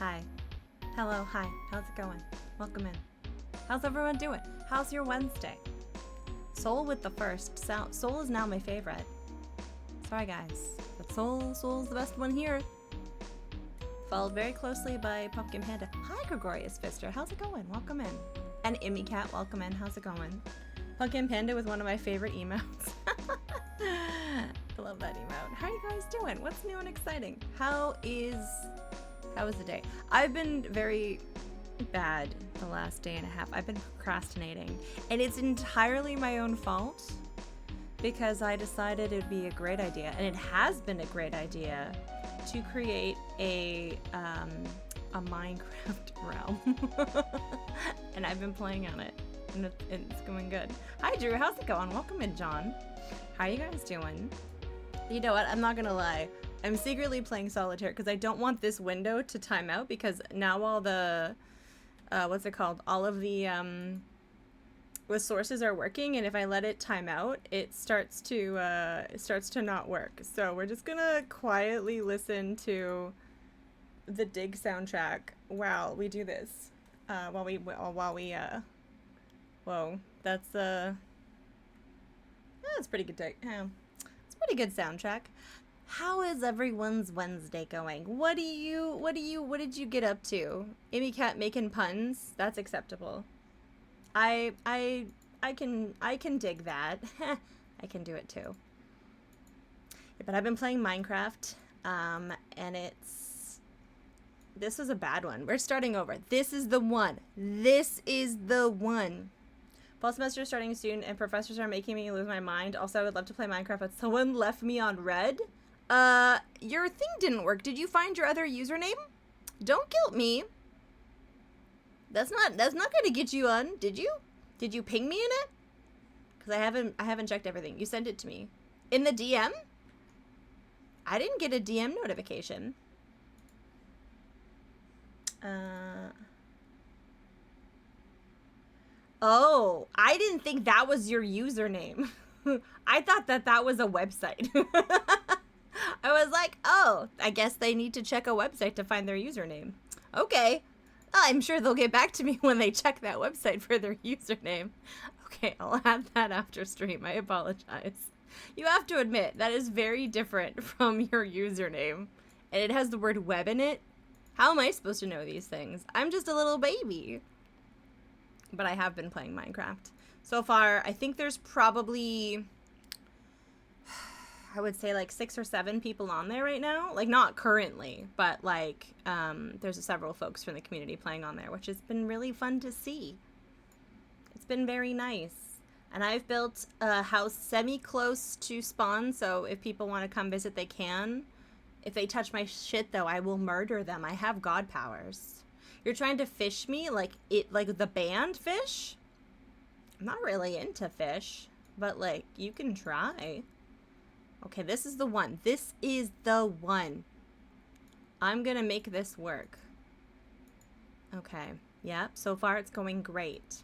Hi. Hello, hi. How's it going? Welcome in. How's everyone doing? How's your Wednesday? Soul with the first. Soul is now my favorite. Sorry guys, but Soul's the best one here. Followed very closely by Pumpkin Panda. Hi Gregorius Fister, how's it going? Welcome in. And Immy Cat, welcome in. How's it going? Pumpkin Panda with one of my favorite emotes. I love that emote. How are you guys doing? What's new and exciting? How was the day? I've been very bad the last day and a half. I've been procrastinating, and it's entirely my own fault because I decided it'd be a great idea, and it has been a great idea to create a Minecraft realm. And I've been playing on it, and it's going good. Hi Drew, how's it going? Welcome in, John. How are you guys doing? You know what? I'm not gonna lie. I'm secretly playing solitaire because I don't want this window to time out, because now all the what's it called? All of the sources are working, and if I let it time out, it starts to not work. So we're just gonna quietly listen to the Dig soundtrack while we do this. Whoa, that's pretty good. It's pretty good soundtrack. How is everyone's Wednesday going? What did you get up to? Amy Cat making puns? That's acceptable. I can dig that. I can do it too. Yeah, but I've been playing Minecraft, and this was a bad one. We're starting over. This is the one. Fall semester is starting soon, and professors are making me lose my mind. Also, I would love to play Minecraft, but someone left me on red. Your thing didn't work. Did you find your other username? Don't guilt me. That's not gonna get you on, did you? Did you ping me in it? Because I haven't checked everything. You sent it to me. In the DM? I didn't get a DM notification. Oh, I didn't think that was your username. I thought that was a website. I was like, oh, I guess they need to check a website to find their username. Okay. I'm sure they'll get back to me when they check that website for their username. Okay, I'll add that after stream. I apologize. You have to admit, that is very different from your username. And it has the word web in it. How am I supposed to know these things? I'm just a little baby. But I have been playing Minecraft. So far, I think there's probably, I would say like 6 or 7 people on there right now. Like, not currently, but like, there's several folks from the community playing on there, which has been really fun to see. It's been very nice. And I've built a house semi-close to spawn, so if people want to come visit, they can. If they touch my shit, though, I will murder them. I have god powers. You're trying to fish me like the band Fish? I'm not really into fish, but like, you can try. Okay, this is the one. This is the one. I'm gonna make this work. Okay. Yeah, so far it's going great.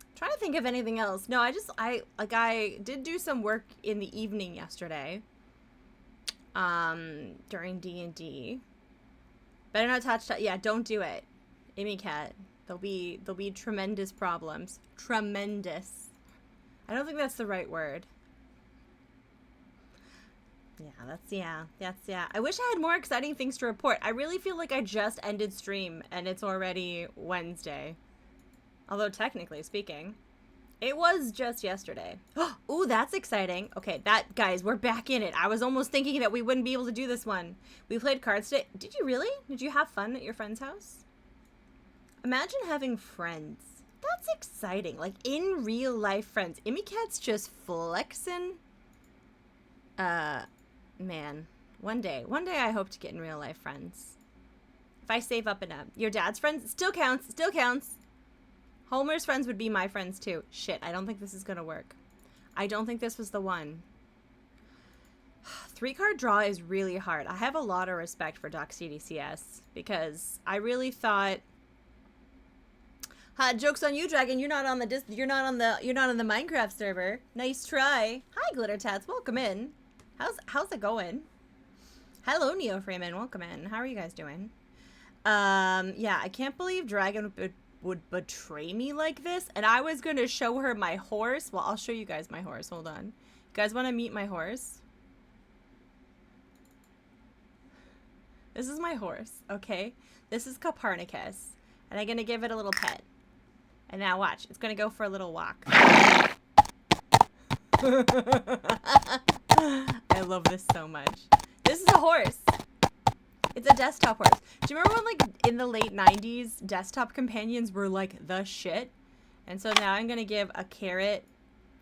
I'm trying to think of anything else. No, I did do some work in the evening yesterday. During D&D. Better not touch that. Yeah, don't do it. Amy Cat. There'll be tremendous problems. Tremendous. I don't think that's the right word. Yeah, that's I wish I had more exciting things to report. I really feel like I just ended stream and it's already Wednesday. Although technically speaking, it was just yesterday. Ooh, that's exciting. Okay, guys, we're back in it. I was almost thinking that we wouldn't be able to do this one. We played cards today. Did you really? Did you have fun at your friend's house? Imagine having friends. That's exciting. Like, in real life friends. Immy Cat's just flexing. Man. One day I hope to get in real life friends. If I save up enough. Your dad's friends? It still counts. Homer's friends would be my friends too. Shit, I don't think this is gonna work. I don't think this was the one. 3-card draw is really hard. I have a lot of respect for Doc CDCS because I really thought, joke's on you, Dragon. You're not on the Minecraft server. Nice try. Hi, Glitter Tats. Welcome in. How's it going? Hello, Neo Freeman. Welcome in. How are you guys doing? Yeah, I can't believe Dragon would betray me like this. And I was going to show her my horse. Well, I'll show you guys my horse. Hold on. You guys want to meet my horse? This is my horse, okay? This is Copernicus. And I'm going to give it a little pet. And now watch. It's going to go for a little walk. I love this so much. This is a horse. It's a desktop horse. Do you remember when, like, in the late 90s, desktop companions were, like, the shit? And so now I'm going to give a carrot.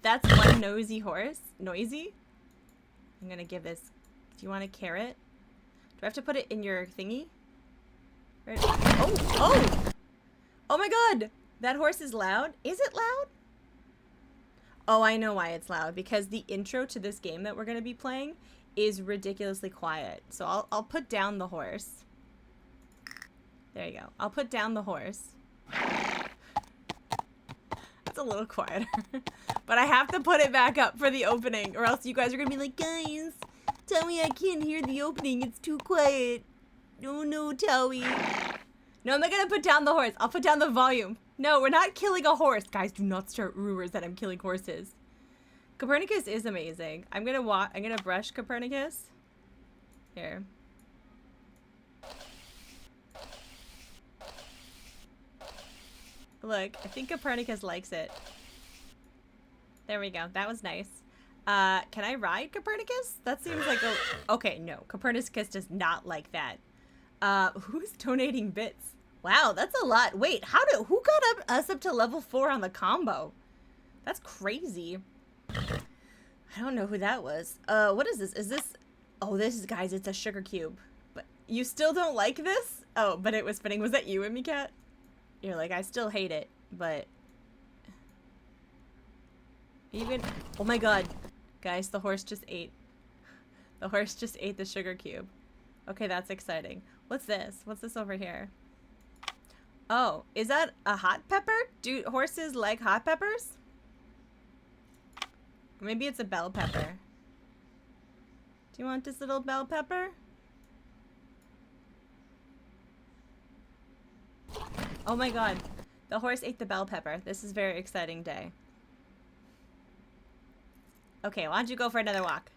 That's one nosy horse. Noisy? I'm going to give this. Do you want a carrot? Do I have to put it in your thingy? Right. Oh! Oh! Oh my god! That horse is loud. Is it loud? Oh, I know why it's loud. Because the intro to this game that we're going to be playing is ridiculously quiet. So I'll put down the horse. There you go. I'll put down the horse. It's a little quieter. But I have to put it back up for the opening, or else you guys are going to be like, guys, tell me I can't hear the opening. It's too quiet. Oh no, Towie. No, I'm not going to put down the horse. I'll put down the volume. No, we're not killing a horse. Guys, do not start rumors that I'm killing horses. Copernicus is amazing. I'm gonna brush Copernicus. Here. Look, I think Copernicus likes it. There we go. That was nice. Can I ride Copernicus? That seems like a... Okay, no. Copernicus does not like that. Who's donating bits? Wow, that's a lot. Wait, who got us up to level 4 on the combo? That's crazy. I don't know who that was. What is this? Is this... Oh, this is, guys, it's a sugar cube. But you still don't like this? Oh, but it was fitting. Was that you, Emmy Cat? You're like, I still hate it, but... Even... Oh my god. Guys, the horse just ate. The horse just ate the sugar cube. Okay, that's exciting. What's this? What's this over here? Oh, is that a hot pepper? Do horses like hot peppers? Maybe it's a bell pepper. Do you want this little bell pepper? Oh my god. The horse ate the bell pepper. This is a very exciting day. Okay, why don't you go for another walk?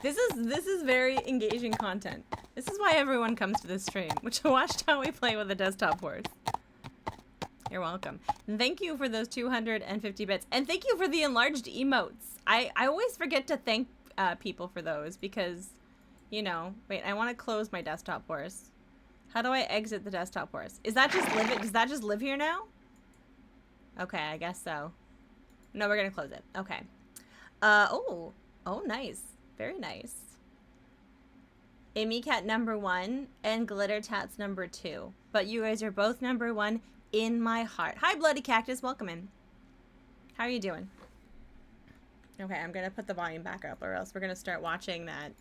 This is very engaging content. This is why everyone comes to this stream, which watch how we play with a desktop horse. You're welcome. And thank you for those 250 bits. And thank you for the enlarged emotes. I always forget to thank people for those because, you know, wait, I want to close my desktop horse. How do I exit the desktop horse? Is that just live it? Does that just live here now? Okay, I guess so. No, we're going to close it. Okay. Oh, nice. Very nice. Amy Cat #1 and Glitter Tats #2. But you guys are both #1 in my heart. Hi, Bloody Cactus. Welcome in. How are you doing? Okay, I'm going to put the volume back up or else we're going to start watching that.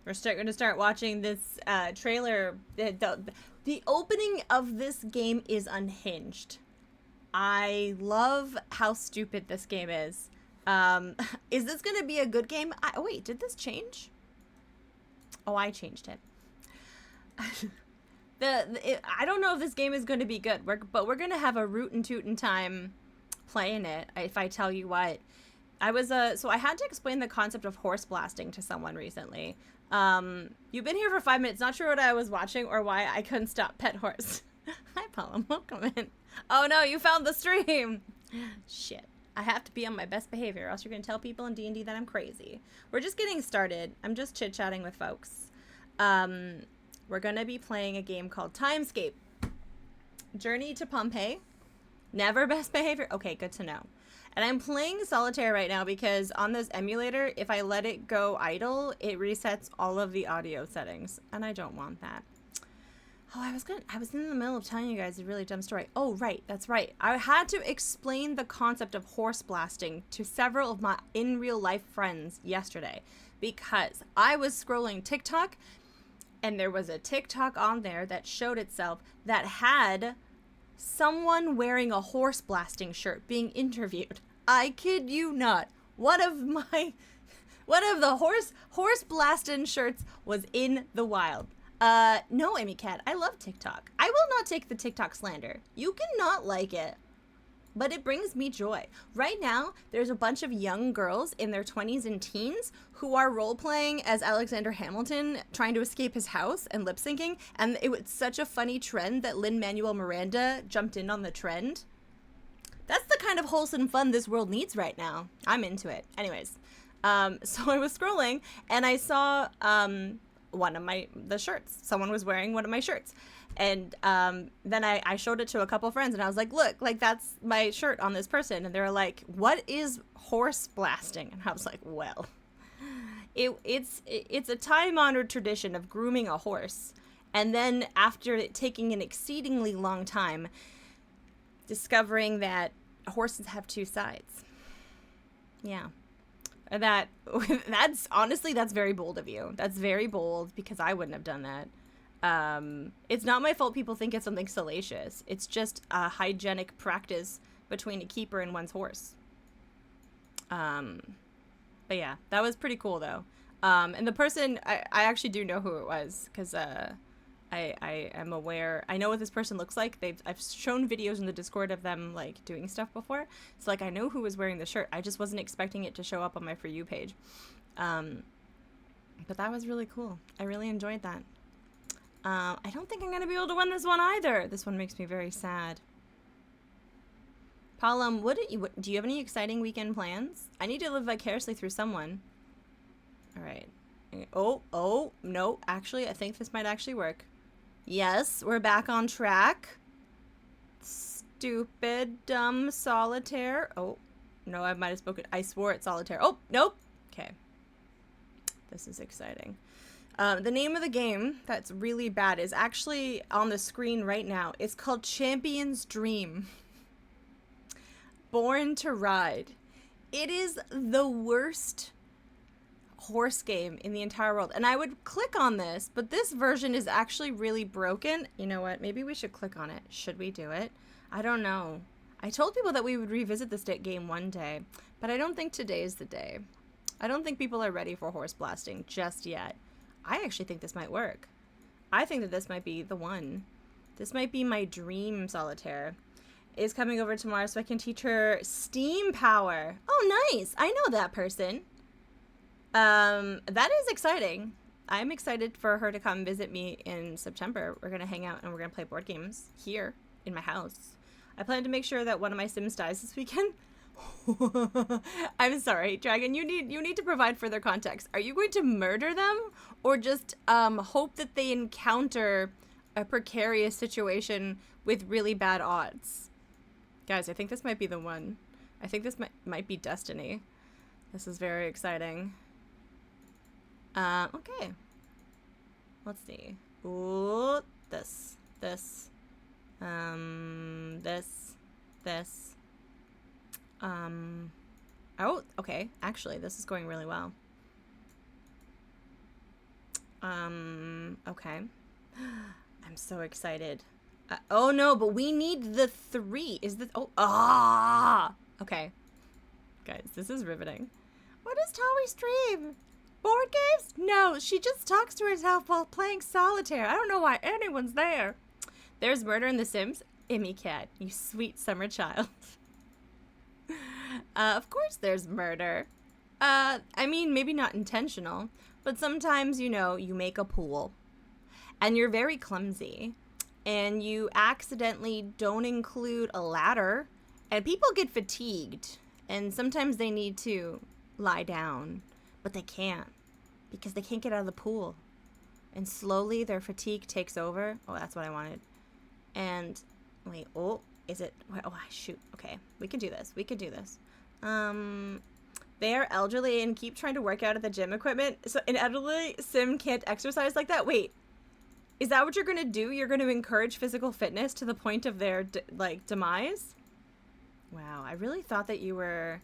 We're going to start watching this trailer. The opening of this game is unhinged. I love how stupid this game is. Is this going to be a good game? Wait, did this change? Oh, I changed it. I don't know if this game is going to be good, but we're going to have a rootin' tootin' time playing it, if I tell you what. So I had to explain the concept of horse blasting to someone recently. You've been here for 5 minutes, not sure what I was watching or why I couldn't stop pet horse. Hi, Paula, welcome in. Oh no, you found the stream! Shit. I have to be on my best behavior, or else you're going to tell people in D&D that I'm crazy. We're just getting started. I'm just chit-chatting with folks. We're going to be playing a game called Timescape. Journey to Pompeii. Never best behavior. Okay, good to know. And I'm playing solitaire right now because on this emulator, if I let it go idle, it resets all of the audio settings. And I don't want that. Oh, I was in the middle of telling you guys a really dumb story. Oh, right. That's right. I had to explain the concept of horse blasting to several of my in real life friends yesterday because I was scrolling TikTok and there was a TikTok on there that showed itself that had someone wearing a horse blasting shirt being interviewed. I kid you not. One of my One of the horse blasting shirts was in the wild. No, Amy Cat, I love TikTok. I will not take the TikTok slander. You cannot like it, but it brings me joy. Right now, there's a bunch of young girls in their 20s and teens who are role-playing as Alexander Hamilton trying to escape his house and lip-syncing, and it was such a funny trend that Lin-Manuel Miranda jumped in on the trend. That's the kind of wholesome fun this world needs right now. I'm into it. Anyways, so I was scrolling, and I saw one of the shirts. Someone was wearing one of my shirts. And then I showed it to a couple friends, and I was like, look, like, that's my shirt on this person. And they were like, what is horse blasting? And I was like, well, it's a time-honored tradition of grooming a horse. And then after it taking an exceedingly long time, discovering that horses have two sides. Yeah. That's honestly, that's very bold of you. That's very bold, because I wouldn't have done that. It's not my fault people think it's something salacious. It's just a hygienic practice between a keeper and one's horse. But yeah, that was pretty cool though. And the person, I actually do know who it was, because I am aware. I know what this person looks like. I've shown videos in the Discord of them like doing stuff before. So like I know who was wearing the shirt. I just wasn't expecting it to show up on my For You page. But that was really cool. I really enjoyed that. I don't think I'm gonna be able to win this one either. This one makes me very sad. Palom, do you have any exciting weekend plans? I need to live vicariously through someone. All right. Oh, no. Actually, I think this might actually work. Yes, we're back on track. Stupid, dumb solitaire. Oh, no, I might have spoken. I swore it's solitaire. Oh, nope. Okay. This is exciting. The name of the game that's really bad is actually on the screen right now. It's called Champion's Dream. Born to Ride. It is the worst horse game in the entire world. And I would click on this, but this version is actually really broken. You know what? Maybe we should click on it. Should we do it? I don't know. I told people that we would revisit this game one day, but I don't think today is the day. I don't think people are ready for horse blasting just yet. I actually think this might work. I think that this might be the one. This might be my dream solitaire. Is coming over tomorrow so I can teach her steam power. Oh, nice. I know that person. That is exciting. I'm excited for her to come visit me in September. We're going to hang out and we're going to play board games here in my house. I plan to make sure that one of my Sims dies this weekend. I'm sorry, Dragon. You need to provide further context. Are you going to murder them, or just hope that they encounter a precarious situation with really bad odds? Guys, I think this might be the one. I think this might be destiny. This is very exciting. Okay. Let's see. Ooh, this. This. Oh, okay. Actually, this is going really well. Okay. I'm so excited. Oh no, but we need the 3. Is this, okay. Guys, this is riveting. What does Tommy stream? Board games? No, she just talks to herself while playing solitaire. I don't know why anyone's there. There's murder in The Sims? Emmy Cat, you sweet summer child. Of course there's murder. I mean, maybe not intentional, but sometimes, you know, you make a pool and you're very clumsy and you accidentally don't include a ladder and people get fatigued and sometimes they need to lie down, but they can't because they can't get out of the pool. And slowly their fatigue takes over. Oh, that's what I wanted. And wait, oh, is it? Oh, shoot. Okay, we can do this. We can do this. They are elderly and keep trying to work out at the gym equipment. So an elderly sim can't exercise like that? Wait, is that what you're going to do? You're going to encourage physical fitness to the point of their, demise? Wow, I really thought that you were...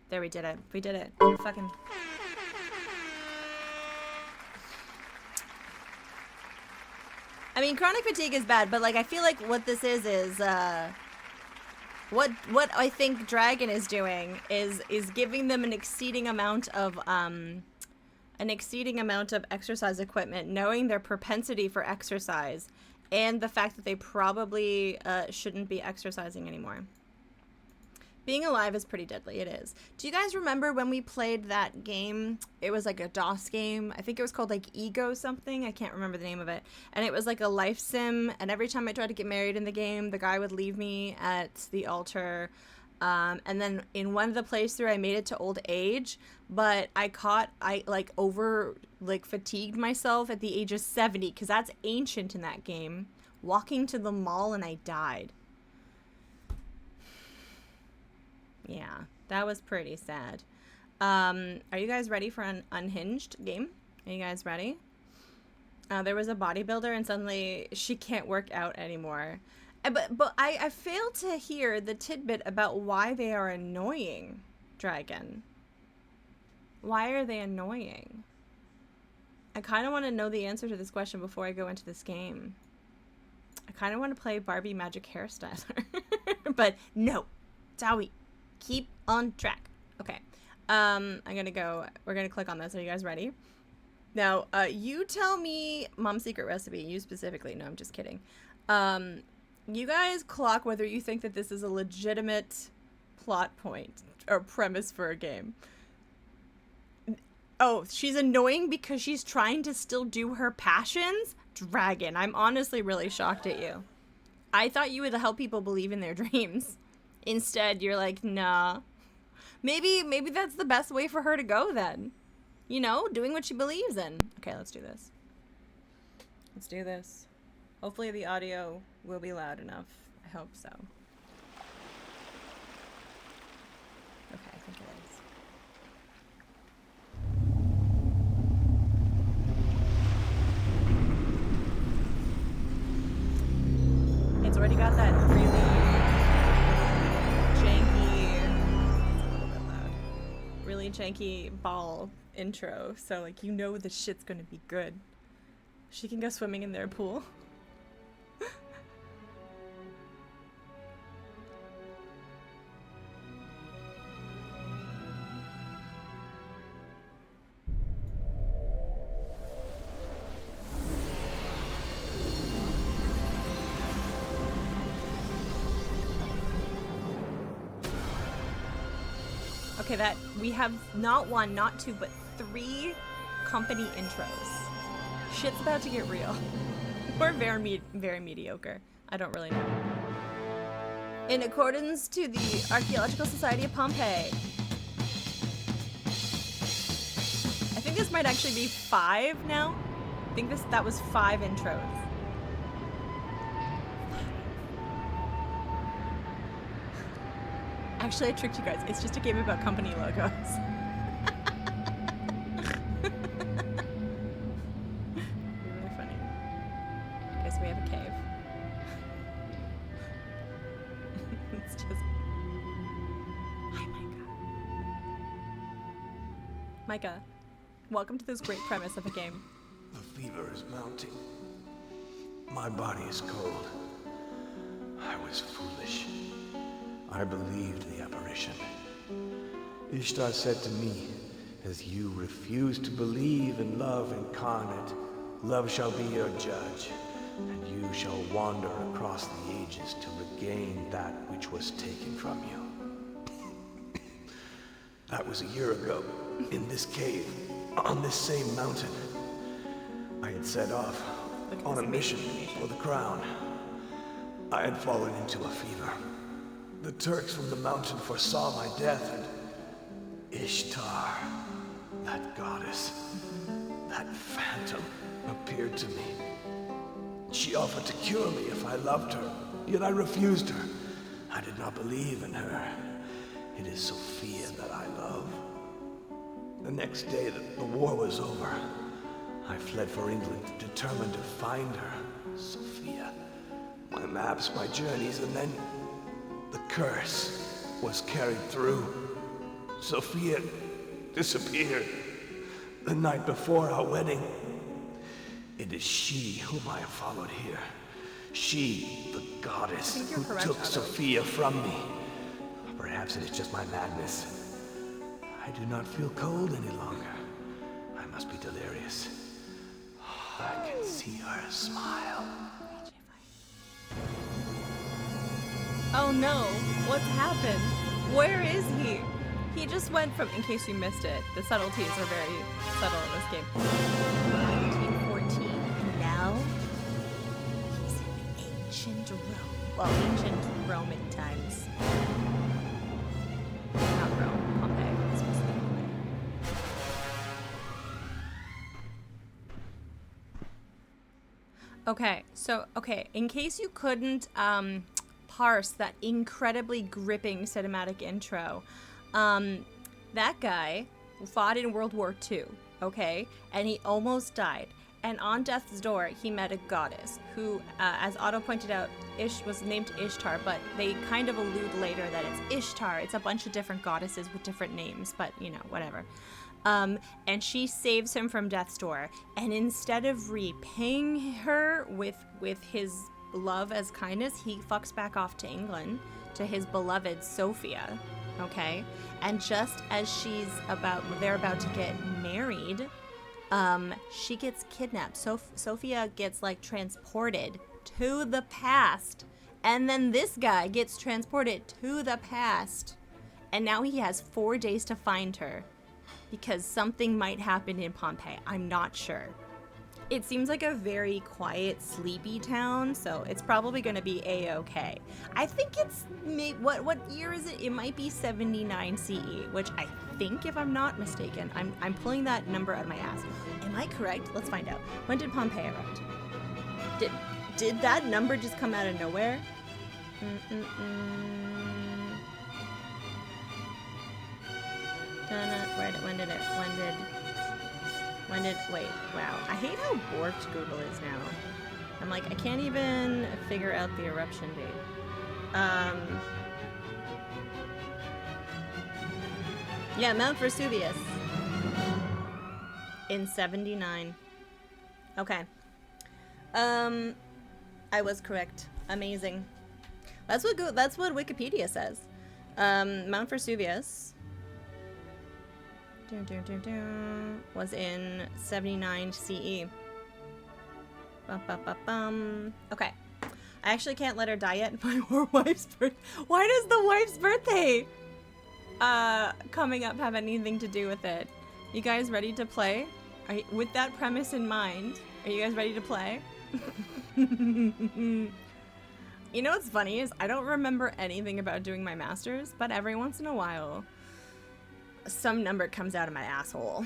There, we did it. We did it. Fucking... I mean, chronic fatigue is bad, but, like, I feel like what this is What I think Dragon is doing is giving them an exceeding amount of exercise equipment, knowing their propensity for exercise, and the fact that they probably shouldn't be exercising anymore. Being alive is pretty deadly. It is. Do you guys remember when we played that game? It was like a DOS game. I think it was called like Ego something. I can't remember the name of it. And it was like a life sim. And every time I tried to get married in the game, the guy would leave me at the altar. And then in one of the playthrough, I made it to old age. But I fatigued myself at the age of 70. Because that's ancient in that game. Walking to the mall and I died. Yeah, that was pretty sad. Are you guys ready for an unhinged game? Are you guys ready? There was a bodybuilder and suddenly she can't work out anymore. But I failed to hear the tidbit about why they are annoying, Dragon. Why are they annoying? I kind of want to know the answer to this question before I go into this game. I kind of want to play Barbie Magic Hairstyler. But no, Zowie. Keep on track. Okay. We're gonna click on this. Are you guys ready? Now, you tell me, Mom's secret recipe, you specifically. No, I'm just kidding. You guys clock whether you think that this is a legitimate plot point or premise for a game. Oh, she's annoying because she's trying to still do her passions? Dragon, I'm honestly really shocked at you. I thought you would help people believe in their dreams. Instead, you're like, nah. Maybe that's the best way for her to go then. You know, doing what she believes in. Okay, let's do this. Let's do this. Hopefully the audio will be loud enough. I hope so. Okay, I think it is. It's already got that really janky ball intro, so like you know the shit's gonna be good. She can go swimming in their pool. Okay, that we have not one, not two, but 3 company intros. Shit's about to get real. Or very mediocre. I don't really know. In accordance to the Archaeological Society of Pompeii. I think this might actually be 5 now. I think that was 5 intros. Actually, I tricked you guys. It's just a game about company logos. Really funny. Okay, so we have a cave. It's just... Hi, Micah. Micah, welcome to this great premise of a game. The fever is mounting. My body is cold. I was foolish. I believed the apparition. Ishtar said to me, as you refuse to believe in love incarnate, love shall be your judge, and you shall wander across the ages to regain that which was taken from you. That was a year ago, in this cave, on this same mountain. I had set off on a mission for the crown. I had fallen into a fever. The Turks from the mountain foresaw my death, and Ishtar, that goddess, that phantom, appeared to me. She offered to cure me if I loved her, yet I refused her. I did not believe in her. It is Sophia that I love. The next day that the war was over, I fled for England, determined to find her, Sophia. My maps, my journeys, and then the curse was carried through. Sophia disappeared the night before our wedding. It is she whom I have followed here. She, the goddess think you're who correct, took Otto. Sophia from me. Perhaps it is just my madness. I do not feel cold any longer. I must be delirious. I can see her smile. Oh no, what's happened? Where is he? He just went from, in case you missed it, the subtleties are very subtle in this game. 1914, and now he's in ancient Rome. Well, ancient Roman times. Not Rome, Pompeii, specifically. Okay, in case you couldn't, parse that incredibly gripping cinematic intro. That guy fought in World War II, okay? And he almost died. And on death's door, he met a goddess who, as Otto pointed out, was named Ishtar, but they kind of allude later that it's Ishtar. It's a bunch of different goddesses with different names, but, you know, whatever. And she saves him from death's door. And instead of repaying her with his love as kindness, he fucks back off to England to his beloved Sophia, okay? And just as they're about to get married, she gets kidnapped. Sophia gets like transported to the past, and then this guy gets transported to the past, and now he has 4 days to find her because something might happen in Pompeii. I'm not sure. It seems like a very quiet, sleepy town, so it's probably going to be A-okay. I think it's, what year is it? It might be 79 CE, which I think, if I'm not mistaken, I'm pulling that number out of my ass. Am I correct? Let's find out. When did Pompeii erupt? Did that number just come out of nowhere? Wait, wow. I hate how borked Google is now. I'm like, I can't even figure out the eruption date. Yeah, Mount Vesuvius. In 79. Okay. I was correct. Amazing. That's what Wikipedia says. Mount Vesuvius was in 79 CE. Okay. I actually can't let her die yet. My poor wife's birthday. Why does the wife's birthday coming up have anything to do with it? You guys ready to play? With that premise in mind, are you guys ready to play? You know what's funny is I don't remember anything about doing my masters, but every once in a while, some number comes out of my asshole.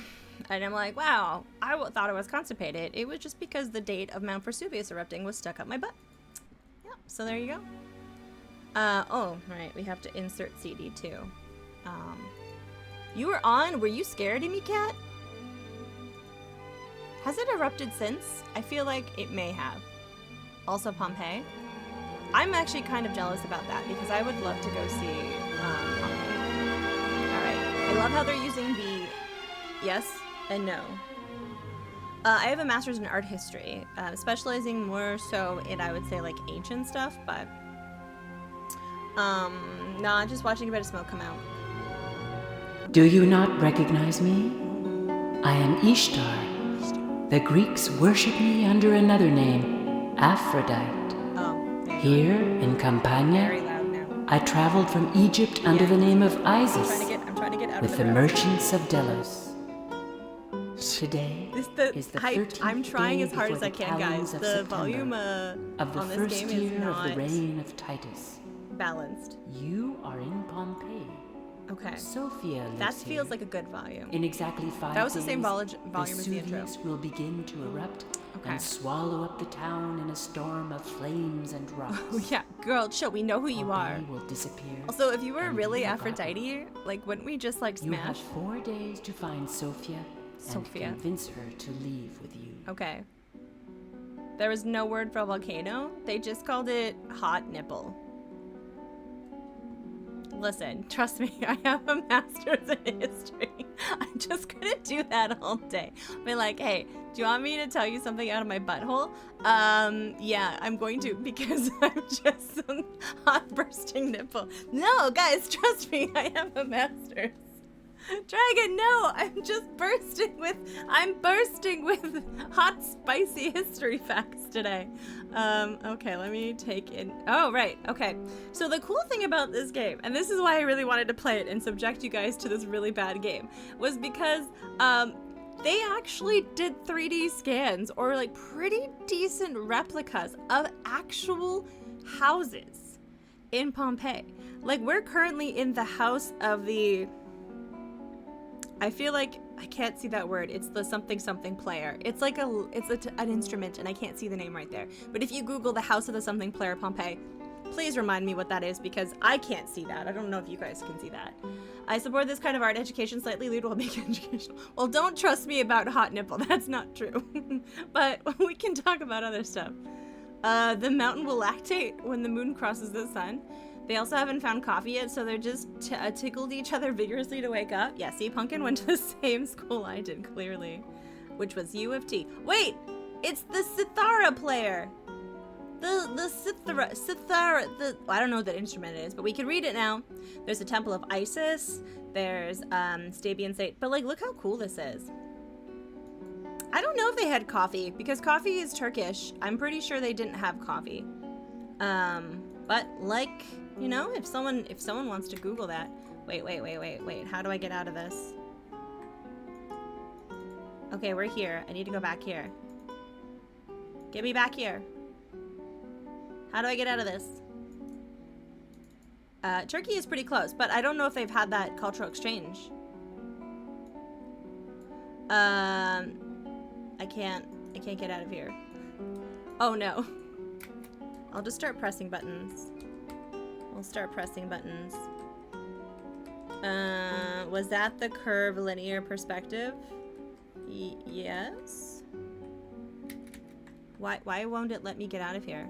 And I'm like, wow, I thought I was constipated. It was just because the date of Mount Vesuvius erupting was stuck up my butt. Yeah, so there you go. Oh, right, we have to insert CD too. You were on? Were you scared of me, Cat? Has it erupted since? I feel like it may have. Also Pompeii. I'm actually kind of jealous about that because I would love to go see Pompeii. I love how they're using the yes and no. I have a master's in art history, specializing more so in, I would say, like ancient stuff, but nah, just watching a bit of smoke come out. Do you not recognize me? I am Ishtar. The Greeks worship me under another name, Aphrodite. Oh, Here in Campania, very loud now. I traveled from Egypt under the name of Isis I'm trying to get out with of the room. merchants of Delos. Today is the 13th I'm trying day as hard as before I the can, guys. calends of The September volume of the on this first game is year of the not reign of Titus. balanced. You are in Pompeii. Okay. Sophia lives That here. feels like a good volume. In exactly 5 That was the same days, volume as the intro. Vesuvius will begin to erupt Okay. and swallow up the town in a storm of flames and rocks. Oh yeah, girl, chill, we know who you are. Pompeii will disappear. Also, if you were and really be forgotten. Aphrodite, like, wouldn't we just, like, You have smash? 4 days to find Sophia Sophia. and convince her to leave with you. Okay. There was no word for volcano. They just called it hot nipple. Listen, trust me, I have a master's in history. just gonna do that all day. Be like, hey, do you want me to tell you something out of my butthole? Yeah, I'm going to, because I'm just some hot bursting nipple. No, guys, trust me, I have a master's. Dragon, no, I'm bursting with hot, spicy history facts today. Okay, let me take in, oh, right, okay. So the cool thing about this game, and this is why I really wanted to play it and subject you guys to this really bad game, was because, they actually did 3D scans, or like pretty decent replicas of actual houses in Pompeii. Like, we're currently in the house of the, I feel like I can't see that word. It's the something player. It's like an instrument, and I can't see the name right there. But if you Google the House of the Something Player Pompeii, please remind me what that is, because I can't see that. I don't know if you guys can see that. I support this kind of art education slightly lewd while making educational. Well, don't trust me about hot nipple. That's not true. But we can talk about other stuff. The mountain will lactate when the moon crosses the sun. They also haven't found coffee yet, so they're just tickled each other vigorously to wake up. Yeah, see, Pumpkin went to the same school I did, clearly. Which was U of T. Wait! It's the Cithara player! The Cithara, I don't know what that instrument is, but we can read it now. There's a Temple of Isis, there's Stabian State, but like, look how cool this is. I don't know if they had coffee, because coffee is Turkish. I'm pretty sure they didn't have coffee. But like, you know, if someone wants to Google that. Wait, how do I get out of this? Okay, we're here. I need to go back here. Get me back here. How do I get out of this? Turkey is pretty close, but I don't know if they've had that cultural exchange. I can't get out of here. Oh no. I'll just start pressing buttons. We'll start pressing buttons. Was that the curve linear perspective? Yes. Why won't it let me get out of here?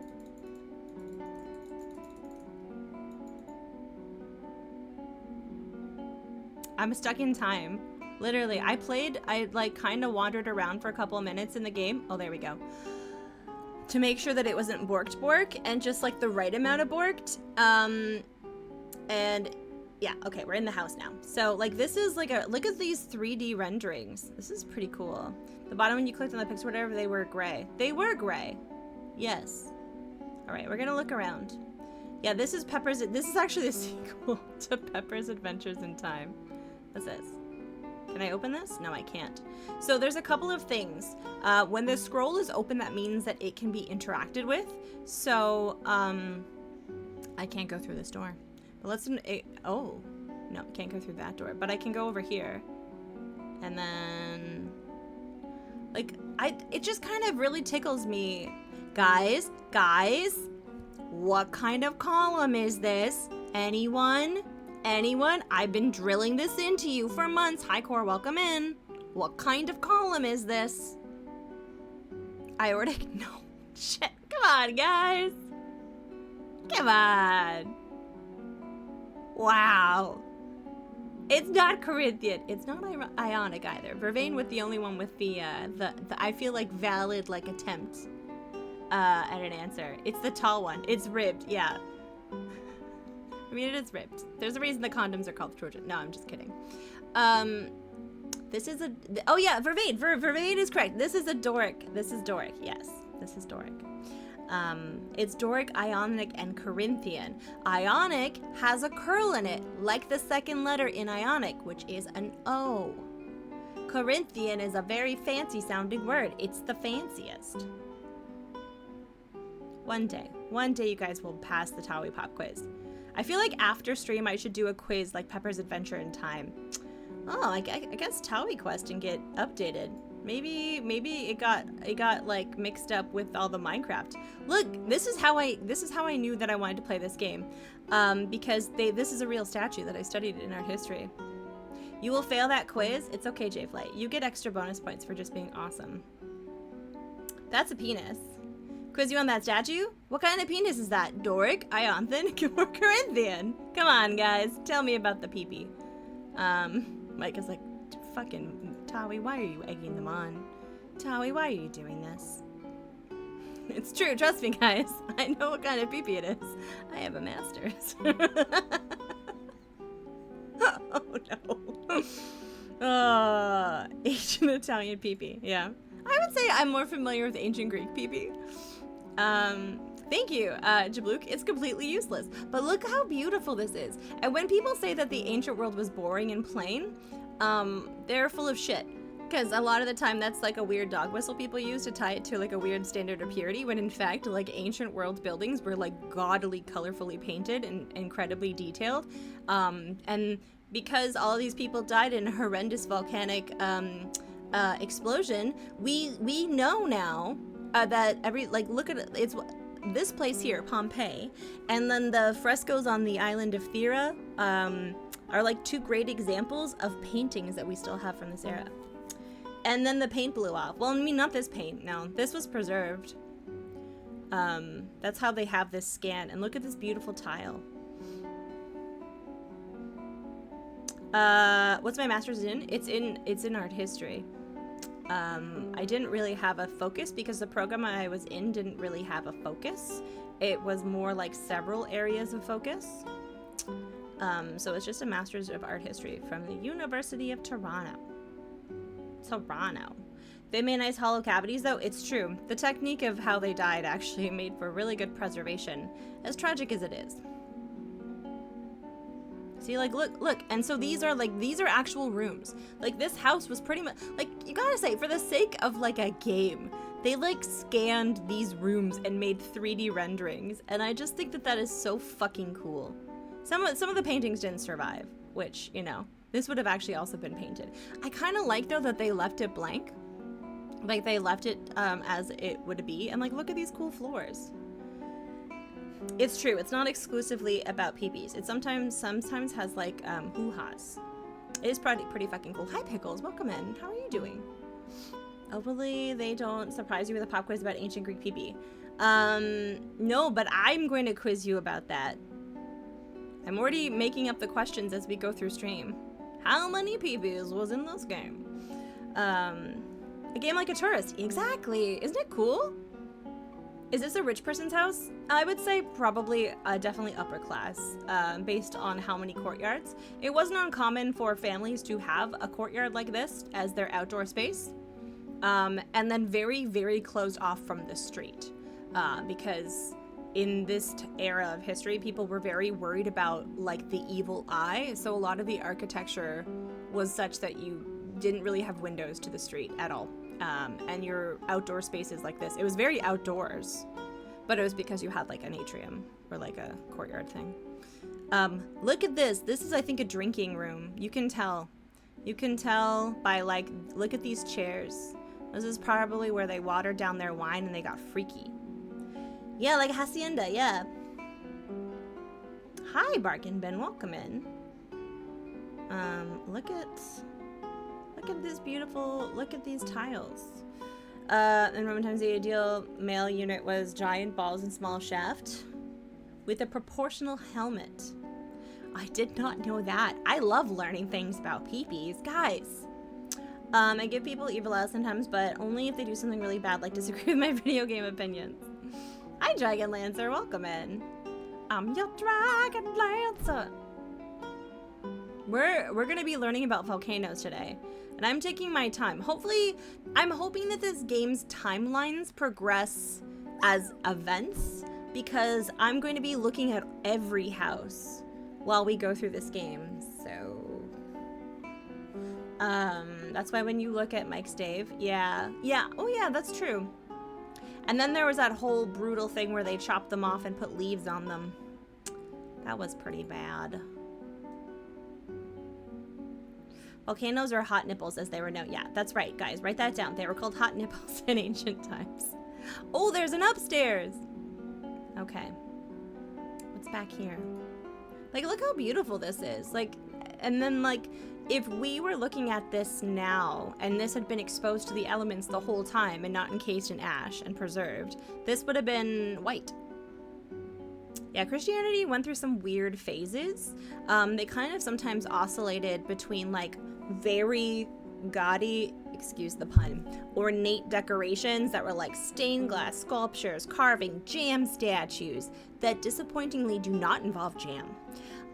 I'm stuck in time. Literally, I like kind of wandered around for a couple of minutes in the game. Oh, there we go. To make sure that it wasn't borked and just like the right amount of borked. And yeah, okay, we're in the house now. So like this is like look at these 3D renderings. This is pretty cool. The bottom when you clicked on the picture, whatever, they were gray. They were gray. Yes. All right, we're gonna look around. Yeah, this is actually the sequel to Pepper's Adventures in Time. What's this? Can I open this? No, I can't. So there's a couple of things. When the scroll is open, that means that it can be interacted with. So, I can't go through this door. But oh, no, I can't go through that door. But I can go over here. And then, like, it just kind of really tickles me. Guys, what kind of column is this? Anyone? I've been drilling this into you for months. Hi, Core, welcome in. What kind of column is this? I already know. Shit, come on, guys. Come on. Wow. It's not Corinthian. It's not Ionic either. Vervain with the only one with the I feel like valid like attempt at an answer. It's the tall one. It's ribbed, yeah. I mean, it is ripped. There's a reason the condoms are called Trojan. No, I'm just kidding. This is oh yeah, Vervain. Vervain is correct. This is a Doric. This is Doric, yes. This is Doric. It's Doric, Ionic, and Corinthian. Ionic has a curl in it, like the second letter in Ionic, which is an O. Corinthian is a very fancy sounding word. It's the fanciest. One day you guys will pass the Towie Pop quiz. I feel like after stream I should do a quiz like Pepper's Adventure in Time. Oh, I guess Towie Quest can get updated. Maybe it got like mixed up with all the Minecraft. Look, this is how I knew that I wanted to play this game, because this is a real statue that I studied in art history. You will fail that quiz. It's okay, J-Flight. You get extra bonus points for just being awesome. That's a penis. Quiz you on that statue? What kind of penis is that? Doric, Ianthan, or Corinthian? Come on, guys. Tell me about the pee-pee. Mike is like, fucking Tawi, why are you egging them on? Tawi, why are you doing this? It's true, trust me, guys. I know what kind of pee-pee it is. I have a master's. Oh no. Ancient Italian pee-pee. Yeah. I would say I'm more familiar with ancient Greek pee-pee. Thank you, Jablook. It's completely useless. But look how beautiful this is. And when people say that the ancient world was boring and plain, they're full of shit. Because a lot of the time that's like a weird dog whistle people use to tie it to like a weird standard of purity, when in fact like ancient world buildings were like gaudily colorfully painted and incredibly detailed. And because all of these people died in a horrendous volcanic explosion, we know now that look at it, it's this place here, Pompeii, and then the frescoes on the island of Thera are like two great examples of paintings that we still have from this era. And then the paint blew off. Well, I mean, not this paint, no. This was preserved. That's how they have this scan. And look at this beautiful tile. What's my master's in? It's in art history. I didn't really have a focus because the program I was in didn't really have a focus. It was more like several areas of focus. So it's just a master's of art history from the University of Toronto. They made nice hollow cavities, though. It's true. The technique of how they died actually made for really good preservation, as tragic as it is. See, like, look. And so these are actual rooms. Like, this house was pretty much, like, you gotta say, for the sake of, like, a game, they, like, scanned these rooms and made 3D renderings. And I just think that that is so fucking cool. Some of the paintings didn't survive, which, you know, this would have actually also been painted. I kind of like, though, that they left it blank. Like, they left it as it would be. And, like, look at these cool floors. It's true. It's not exclusively about peepees. It sometimes has, like, hoo-has. It is pretty fucking cool. Hi, Pickles. Welcome in. How are you doing? Hopefully they don't surprise you with a pop quiz about ancient Greek pee-pee. No, but I'm going to quiz you about that. I'm already making up the questions as we go through stream. How many peepees was in this game? A game like a tourist. Exactly. Isn't it cool? Is this a rich person's house? I would say probably definitely upper class, based on how many courtyards. It wasn't uncommon for families to have a courtyard like this as their outdoor space, and then very, very closed off from the street, because in this era of history, people were very worried about, like, the evil eye, so a lot of the architecture was such that you didn't really have windows to the street at all. And your outdoor spaces like this, it was very outdoors, but it was because you had like an atrium or like a courtyard thing. Look at this. This is, I think, a drinking room. You can tell by, like, look at these chairs. This is probably where they watered down their wine and they got freaky. Yeah, like hacienda. Yeah. Hi, Barkin Ben. Welcome in. Look at this beautiful, look at these tiles. In Roman times, the ideal male unit was giant balls and small shaft with a proportional helmet. I did not know that. I love learning things about peepees. Guys, I give people evil eyes sometimes, but only if they do something really bad, like disagree with my video game opinions. Hi, Dragon Lancer. Welcome in. I'm your Dragon Lancer. We're gonna be learning about volcanoes today, and I'm taking my time. Hopefully, I'm hoping that this game's timelines progress as events, because I'm going to be looking at every house while we go through this game. So, that's why when you look at Mike's Dave, yeah, oh yeah, that's true. And then there was that whole brutal thing where they chopped them off and put leaves on them. That was pretty bad. Volcanoes are hot nipples as they were known. Yeah, that's right, guys. Write that down. They were called hot nipples in ancient times. Oh, there's an upstairs. Okay. What's back here? Like, look how beautiful this is. Like, and then, like, if we were looking at this now and this had been exposed to the elements the whole time and not encased in ash and preserved, this would have been white. Yeah, Christianity went through some weird phases. They kind of sometimes oscillated between, like, very gaudy, excuse the pun, ornate decorations that were like stained glass sculptures, carving, jam statues that disappointingly do not involve jam.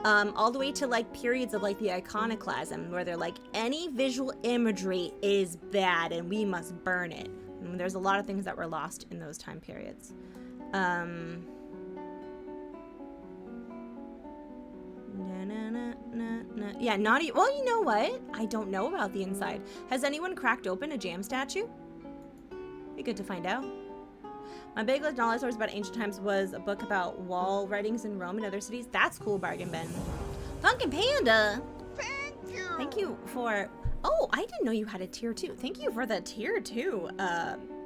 All the way to like periods of like the iconoclasm where they're like, any visual imagery is bad and we must burn it. And there's a lot of things that were lost in those time periods. Yeah, naughty. Well, you know what? I don't know about the inside. Has anyone cracked open a jam statue? Be good to find out. My big knowledge source about ancient times was a book about wall writings in Rome and other cities. That's cool, Bargain Bin. Funkin' Panda! Thank you! Thank you for... Oh, I didn't know you had a tier 2. Thank you for the tier 2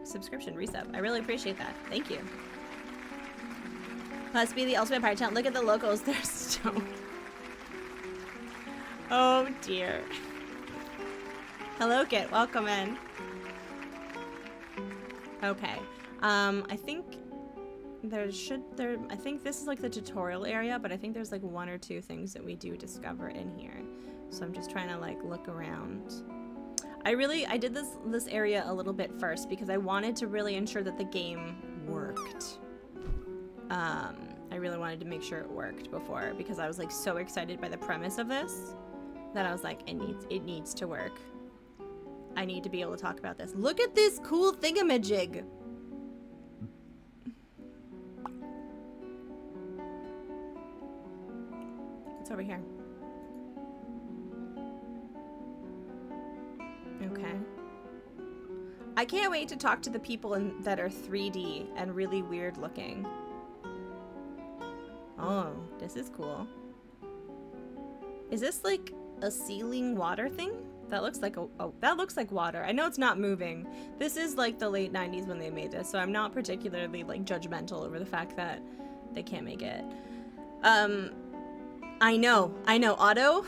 subscription resub. I really appreciate that. Thank you. Must be the ultimate party town. Look at the locals. They're stoned. Oh, dear. Hello, Kit. Welcome in. Okay. I think I think this is like the tutorial area, but I think there's like 1 or 2 things that we do discover in here. So I'm just trying to like look around. I did this area a little bit first because I wanted to really ensure that the game worked. I really wanted to make sure it worked before because I was like so excited by the premise of this that I was like, it needs to work. I need to be able to talk about this. Look at this cool thingamajig. It's over here. Okay. I can't wait to talk to the people that are 3D and really weird looking. Oh, this is cool. Is this like a ceiling water thing? That looks like that looks like water. I know it's not moving. This is like the late 90s when they made this, so I'm not particularly like judgmental over the fact that they can't make it. I know, Otto.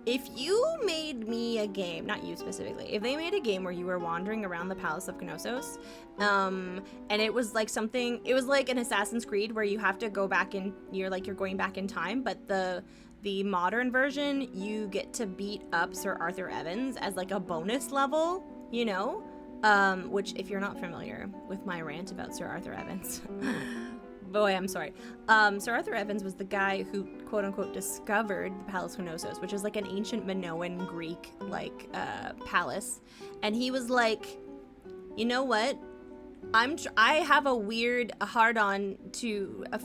If you made me a game, not you specifically, if they made a game where you were wandering around the Palace of Knossos, and it was like something, it was like an Assassin's Creed where you have to go back in, you're going back in time, but the modern version, you get to beat up Sir Arthur Evans as like a bonus level, you know? Which, if you're not familiar with my rant about Sir Arthur Evans, boy, I'm sorry. Sir Arthur Evans was the guy who, quote unquote, discovered the Palace of Knossos, which is like an ancient Minoan Greek, like, palace. And he was like, you know what? I have a weird hard-on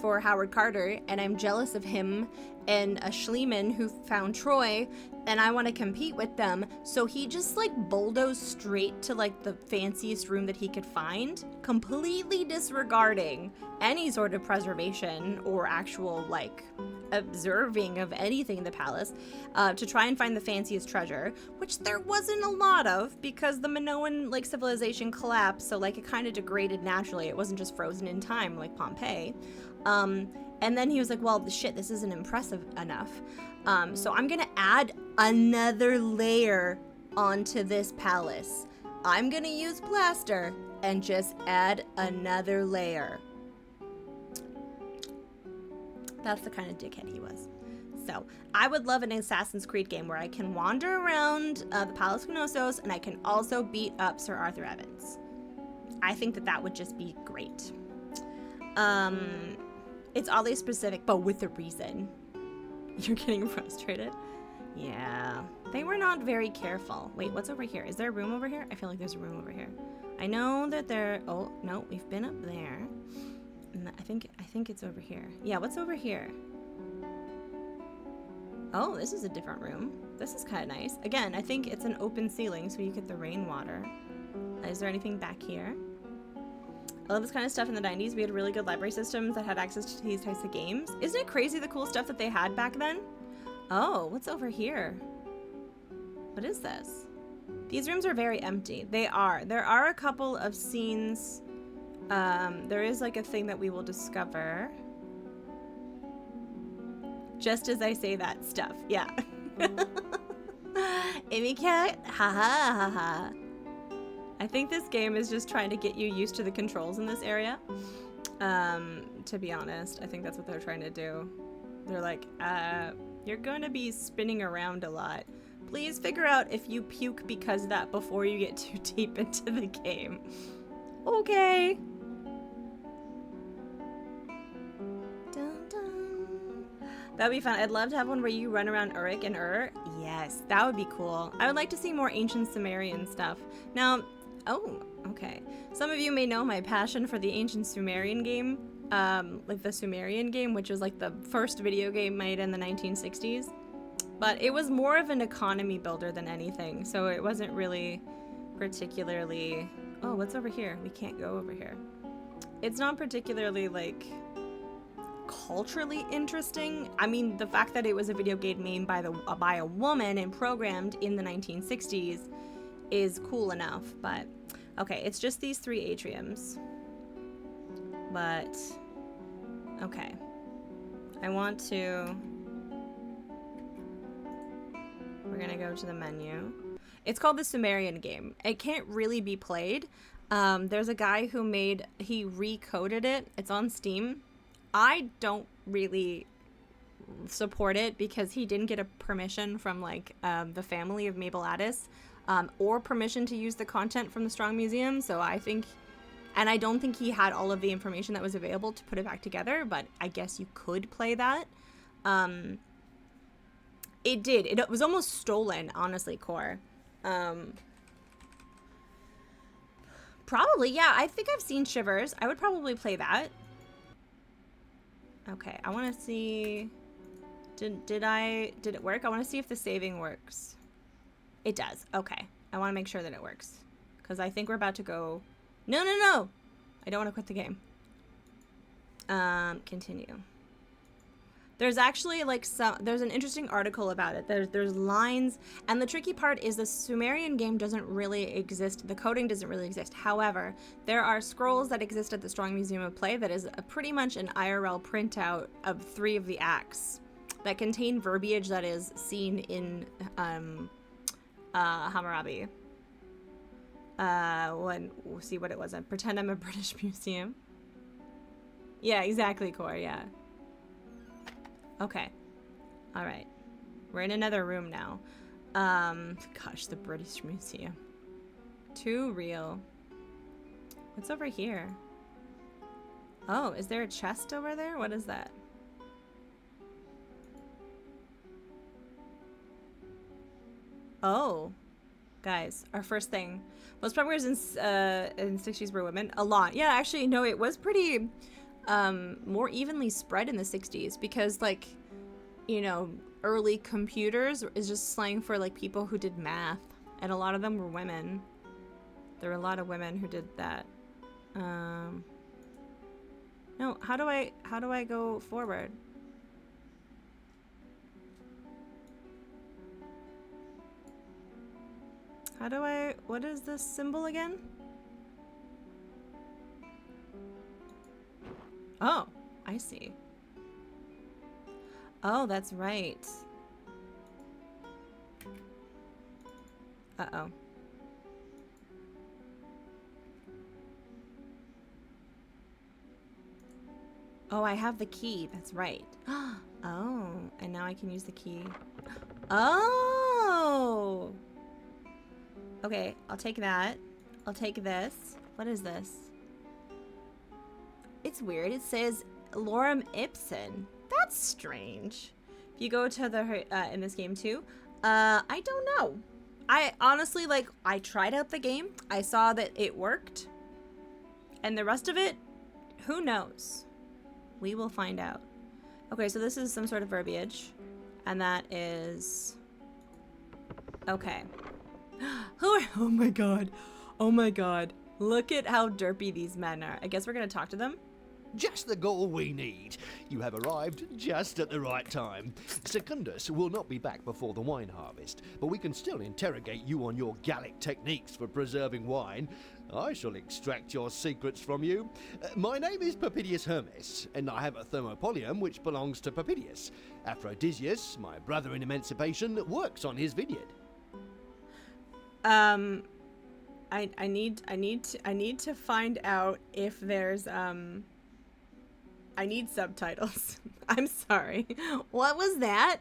for Howard Carter, and I'm jealous of him and a Schliemann who found Troy, and I want to compete with them. So he just like bulldozed straight to like the fanciest room that he could find, completely disregarding any sort of preservation or actual like observing of anything in the palace, to try and find the fanciest treasure, which there wasn't a lot of because the Minoan like civilization collapsed, so like it kind of degraded naturally. It wasn't just frozen in time like Pompeii. And then he was like, well, shit, this isn't impressive enough. So I'm gonna add another layer onto this palace. I'm gonna use plaster and just add another layer. That's the kind of dickhead he was. So I would love an Assassin's Creed game where I can wander around the Palace of Knossos and I can also beat up Sir Arthur Evans. I think that would just be great. It's oddly specific, but with a reason. You're getting frustrated? Yeah. They were not very careful. Wait, what's over here? Is there a room over here? I feel like there's a room over here. I know that there... Oh, no, we've been up there. And I think it's over here. Yeah, what's over here? Oh, this is a different room. This is kind of nice. Again, I think it's an open ceiling, so you get the rainwater. Is there anything back here? I love this kind of stuff in the 90s. We had really good library systems that had access to these types of games. Isn't it crazy the cool stuff that they had back then? Oh, what's over here? What is this? These rooms are very empty. They are. There are a couple of scenes. There is like a thing that we will discover. Just as I say that stuff. Yeah. Amy Cat. Ha ha ha ha. I think this game is just trying to get you used to the controls in this area. To be honest, I think that's what they're trying to do. They're like, you're going to be spinning around a lot, Please figure out if you puke because of that before you get too deep into the game. Okay. Dun, dun. That would be fun. I'd love to have one where you run around Uruk and Ur. Yes, that would be cool. I would like to see more ancient Sumerian stuff. Now, oh, okay. Some of you may know my passion for the ancient Sumerian game. Like the Sumerian game, which was like the first video game made in the 1960s. But it was more of an economy builder than anything, so it wasn't really particularly... Oh, what's over here? We can't go over here. It's not particularly, like, culturally interesting. I mean, the fact that it was a video game made by a woman and programmed in the 1960s is cool enough, but... Okay, it's just these 3 atriums. But... Okay. I want to... We're gonna go to the menu. It's called the Sumerian game. It can't really be played. There's a guy who he recoded it. It's on Steam. I don't really support it because he didn't get a permission from like the family of Mabel Addis or permission to use the content from the Strong Museum. So I think, and I don't think he had all of the information that was available to put it back together, but I guess you could play that. It did. It was almost stolen, honestly, Core. Probably, yeah. I think I've seen Shivers. I would probably play that. Okay, I want to see... Did it work? I want to see if the saving works. It does. Okay. I want to make sure that it works. Because I think we're about to go... No! I don't want to quit the game. Continue. There's actually like there's an interesting article about it. There's lines, and the tricky part is the Sumerian game doesn't really exist. The coding doesn't really exist. However, there are scrolls that exist at the Strong Museum of Play that is pretty much an IRL printout of 3 of the acts that contain verbiage that is seen in Hammurabi. We'll see what it was. Pretend I'm a British museum. Yeah, exactly, Core. Yeah. Okay. All right. We're in another room now. Gosh, the British Museum. Too real. What's over here? Oh, is there a chest over there? What is that? Oh. Guys, our first thing. Most programmers in 60s were women. A lot. Yeah, actually, no, it was pretty... more evenly spread in the 60s because, like, you know, early computers is just slang for, like, people who did math, and a lot of them were women. There were a lot of women who did that. No, how do I go forward? What is this symbol again? Oh, I see. Oh, that's right. Uh-oh. Oh, I have the key. That's right. Oh, and now I can use the key. Oh! Okay, I'll take that. I'll take this. What is this? It's weird. It says Lorem Ipsum. That's strange. If you go to the in this game too, I don't know. I honestly, like, I tried out the game. I saw that it worked, and the rest of it, who knows? We will find out. Okay, so this is some sort of verbiage, and that is okay. Oh my god. Oh my god. Look at how derpy these men are. I guess we're gonna talk to them. Just the goal we need. You have arrived just at the right time. Secundus will not be back before the wine harvest, but we can still interrogate you on your Gallic techniques for preserving wine. I shall extract your secrets from you. My name is Papidius Hermes, and I have a thermopolium which belongs to Papidius. Aphrodisius, my brother in emancipation, works on his vineyard. I need to find out if there's I need subtitles. I'm sorry. What was that?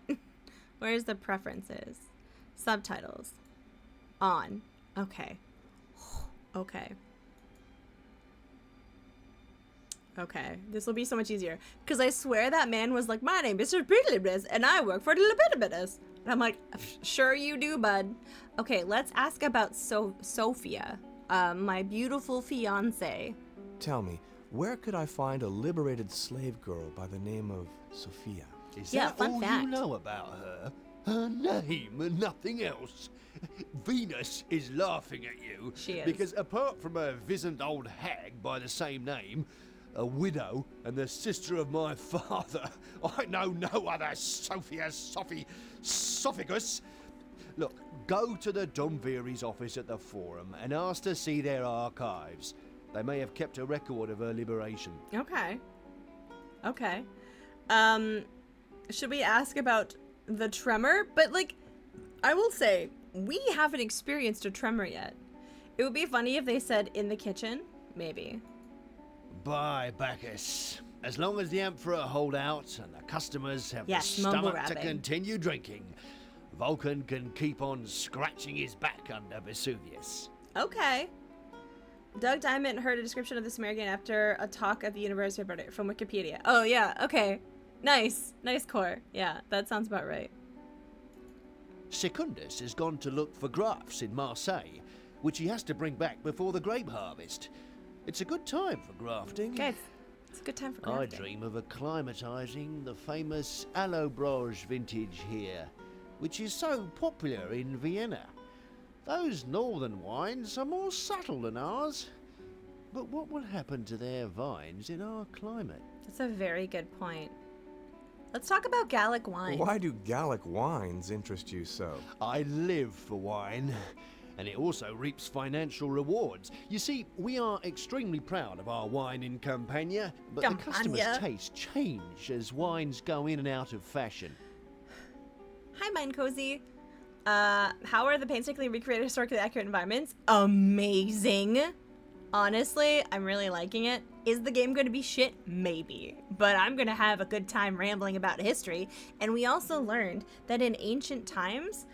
Where's the preferences? Subtitles. On. Okay. Okay. Okay. This will be so much easier. Because I swear that man was like, my name is Mr. Piddlybis, and I work for the Libidibitis. And I'm like, sure you do, bud. Okay, let's ask about Sophia, my beautiful fiance. Tell me, where could I find a liberated slave girl by the name of Sophia? Is Yeah, that fun all fact. you know about her? Her name and nothing else. Venus is laughing at you. She is. Because apart from a wizened old hag by the same name, a widow, and the sister of my father, I know no other Sophigus. Look, go to the Domviri's office at the Forum and ask to see their archives. They may have kept a record of her liberation. Okay. Okay. Should we ask about the tremor? But, like, I will say, we haven't experienced a tremor yet. It would be funny if they said in the kitchen. Maybe. By Bacchus. As long as the Emperor hold out and the customers have Yes, the mumble stomach to rapping. continue drinking, Vulcan can keep on scratching his back under Vesuvius. Okay. Doug Diamond heard a description of the Sumerian after a talk at the University of British from Wikipedia. Oh, yeah. Okay. Nice. Nice core. Yeah, that sounds about right. Secundus has gone to look for grafts in Marseille, which he has to bring back before the grape harvest. It's a good time for grafting. Guys, it's a good time for I crafting. dream of acclimatizing the famous Allobroge vintage here, which is so popular in Vienna. Those northern wines are more subtle than ours. But what will happen to their vines in our climate? That's a very good point. Let's talk about Gallic wine. Why do Gallic wines interest you so? I live for wine, and it also reaps financial rewards. You see, we are extremely proud of our wine in Campania, but the customers' Campania. tastes change as wines go in and out of fashion. Hi, Mind Cozy. How are the painstakingly recreated historically accurate environments? Amazing. Honestly, I'm really liking it. Is the game going to be shit? Maybe. But I'm going to have a good time rambling about history. And we also learned that in ancient times,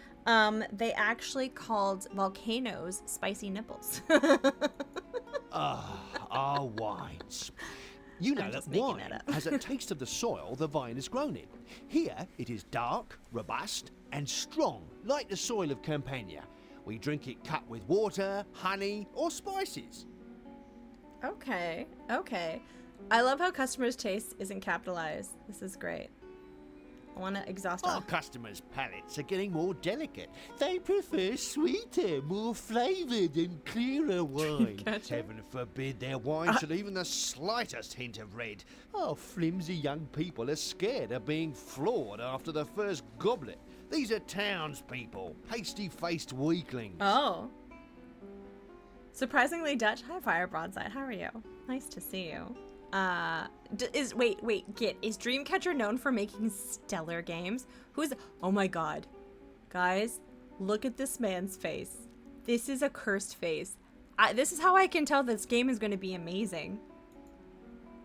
they actually called volcanoes spicy nipples. Our wines. You know I'm that just making wine that up. has a taste of the soil the vine is grown in. Here, it is dark, robust, and strong, like the soil of Campania. We drink it cut with water, honey, or spices. Okay, okay. I love how customers' taste isn't capitalized. This is great. I want to exhaust Our all. customers' palates are getting more delicate. They prefer sweeter, more flavoured and clearer wine. Gotcha. Heaven forbid their wine should even the slightest hint of red. Our flimsy young people are scared of being floored after the first goblet. These are townspeople, hasty-faced weaklings. Oh. Surprisingly Dutch. Hi, Fire Broadside. How are you? Nice to see you. Git, is Dreamcatcher known for making stellar games? Oh my god. Guys, look at this man's face. This is a cursed face. This is how I can tell this game is going to be amazing.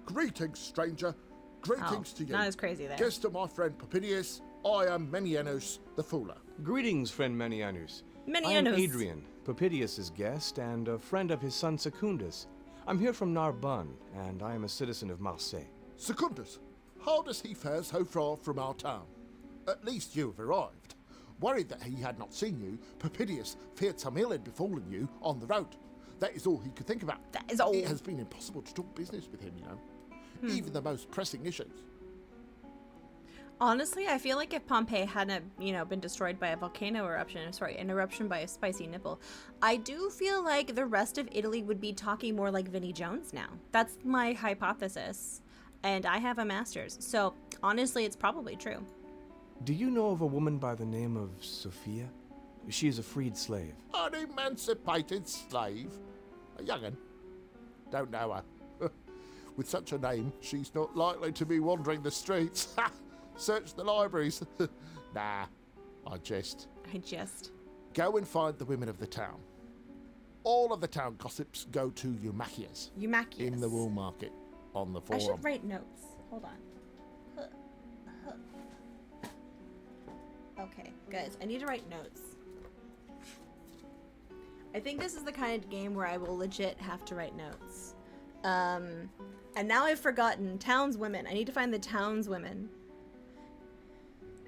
Greetings, stranger. Greetings to you. Not as crazy there. Guest of my friend Papinius, I am Menianos the Fooler. Greetings, friend Menianus. I am Menianos. Adrian, Papidius' guest and a friend of his son Secundus. I'm here from Narbonne, and I am a citizen of Marseille. Secundus, how does he fare so far from our town? At least you have arrived. Worried that he had not seen you, Papidius feared some ill had befallen you on the road. That is all he could think about. That is all. It has been impossible to talk business with him, you know. Even the most pressing issues. Honestly, I feel like if Pompeii hadn't, been destroyed by a volcano eruption, an eruption by a spicy nipple, I do feel like the rest of Italy would be talking more like Vinnie Jones now. That's my hypothesis. And I have a master's. So, honestly, it's probably true. Do you know of a woman by the name of Sophia? She is a freed slave. An emancipated slave? A young'un? Don't know her. With such a name, she's not likely to be wandering the streets. Search the libraries. Nah, I jest. Go and find the women of the town. All of the town gossips go to Eumachius in the wool market on the I Forum. should write notes. Hold on. Okay, guys, I need to write notes. I think this is the kind of game where I will legit have to write notes. And now I've forgotten townswomen. I need to find the townswomen.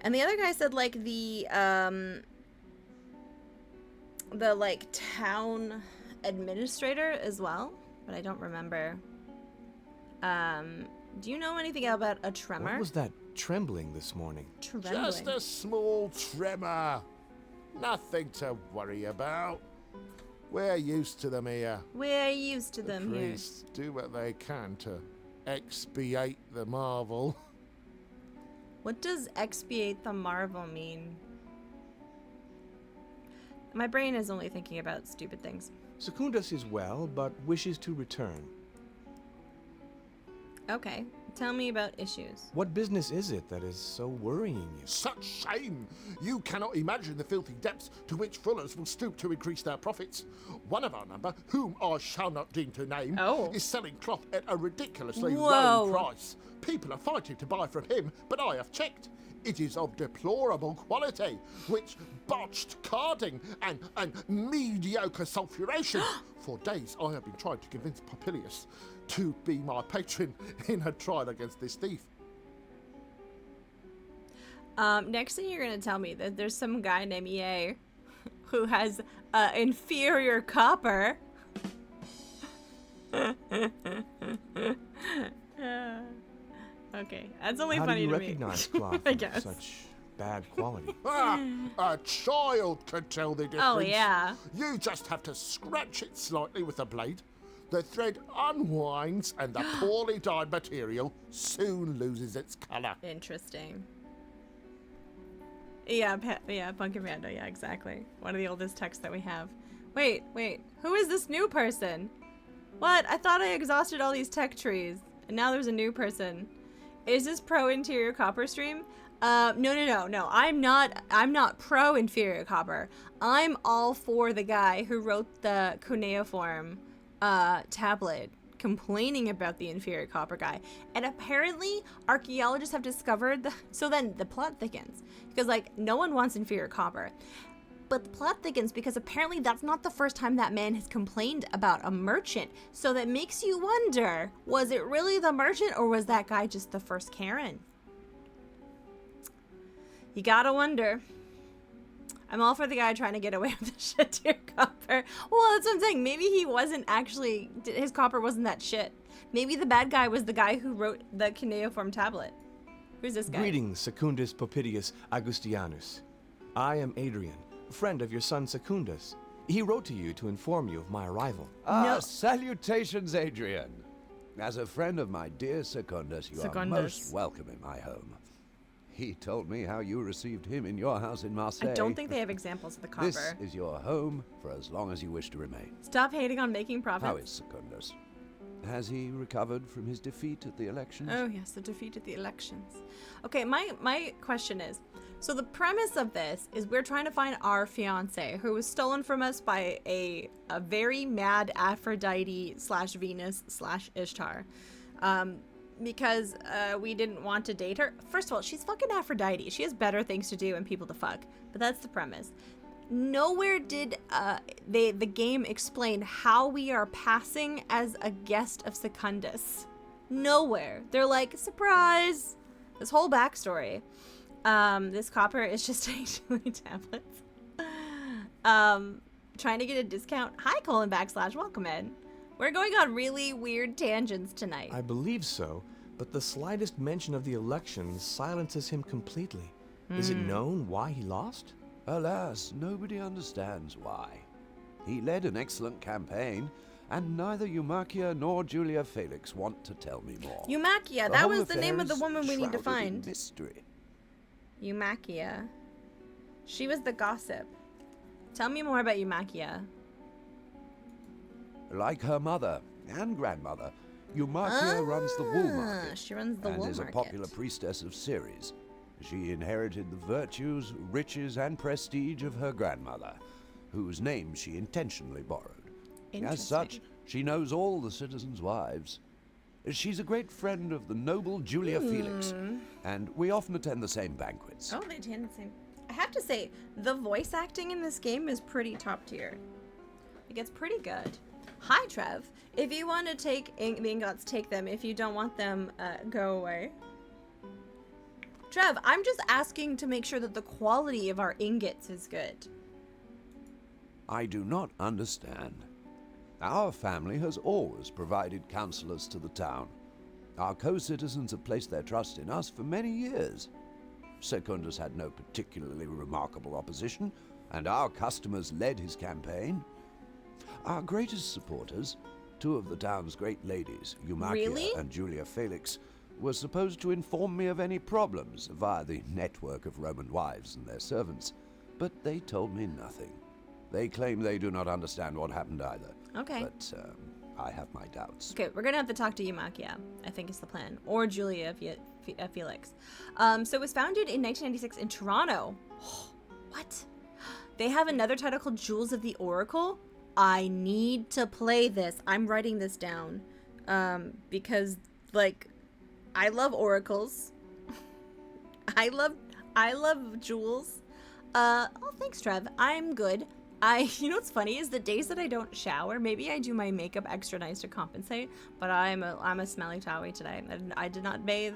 And the other guy said like the like town administrator as well, but I don't remember. Do you know anything about a tremor? What was that trembling this morning? Trembling. Just a small tremor. Nothing to worry about. We're used to them here. We're used to them here. Priests do what they can to expiate the marvel. What does expiate the marvel mean? My brain is only thinking about stupid things. Secundus is well, but wishes to return. Okay, tell me about issues. What business is it that is so worrying you? Such shame! You cannot imagine the filthy depths to which fullers will stoop to increase their profits. One of our number, whom I shall not deign to name, is selling cloth at a ridiculously low price. People are fighting to buy from him, but I have checked. It is of deplorable quality, which botched carding and mediocre sulfuration. For days I have been trying to convince Popilius to be my patron in a trial against this thief. Next thing you're gonna tell me that there's some guy named EA who has inferior copper. Okay, that's only How funny do you to recognize me. cloth I of guess. such bad quality? A child could tell the difference. Oh yeah. You just have to scratch it slightly with a blade. The thread unwinds and the poorly dyed material soon loses its colour. Interesting. Yeah, Pumpkin Panda, yeah, exactly. One of the oldest texts that we have. Wait, who is this new person? What? I thought I exhausted all these tech trees, and now there's a new person. Is this pro interior copper stream? No. I'm not pro inferior copper. I'm all for the guy who wrote the cuneiform tablet complaining about the inferior copper guy. And apparently archaeologists have discovered so then the plot thickens because like no one wants inferior copper. But the plot thickens because apparently that's not the first time that man has complained about a merchant. So that makes you wonder, was it really the merchant or was that guy just the first Karen? You gotta wonder. I'm all for the guy trying to get away with the shit tier copper. Well, that's what I'm saying. Maybe he wasn't actually, his copper wasn't that shit. Maybe the bad guy was the guy who wrote the cuneiform tablet. Who's this guy? Greetings, Secundus Popilius Augustianus. I am Adrian, friend of your son Secundus. He wrote to you to inform you of my arrival. Salutations, Adrian. As a friend of my dear Secundus, you are most welcome in my home. He told me how you received him in your house in Marseille. I don't think they have examples of the copper. This is your home for as long as you wish to remain. Stop hating on making profits. How is Secundus? Has he recovered from his defeat at the elections? Oh yes, the defeat at the elections. Okay, my question is, so the premise of this is we're trying to find our fiance who was stolen from us by a very mad Aphrodite / Venus / Ishtar. Because we didn't want to date her. First of all, she's fucking Aphrodite. She has better things to do and people to fuck. But that's the premise. Nowhere did the game explain how we are passing as a guest of Secundus. Nowhere. They're like, surprise! This whole backstory. This copper is just actually tablets. Trying to get a discount. Hi, // welcome in. We're going on really weird tangents tonight. I believe so, but the slightest mention of the elections silences him completely. Is it known why he lost? Alas, nobody understands why. He led an excellent campaign, and neither Eumachia nor Julia Felix want to tell me more. Eumachia, that was the name of the woman we need to find. Mystery. Eumachia. She was the gossip. Tell me more about Eumachia. Like her mother and grandmother, Eumachia runs the wool market. She runs the wool and is market. a popular priestess of Ceres. She inherited the virtues, riches, and prestige of her grandmother, whose name she intentionally borrowed. As such, she knows all the citizens' wives. She's a great friend of the noble Julia Felix, and we often attend the same banquets. Oh, they attend the same. I have to say, the voice acting in this game is pretty top tier. It gets pretty good. Hi, Trev. If you want to take the ingots, take them. If you don't want them, go away. Trev, I'm just asking to make sure that the quality of our ingots is good. I do not understand. Our family has always provided counselors to the town. Our co-citizens have placed their trust in us for many years. Secundus had no particularly remarkable opposition, and our customers led his campaign. Our greatest supporters, two of the town's great ladies, Eumacia and Julia Felix, were supposed to inform me of any problems via the network of Roman wives and their servants, but they told me nothing. They claim they do not understand what happened either. Okay. But I have my doubts. Okay, we're gonna have to talk to Eumacia, I think is the plan. Or Julia Felix. So it was founded in 1996 in Toronto. What? They have another title called Jewels of the Oracle? I need to play this. I'm writing this down. Because, like, I love oracles. I love jewels. Oh, thanks, Trev. I'm good. You know what's funny is the days that I don't shower, maybe I do my makeup extra nice to compensate, but I'm a smelly towie today. I did not bathe.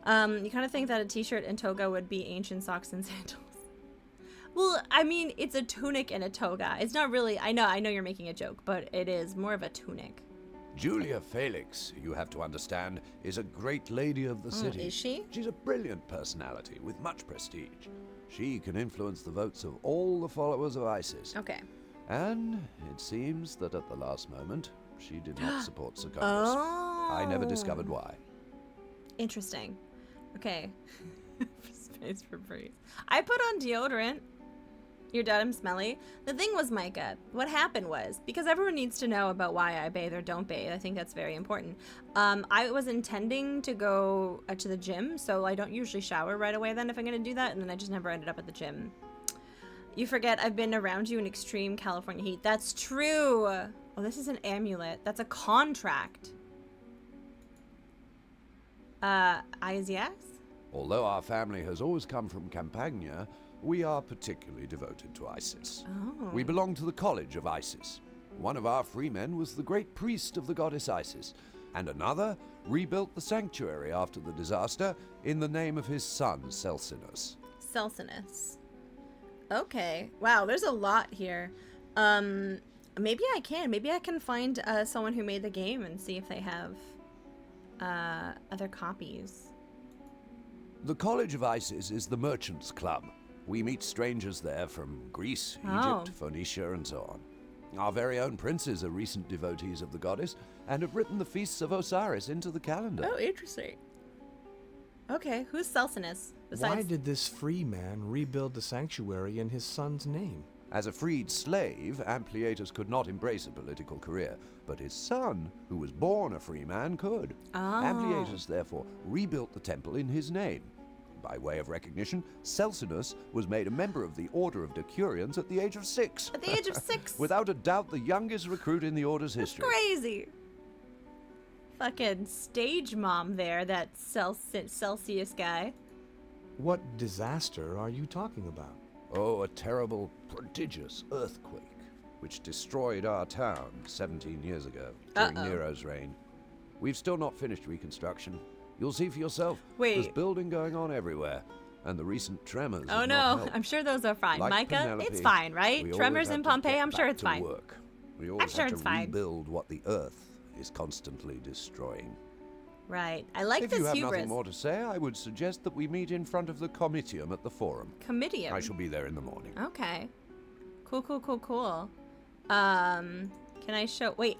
You kind of think that a t-shirt and toga would be ancient socks and sandals. Well, I mean, it's a tunic and a toga. It's not really, I know you're making a joke, but it is more of a tunic. Julia Felix, you have to understand, is a great lady of the city. Is she? She's a brilliant personality with much prestige. She can influence the votes of all the followers of ISIS. Okay. And it seems that at the last moment, she did not support Secundus. Oh. I never discovered why. Interesting. Okay. Space for breeze. I put on deodorant. You're dead, I'm smelly. The thing was, Micah, what happened was, because everyone needs to know about why I bathe or don't bathe, I think that's very important. I was intending to go to the gym, so I don't usually shower right away then if I'm going to do that, and then I just never ended up at the gym. You forget I've been around you in extreme California heat. That's true. Oh, this is an amulet. That's a contract. Isaac? Although our family has always come from Campania, we are particularly devoted to Isis. Oh. We belong to the College of Isis. One of our freemen was the great priest of the goddess Isis, and another rebuilt the sanctuary after the disaster in the name of his son, Celsinus. Celsinus. Okay. Wow, there's a lot here. Maybe I can find someone who made the game and see if they have other copies. The College of Isis is the Merchants' Club. We meet strangers there from Greece, Oh. Egypt, Phoenicia, and so on. Our very own princes are recent devotees of the goddess and have written the feasts of Osiris into the calendar. Oh, interesting. Okay, who's Celsinus? Why did this free man rebuild the sanctuary in his son's name? As a freed slave, Ampliatus could not embrace a political career, but his son, who was born a free man, could. Oh. Ampliatus, therefore, rebuilt the temple in his name. By way of recognition, Celsinus was made a member of the Order of Decurions at the age of 6. At the age of 6? Without a doubt, the youngest recruit in the Order's history. Crazy. Fucking stage mom there, that Celsius guy. What disaster are you talking about? Oh, a terrible, prodigious earthquake, which destroyed our town 17 years ago, during Nero's reign. We've still not finished reconstruction. You'll see for yourself. Wait. There's building going on everywhere, and the recent tremors. Oh have no, not helped. I'm sure those are fine. Like Micah, Penelope, it's fine, right? we Tremors always have in to Pompeii, get I'm sure back it's to fine. work. We always sure have it's to fine. rebuild what the Earth is constantly destroying. Right. I like If this you have hubris. nothing more to say, I would suggest that we meet in front of the Comitium at the Forum. Comitium. I shall be there in the morning. Okay. Cool. Can I show... Wait,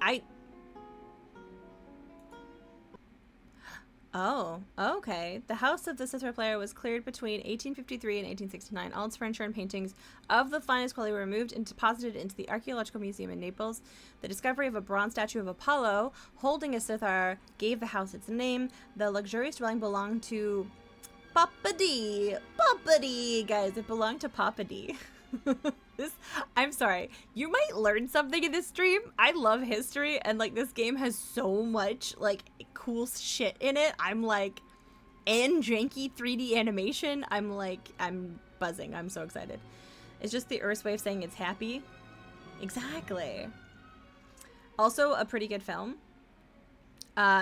Oh, okay. The house of the Cicero player was cleared between 1853 and 1869. All its furniture and paintings of the finest quality were removed and deposited into the Archaeological Museum in Naples. The discovery of a bronze statue of Apollo holding a cithara gave the house its name. The luxurious dwelling belonged to Papa D. Guys, it belonged to Papa D. I'm sorry. You might learn something in this stream. I love history, and like this game has so much like cool shit in it. I'm like, and janky 3D animation. I'm buzzing. I'm so excited. It's just the Earth's way of saying it's happy. Exactly. Also, a pretty good film.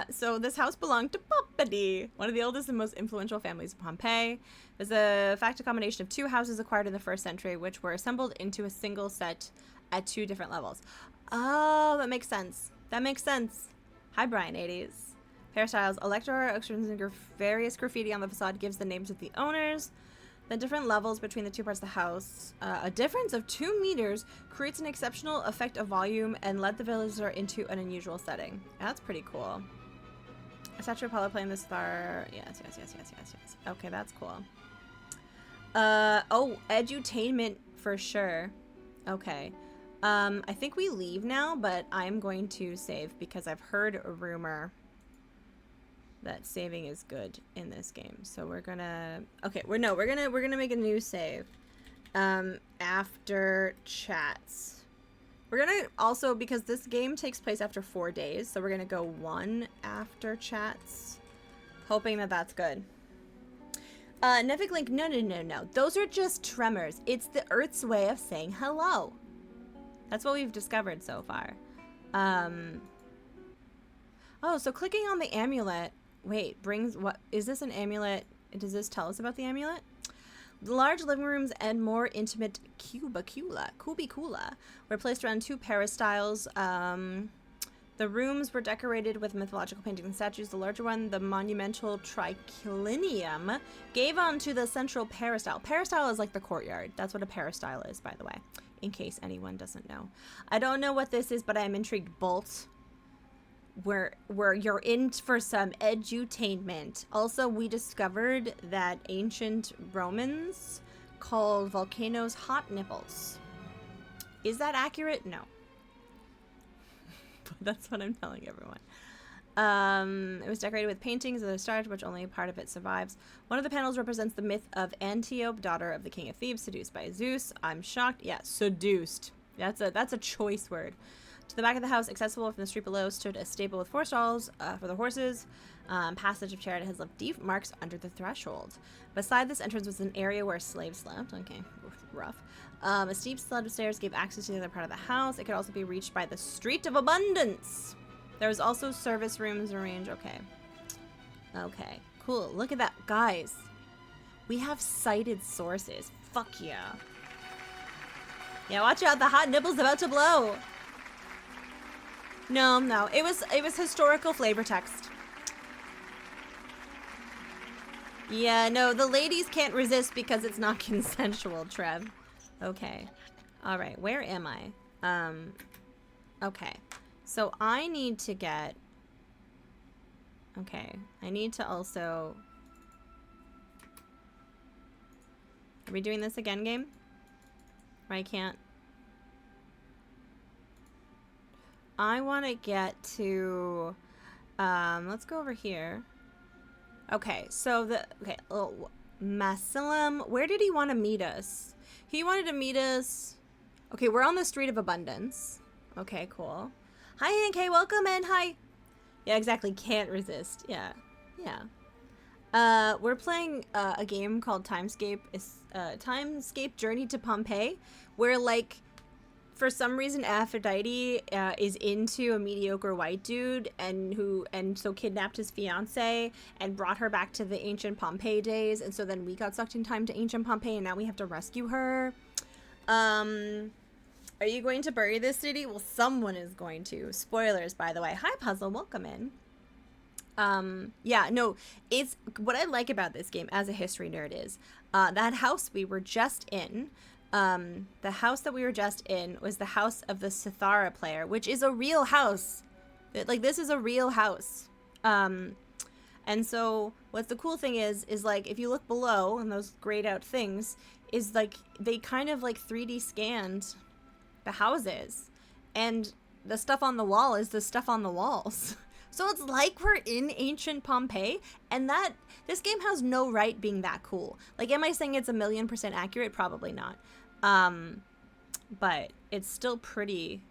So this house belonged to Pompeii, one of the oldest and most influential families of Pompeii. There's a fact combination of 2 houses acquired in the 1st century, which were assembled into a single set at 2 different levels. Oh, that makes sense. That makes sense. Hi, Brian, 80s. Hairstyles, electro, various graffiti on the facade gives the names of the owners. The different levels between the 2 parts of the house. A difference of 2 meters creates an exceptional effect of volume and led the villager into an unusual setting. That's pretty cool. A statue of Apollo playing the star. Yes. Okay, that's cool. Oh, edutainment for sure. Okay. I think we leave now, but I'm going to save because I've heard a rumor that saving is good in this game. So we're gonna we're gonna make a new save after chats. We're gonna also, because this game takes place after 4 days, so we're gonna go 1 after chats, hoping that that's good. Nevik Link, no, those are just tremors. It's the Earth's way of saying hello. That's what we've discovered so far. Oh, so clicking on the amulet, wait, brings what? Is this an amulet? Does this tell us about the amulet? The large living rooms and more intimate cubicula were placed around 2 peristyles. The rooms were decorated with mythological paintings and statues. The larger one, the monumental triclinium, gave on to the central peristyle. Peristyle is like the courtyard. That's what a peristyle is, by the way, in case anyone doesn't know. I don't know what this is, but I am intrigued. Bolt. Where you're in for some edutainment. Also, we discovered that ancient Romans called volcanoes hot nipples. Is that accurate? No. But that's what I'm telling everyone. It was decorated with paintings of the stars, which only part of it survives. One of the panels represents the myth of Antiope, daughter of the king of Thebes, seduced by Zeus. I'm shocked. Yeah, seduced. That's a choice word. To the back of the house, accessible from the street below, stood a stable with 4 stalls for the horses. Passage of chariot has left deep marks under the threshold. Beside this entrance was an area where slaves slept. Okay, rough. A steep slab of stairs gave access to the other part of the house. It could also be reached by the Street of Abundance. There was also service rooms arranged. Okay, cool. Look at that. Guys, we have cited sources. Fuck yeah. Yeah, watch out. The hot nipple's about to blow. No. It was historical flavor text. Yeah, no, the ladies can't resist because it's not consensual, Trev. Okay. All right, where am I? Okay. So I need to get... Okay, I need to also... Are we doing this again, game? Or I can't... I want to get to, let's go over here. Okay, so Masalam, where did he want to meet us? He wanted to meet us, okay, we're on the Street of Abundance. Okay, cool. Hi, Hank, hey, welcome, and hi. Yeah, exactly, can't resist, yeah. We're playing a game called Timescape. It's Timescape Journey to Pompeii, where, like, for some reason, Aphrodite is into a mediocre white dude and so kidnapped his fiance and brought her back to the ancient Pompeii days. And so then we got sucked in time to ancient Pompeii and now we have to rescue her. Are you going to bury this city? Well, someone is going to. Spoilers, by the way. Hi, Puzzle. Welcome in. Yeah, no, it's what I like about this game as a history nerd is that house we were just in. The house that we were just in was the house of the Sithara player, which is a real house. Like, this is a real house. And so what's the cool thing is like, if you look below and those grayed out things, is like, they kind of like 3D scanned the houses. And the stuff on the wall is the stuff on the walls. So it's like we're in ancient Pompeii, and that this game has no right being that cool. Like, am I saying it's 1,000,000% accurate? Probably not. But it's still pretty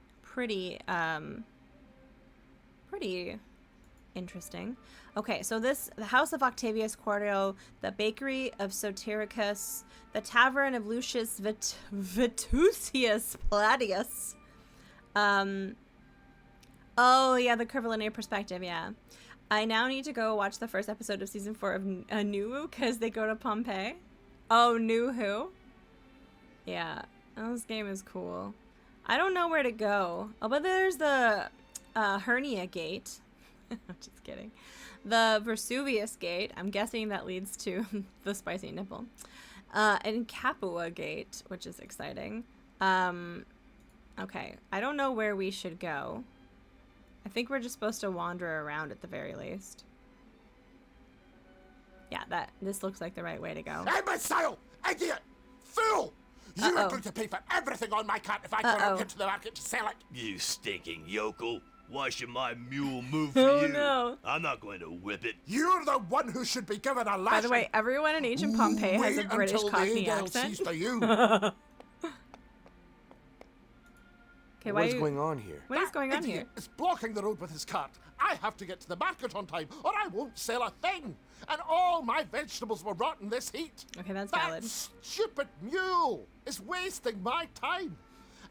interesting. Okay, so the house of Octavius Quarto, the bakery of Sotericus, the tavern of Lucius Vitusius Palladius, Oh, yeah, the curvilinear perspective, yeah. I now need to go watch the first episode of season 4 of New because they go to Pompeii. Oh, New Who? Yeah, this game is cool. I don't know where to go. Oh, but there's the Hernia Gate. I'm just kidding. The Vesuvius Gate. I'm guessing that leads to the Spicy Nipple. And Capua Gate, which is exciting. Okay, I don't know where we should go. I think we're just supposed to wander around at the very least. Yeah, this looks like the right way to go. Imbecile! Idiot! Fool! You are going to pay for everything on my cart if I cannot get to the market to sell it. You stinking yokel. Why should my mule move for Oh, you? no. I'm not going to whip it. You're the one who should be given a lashing. By the way, everyone in ancient Pompeii has a Wait British until the Cockney Adele accent. sees to you. Okay, What is going on here? What is going on here? Idiot is blocking the road with his cart. I have to get to the market on time, or I won't sell a thing. And all my vegetables will rot in this heat. Okay, that's valid. That stupid mule is wasting my time.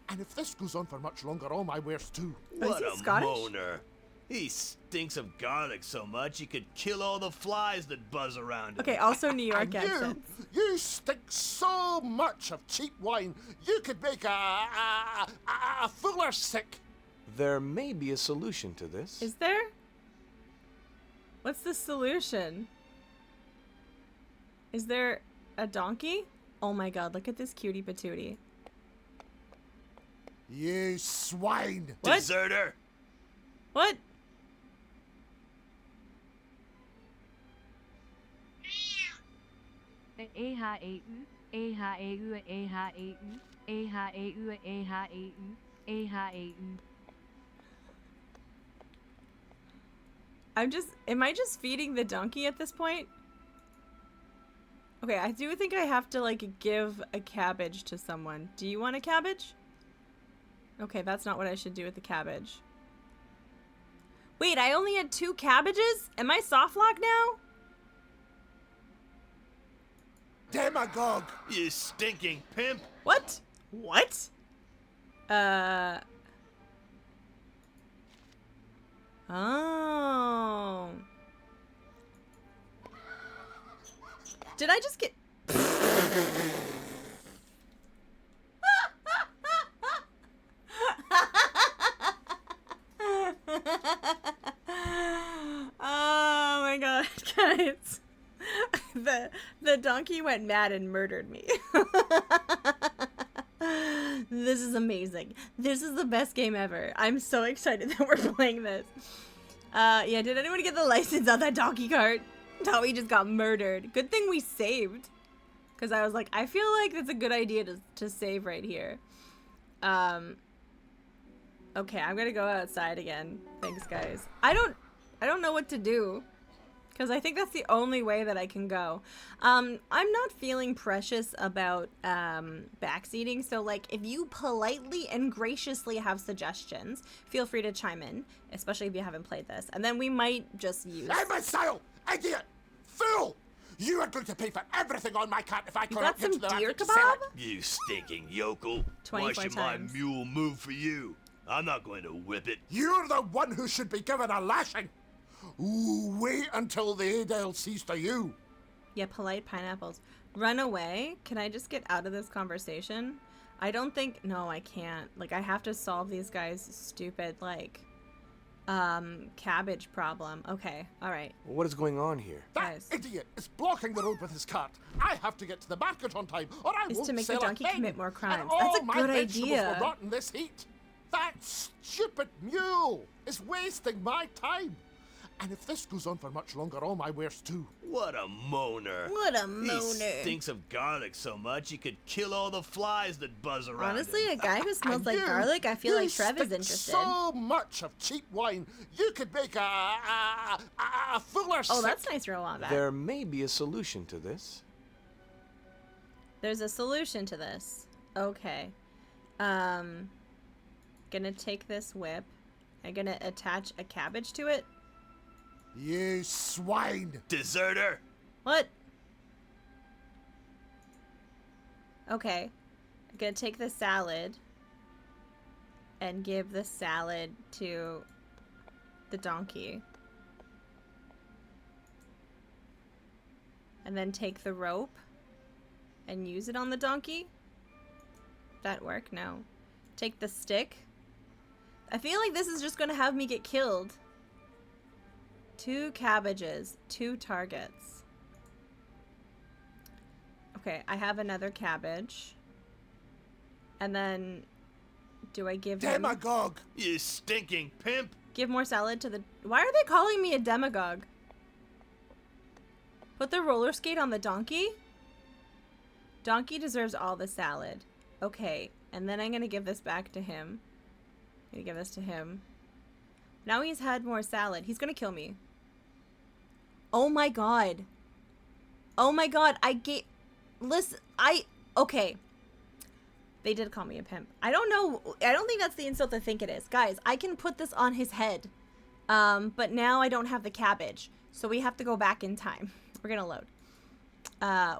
And if this goes on for much longer, all my wares too. What he a Scottish? moaner. He stinks of garlic so much he could kill all the flies that buzz around him. Okay, also New York And accents. you stink so much of cheap wine, you could make a fuller sick. There may be a solution to this. Is there? What's the solution? Is there a donkey? Oh my god, look at this cutie patootie. You swine! What? Deserter! What? Am I just feeding the donkey at this point? Okay, I do think I have to, like, give a cabbage to someone. Do you want a cabbage? Okay, that's not what I should do with the cabbage. Wait, I only had 2 cabbages? Am I soft locked now? Demagogue! You stinking pimp! What? What? Oh. Did I just get... Oh my god, guys. The donkey went mad and murdered me. This is amazing. This is the best game ever. I'm so excited that we're playing this. Yeah, did anyone get the license on that donkey cart? No, we just got murdered. Good thing we saved. Because I was like, I feel like it's a good idea to save right here. Okay, I'm gonna go outside again. Thanks, guys. I don't know what to do. Because I think that's the only way that I can go. I'm not feeling precious about backseating. So, like, if you politely and graciously have suggestions, feel free to chime in. Especially if you haven't played this. And then we might just use... Imbecile! Idiot! Fool! You are going to pay for everything on my cart if I cannot get to the deer market to sell it. You stinking yokel! 24 Why should times. my mule move for you? I'm not going to whip it. You're the one who should be given a lashing. Ooh, wait until the Adele sees to you. Yeah, polite pineapples. Run away? Can I just get out of this conversation? I don't think... No, I can't. Like, I have to solve these guys' stupid, like, cabbage problem. Okay, alright. What is going on here? That Guys. idiot is blocking the road with his cart. I have to get to the market on time, or I Is won't to make the sell donkey a thing. commit more crimes. And That's all a my good vegetables idea. will rot in this heat. That stupid mule is wasting my time. And if this goes on for much longer, all my wares too. What a moaner. What a He moaner. stinks of garlic so much he could kill all the flies that buzz around Honestly, him. a guy who smells And like you- garlic, I feel you like Trev is stink interested. so much of cheap wine, you could make a fuller Oh, sick. that's nice roll on that. There may be a solution to this. There's a solution to this. Okay. Gonna take this whip. I'm gonna attach a cabbage to it. You swine! Deserter! What? Okay. I'm gonna take the salad. and give the salad to the donkey. And then take the rope and use it on the donkey. That work? No. Take the stick. I feel like this is just gonna have me get killed. 2 cabbages, 2 targets. Okay, I have another cabbage. And then, do I give him... Demagogue! You stinking pimp! Give more salad to the... Why are they calling me a demagogue? Put the roller skate on the donkey? Donkey deserves all the salad. Okay, and then I'm gonna give this back to him. I'm gonna give this to him. Now he's had more salad. He's gonna kill me. Oh my god. Oh my god, Listen, okay. They did call me a pimp. I don't know. I don't think that's the insult I think it is. Guys, I can put this on his head. But now I don't have the cabbage. So we have to go back in time. We're gonna load.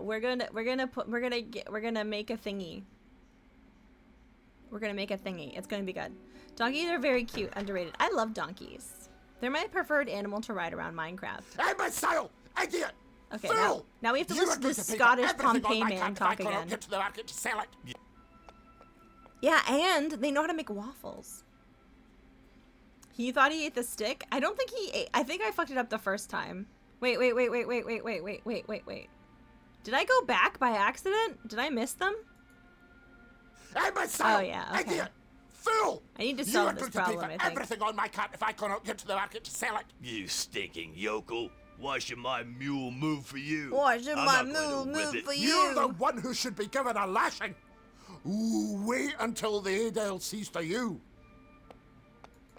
We're gonna make a thingy. We're gonna make a thingy. It's gonna be good. Donkeys are very cute, underrated. I love donkeys. They're my preferred animal to ride around Minecraft. Imbecile! Idiot! Okay, Fool! now we have to You listen to agreed this pay for Scottish everything on Pompeii my man account if I talk cannot again. get to the market to sell it. Yeah, and they know how to make waffles. He thought he ate the stick? I don't think he ate. I think I fucked it up the first time. Wait. Did I go back by accident? Did I miss them? Imbecile! Oh, yeah, okay. Idiot! Fool! I need to You solve agreed this to pay problem, for I think. everything on my account if I cannot get to the market to sell it. You stinking yokel. Why should my mule move for you? Why should I'm my not going mule to whip move it. for You're the you? one who should be given a lashing. Ooh, wait until the Adele sees to you.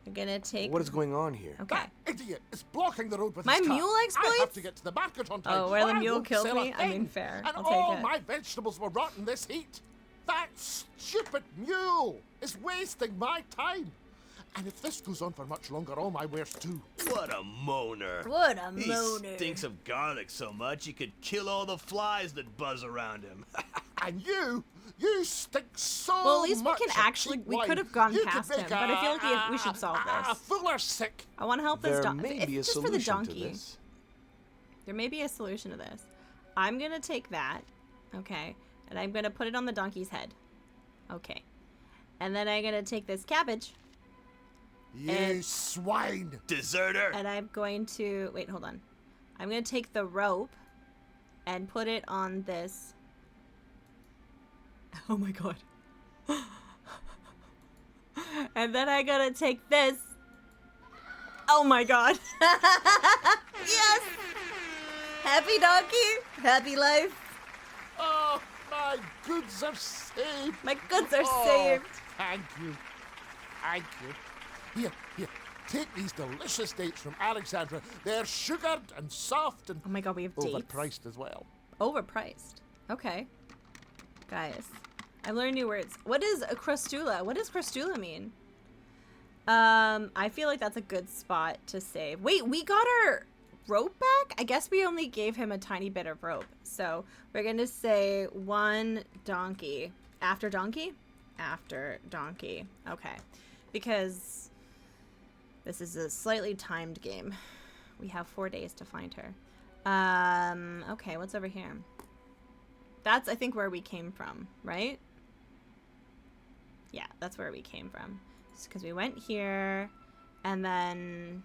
I'm gonna take... What is going on here? Okay. That idiot is blocking the road with My his car. mule I exploits? have to get to the market on time. Oh, where the or I mule won't killed sell a me? I mean, thing. fair. And I'll take all it. my vegetables will rot in this heat. That stupid mule is wasting my time. And if this goes on for much longer, all my wares too. What a moaner. What a He moaner. stinks of garlic so much he could kill all the flies that buzz around him. And you stink so much. Well, at least we can of actually... cheap We wine. could have gone You past could him, make but I feel like we should solve a this. fuller sick. I want to help this There donkey. may be a Just for the solution to donkey. this. There may be a solution to this. I'm gonna take that, okay, and I'm gonna put it on the donkey's head. Okay. And then I'm gonna take this cabbage, You And- swine. Deserter. and I'm going to... Wait, hold on. I'm gonna take the rope and put it on this... Oh my god. And then I'm gonna take this... Oh my god. Yes! Happy donkey, happy life. Oh, my goods are saved. My goods are Oh, saved. Thank you. Thank you. Here, take these delicious dates from Alexandra. They're sugared and soft and Oh my god, we have dates. overpriced as well. Overpriced. Okay. Guys, I've learned new words. What is a crustula? What does crustula mean? I feel like that's a good spot to save. Wait, we got our rope back? I guess we only gave him a tiny bit of rope. So we're gonna say 1 donkey. After donkey? After donkey. Okay. Because this is a slightly timed game. We have 4 days to find her. Okay, what's over here? That's, I think, where we came from, right? Yeah, that's where we came from. Because we went here, and then...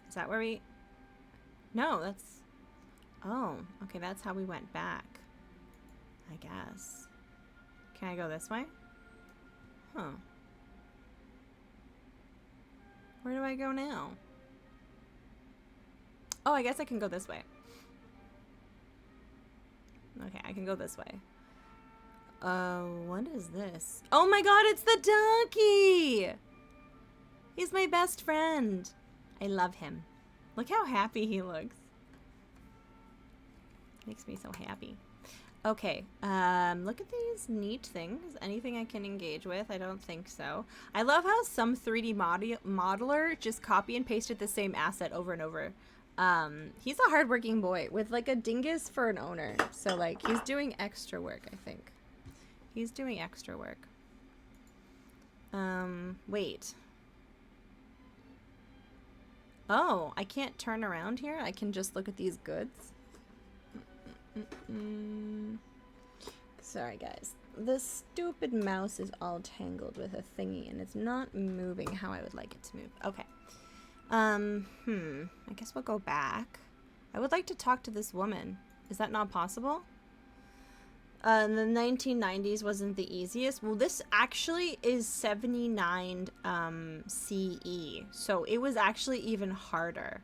Is that where we... No, that's... Oh, okay, that's how we went back. I guess. Can I go this way? Huh. Where do I go now? Oh, I guess I can go this way. Okay, I can go this way. What is this? Oh my god, it's the donkey! He's my best friend. I love him. Look how happy he looks. Makes me so happy. Okay, look at these neat things. Anything I can engage with? I don't think so. I love how some 3D modeler just copy and pasted the same asset over and over. He's a hardworking boy with like a dingus for an owner. So like he's doing extra work, I think. He's doing extra work. Wait. Oh, I can't turn around here? I can just look at these goods? Sorry, guys. This stupid mouse is all tangled with a thingy, and it's not moving how I would like it to move. Okay. I guess we'll go back. I would like to talk to this woman. Is that not possible? The 1990s wasn't the easiest. Well, this actually is 79 CE, so it was actually even harder.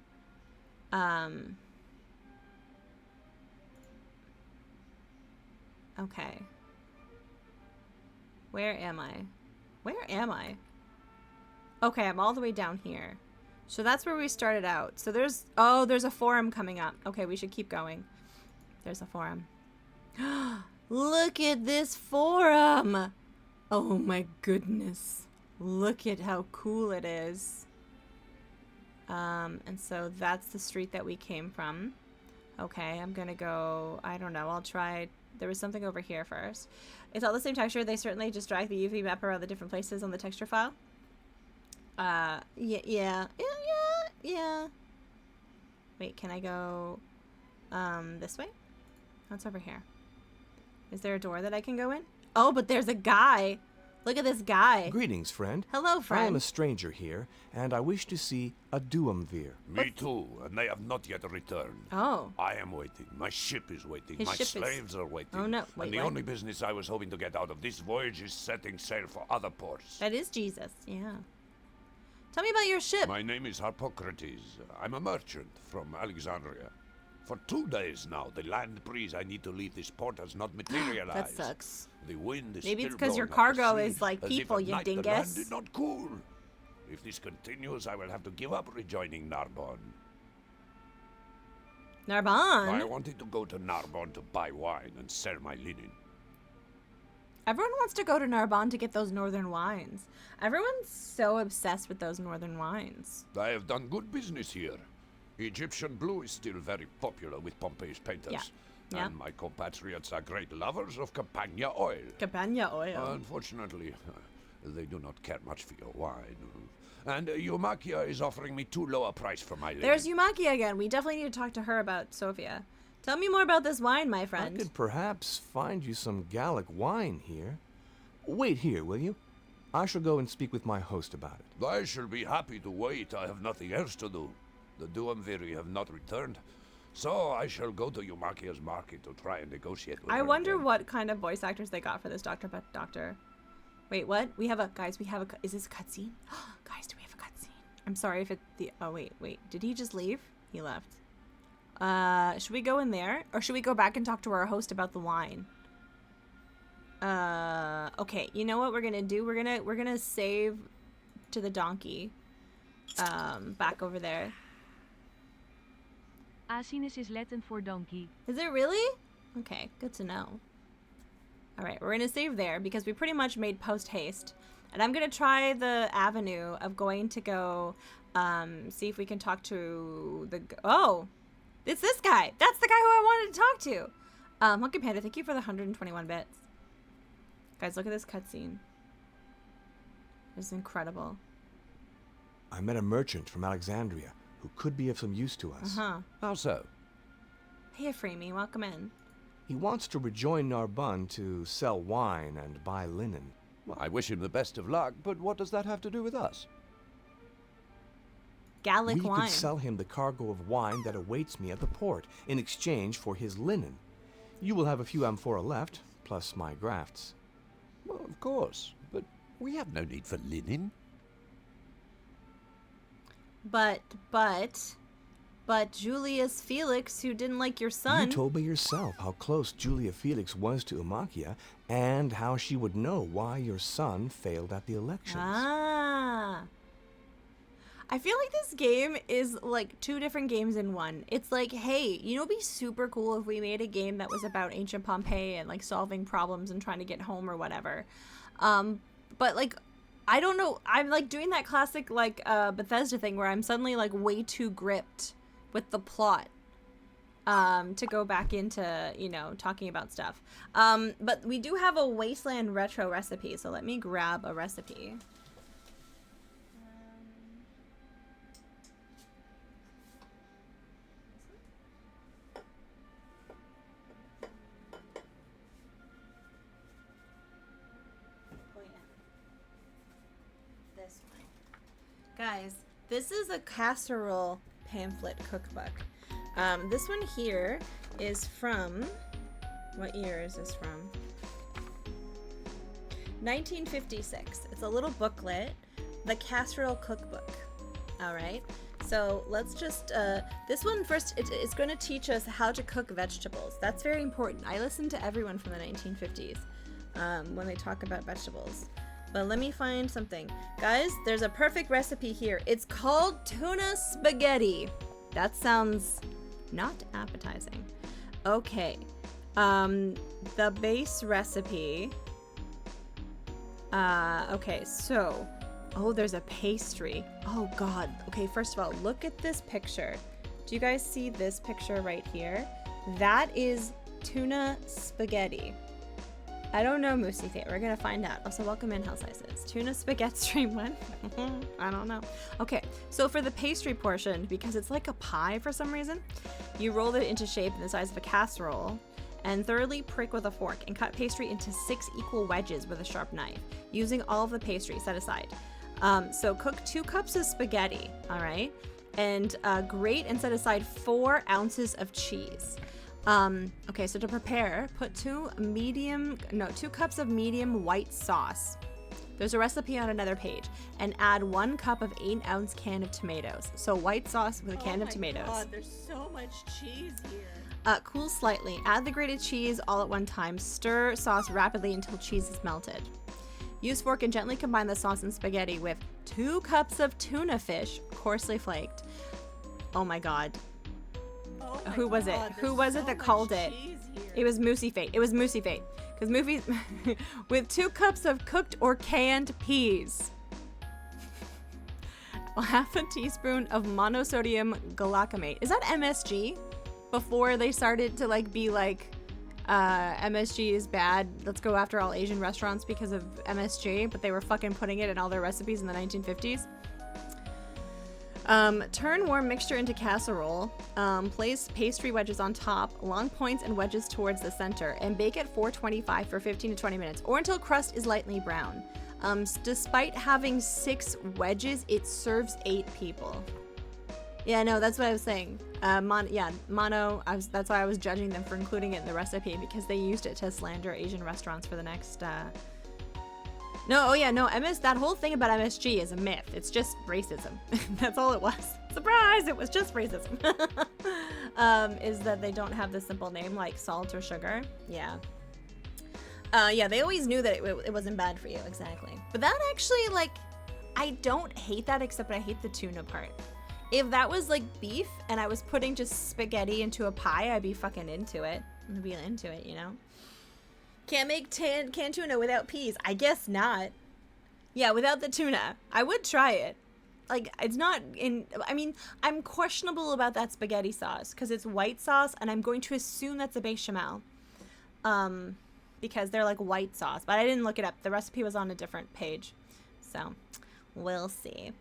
Okay. Where am I? Where am I? Okay, I'm all the way down here. So that's where we started out. So there's a forum coming up. Okay, we should keep going. There's a forum. Look at this forum! Oh my goodness. Look at how cool it is. And so that's the street that we came from. Okay, I'm gonna go, I don't know, I'll try, there was something over here first. It's all the same texture. They certainly just drag the UV map around the different places on the texture file. Yeah. Wait, can I go, this way? What's over here? Is there a door that I can go in? Oh, but there's a guy. Look at this guy. Greetings, friend. Hello, friend. I am a stranger here, and I wish to see a duumvir. Me too, and they have not yet returned. Oh. I am waiting. My ship is waiting. His My ship is- slaves are waiting. Oh, no. Wait, and the what? only business I was hoping to get out of this voyage is setting sail for other ports. That is Jesus, yeah. Tell me about your ship. My name is Harpocrates. I'm a merchant from Alexandria. For 2 days now, the land breeze I need to leave this port has not materialized. That sucks. The wind is Maybe it's still 'cause your blowing up the cargo sea, is like as people, if at you night the land dingus. did not cool. If this continues, I will have to give up rejoining Narbonne. I Narbonne? wanted to go to Narbonne to buy wine and sell my linen. Everyone wants to go to Narbonne to get those northern wines. Everyone's so obsessed with those northern wines. I have done good business here. Egyptian blue is still very popular with Pompeii's painters. Yeah. And my compatriots are great lovers of Campagna oil. Campagna oil. Unfortunately, they do not care much for your wine. And Eumakia is offering me too low a price for my linen. There's Yumaki again. We definitely need to talk to her about Sophia. Tell me more about this wine, my I friend. could perhaps find you some Gallic wine here. Wait here, will you? I shall go and speak with my host about it. I shall be happy to wait. I have nothing else to do. The duumviri have not returned, so I shall go to Eumakia's market to try and negotiate with I her wonder again. what kind of voice actors they got for this doctor. Wait, what? We have a is this a cutscene? Guys, do we have a cutscene? I'm sorry if oh wait, did he just leave? He left. Should we go in there, or should we go back and talk to our host about the wine? Okay, you know what we're gonna do? We're gonna save to the donkey. Back over there. Asinus is Latin for donkey. Is it really? Okay, good to know. Alright, we're gonna save there because we pretty much made post haste. And I'm gonna try the avenue of going to go, see if we can talk to the... Oh! It's this guy! That's the guy who I wanted to talk to! Monkey Panda, thank you for the 121 bits. Guys, look at this cutscene. This is incredible. I met a merchant from Alexandria who could be of some use to us. Uh-huh. How so? Hey, Freemy, welcome in. He wants to rejoin Narbonne to sell wine and buy linen. Well, I wish him the best of luck, but what does that have to do with us? Gallic We wine. could sell him the cargo of wine that awaits me at the port in exchange for his linen. You will have a few amphora left, plus my grafts. Well, of course, but we have no need for linen. But Julius Felix, who didn't like your son... You told me yourself how close Julia Felix was to Eumakia, and how she would know why your son failed at the elections. Ah. I feel like this game is like two different games in one. It's like, hey, you know, it'd be super cool if we made a game that was about ancient Pompeii and like solving problems and trying to get home or whatever. But like, I don't know. I'm like doing that classic like Bethesda thing where I'm suddenly like way too gripped with the plot. to go back into, you know, talking about stuff. But we do have a Wasteland retro recipe, so let me grab a recipe. This one. Guys, this is a casserole pamphlet cookbook. This one here is from, what year is this from? 1956. It's a little booklet, the Casserole Cookbook. All right. So let's just, this one first, it's going to teach us how to cook vegetables. That's very important. I listen to everyone from the 1950s when they talk about vegetables. But let me find something. Guys, there's a perfect recipe here. It's called tuna spaghetti. That sounds not appetizing. Okay. The base recipe. Okay, so, oh, there's a pastry. Oh God. Okay, first of all, look at this picture. Do you guys see this picture right here? That is tuna spaghetti. I don't know, Moosey Fate. We're gonna find out. Also, welcome in, House Isis. Tuna spaghetti stream one. I don't know. Okay, so for the pastry portion, because it's like a pie for some reason, you roll it into shape in the size of a casserole and thoroughly prick with a fork and cut pastry into 6 equal wedges with a sharp knife, using all of the pastry set aside. So cook 2 cups of spaghetti, all right? And grate and set aside 4 ounces of cheese. Okay, so to prepare, put 2 cups of medium white sauce. There's a recipe on another page. And add 1 cup of 8-ounce can of tomatoes. So white sauce with a can of tomatoes. Oh my God, there's so much cheese here. Cool slightly. Add the grated cheese all at one time. Stir sauce rapidly until cheese is melted. Use fork and gently combine the sauce and spaghetti with 2 cups of tuna fish, coarsely flaked. Oh my God. Oh Who was it? Who was it that called it? It was Moosey Fate. It was Moosey Fate. Because movies with 2 cups of cooked or canned peas. Half a teaspoon of monosodium glutamate. Is that MSG? Before they started to like be like MSG is bad. Let's go after all Asian restaurants because of MSG, but they were fucking putting it in all their recipes in the 1950s. Turn warm mixture into casserole. Place pastry wedges on top, long points and wedges towards the center, and bake at 425 for 15 to 20 minutes, or until crust is lightly brown. Despite having 6 wedges, it serves 8 people. Yeah, no, that's what I was saying. Mono. That's why I was judging them for including it in the recipe, because they used it to slander Asian restaurants for the next. That whole thing about MSG is a myth. It's just racism. That's all it was. Surprise! It was just racism. Is that they don't have the simple name like salt or sugar. Yeah. They always knew that it wasn't bad for you. Exactly. But that actually, like, I don't hate that, except I hate the tuna part. If that was like beef and I was putting just spaghetti into a pie, I'd be fucking into it. I'd be into it, you know? Can't make canned tuna without peas. I guess not. Yeah, without the tuna. I would try it. Like, it's not in... I mean, I'm questionable about that spaghetti sauce because it's white sauce, and I'm going to assume that's a bechamel. Because they're like white sauce. But I didn't look it up. The recipe was on a different page. So, we'll see.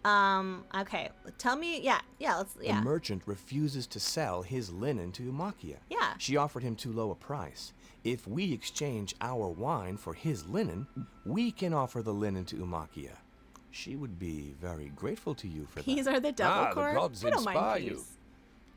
Okay. Tell me... The merchant refuses to sell his linen to Umakia. Yeah. She offered him too low a price. If we exchange our wine for his linen, we can offer the linen to Umakia. She would be very grateful to you for that. Peas are the devil core. The gods I don't inspire mind you. peas.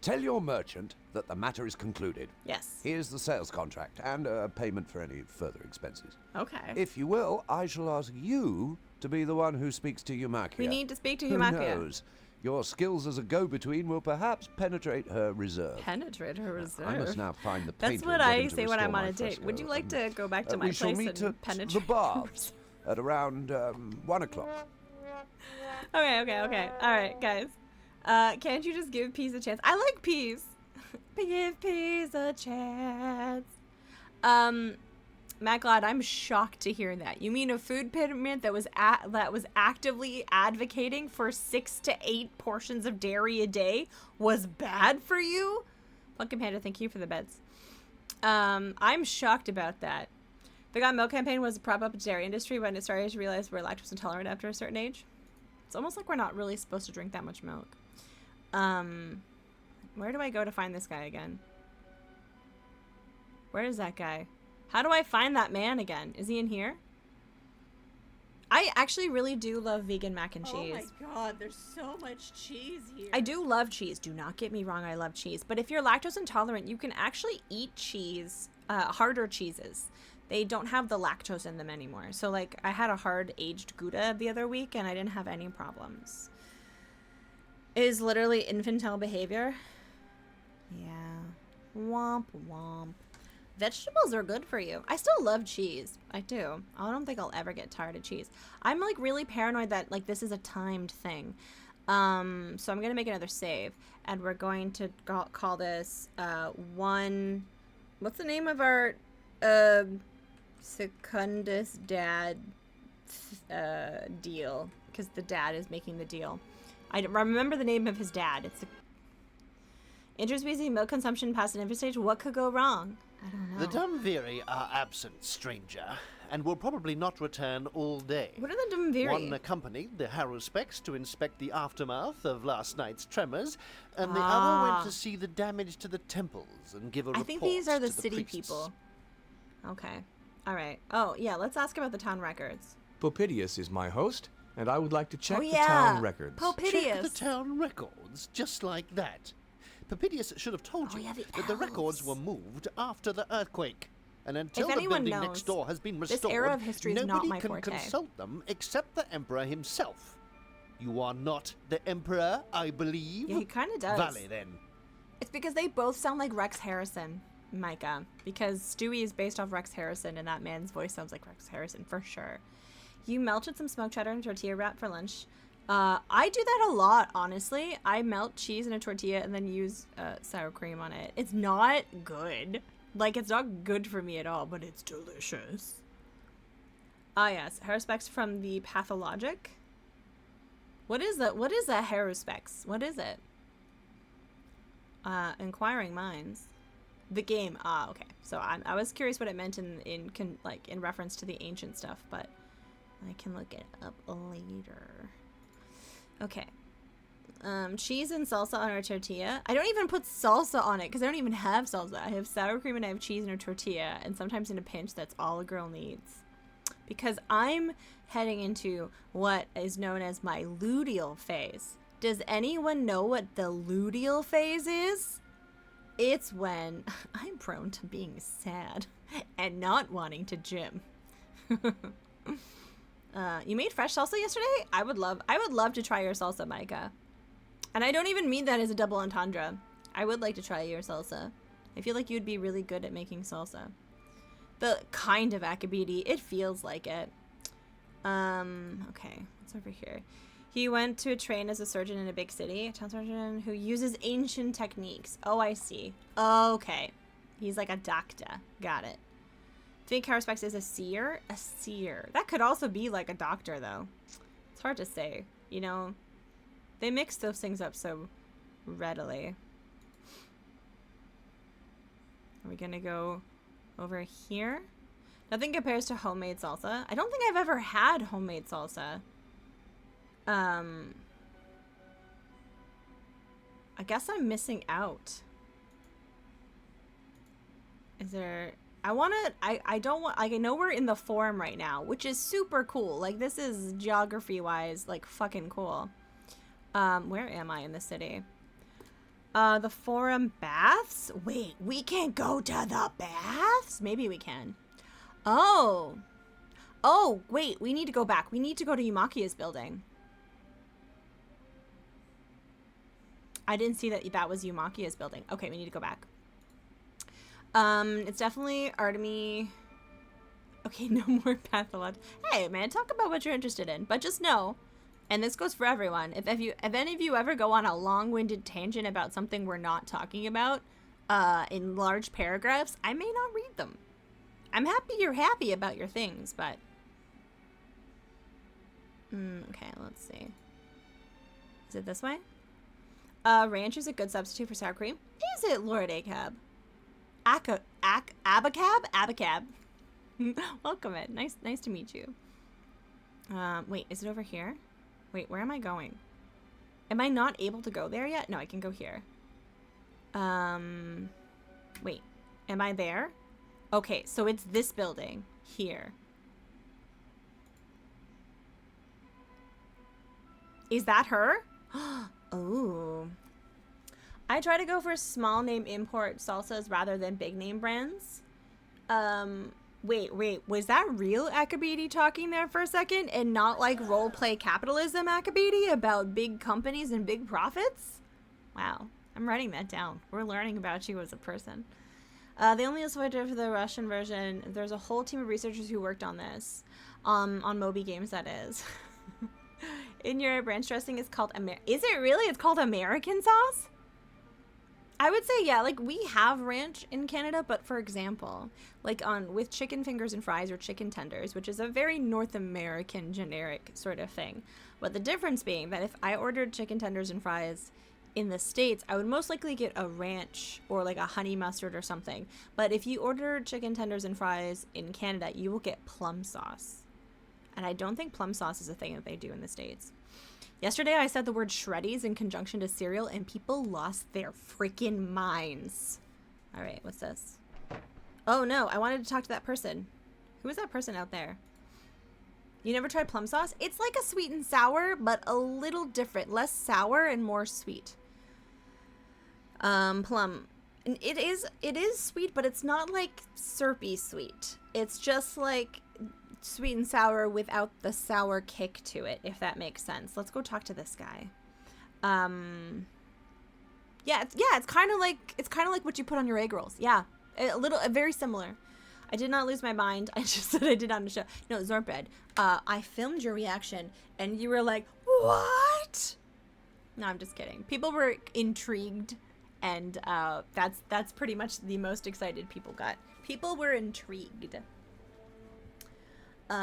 Tell your merchant that the matter is concluded. Yes. Here's the sales contract and payment for any further expenses. Okay. If you will, I shall ask you to be the one who speaks to Umakia. We need to speak to Who Umakia. knows? Your skills as a go-between will perhaps penetrate her reserve. Penetrate her reserve? I must now find the painter. That's what and get I him to say when restore I'm on my a date. fresco. Would you like to go back to my We shall place meet and at penetrate the her bar reserve? at around 1 o'clock. Okay. All right, guys. Can't you just give peas a chance? I like peas. Give peas a chance. Matt Glad, I'm shocked to hear that. You mean a food pyramid that was actively advocating for 6 to 8 portions of dairy a day was bad for you? Pumpkin Panda, thank you for the beds. I'm shocked about that. The Got Milk campaign was a prop up its dairy industry when it started to realize we're lactose intolerant after a certain age. It's almost like we're not really supposed to drink that much milk. Where do I go to find this guy again? Where is that guy? How do I find that man again? Is he in here? I actually really do love vegan mac and cheese. Oh my god, there's so much cheese here. I do love cheese. Do not get me wrong, I love cheese. But if you're lactose intolerant, you can actually eat cheese, harder cheeses. They don't have the lactose in them anymore. So, like, I had a hard aged Gouda the other week, and I didn't have any problems. It is literally infantile behavior. Yeah. Womp womp. Vegetables are good for you. I still love cheese. I do. I don't think I'll ever get tired of cheese. I'm like really paranoid that like this is a timed thing. So I'm going to make another save and we're going to call this what's the name of our Secundus dad deal? Because the dad is making the deal. I don't remember the name of his dad. It's interspecies milk consumption past an infant stage. What could go wrong? I don't know. The Dumviri are absent, stranger, and will probably not return all day. What are the Dumviri? One accompanied the Haruspecs to inspect the aftermath of last night's tremors, and the other went to see the damage to the temples and give a report. I think these are the to city priests. people. Okay. All right. Oh, yeah, let's ask about the town records. Popidius is my host, and I would like to check Oh, the yeah. town records. Check the Popidius. town records, just like that. Papidius should have told Oh, you yeah, the that the records elves. were moved after the earthquake. And until If the anyone building knows, next door has been this restored, era of history is not nobody my can forte. consult them except the Emperor himself. You are not the Emperor, I believe? Yeah, he kind of does. Vale, then. It's because they both sound like Rex Harrison, Micah. Because Stewie is based off Rex Harrison, and that man's voice sounds like Rex Harrison, for sure. You melted some smoked cheddar and tortilla wrap for lunch. I do that a lot, honestly. I melt cheese in a tortilla and then use sour cream on it. It's not good. Like, it's not good for me at all, but it's delicious. Ah, yes. Haruspecs from the Pathologic. What is that? What is that Haruspecs? What is it? Inquiring Minds. The game. Ah, okay. So I was curious what it meant in reference to the ancient stuff, but I can look it up later. Okay. Cheese and salsa on our tortilla. I don't even put salsa on it because I don't even have salsa. I have sour cream and I have cheese in a tortilla, and sometimes in a pinch, that's all a girl needs. Because I'm heading into what is known as my luteal phase. Does anyone know what the luteal phase is? It's when I'm prone to being sad and not wanting to gym. You made fresh salsa yesterday? I would love to try your salsa, Micah. And I don't even mean that as a double entendre. I would like to try your salsa. I feel like you'd be really good at making salsa. The kind of akabidi, it feels like it. Okay, what's over here? He went to train as a surgeon in a big city, a town surgeon who uses ancient techniques. Oh, I see. Okay. He's like a doctor. Got it. Think Haruspecs is a seer? A seer. That could also be like a doctor, though. It's hard to say. You know, they mix those things up so readily. Are we gonna go over here? Nothing compares to homemade salsa. I don't think I've ever had homemade salsa. I guess I'm missing out. Is there... I don't want, like, I know we're in the forum right now, which is super cool. Like, this is geography-wise, like, fucking cool. Where am I in the city? The forum baths? Wait, we can't go to the baths? Maybe we can. Oh, wait, we need to go back. We need to go to Yumakia's building. I didn't see that was Yumakia's building. Okay, we need to go back. It's definitely Artemy. Okay, no more pathology. Hey, man, talk about what you're interested in. But just know, and this goes for everyone, if any of you ever go on a long-winded tangent about something we're not talking about, in large paragraphs, I may not read them. I'm happy you're happy about your things, but... okay, let's see. Is it this way? Ranch is a good substitute for sour cream. Is it, Lord Acab? Abacab? Abacab. Welcome it. Nice to meet you. Wait, is it over here? Wait, where am I going? Am I not able to go there yet? No, I can go here. Wait, am I there? Okay, so it's this building here. Is that her? Oh. I try to go for small name import salsas rather than big name brands. Wait, was that real Akabidi talking there for a second and not like roleplay capitalism Akabidi about big companies and big profits? Wow, I'm writing that down. We're learning about you as a person. They only supported for the Russian version. There's a whole team of researchers who worked on this. On Moby Games, that is. In Europe, ranch dressing is called Is it really? It's called American sauce? I would say, yeah, like we have ranch in Canada, but for example, like with chicken fingers and fries or chicken tenders, which is a very North American generic sort of thing. But the difference being that if I ordered chicken tenders and fries in the States, I would most likely get a ranch or like a honey mustard or something. But if you order chicken tenders and fries in Canada, you will get plum sauce. And I don't think plum sauce is a thing that they do in the States. Yesterday, I said the word shreddies in conjunction to cereal, and people lost their freaking minds. All right, what's this? Oh, no, I wanted to talk to that person. Who is that person out there? You never tried plum sauce? It's like a sweet and sour, but a little different. Less sour and more sweet. Plum. And it is sweet, but it's not like syrupy sweet. It's just like sweet and sour without the sour kick to it, if that makes sense. Let's go talk to this guy. It's kind of like what you put on your egg rolls. Yeah, very similar. I did not lose my mind. I just said I did on the show. No, Zorbed. I filmed your reaction, and you were like, "What?" No, I'm just kidding. People were intrigued, and that's pretty much the most excited people got. People were intrigued.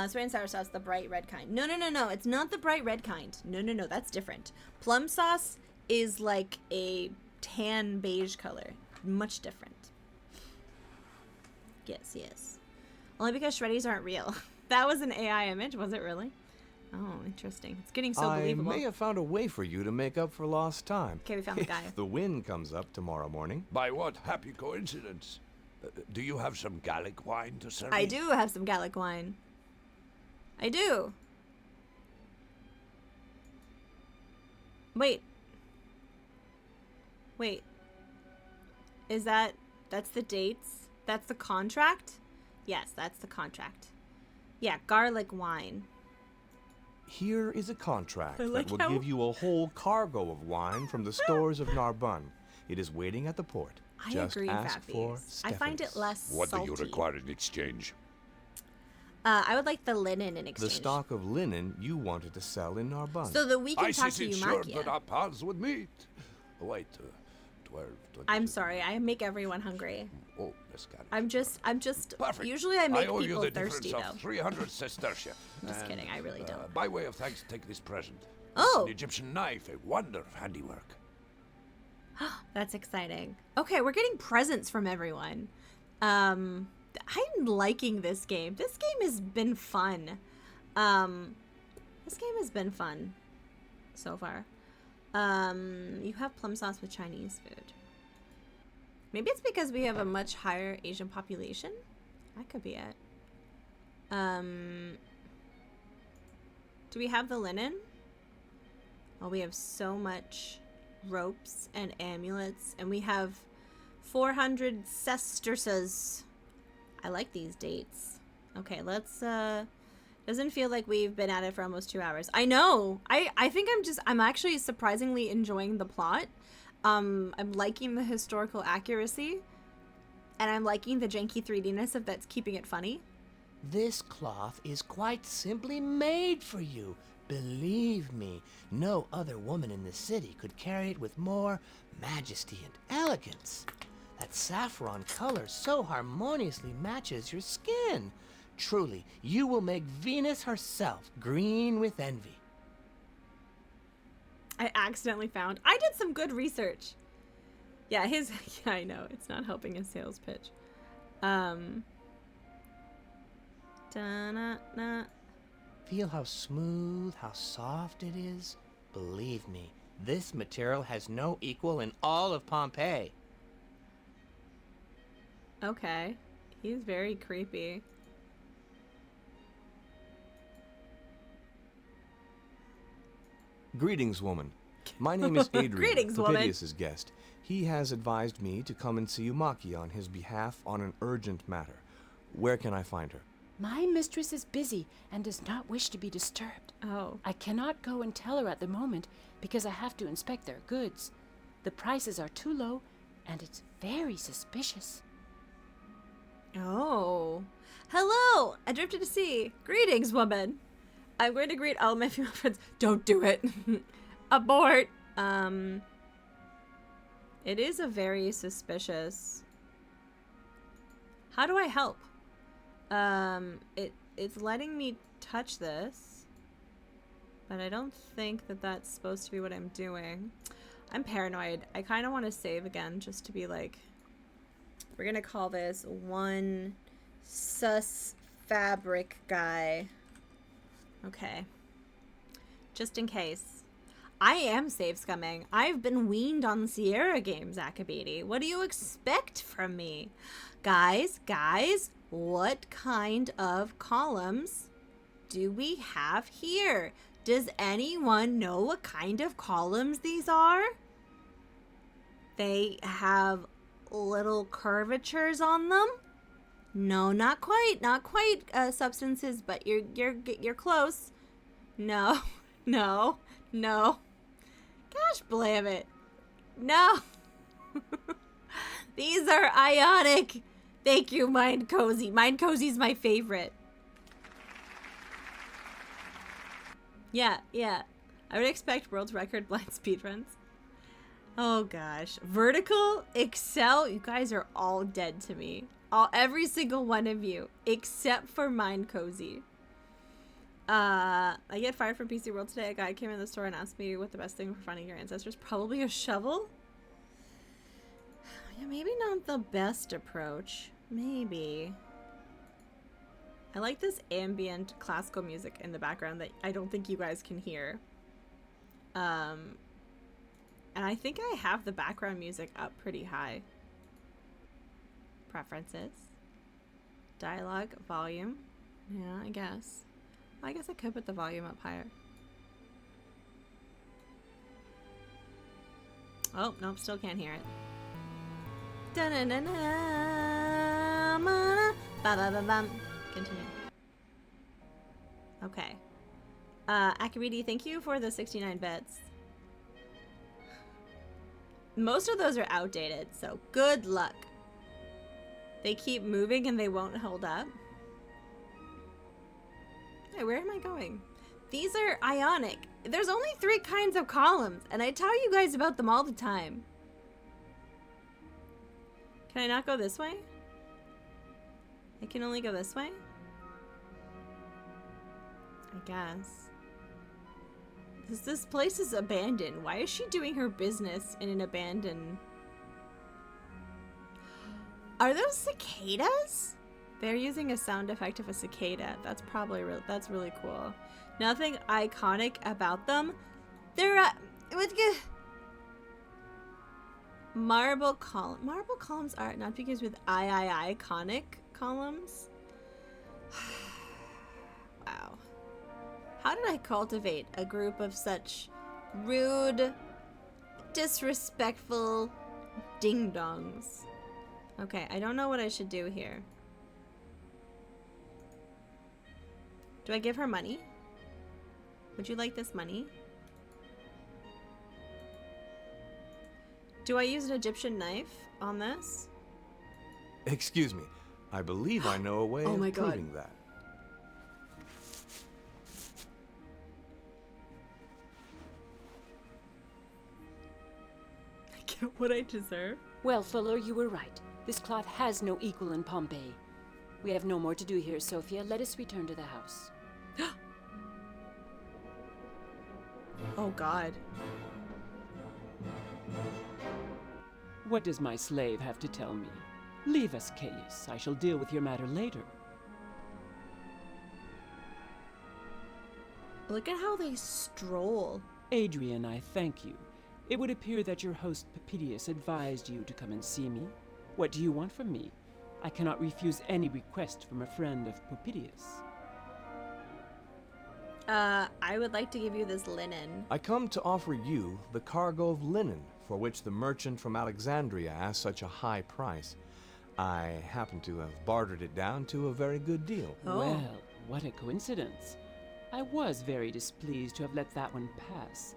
Sweet and sour sauce, the bright red kind. No. It's not the bright red kind. No. That's different. Plum sauce is like a tan beige color. Much different. Yes. Only because shreddies aren't real. That was an AI image, was it really? Oh, interesting. It's getting so believable. I may have found a way for you to make up for lost time. Okay, we found the guy. If the wind comes up tomorrow morning. By what happy coincidence? Do you have some Gallic wine to serve me? I do have some Gallic wine. I do. Wait. That's the dates? That's the contract? Yes, that's the contract. Yeah, garlic wine. Here is a contract like that will give you a whole cargo of wine from the stores of Narbonne. It is waiting at the port. I Just agree, ask for Fabbies. I find it less What salty. do you require in exchange? I would like the linen in exchange. The stock of linen you wanted to sell in Narbonne. So that we can talk to ensured Umakia. that our paths would meet. Wait, 12, 20. I'm sorry, I make everyone hungry. Oh, let's get it. I'm just Perfect. usually I make owe you people the thirsty difference though. of 300 sestertia. I'm just kidding, I really don't. By way of thanks, take this present. Oh. It's an Egyptian knife, a wonder of handiwork. That's exciting. Okay, we're getting presents from everyone. I'm liking this game. This game has been fun. This game has been fun so far. You have plum sauce with Chinese food. Maybe it's because we have a much higher Asian population. That could be it. Do we have the linen? Oh, we have so much ropes and amulets, and we have 400 sesterces. I like these dates. Okay, let's doesn't feel like we've been at it for almost 2 hours. I know. I think I'm actually surprisingly enjoying the plot. I'm liking the historical accuracy, and I'm liking the janky 3D-ness of that's keeping it funny. This cloth is quite simply made for you. Believe me, no other woman in the city could carry it with more majesty and elegance. That saffron color so harmoniously matches your skin. Truly, you will make Venus herself green with envy. I accidentally found. I did some good research. Yeah, yeah, I know. It's not helping his sales pitch. Da-na-na. Feel how smooth, how soft it is? Believe me, this material has no equal in all of Pompeii. Okay. He's very creepy. Greetings, woman. My name is Adrian, Greetings, woman. Paphidius's guest. He has advised me to come and see Umaki on his behalf on an urgent matter. Where can I find her? My mistress is busy and does not wish to be disturbed. Oh. I cannot go and tell her at the moment because I have to inspect their goods. The prices are too low and it's very suspicious. Oh. Hello! I drifted to sea. Greetings, woman. I'm going to greet all my female friends. Don't do it. Abort. It is a very suspicious. How do I help? It's letting me touch this, but I don't think that that's supposed to be what I'm doing. I'm paranoid. I kind of want to save again just to be like, we're gonna call this one sus fabric guy. Okay. Just in case. I am save scumming. I've been weaned on Sierra games, Akabidi. What do you expect from me? Guys, what kind of columns do we have here? Does anyone know what kind of columns these are? They have little curvatures on them. No, not quite substances, but you're close. No. Gosh, blam it. No. These are ionic. Thank you, Mind Cozy. Mind Cozy's my favorite. Yeah. I would expect world record blind speedruns. Oh gosh. Vertical, Excel, you guys are all dead to me. Every single one of you, except for Mind Cozy. I get fired from PC World today. A guy came in the store and asked me what the best thing for finding your ancestors. Probably a shovel? Yeah, maybe not the best approach. Maybe. I like this ambient classical music in the background that I don't think you guys can hear. And I think I have the background music up pretty high. Preferences. Dialogue, volume. Yeah, I guess. I guess I could put the volume up higher. Oh, nope, still can't hear it. Continue. Okay. Akiridi, thank you for the 69 bits. Most of those are outdated, so good luck. They keep moving and they won't hold up. Hey, where am I going? These are ionic. There's only 3 kinds of columns, and I tell you guys about them all the time. Can I not go this way? I can only go this way? I guess. This place is abandoned. Why is she doing her business in an abandoned... Are those cicadas? They're using a sound effect of a cicada. That's probably that's really cool. Nothing iconic about them. They're marble column. Marble columns are not because with iconic columns. Wow. How did I cultivate a group of such rude, disrespectful ding-dongs? Okay, I don't know what I should do here. Do I give her money? Would you like this money? Do I use an Egyptian knife on this? Excuse me. I believe I know a way Oh my of God. proving that. I get what I deserve. Well, Fuller, you were right. This cloth has no equal in Pompeii. We have no more to do here, Sophia. Let us return to the house. Oh God. What does my slave have to tell me? Leave us, Caius. I shall deal with your matter later. Look at how they stroll. Adrian, I thank you. It would appear that your host Papedius advised you to come and see me. What do you want from me? I cannot refuse any request from a friend of Papedius. I would like to give you this linen. I come to offer you the cargo of linen for which the merchant from Alexandria asked such a high price. I happen to have bartered it down to a very good deal. Oh. Well, what a coincidence. I was very displeased to have let that one pass.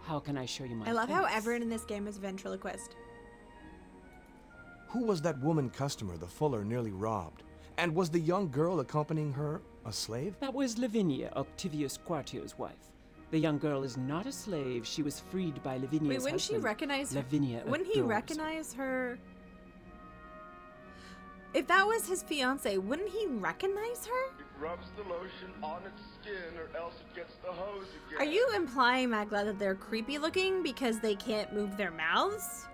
How can I show you my I love how thanks? everyone in this game is ventriloquist. Who was that woman customer the fuller nearly robbed? And was the young girl accompanying her a slave? That was Lavinia, Octavius Quartio's wife. The young girl is not a slave. She was freed by Lavinia's Wait, wouldn't she husband. recognize her? Lavinia Wouldn't he adores recognize her? If that was his fiance, wouldn't he recognize her? It rubs the lotion on its skin or else it gets the hose again. Are you implying, Magla, that they're creepy looking because they can't move their mouths?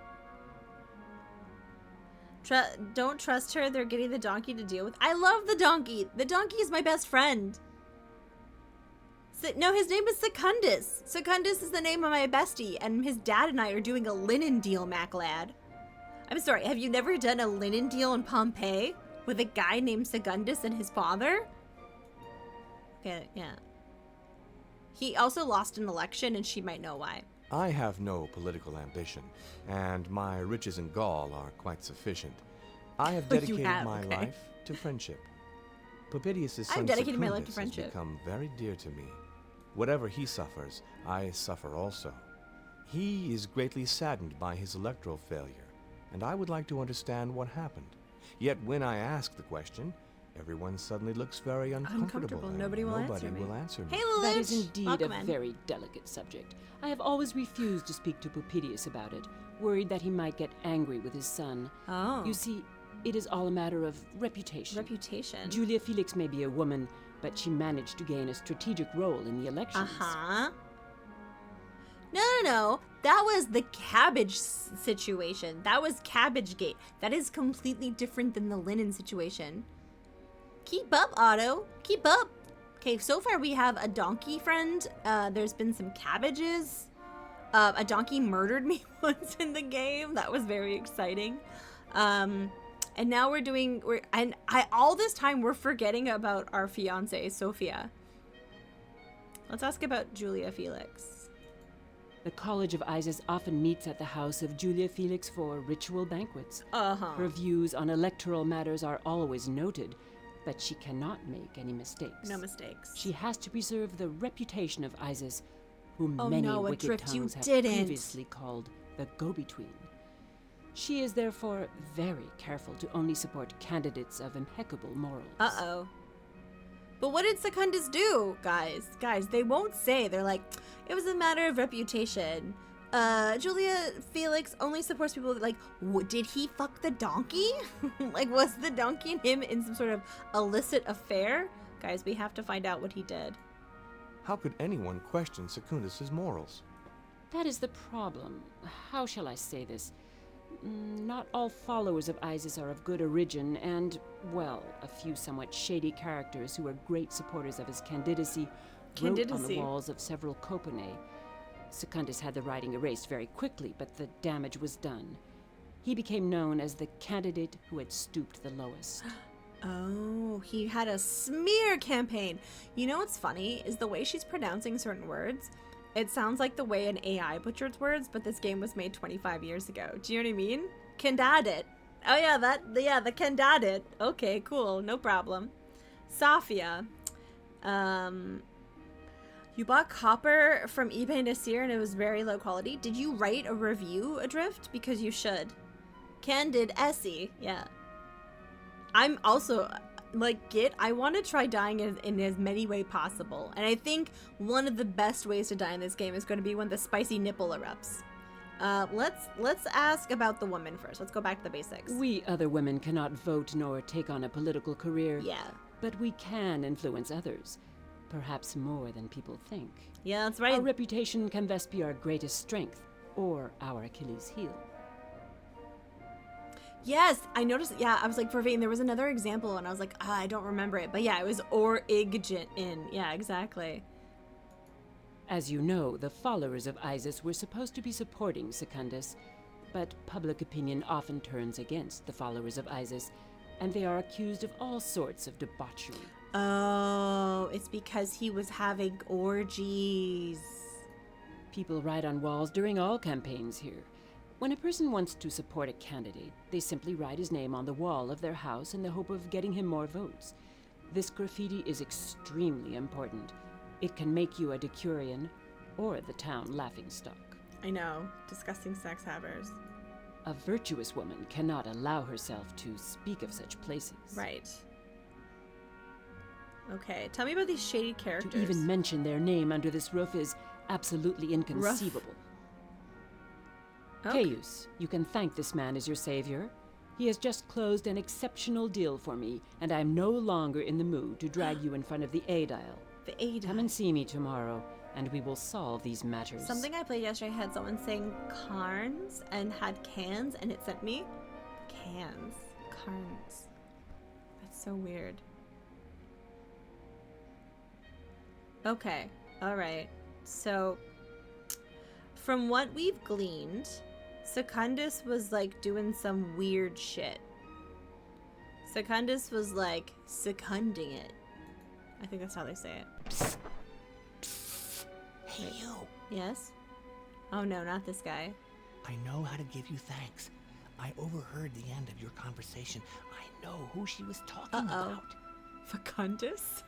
Don't trust her. They're getting the donkey to deal with. I love the donkey. The donkey is my best friend. No, his name is Secundus. Secundus is the name of my bestie, and his dad and I are doing a linen deal, Maclad. I'm sorry, have you never done a linen deal in Pompeii with a guy named Secundus and his father? Okay, yeah. He also lost an election, and she might know why. I have no political ambition, and my riches in Gaul are quite sufficient. I have dedicated my life to friendship. Papedius' son dedicated my life to Secundus friendship. has become very dear to me. Whatever he suffers, I suffer also. He is greatly saddened by his electoral failure, and I would like to understand what happened. Yet when I ask the question, everyone suddenly looks very uncomfortable. and Nobody will answer me. me. Hey, Lelouch! That is indeed Welcome a in. very delicate subject. I have always refused to speak to Papedius about it, worried that he might get angry with his son. Oh. You see, it is all a matter of reputation. Reputation. Julia Felix may be a woman, but she managed to gain a strategic role in the elections. Uh-huh. No. That was the cabbage situation. That was Cabbagegate. That is completely different than the linen situation. Keep up, Otto. Keep up. Okay, so far we have a donkey friend. There's been some cabbages. A donkey murdered me once in the game. That was very exciting. And now all this time we're forgetting about our fiance, Sophia. Let's ask about Julia Felix. The College of Isis often meets at the house of Julia Felix for ritual banquets. Uh-huh. Her views on electoral matters are always noted, but she cannot make any mistakes. No mistakes. She has to preserve the reputation of Isis, whom Oh many no, wicked Adrift, you tongues have didn't. previously called the go-between. She is therefore very careful to only support candidates of impeccable morals. Uh-oh. But what did Secundus do, guys? Guys, they won't say. They're like, it was a matter of reputation. Julia Felix only supports people that, like, did he fuck the donkey? Like, was the donkey and him in some sort of illicit affair? Guys, we have to find out what he did. How could anyone question Secundus' morals? That is the problem. How shall I say this? Not all followers of Isis are of good origin, and, well, a few somewhat shady characters who are great supporters of his candidacy wrote on the walls of several coponae. Secundus had the writing erased very quickly, but the damage was done. He became known as the candidate who had stooped the lowest. Oh, he had a smear campaign. You know what's funny is the way she's pronouncing certain words. It sounds like the way an AI butchers words, but this game was made 25 years ago. Do you know what I mean? Candidate. Oh yeah, the candidate. Okay, cool, no problem. Safia. You bought copper from eBay Nasir and it was very low quality. Did you write a review, Adrift? Because you should. Candid Essie, yeah. I'm also, like, I want to try dying in as many ways possible. And I think one of the best ways to die in this game is going to be when the spicy nipple erupts. Let's ask about the woman first. Let's go back to the basics. We other women cannot vote nor take on a political career. Yeah. But we can influence others. Perhaps more than people think. Yeah, that's right. Our reputation can thus be our greatest strength. or our Achilles heel. Yes, I noticed. Yeah, I was like, Vervain, there was another example, and I was like, I don't remember it. But yeah, it was or igent in. Yeah, exactly. As you know, the followers of Isis were supposed to be supporting Secundus, but public opinion often turns against the followers of Isis, and they are accused of all sorts of debauchery. Oh, it's because he was having orgies. People write on walls during all campaigns here. When a person wants to support a candidate, they simply write his name on the wall of their house in the hope of getting him more votes. This graffiti is extremely important. It can make you a decurion or the town laughingstock. I know. Disgusting sex havers. A virtuous woman cannot allow herself to speak of such places. Right. Okay, tell me about these shady characters. To even mention their name under this roof is absolutely inconceivable. Okay. Caius, you can thank this man as your savior. He has just closed an exceptional deal for me, and I'm no longer in the mood to drag you in front of the Aedile. The Aedile. Come and see me tomorrow, and we will solve these matters. Something I played yesterday had someone saying carns and had cans, and it sent me cans. Carns. That's so weird. Okay, alright. So, from what we've gleaned, Secundus was like doing some weird shit. Secundus was like secunding it. I think that's how they say it. Psst. Psst. Hey, Wait. you. Yes? Oh no, not this guy. I know how to give you thanks. I overheard the end of your conversation. I know who she was talking about. Facundus?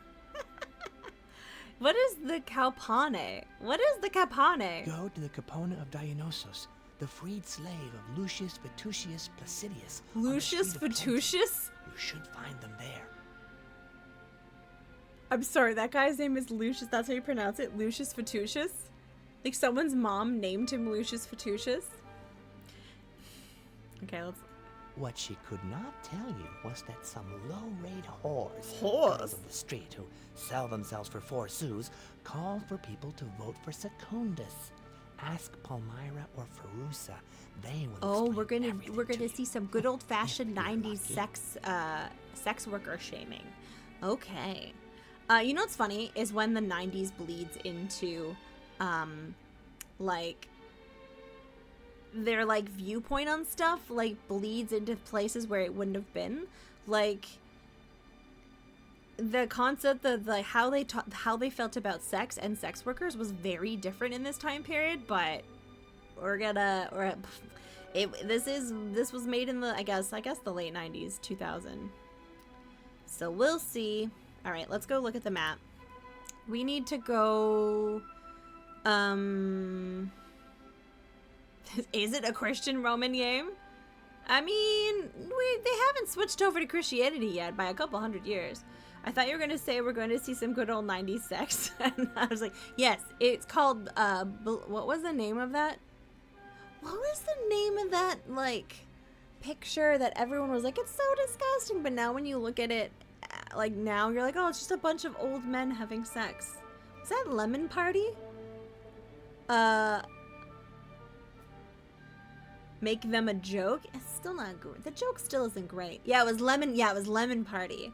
What is the Calpane? What is the Capane? Go to the Capona of Dionysos, the freed slave of Lucius Vetutius Placidius. Lucius Vetutius? You should find them there. I'm sorry, that guy's name is Lucius. That's how you pronounce it? Lucius Vetutius? Like someone's mom named him Lucius Vetutius? Okay, let's... What she could not tell you was that some low-rate whores Whores? of the street who sell themselves for 4 sous call for people to vote for Secundus. Ask Palmyra or Ferusa. They will explain we're gonna everything see some good old-fashioned If you're 90s lucky. sex worker shaming. Okay. You know what's funny is when the 90s bleeds into like their like viewpoint on stuff like bleeds into places where it wouldn't have been, like the concept of like how they felt about sex and sex workers was very different in this time period. But this was made in the I guess the late 90s, 2000, so we'll see. All right, let's go look at the map. We need to go is it a Christian Roman game? I mean, they haven't switched over to Christianity yet by a couple hundred years. I thought you were going to say we're going to see some good old 90s sex. And I was like, yes, it's called, what was the name of that? What was the name of that, like, picture that everyone was like, it's so disgusting. But now when you look at it, like, now you're like, oh, it's just a bunch of old men having sex. Is that Lemon Party? Make them a joke? It's still not good. The joke still isn't great. Yeah, it was Lemon Party.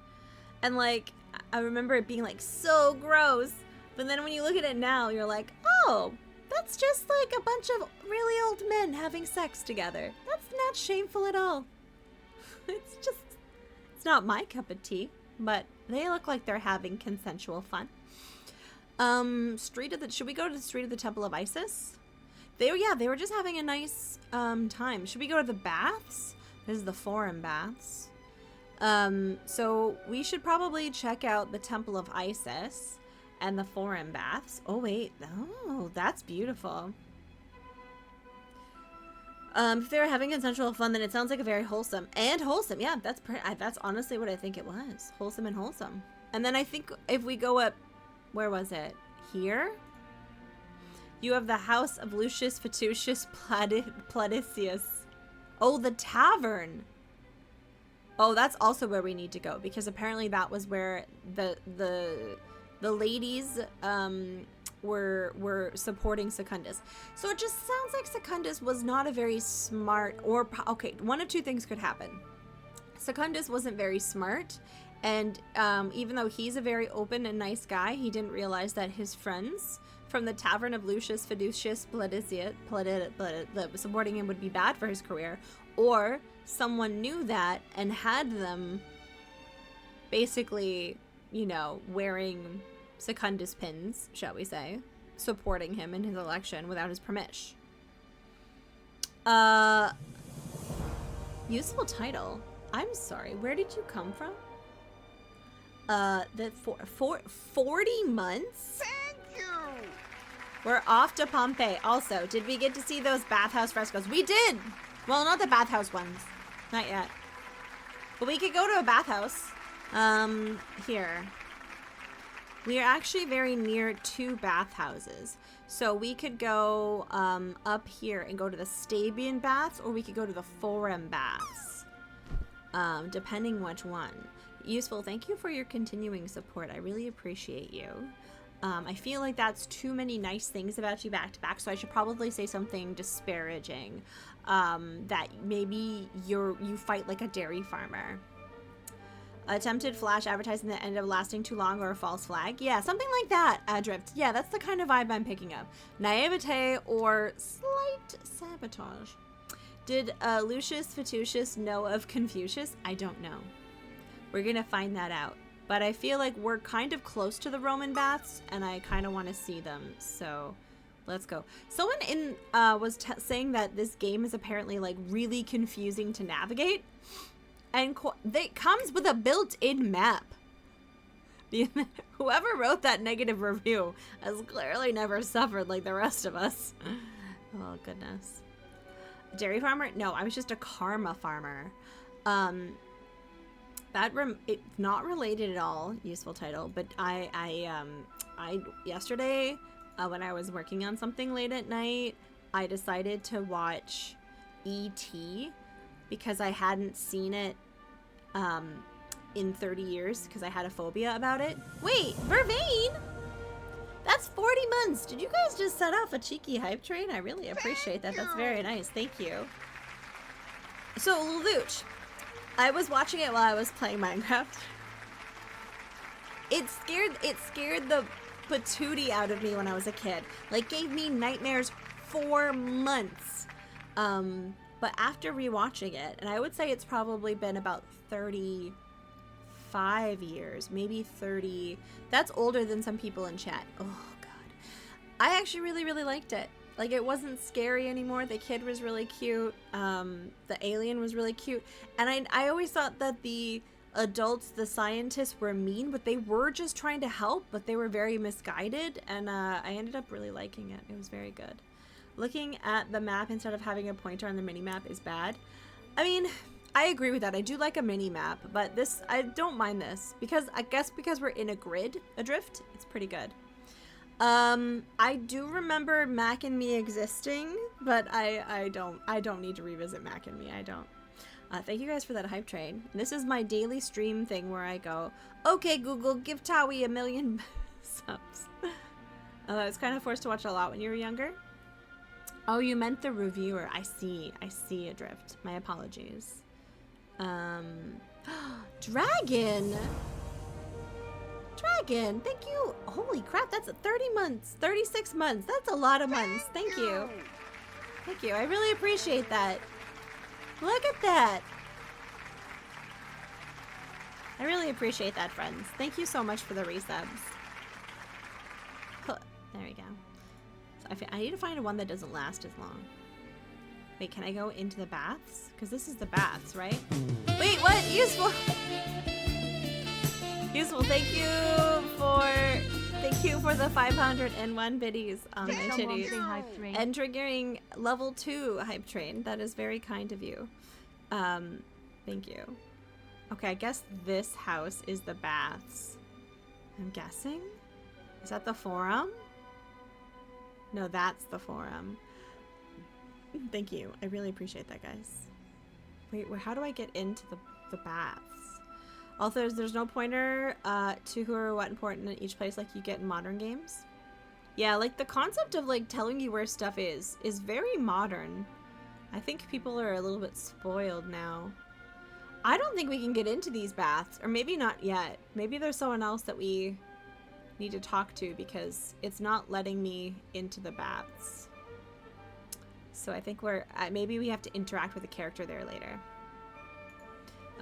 And like, I remember it being like so gross. But then when you look at it now, you're like, oh, that's just like a bunch of really old men having sex together. That's not shameful at all. It's not my cup of tea, but they look like they're having consensual fun. Should we go to the Street of the Temple of Isis? They were just having a nice time. Should we go to the baths? This is the Forum baths. So we should probably check out the Temple of Isis and the Forum baths. Oh wait, oh, that's beautiful. If they were having consensual fun, then it sounds like a very wholesome. Yeah, that's honestly what I think it was. Wholesome and wholesome. And then I think if we go up, where was it? Here? You have the house of Lucius Vetutius Platicius. Oh, the tavern. Oh, that's also where we need to go, because apparently that was where the the ladies were supporting Secundus. So it just sounds like Secundus was not a very smart, or okay, one of two things could happen. Secundus wasn't very smart, and even though he's a very open and nice guy, he didn't realize that his friends from the Tavern of Lucius Fiducius Palladius supporting him would be bad for his career, or someone knew that and had them basically, you know, wearing Secundus pins, shall we say, supporting him in his election without his permission. Useful title. I'm sorry, where did you come from? The 40 months? Thank you! We're off to Pompeii. Also, did we get to see those bathhouse frescoes? We did! Well, not the bathhouse ones. Not yet. But we could go to a bathhouse. Here. We are actually very near two bathhouses. So we could go up here and go to the Stabian baths, or we could go to the Forum baths. Depending which one. Useful, thank you for your continuing support. I really appreciate you. I feel like that's too many nice things about you back to back, so I should probably say something disparaging. That maybe you fight like a dairy farmer. Attempted flash advertising that ended up lasting too long, or a false flag. Yeah, something like that, Drift. Yeah, that's the kind of vibe I'm picking up. Naivete or slight sabotage. Did Lucius Fatucius know of Confucius? I don't know. We're gonna find that out. But I feel like we're kind of close to the Roman baths, and I kind of want to see them, so let's go. Someone was saying that this game is apparently like really confusing to navigate, and it comes with a built-in map. Whoever wrote that negative review has clearly never suffered like the rest of us. Oh goodness. Dairy farmer? No, I was just a karma farmer. It's not related at all. Useful title, but I yesterday when I was working on something late at night, I decided to watch E.T. because I hadn't seen it in 30 years because I had a phobia about it. Wait, Vervain? That's 40 months. Did you guys just set off a cheeky hype train? I really appreciate that. That's very nice. Thank you. So, Luch, I was watching it while I was playing Minecraft. It scared the patootie out of me when I was a kid. Like, gave me nightmares for months. But after rewatching it, and I would say it's probably been about 35 years, maybe 30. That's older than some people in chat. Oh, God. I actually really, really liked it. Like, it wasn't scary anymore. The kid was really cute. The alien was really cute. And I always thought that the adults, the scientists, were mean, but they were just trying to help, but they were very misguided. And I ended up really liking it. It was very good. Looking at the map instead of having a pointer on the mini-map is bad. I mean, I agree with that. I do like a mini-map, but this, I don't mind this. Because, I guess because we're in a grid adrift, it's pretty good. I do remember Mac and Me existing, but I don't need to revisit Mac and Me. I don't. Thank you guys for that hype train. This is my daily stream thing where I go, okay, Google, give Towie 1 million subs. I was kind of forced to watch a lot when you were younger. Oh, you meant the reviewer. I see adrift. My apologies. Dragon! Dragon, thank you. Holy crap, that's 30 months, 36 months. That's a lot of months. Thank you. Thank you. I really appreciate that. Look at that. I really appreciate that, friends. Thank you so much for the resubs. There we go. So I need to find one that doesn't last as long. Wait, can I go into the baths? Because this is the baths, right? Wait, what? Useful. Useful. Thank you for the 501 biddies on my titties. And triggering level 2 hype train. That is very kind of you. Thank you. Okay, I guess this house is the baths. I'm guessing? Is that the forum? No, that's the forum. Thank you. I really appreciate that, guys. Wait, how do I get into the baths? Also, there's no pointer to who or what important in each place like you get in modern games. Yeah, like the concept of like telling you where stuff is very modern. I think people are a little bit spoiled now. I don't think we can get into these baths, or maybe not yet. Maybe there's someone else that we need to talk to because it's not letting me into the baths. So I think maybe we have to interact with a character there later.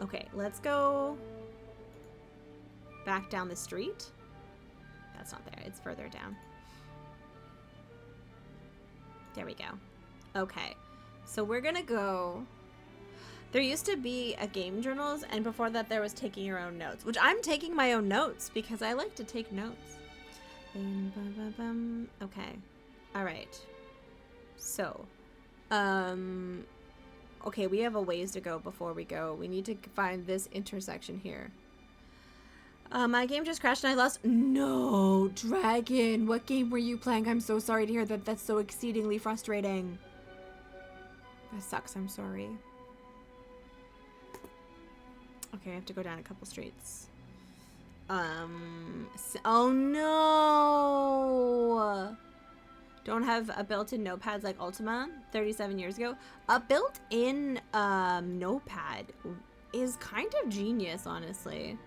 Okay, let's go back down the street. That's not there, it's further down. There we go. Okay, so we're gonna go. There used to be a game journals, and before that there was taking your own notes, which I'm taking my own notes because I like to take notes. Okay, all right. So, okay, we have a ways to go before we go. We need to find this intersection here. My game just crashed and I lost. No, Dragon. What game were you playing? I'm so sorry to hear that. That's so exceedingly frustrating. That sucks. I'm sorry. Okay, I have to go down a couple streets. Oh no! Don't have a built-in notepads like Ultima 37 years ago. A built-in notepad is kind of genius, honestly.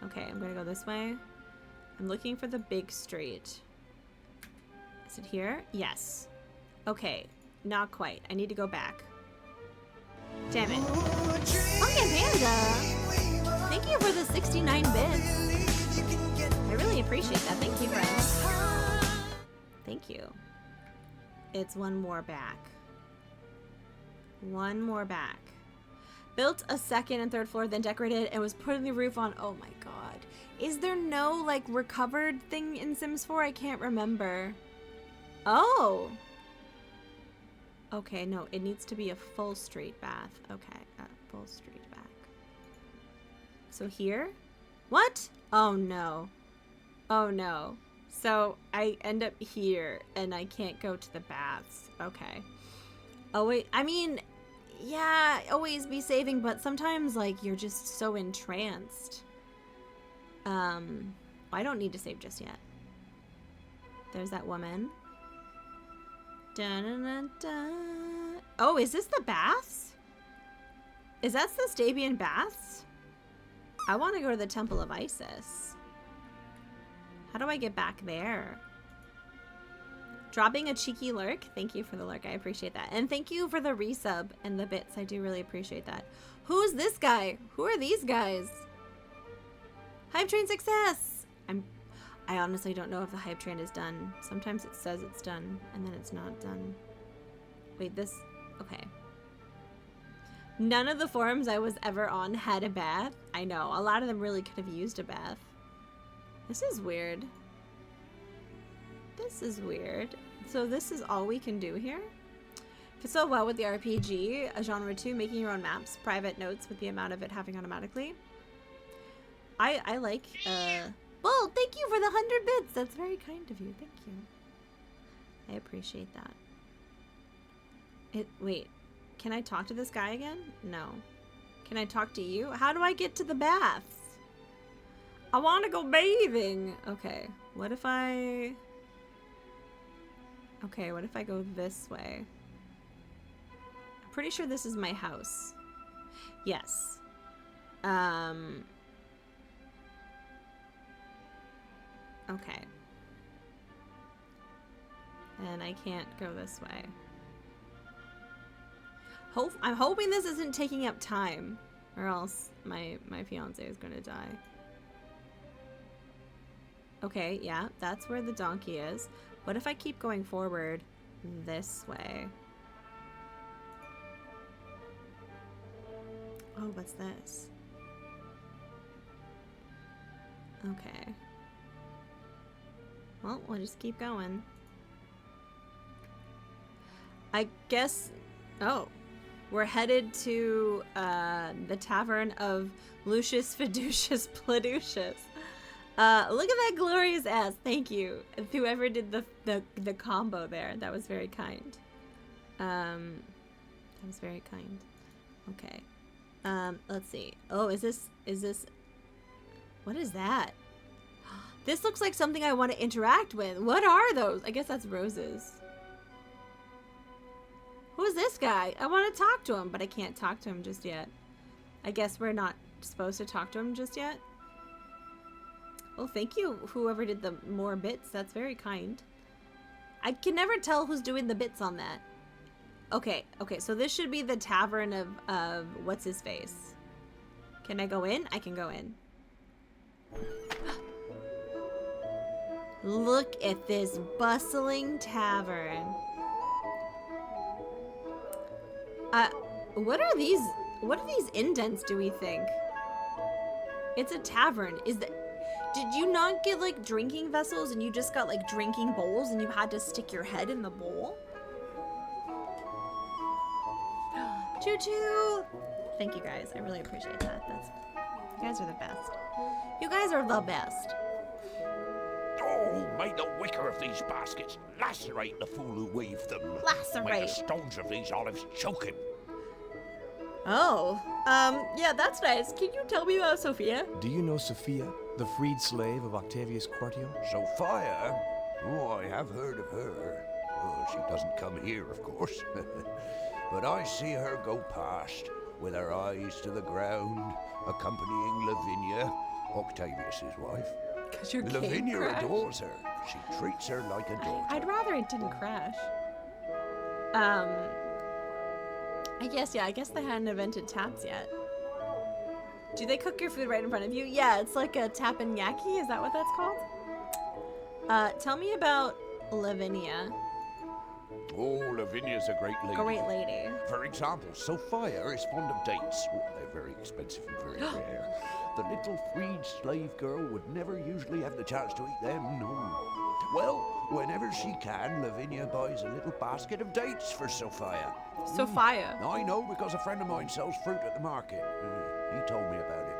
Okay, I'm gonna go this way. I'm looking for the big street. Is it here? Yes. Okay, not quite. I need to go back. Damn it. Okay, Panda! Thank you for the 69 bits. I really appreciate that. Thank you, friends. Thank you. It's one more back. One more back. Built a second and third floor, then decorated and was putting the roof on. Oh my god. Is there no, like, recovered thing in Sims 4? I can't remember. Oh! Okay, no, it needs to be a full street bath. Okay, a full street back. So here? What? Oh no. Oh no. So I end up here and I can't go to the baths. Okay. Oh wait, I mean, yeah, always be saving, but sometimes like you're just so entranced. I don't need to save just yet. There's that woman. Dun-dun-dun-dun. Oh, is this the baths? Is that the Stabian baths? I want to go to the Temple of Isis. How do I get back there? Dropping a cheeky lurk. Thank you for the lurk. I appreciate that. And thank you for the resub and the bits. I do really appreciate that. Who's this guy? Who are these guys? Hype train success! I honestly don't know if the hype train is done. Sometimes it says it's done, and then it's not done. Wait, this... Okay. None of the forums I was ever on had a bath. I know, a lot of them really could have used a bath. This is weird. This is weird. So this is all we can do here? Fits so well with the RPG, a genre 2, making your own maps, private notes with the amount of it having automatically. I like, well, thank you for the 100 bits. That's very kind of you. Thank you. I appreciate that. Wait, can I talk to this guy again? No. Can I talk to you? How do I get to the baths? I want to go bathing. Okay, what if I... Okay, what if I go this way? I'm pretty sure this is my house. Yes. Okay. And I can't go this way. I'm hoping this isn't taking up time, or else my fiance is gonna die. Okay, yeah, that's where the donkey is. What if I keep going forward this way? Oh, what's this? Okay. Well, we'll just keep going. I guess... Oh. We're headed to the Tavern of Lucius Fiducius Pladucius. Look at that glorious ass. Thank you. Whoever did the combo there. That was very kind. That was very kind. Okay. Let's see. Oh, is this, what is that? This looks like something I want to interact with. What are those? I guess that's roses. Who's this guy? I want to talk to him, but I can't talk to him just yet. I guess we're not supposed to talk to him just yet. Well, thank you, whoever did the more bits. That's very kind. I can never tell who's doing the bits on that. Okay, so this should be the tavern of what's his face. Can I go in? I can go in. Look at this bustling tavern. What are these indents, do we think? It's a tavern. Did you not get like drinking vessels and you just got like drinking bowls and you had to stick your head in the bowl? Choo choo! Thank you guys. I really appreciate that. You guys are the best. You guys are the best. Oh, may the wicker of these baskets lacerate the fool who weaved them. Lacerate. May the stones of these olives choke him. Oh, yeah, that's nice. Can you tell me about Sophia? Do you know Sophia, the freed slave of Octavius Quartio? Sophia? Oh, I have heard of her. Oh, she doesn't come here, of course. But I see her go past, with her eyes to the ground, accompanying Lavinia, Octavius's wife. 'Cause your game Lavinia crashed. adores her. She treats her like a daughter. I'd rather it didn't crash. I guess they hadn't invented taps yet. Do they cook your food right in front of you? Yeah, it's like a teppanyaki. Is that what that's called? Tell me about Lavinia. Oh, Lavinia's a great lady. Great lady. For example, Sophia is fond of dates. Oh, they're very expensive and very rare. The little freed slave girl would never usually have the chance to eat them, no. Well, whenever she can, Lavinia buys a little basket of dates for Sophia. Sophia? I know, because a friend of mine sells fruit at the market. He told me about it.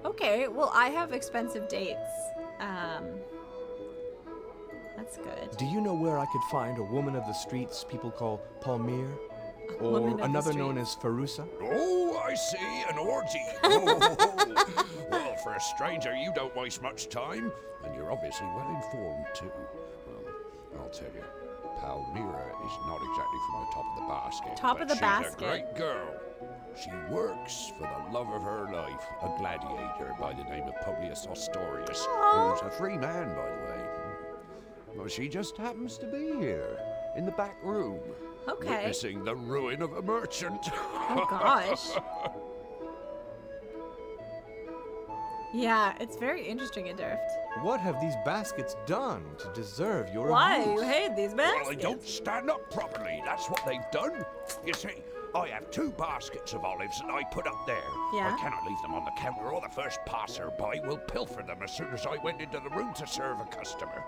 Okay, well, I have expensive dates. That's good. Do you know where I could find a woman of the streets people call Palmyre? Woman of Or the another known streets. as Farusa? Oh, I see, an orgy. Well, for a stranger, you don't waste much time. And you're obviously well informed, too. Well, I'll tell you, Palmyra is not exactly from the top of the basket. Top of the she's basket. a great girl. She works for the love of her life, a gladiator by the name of Publius Ostorius, who's a free man, by the way. Well, she just happens to be here, in the back room. Okay. Witnessing the ruin of a merchant. Oh, gosh. Yeah, it's very interesting, Adurft. What have these baskets done to deserve your Why? abuse? You hate these Well, baskets? they don't stand up properly. That's what they've done. You see, I have 2 baskets of olives that I put up there. Yeah? I cannot leave them on the counter, or the first passer-by will pilfer them as soon as I went into the room to serve a customer.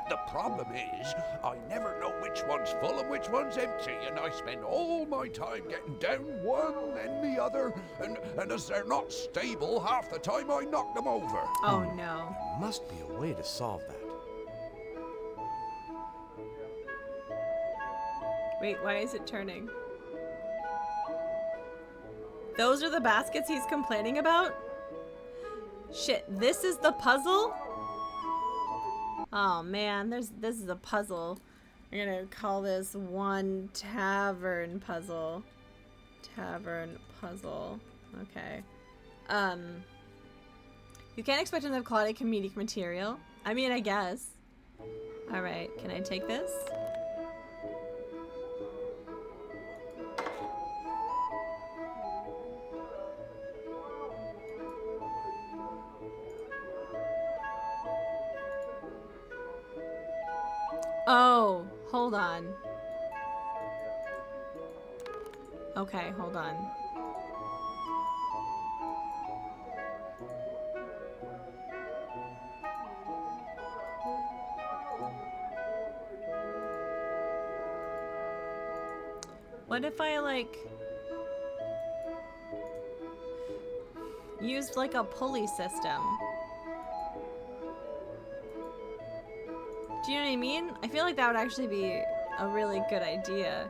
The problem is, I never know which one's full and which one's empty, and I spend all my time getting down one and the other, and as they're not stable, half the time I knock them over. Oh, no. There must be a way to solve that. Wait, why is it turning? Those are the baskets he's complaining about? Shit, this is the puzzle? Oh man, this is a puzzle. I'm gonna call this one tavern puzzle. Tavern puzzle. Okay. You can't expect enough quality comedic material. I mean, I guess. Alright, can I take this? Oh, hold on. Okay, hold on. What if I, like, used, like, a pulley system? Do you know what I mean? I feel like that would actually be a really good idea.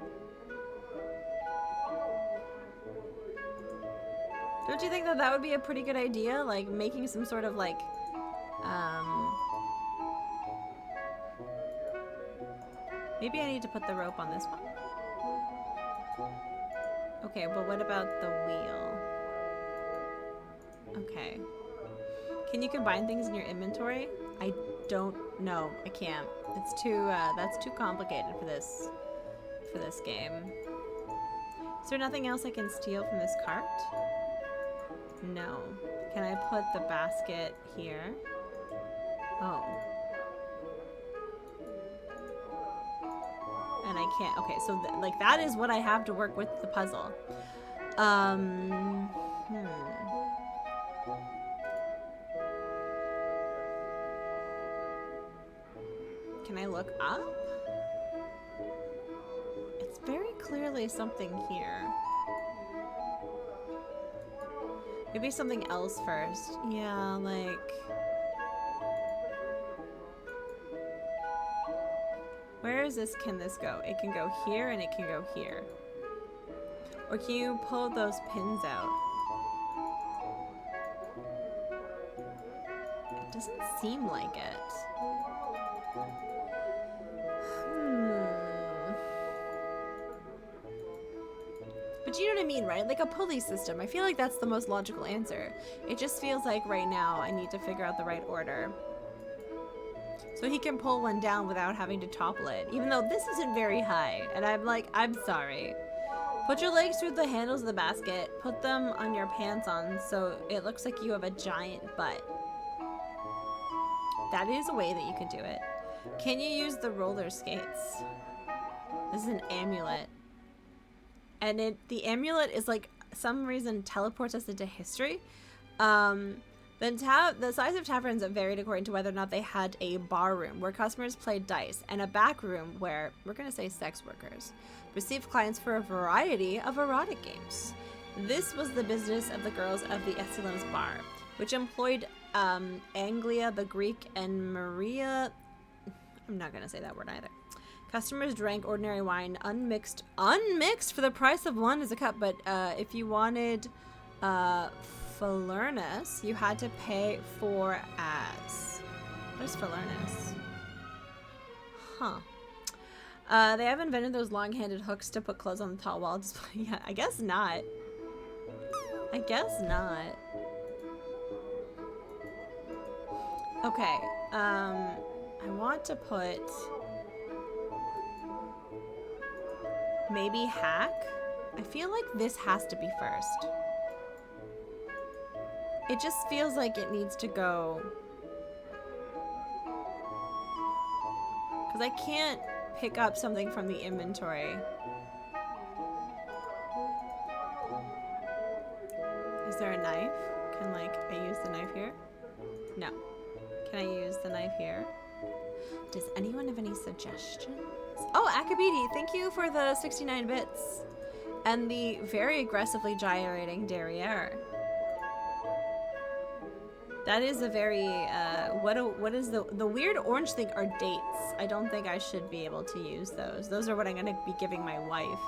Don't you think that that would be a pretty good idea? Like making some sort of like, maybe I need to put the rope on this one. Okay, but what about the wheel? Okay. Can you combine things in your inventory? I don't know. I can't. It's too, that's too complicated for this game. Is there nothing else I can steal from this cart? No. Can I put the basket here? Oh. And I can't. Okay, so like that is what I have to work with the puzzle. Can I look up? It's very clearly something here. Maybe something else first. Yeah, like... Where is this? Can this go? It can go here and it can go here. Or can you pull those pins out? It doesn't seem like it. But you know what I mean, right? Like a pulley system. I feel like that's the most logical answer. It just feels like right now I need to figure out the right order. So he can pull one down without having to topple it. Even though this isn't very high. And I'm like, I'm sorry. Put your legs through the handles of the basket. Put them on your pants on so it looks like you have a giant butt. That is a way that you can do it. Can you use the roller skates? This is an amulet. And the amulet is like, some reason teleports us into history. The size of taverns varied according to whether or not they had a bar room where customers played dice, and a back room where, we're going to say sex workers, received clients for a variety of erotic games. This was the business of the girls of the Essilum's bar, which employed Anglia the Greek and Maria... I'm not going to say that word either. Customers drank ordinary wine unmixed for the price of one as a cup, but if you wanted Falernus, you had to pay for as. Where's Falernus? Huh. They have invented those long-handed hooks to put clothes on the tall wall display. Yeah, I guess not. I guess not. Okay, I want to put... maybe hack? I feel like this has to be first. It just feels like it needs to go... because I can't pick up something from the inventory. Is there a knife? Can, like, I use the knife here? No. Can I use the knife here? Does anyone have any suggestions? Oh, Akabidi, thank you for the 69 bits. And the very aggressively gyrating derriere. That is a very, what is the weird orange thing are dates. I don't think I should be able to use those. Those are what I'm gonna be giving my wife.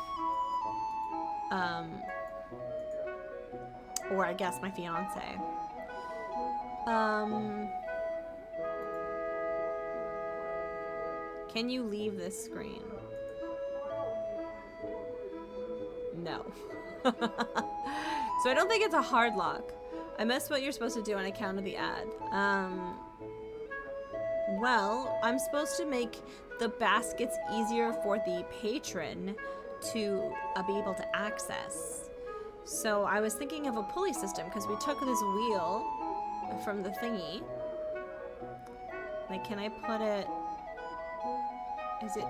Or I guess my fiance. Can you leave this screen? No. So I don't think it's a hard lock. I missed what you're supposed to do on account of the ad. Well, I'm supposed to make the baskets easier for the patron to be able to access. So I was thinking of a pulley system because we took this wheel from the thingy. Like, can I put it... is it...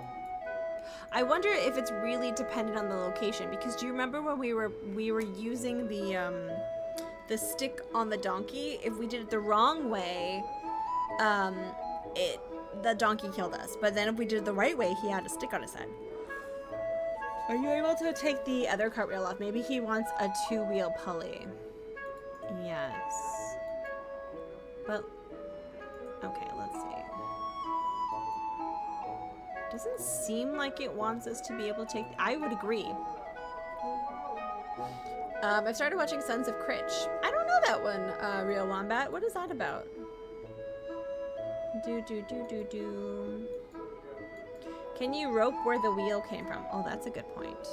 I wonder if it's really dependent on the location, because do you remember when we were using the stick on the donkey? If we did it the wrong way, the donkey killed us. But then if we did it the right way, he had a stick on his head. Are you able to take the other cartwheel off? Maybe he wants a 2-wheel pulley. Yes. But okay, let's see. Doesn't seem like it wants us to be able to take... I would agree. I've started watching Sons of Critch. I don't know that one, Real Wombat. What is that about? Do. Can you rope where the wheel came from? Oh, that's a good point.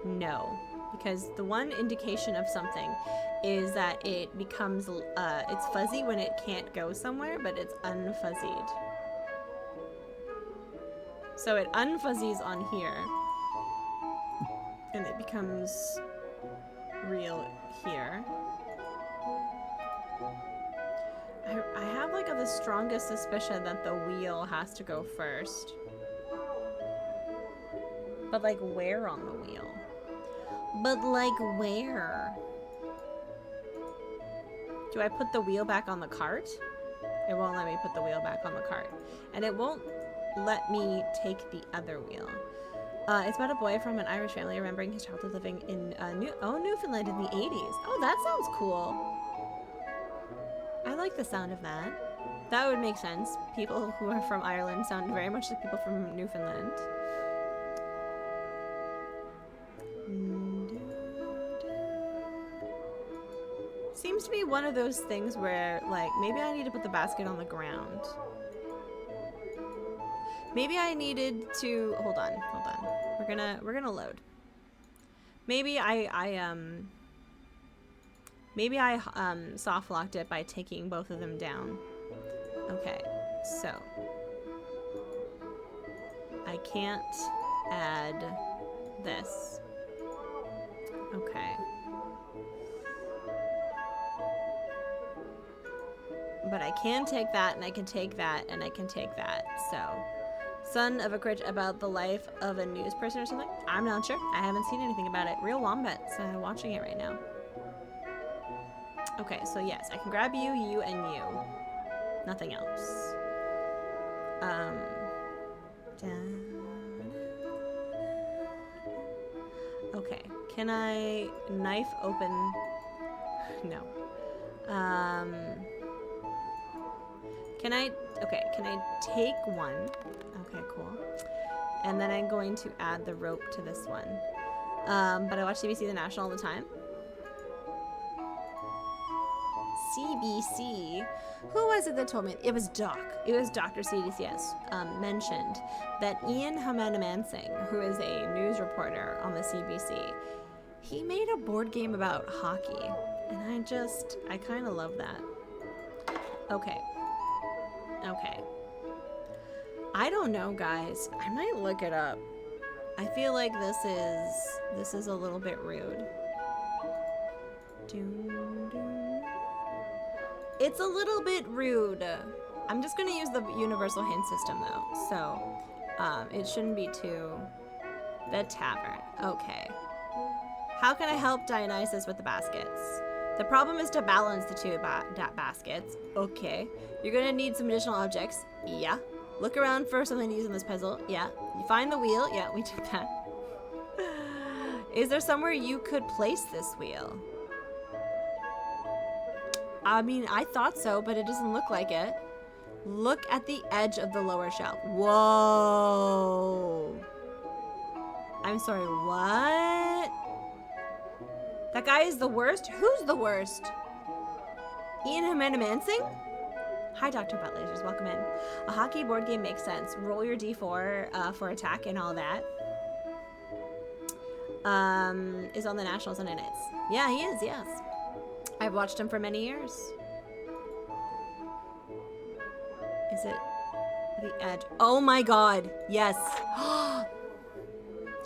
No, because the one indication of something is that it becomes, it's fuzzy when it can't go somewhere, but it's unfuzzied. So it unfuzzies on here, and it becomes real here. I have like the strongest suspicion that the wheel has to go first. But like where on the wheel? But like where? Do I put the wheel back on the cart? It won't let me put the wheel back on the cart. And it won't let me take the other wheel. It's about a boy from an Irish family remembering his childhood living in Newfoundland in the 80s. Oh, that sounds cool. I like the sound of that. That would make sense. People who are from Ireland sound very much like people from Newfoundland. Seems to be one of those things where, like, maybe I need to put the basket on the ground. Maybe I needed to hold on. We're gonna load. Maybe I soft locked it by taking both of them down. Okay, so I can't add this. Okay. But I can take that, and I can take that, and I can take that. So, Son of a Critch about the life of a news person or something? I'm not sure. I haven't seen anything about it. Real Wombat's watching it right now. Okay, so yes, I can grab you, you, and you. Nothing else. Okay, can I knife open? No. Can I take one? Okay, cool. And then I'm going to add the rope to this one. But I watch CBC The National all the time. CBC. Who was it that told me? It was Doc. It was Dr. CDCS mentioned that Ian Hamana-Mansing, who is a news reporter on the CBC, he made a board game about hockey. And I kind of love that. Okay. Okay. I don't know, guys. I might look it up. I feel like this is a little bit rude. It's a little bit rude. I'm just gonna use the universal hint system though, so it shouldn't be too. The tavern. Okay. How can I help Dionysus with the baskets? The problem is to balance the two baskets. Okay. You're gonna need some additional objects. Yeah. Look around for something to use in this puzzle. Yeah. You find the wheel. Yeah, we did that. Is there somewhere you could place this wheel? I mean, I thought so, but it doesn't look like it. Look at the edge of the lower shelf. Whoa. I'm sorry, what? That guy is the worst? Who's the worst? Ian Hamana-Mansing? Hi, Dr. Buttlasers. Welcome in. A hockey board game makes sense. Roll your d4 for attack and all that. Is on the Nationals Sunday nights. Yeah, he is, yes. I've watched him for many years. Is it the edge? Oh my god, yes.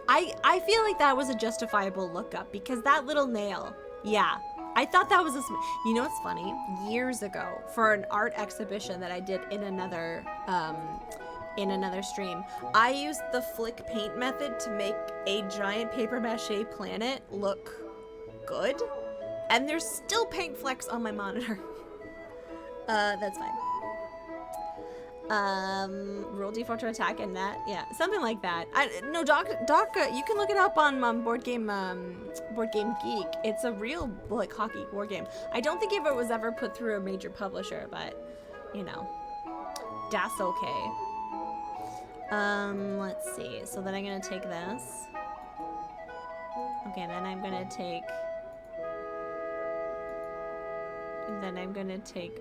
I feel like that was a justifiable lookup because that little nail, yeah. I thought that was you know what's funny? Years ago, for an art exhibition that I did in another stream, I used the flick paint method to make a giant paper mache planet look good. And there's still paint flecks on my monitor. That's fine. Roll d4 to attack and that, yeah, something like that. No, Doc, you can look it up on Board Game Geek. It's a real like hockey board game. I don't think if it was ever put through a major publisher, but you know, that's okay. Let's see. So then I'm gonna take this. Okay, then I'm gonna take...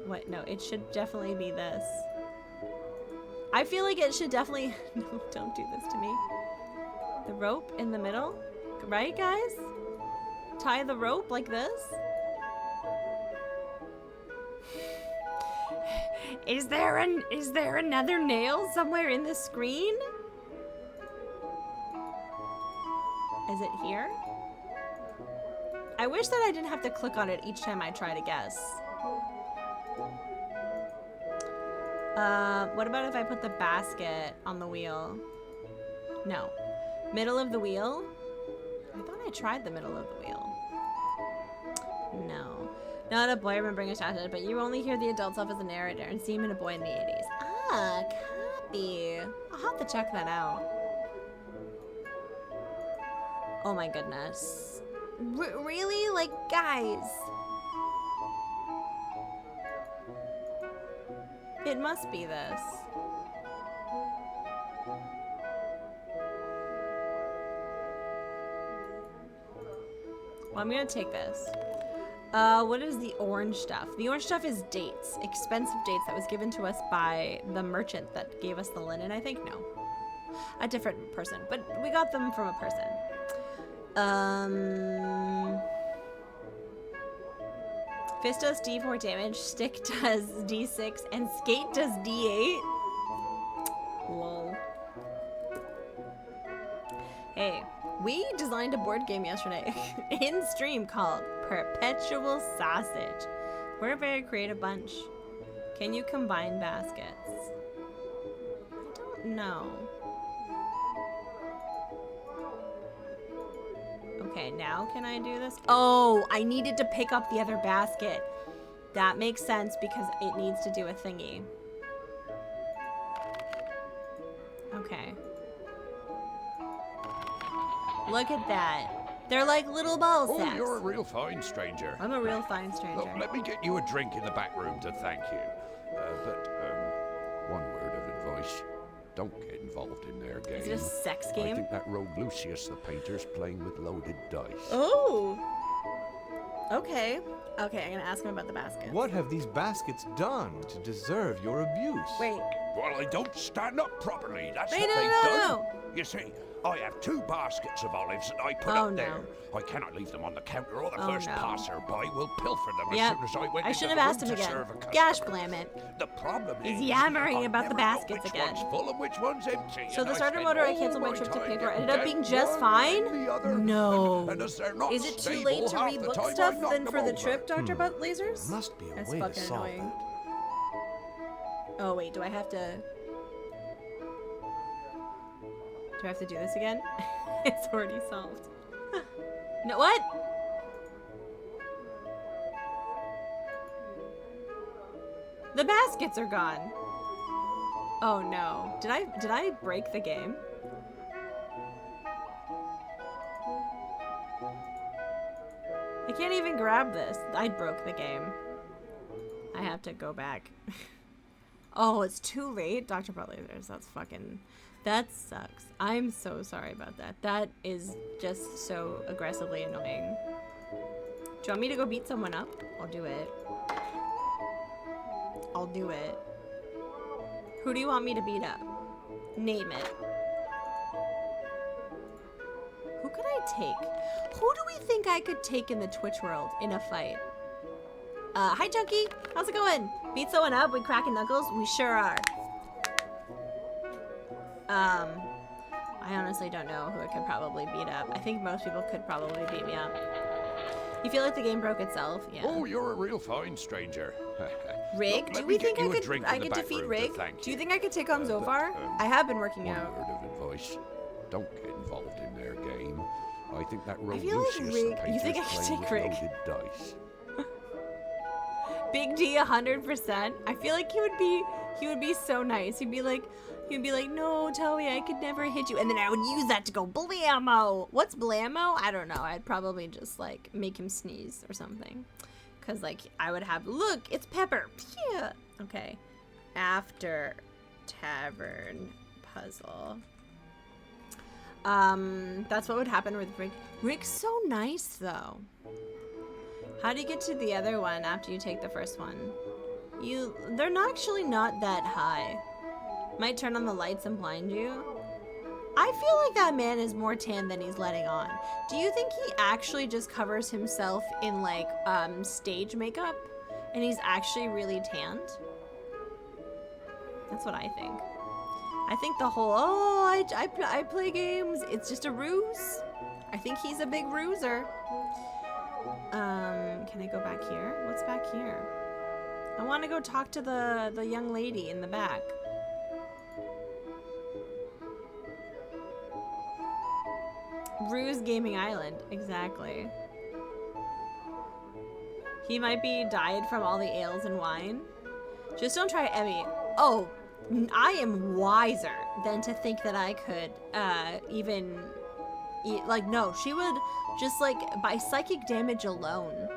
What? No, it should definitely be this. I feel like it should definitely... No, don't do this to me. The rope in the middle? Right, guys? Tie the rope like this? Is there another nail somewhere in the screen? Is it here? I wish that I didn't have to click on it each time I try to guess. What about if I put the basket on the wheel? No. Middle of the wheel? I thought I tried the middle of the wheel. No. Not a boy remembering a childhood, but you only hear the adult self as a narrator and see him in a boy in the 80s. Ah, copy. I'll have to check that out. Oh my goodness. Really? Like, guys. It must be this. Well, I'm gonna take this. What is the orange stuff? The orange stuff is dates. Expensive dates that was given to us by the merchant that gave us the linen, I think? No. A different person. But we got them from a person. Fist does D4 damage, stick does D6, and skate does D8. Lol. Hey, we designed a board game yesterday in stream called Perpetual Sausage. We're a very creative bunch. Can you combine baskets? I don't know. Okay, now can I do this? Oh, I needed to pick up the other basket. That makes sense because it needs to do a thingy. Okay. Look at that. They're like little ball sacks. Oh, you're a real fine stranger. I'm a real fine stranger. Look, let me get you a drink in the back room to thank you. One word of advice. Don't get involved in their game. Is it a sex game? I think that rogue Lucius, the painter's playing with loaded dice. Oh. Okay. Okay, I'm gonna ask him about the basket. What have these baskets done to deserve your abuse? Wait. Well, they don't stand up properly. That's Wait, what no, they've no, done. no. You see, I have 2 baskets of olives that I put up there. I cannot leave them on the counter, or the first passer-by will pilfer them as soon as I went I into should the have asked room him to again. serve a customer. Gosh, blam it. The problem is He's yammering I about the never know baskets which again. one's full and which one's empty. So and the starter spend motor I all canceled my trip to time pay for getting ended up being just one fine? and the other. No. And as they're not Is it too stable, late to half the rebook time stuff I knock than them for the over. trip, Dr. Butt Lasers? There must be a That's way to fucking solve annoying. that. Oh wait, do I have to do this again? It's already solved. No, what? The baskets are gone. Oh no. Did I break the game? I can't even grab this. I broke the game. I have to go back. Oh, it's too late? Dr. Buttlasers, that sucks. I'm so sorry about that. That is just so aggressively annoying. Do you want me to go beat someone up? I'll do it. I'll do it. Who do you want me to beat up? Name it. Who could I take? Who do we think I could take in the Twitch world in a fight? Hi Chunky, how's it going? Beat someone up, we cracking knuckles? We sure are. I honestly don't know who I could probably beat up. I think most people could probably beat me up. You feel like the game broke itself? Yeah. Oh, you're a real fine stranger. Rig? Look, Do let we me think get you a I drink could in the back defeat room to Rig? thank Do you think I could take on but, Zofar? I have been working one out. word of advice. Don't get involved in their game. I think that rogue feel like Lucius, Rig- the you think I painter's could playing take with Rig? loaded dice. Big D 100%. I feel like he would be so nice. He'd be like, no, Towie, I could never hit you. And then I would use that to go blammo. What's blammo? I don't know. I'd probably just like make him sneeze or something. Cause like I would have, look, it's Pepper. Yeah. Okay. After tavern puzzle. That's what would happen with Rick. Rick's so nice, though. How do you get to the other one after you take the first one? They're not actually not that high. Might turn on the lights and blind you. I feel like that man is more tan than he's letting on. Do you think he actually just covers himself in, like, stage makeup? And he's actually really tanned? That's what I think. I think the whole, I play games, it's just a ruse. I think he's a big ruser. Can I go back here? What's back here? I want to go talk to the young lady in the back. Ruse Gaming Island, exactly. He might be died from all the ales and wine. Just don't try Emmy. Oh, I am wiser than to think that I could even eat. Like, no, she would just, like, by psychic damage alone.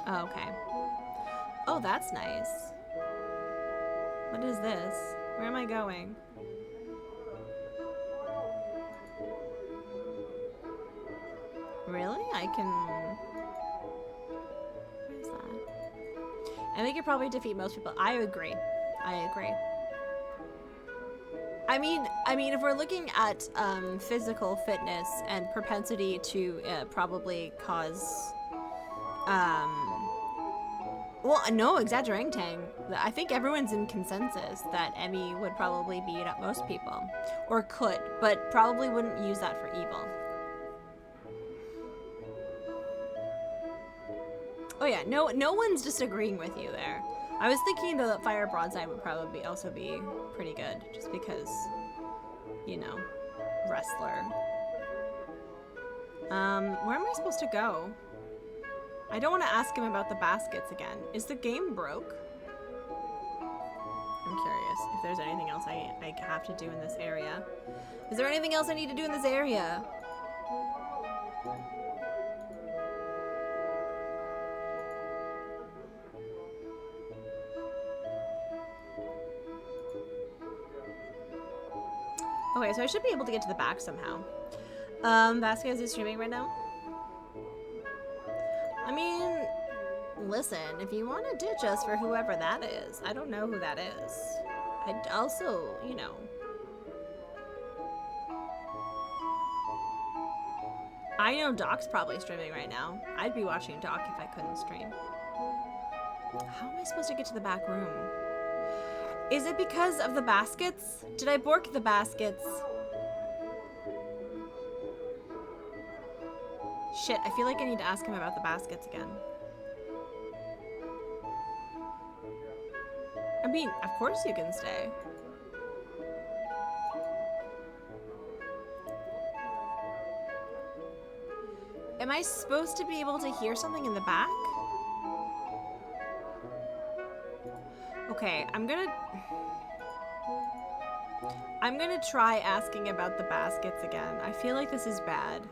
Oh, okay. Oh, that's nice. What is this? Where am I going? Really? I can... Where is that? I think you probably defeat most people. I agree. I agree. I mean, if we're looking at physical fitness and propensity to probably cause... well, no, exaggerating Tang. I think everyone's in consensus that Emmy would probably beat up most people. Or could, but probably wouldn't use that for evil. Oh yeah, no one's disagreeing with you there. I was thinking though that Fire Broadside would probably also be pretty good, just because, you know, wrestler. Where am I supposed to go? I don't want to ask him about the baskets again. Is the game broke? I'm curious if there's anything else I have to do in this area. Is there anything else I need to do in this area? Okay, so I should be able to get to the back somehow. Vasquez is streaming right now. I mean, listen, if you want to ditch us for whoever that is, I don't know who that is. I'd also, you know. I know Doc's probably streaming right now. I'd be watching Doc if I couldn't stream. How am I supposed to get to the back room? Is it because of the baskets? Did I bork the baskets? Shit, I feel like I need to ask him about the baskets again. I mean, of course you can stay. Am I supposed to be able to hear something in the back? Okay, I'm gonna try asking about the baskets again. I feel like this is bad.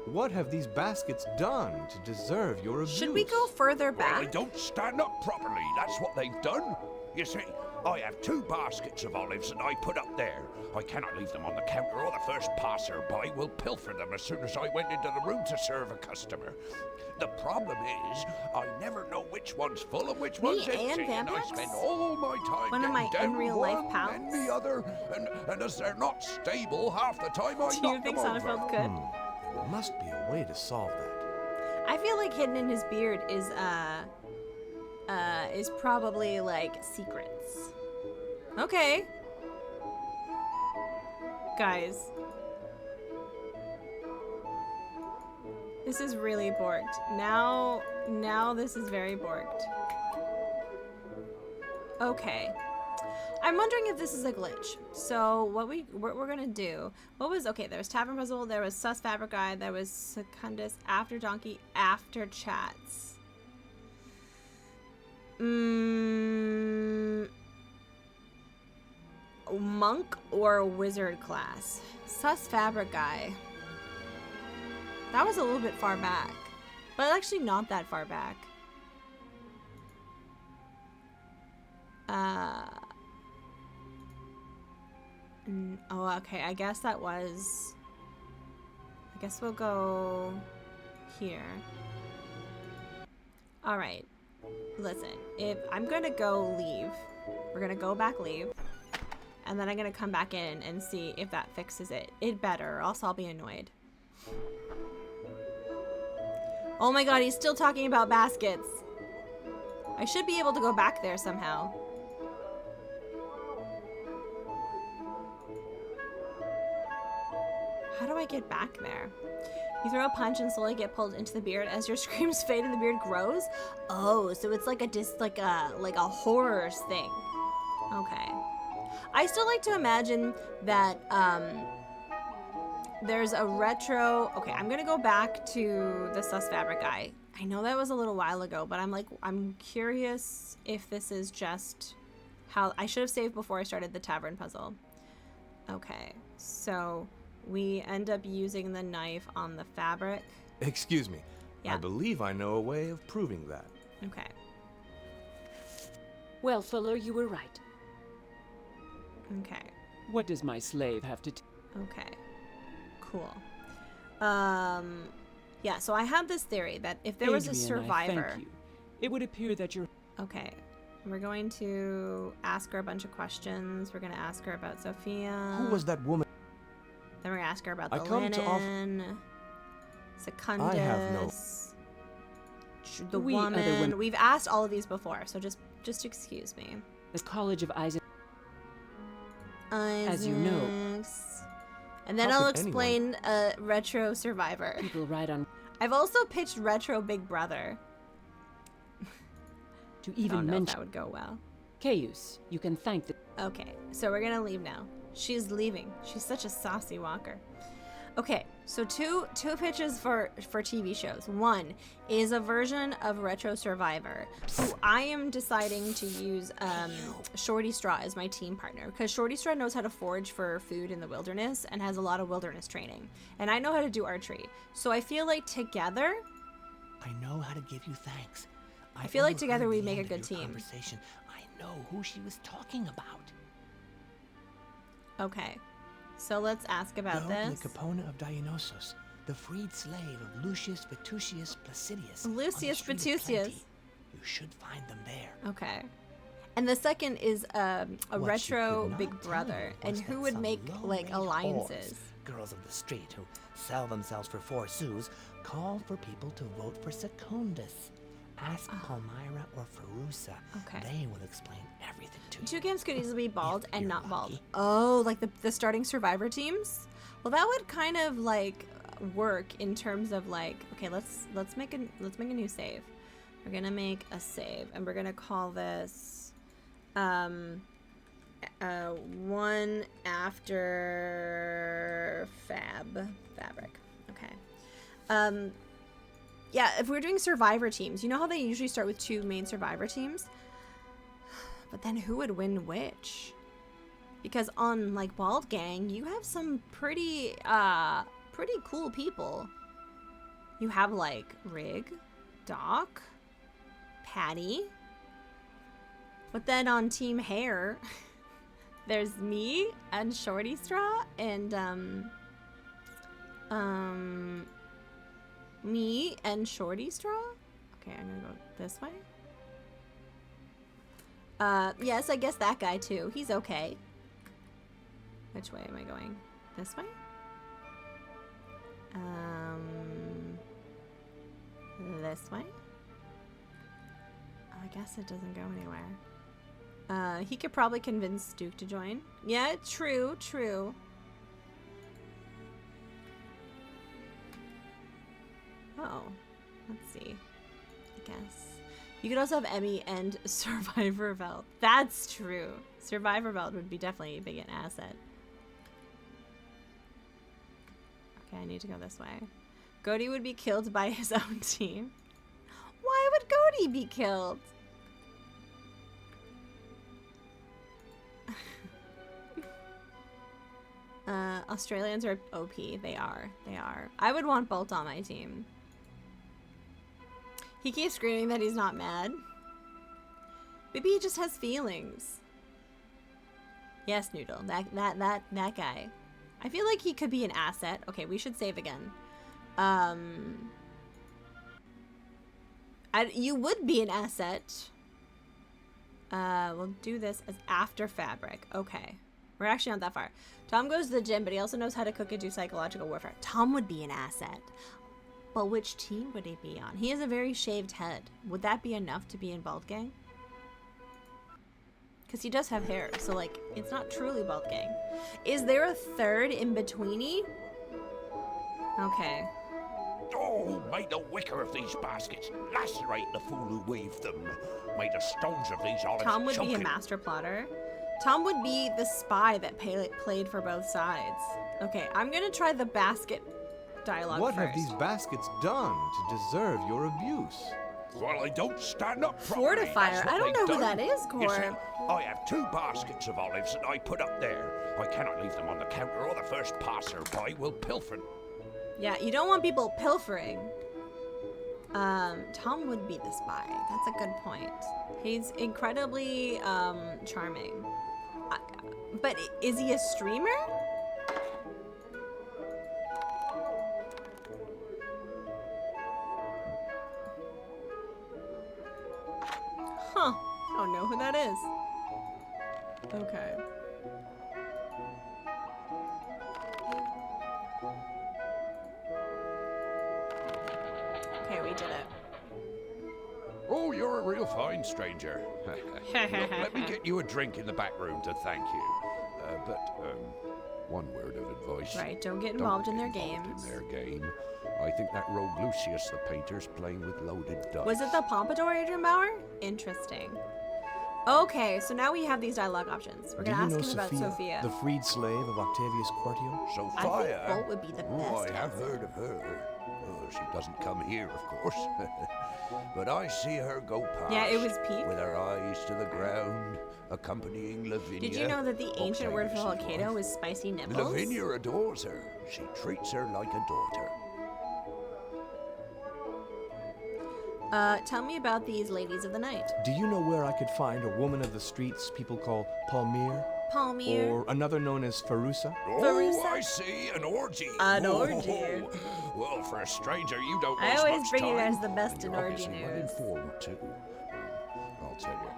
What have these baskets done to deserve your abuse? Should we go further back? Well, they don't stand up properly, that's what they've done. You see, I have 2 baskets of olives that I put up there. I cannot leave them on the counter or the first passer-by will pilfer them as soon as I went into the room to serve a customer. The problem is, I never know which one's full and which one's empty, and I spend all my time one of my down unreal one life pals? and the other, and as they're not stable half the time, I Do you knock think them over. Sonnenfeld could? There must be a way to solve that. I feel like hidden in his beard is probably like secrets. Okay. Guys. This is really borked. Now this is very borked. Okay. I'm wondering if this is a glitch. So what we're gonna do? What was okay? There was Tavern Puzzle. There was Sus Fabric Guy. There was Secundus after Donkey after Chats. Monk or Wizard class? Sus Fabric Guy. That was a little bit far back, but actually not that far back. Oh, okay. I guess that was... I guess we'll go here. Alright. Listen, if I'm gonna go leave, we're gonna go back leave, and then I'm gonna come back in and see if that fixes it. It better, or else I'll be annoyed. Oh my god, he's still talking about baskets. I should be able to go back there somehow. How do I get back there? You throw a punch and slowly get pulled into the beard as your screams fade and the beard grows? Oh, so it's like a horror thing. Okay. I still like to imagine that there's a retro... Okay, I'm gonna go back to the sus fabric guy. I know that was a little while ago, but I'm curious if this is just how... I should have saved before I started the tavern puzzle. Okay, so we end up using the knife on the fabric. Excuse me. Yeah. I believe I know a way of proving that. Okay. Well, Fuller, you were right. Okay. What does my slave have to... Okay. Cool. Yeah, so I have this theory that if there was a Adrian, survivor... thank you. It would appear that you're... Okay. We're going to ask her a bunch of questions. We're going to ask her about Sophia. Who was that woman? Then we're going to ask her about I the come to linen. Secundus. I have no... The We other woman. women- We've asked all of these before, so just excuse me. The College of Isaac... Isaacs. As you know. And then How I'll could explain Retro Survivor. People ride on... I've also pitched Retro Big Brother. To I even don't know if mention... that would go well. Caius, you can thank the... Okay, so we're gonna leave now. She's leaving. She's such a saucy walker. Okay, so two pitches for TV shows. One is a version of Retro Survivor, who I am deciding to use Shorty Straw as my team partner, because Shorty Straw knows how to forage for food in the wilderness and has a lot of wilderness training, and I know how to do archery. So I feel like together, I know how to give you thanks. I feel like overheard together we the make a end of good your team. Conversation. I know who she was talking about. Okay, so let's ask about Go this. to the Capona of Dionysos, the freed slave of Lucius Vitucius Placidius. Lucius on the Street of Vitucius. Plenty. You should find them there. Okay. And the second is a What retro she could Big not Brother, tell and was who that would some make like low-rate alliances. whores, girls of the street who sell themselves for 4 sous, call for people to vote for Secundus. Ask Palmyra or Ferusa. Okay. They will explain everything to you. Two games could easily be bald If and you're not bald. lucky. Oh, like the starting Survivor teams? Well, that would kind of like work in terms of like, okay, let's make a new save. We're gonna make a save, and we're gonna call this one after fabric. Okay. Yeah, if we're doing Survivor teams, you know how they usually start with 2 main Survivor teams? But then who would win which? Because on like Bald Gang, you have some pretty cool people. You have like Rig, Doc, Patty. But then on Team Hair, there's me and Shorty Straw and me and Shorty Straw? Okay, I'm gonna go this way. Yes, I guess that guy too. He's okay. Which way am I going? This way? This way? I guess it doesn't go anywhere. He could probably convince Duke to join. Yeah, true. Oh, let's see. I guess. You could also have Emmy and Survivor Belt. That's true. Survivor Belt would be definitely a big asset. Okay, I need to go this way. Cody would be killed by his own team. Why would Cody be killed? Australians are OP. They are. I would want Bolt on my team. He keeps screaming that he's not mad. Maybe he just has feelings. Yes, Noodle. That guy. I feel like he could be an asset. Okay, we should save again. You would be an asset. We'll do this as after fabric. Okay. We're actually not that far. Tom goes to the gym, but he also knows how to cook and do psychological warfare. Tom would be an asset. But which team would he be on? He has a very shaved head. Would that be enough to be in Bald Gang? Because he does have hair, so, like, it's not truly Bald Gang. Is there a third in-betweeny? Okay. Oh, may the wicker of these baskets lacerate the fool who weaved them. May the stones of these olives Tom would choke be a him. master plotter. Tom would be the spy that played for both sides. Okay, I'm gonna try the basket dialogue What first. have these baskets done to deserve your abuse? Well, they don't stand up properly. Fortifier. That's what I don't they've know who done. that is, You see, Cor. I have 2 baskets of olives that I put up there. I cannot leave them on the counter, or the first passer-by will pilfer. Yeah, you don't want people pilfering. Tom would be the spy. That's a good point. He's incredibly charming. But is he a streamer? Huh. I don't know who that is. Okay. Okay, we did it. Oh, you're a real fine stranger. Look, let me get you a drink in the back room to thank you. One word of advice. Right, don't get involved in their get involved games. in their game. I think that rogue Lucius the painter's playing with loaded dice. Was it the Pompadour, Adrian Bauer? Interesting. Okay, so now we have these dialogue options. We're Do gonna you ask know him about Sophia. the freed slave of Octavius Quartio? I Sophia? think Bolt would be the Oh, best I have answer. heard of her. Oh, she doesn't come here, of course. But I see her go past. Yeah, it was Pete. With her eyes to the ground, accompanying Lavinia. Did you know that the ancient word for Octavius's volcano wife. is spicy nipples? Lavinia adores her. She treats her like a daughter. Tell me about these ladies of the night. Do you know where I could find a woman of the streets people call Palmyre? Palmyre. Or another known as Farusa? Oh, Farusa? I see, an orgy. An Oh, orgy. Well, for a stranger, you don't I waste always much bring you time. guys the best And in you're orgy obviously well news. informed, too. I'll tell you,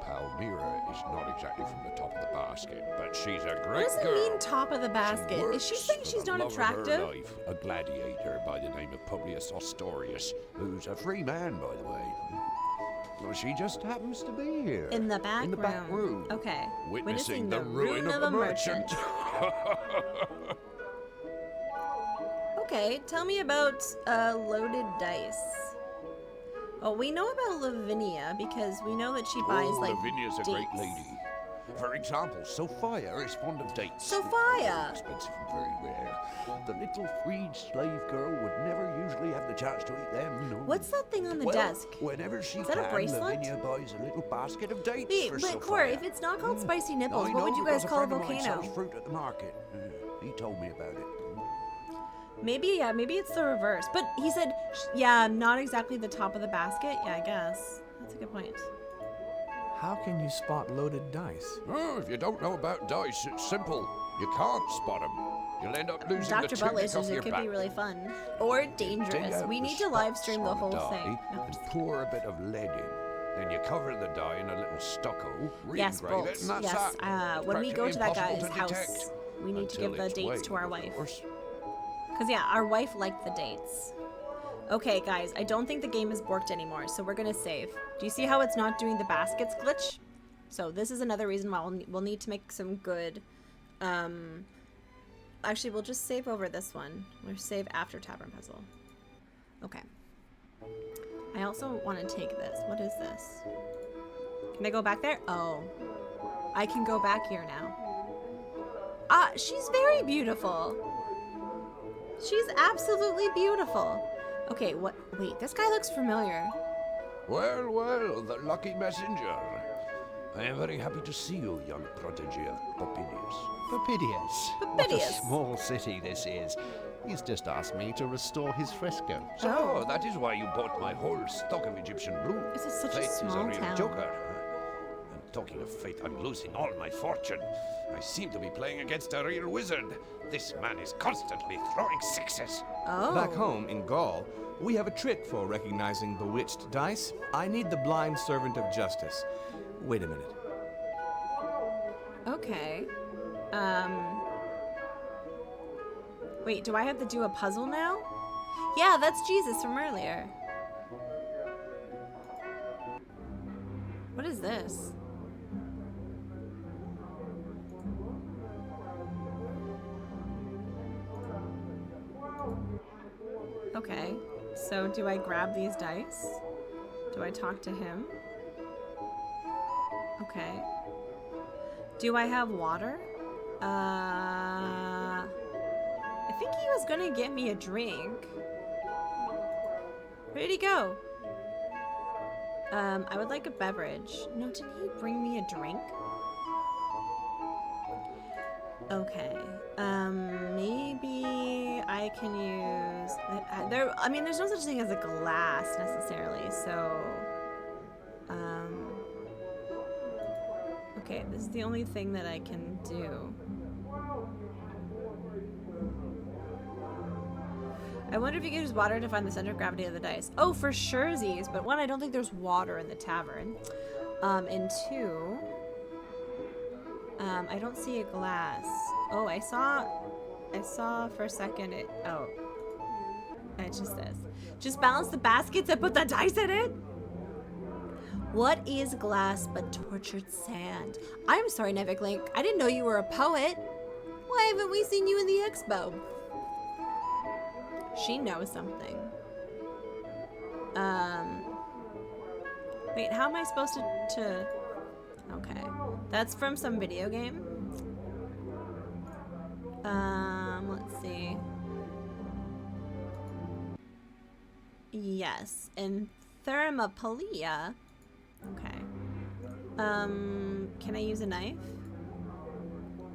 Palmyra is not exactly from the top of the basket, but she's a What great does it girl. mean, top of the basket? Is she works saying for she's the not love of her attractive? life, a gladiator by the name of Publius Ostorius, who's a free man, by the way. Well, she just happens to be here. In the back In the room. back room. Okay. Witnessing the ruin of a merchant. Okay, tell me about loaded dice. Oh, we know about Lavinia because we know that she buys like Lavinia's a dates. great lady. For example, Sophia is fond of dates. Sophia! Expensive and very rare. The little freed slave girl would never usually have the chance to eat them. No. What's that thing on the Well, desk? Whenever she Is that a can, bracelet? Lavinia buys a little basket of dates Wait, for but Sophia. Cora, if it's not called spicy nipples, I what would know, you guys because call a friend of mine volcano? sells fruit at the market. He told me about it. Maybe, yeah, maybe it's the reverse. But he said, yeah, not exactly the top of the basket. Yeah, I guess. That's a good point. How can you spot loaded dice? Oh, if you don't know about dice, it's simple. You can't spot them. You'll end up losing Dr. the Butler tunic says off it your could back. be really fun. Or Dig dangerous. out We the need to live spots stream the on whole die thing. No, I'm and just pour a bit of lead in. Then you cover the die in a little stucco, Yes, re-engrave Bolt. it, and that's Yes, that. when we go to that Practically guy's impossible to house, detect. we need to give Until the it's dates to our weighed, wife. of course. Because, yeah, our wife liked the dates. Okay, guys, I don't think the game is borked anymore, so we're going to save. Do you see how it's not doing the baskets glitch? So this is another reason why we'll need to make some good... Actually, we'll just save over this one. We'll save after Tavern Puzzle. Okay. I also want to take this. What is this? Can I go back there? Oh. I can go back here now. Ah, she's very beautiful. She's absolutely beautiful. Okay, what? Wait, this guy looks familiar. Well, well, the lucky messenger. I am very happy to see you, young protege of Popinius. Papidius. What Papidius. a small city this is. He's just asked me to restore his fresco. So, that is why you bought my whole stock of Egyptian blue. This is such a Fate is small a real town. joker. And Talking of fate, I'm losing all my fortune. I seem to be playing against a real wizard. This man is constantly throwing sixes. Oh. Back home in Gaul, we have a trick for recognizing bewitched dice. I need the blind servant of justice. Wait a minute. Okay. Wait, do I have to do a puzzle now? Yeah, that's Jesus from earlier. What is this? Okay, so do I grab these dice? Do I talk to him? Okay. Do I have water? I think he was gonna get me a drink. Where'd he go? I would like a beverage. No, didn't he bring me a drink? Okay. Maybe I can use... I mean, there's no such thing as a glass, necessarily, so... Okay, this is the only thing that I can do. I wonder if you could use water to find the center of gravity of the dice. Oh, for surezies, but one, I don't think there's water in the tavern. And two, I don't see a glass. Oh, I saw for a second it, oh. It's just this. Just balance the baskets and put the dice in it? What is glass but tortured sand? I'm sorry, Nevik Link. I didn't know you were a poet. Why haven't we seen you in the expo? She knows something. Wait, how am I supposed to... Okay. That's from some video game. Let's see. Yes, in Thermopylae. Okay. Can I use a knife?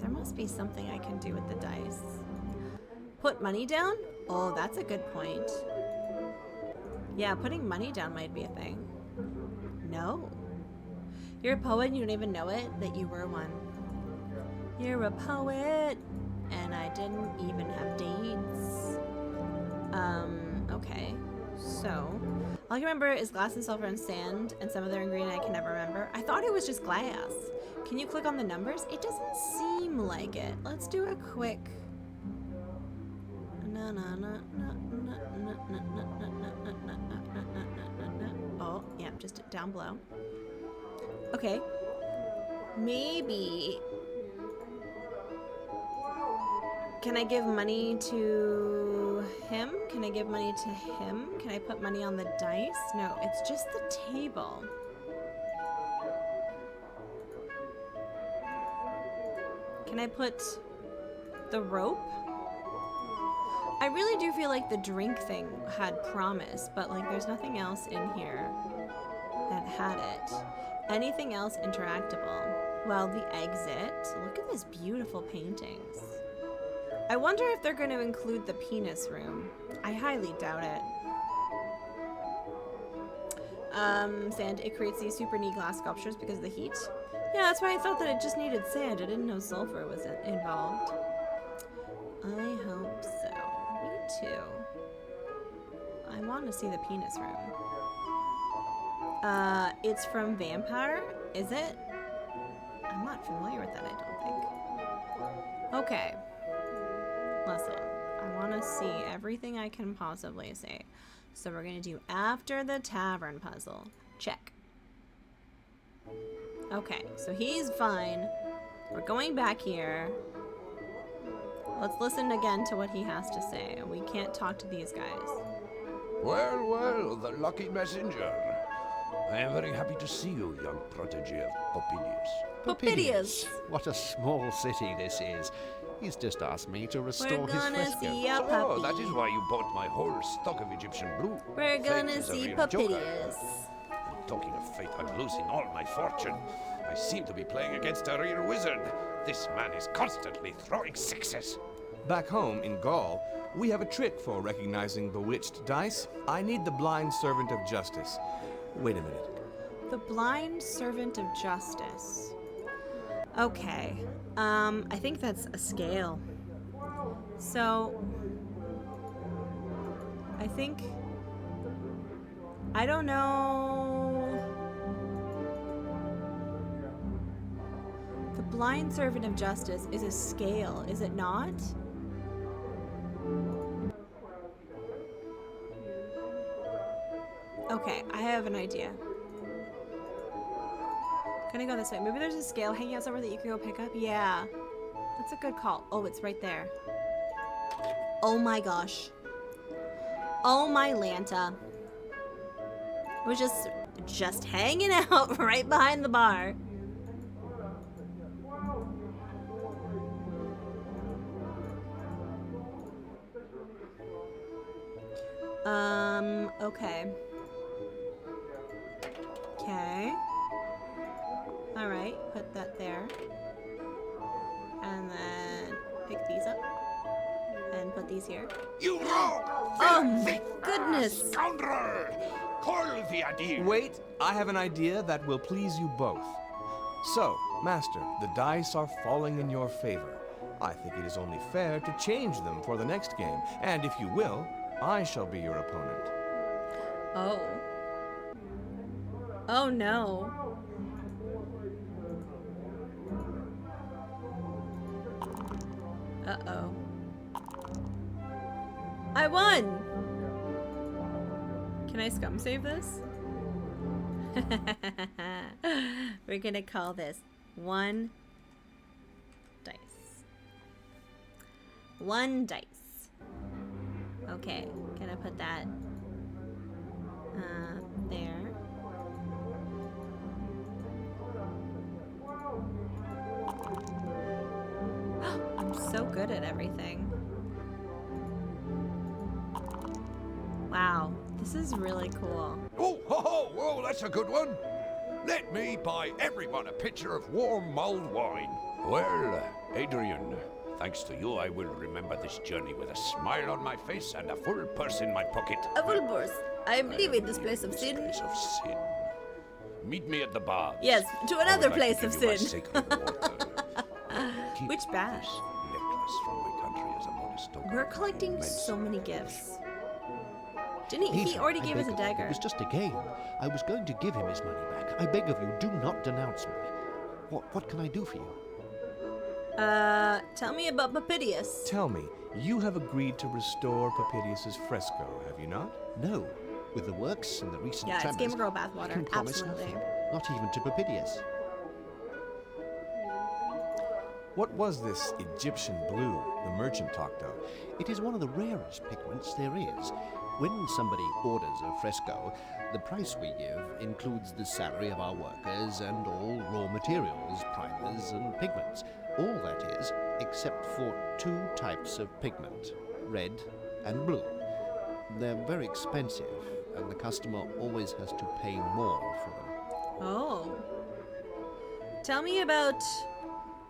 There must be something I can do with the dice. Put money down? Oh, that's a good point. Yeah, putting money down might be a thing. No. You're a poet and you don't even know it, that you were one. You're a poet, and I didn't even have dates. Okay. So, all I can remember is glass and silver and sand, and some other ingredient I can never remember. I thought it was just glass. Can you click on the numbers? It doesn't seem like it. Let's do a quick... Oh, yeah, just down below. Okay. Maybe... Can I give money to him? Can I give money to him? Can I put money on the dice? No, it's just the table. Can I put the rope? I really do feel like the drink thing had promise, but like there's nothing else in here that had it. Anything else interactable? Well, the exit. Look at these beautiful paintings. I wonder if they're going to include the penis room. I highly doubt it. Sand. It creates these super neat glass sculptures because of the heat. Yeah, that's why I thought that it just needed sand. I didn't know sulfur was involved. I hope so. Me too. I want to see the penis room. It's from Vampire? Is it? I'm not familiar with that, I don't think. Okay. Listen, I want to see everything I can possibly see. So we're going to do after the tavern puzzle. Check. Okay, so he's fine. We're going back here. Let's listen again to what he has to say. We can't talk to these guys. Well, well, the lucky messenger. I am very happy to see you, young protege of Pompeii. What a small city this is. He's just asked me to restore his gonna fresco. see a So, puppy. that is why you bought my whole stock of Egyptian blue. We're Fate gonna is a see real joker. Pompeii. Talking of fate, I'm losing all my fortune. I seem to be playing against a real wizard. This man is constantly throwing sixes. Back home in Gaul, we have a trick for recognizing bewitched dice. I need the blind servant of justice. Wait a minute. The blind servant of justice. Okay. I think that's a scale. So I don't know. The blind servant of justice is a scale, is it not? Okay, I have an idea. Can I go this way? Maybe there's a scale hanging out somewhere that you can go pick up? Yeah. That's a good call. Oh, it's right there. Oh my gosh. Oh my Lanta. It was just hanging out right behind the bar. Okay. Okay. Alright, put that there. And then pick these up. And put these here. You rogue! Oh my goodness! Scoundrel! Coil the idea! Wait, I have an idea that will please you both. So, Master, the dice are falling in your favor. I think it is only fair to change them for the next game, and if you will, I shall be your opponent. Oh. Oh no. Uh-oh. I won! Can I scum save this? We're gonna call this 1 dice. 1 dice. Okay, gonna put that there. I'm so good at everything. Wow, this is really cool. Oh, ho, ho, oh, that's a good one. Let me buy everyone a pitcher of warm mulled wine. Well, Adrian, thanks to you, I will remember this journey with a smile on my face and a full purse in my pocket. A full purse. I am leaving this place of sin. Place of sin. Meet me at the bar. Yes, to another Like place of give you my sin. sacred water. Which bash? Necklace from my country as a modest token. We're collecting so many gifts. Didn't he? He already I gave us beg a of you, dagger. It was just a game. I was going to give him his money back. I beg of you, do not denounce me. What can I do for you? Tell me about Pompeii. Tell me, you have agreed to restore Pompeii' fresco, have you not? No. With the works and the recent Yeah, it's tremors, Gamer Girl I bathwater. can promise Absolutely. nothing. Not even to Pompeii. What was this Egyptian blue the merchant talked of? It is one of the rarest pigments there is. When somebody orders a fresco, the price we give includes the salary of our workers and all raw materials, primers and pigments. All that is, except for 2 types of pigment, red and blue. They're very expensive, and the customer always has to pay more for them. Oh. Tell me about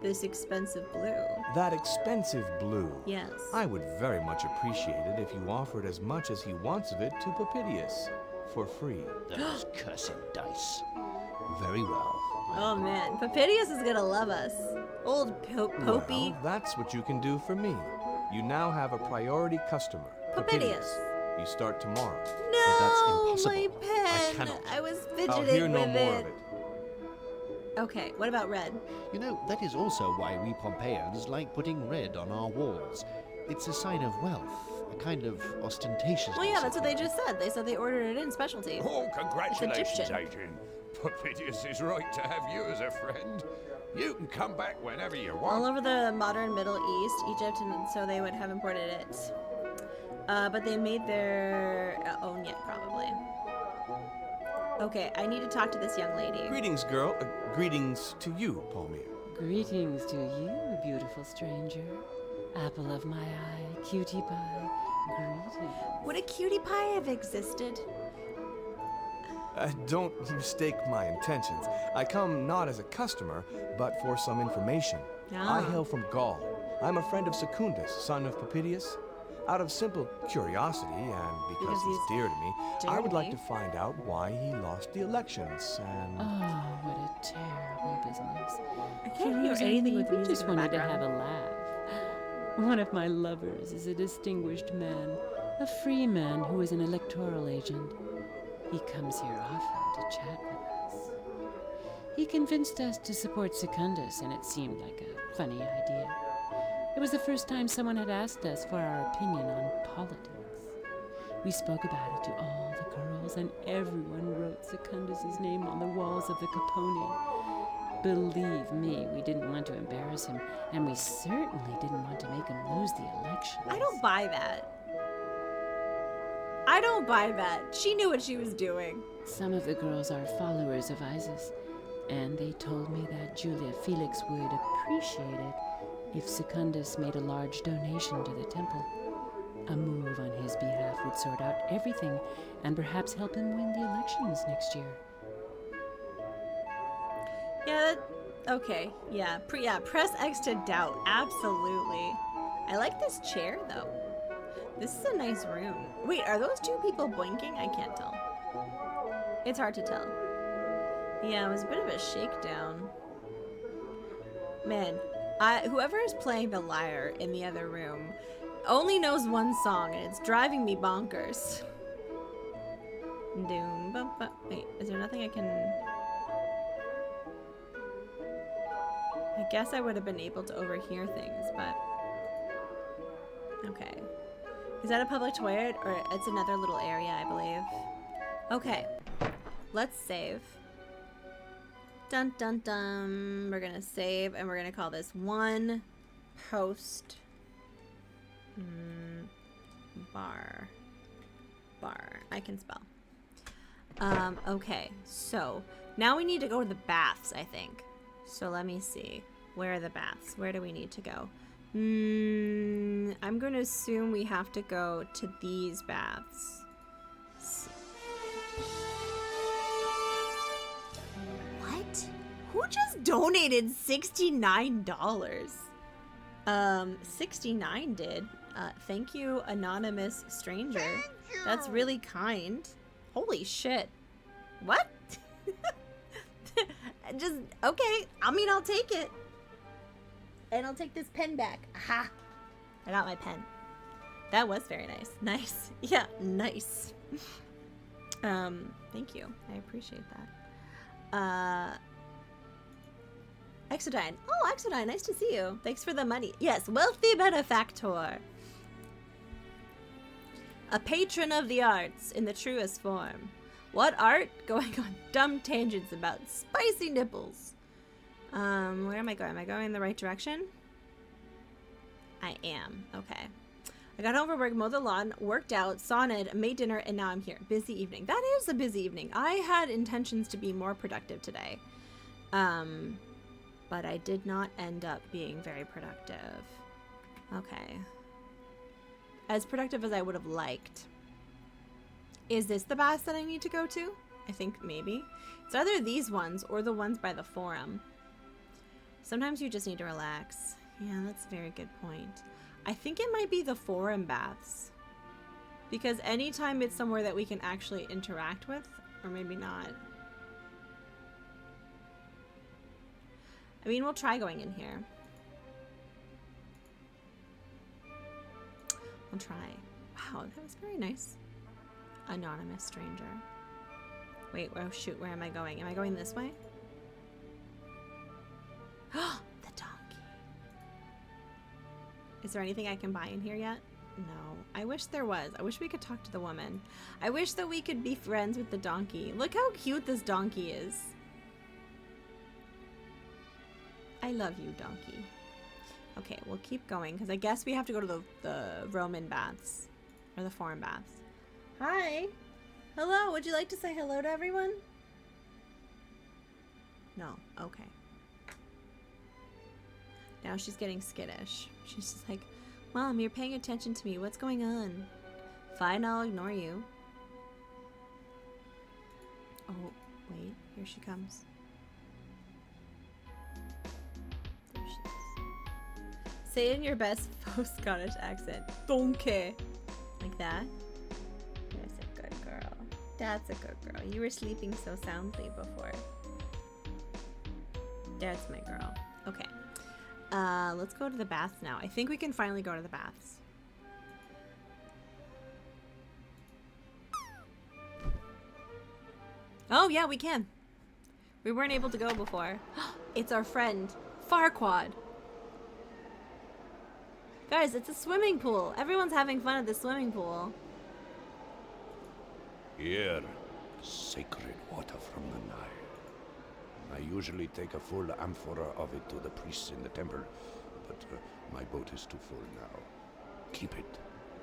this expensive blue. That expensive blue. Yes. I would very much appreciate it if you offered as much as he wants of it to Pompeii for free. Those cursed dice. Very well. Oh man, Pompeii is gonna love us. Old Popey. Well, that's what you can do for me. You now have a priority customer. Pompeii. You start tomorrow. No, But that's impossible. my pen. cannot. I was I'll fidgeting hear no with more it. of it. Okay, what about red? You know, that is also why we Pompeians like putting red on our walls. It's a sign of wealth, a kind of ostentatiousness. Well, yeah, that's what they just said. They said they ordered it in specialty. Oh, congratulations, Egyptian. Adrian. Pompeii is right to have you as a friend. You can come back whenever you want. All over the modern Middle East, Egypt, and so they would have imported it. But they made their own yet, probably. Okay, I need to talk to this young lady. Greetings, girl. Greetings to you, Palmyra. Greetings to you, beautiful stranger. Apple of my eye, cutie pie. Greetings. Would a cutie pie have existed? Don't mistake my intentions. I come not as a customer, but for some information. Ah. I hail from Gaul. I'm a friend of Secundus, son of Pompeii. Out of simple curiosity, and because he's dear to me, I would like to find out why he lost the elections, and... Oh, what a terrible business. I can't hear anything with the We music just in the wanted to background. have a laugh. One of my lovers is a distinguished man, a free man who is an electoral agent. He comes here often to chat with us. He convinced us to support Secundus, and it seemed like a funny idea. It was the first time someone had asked us for our opinion on politics. We spoke about it to all the girls, and everyone wrote Secundus's name on the walls of the Capone. Believe me, we didn't want to embarrass him, and we certainly didn't want to make him lose the election. I don't buy that. I don't buy that. She knew what she was doing. Some of the girls are followers of Isis, and they told me that Julia Felix would appreciate it if Secundus made a large donation to the temple. A move on his behalf would sort out everything and perhaps help him win the elections next year. Yeah, okay. Yeah, press X to doubt. Absolutely. I like this chair, though. This is a nice room. Wait, are those two people blinking? I can't tell. It's hard to tell. Yeah, it was a bit of a shakedown. Man, whoever is playing the lyre in the other room only knows one song, and it's driving me bonkers. Doom, bum, bum. Wait, is there nothing I can... I guess I would have been able to overhear things, but... Okay. Is that a public toilet, or it's another little area, I believe? Okay. Let's save. Dun dun dun. We're gonna save, and we're gonna call this one post bar. I can spell. Okay, so now we need to go to the baths, I think. So let me see. Where are the baths? Where do we need to go? I'm going to assume we have to go to these baths. What? Who just donated $69? 69 did. Thank you, anonymous stranger. Thank you. That's really kind. Holy shit. What? Just, okay. I mean, I'll take it. And I'll take this pen back. Aha. I got my pen. That was very nice. Nice. Yeah, nice. Thank you. I appreciate that. Exodine. Oh, Exodine, nice to see you. Thanks for the money. Yes, wealthy benefactor. A patron of the arts in the truest form. What art? Going on dumb tangents about spicy nipples. Where am I going? Am I going in the right direction? I am. Okay. I got home from work, mowed the lawn, worked out, saunted, made dinner, and now I'm here. Busy evening. That is a busy evening. I had intentions to be more productive today. But I did not end up being very productive. Okay. As productive as I would have liked. Is this the baths that I need to go to? I think maybe. It's either these ones or the ones by the forum. Sometimes you just need to relax. Yeah, that's a very good point. I think it might be the forum baths. Because anytime it's somewhere that we can actually interact with, or maybe not. I mean, we'll try going in here. We'll try. Wow, that was very nice. Anonymous stranger. Wait, oh shoot, where am I going? Am I going this way? The donkey. Is there anything I can buy in here yet? No. I wish there was. I wish we could talk to the woman. I wish that we could be friends with the donkey. Look how cute this donkey is. I love you, donkey. Okay, we'll keep going, because I guess we have to go to the Roman baths. Or the foreign baths. Hi! Hello, would you like to say hello to everyone? No, okay. Now she's getting skittish. She's just like, Mom, you're paying attention to me. What's going on? Fine, I'll ignore you. Oh, wait. Here she comes. There she is. Say it in your best faux Scottish accent. Donkey. Like that. That's a good girl. That's a good girl. You were sleeping so soundly before. That's my girl. Okay. Let's go to the baths now. I think we can finally go to the baths. Oh, yeah, we can. We weren't able to go before. It's our friend, Farquaad. Guys, it's a swimming pool. Everyone's having fun at the swimming pool. Here, sacred water from the Nile. I usually take a full amphora of it to the priests in the temple, but my boat is too full now. Keep it.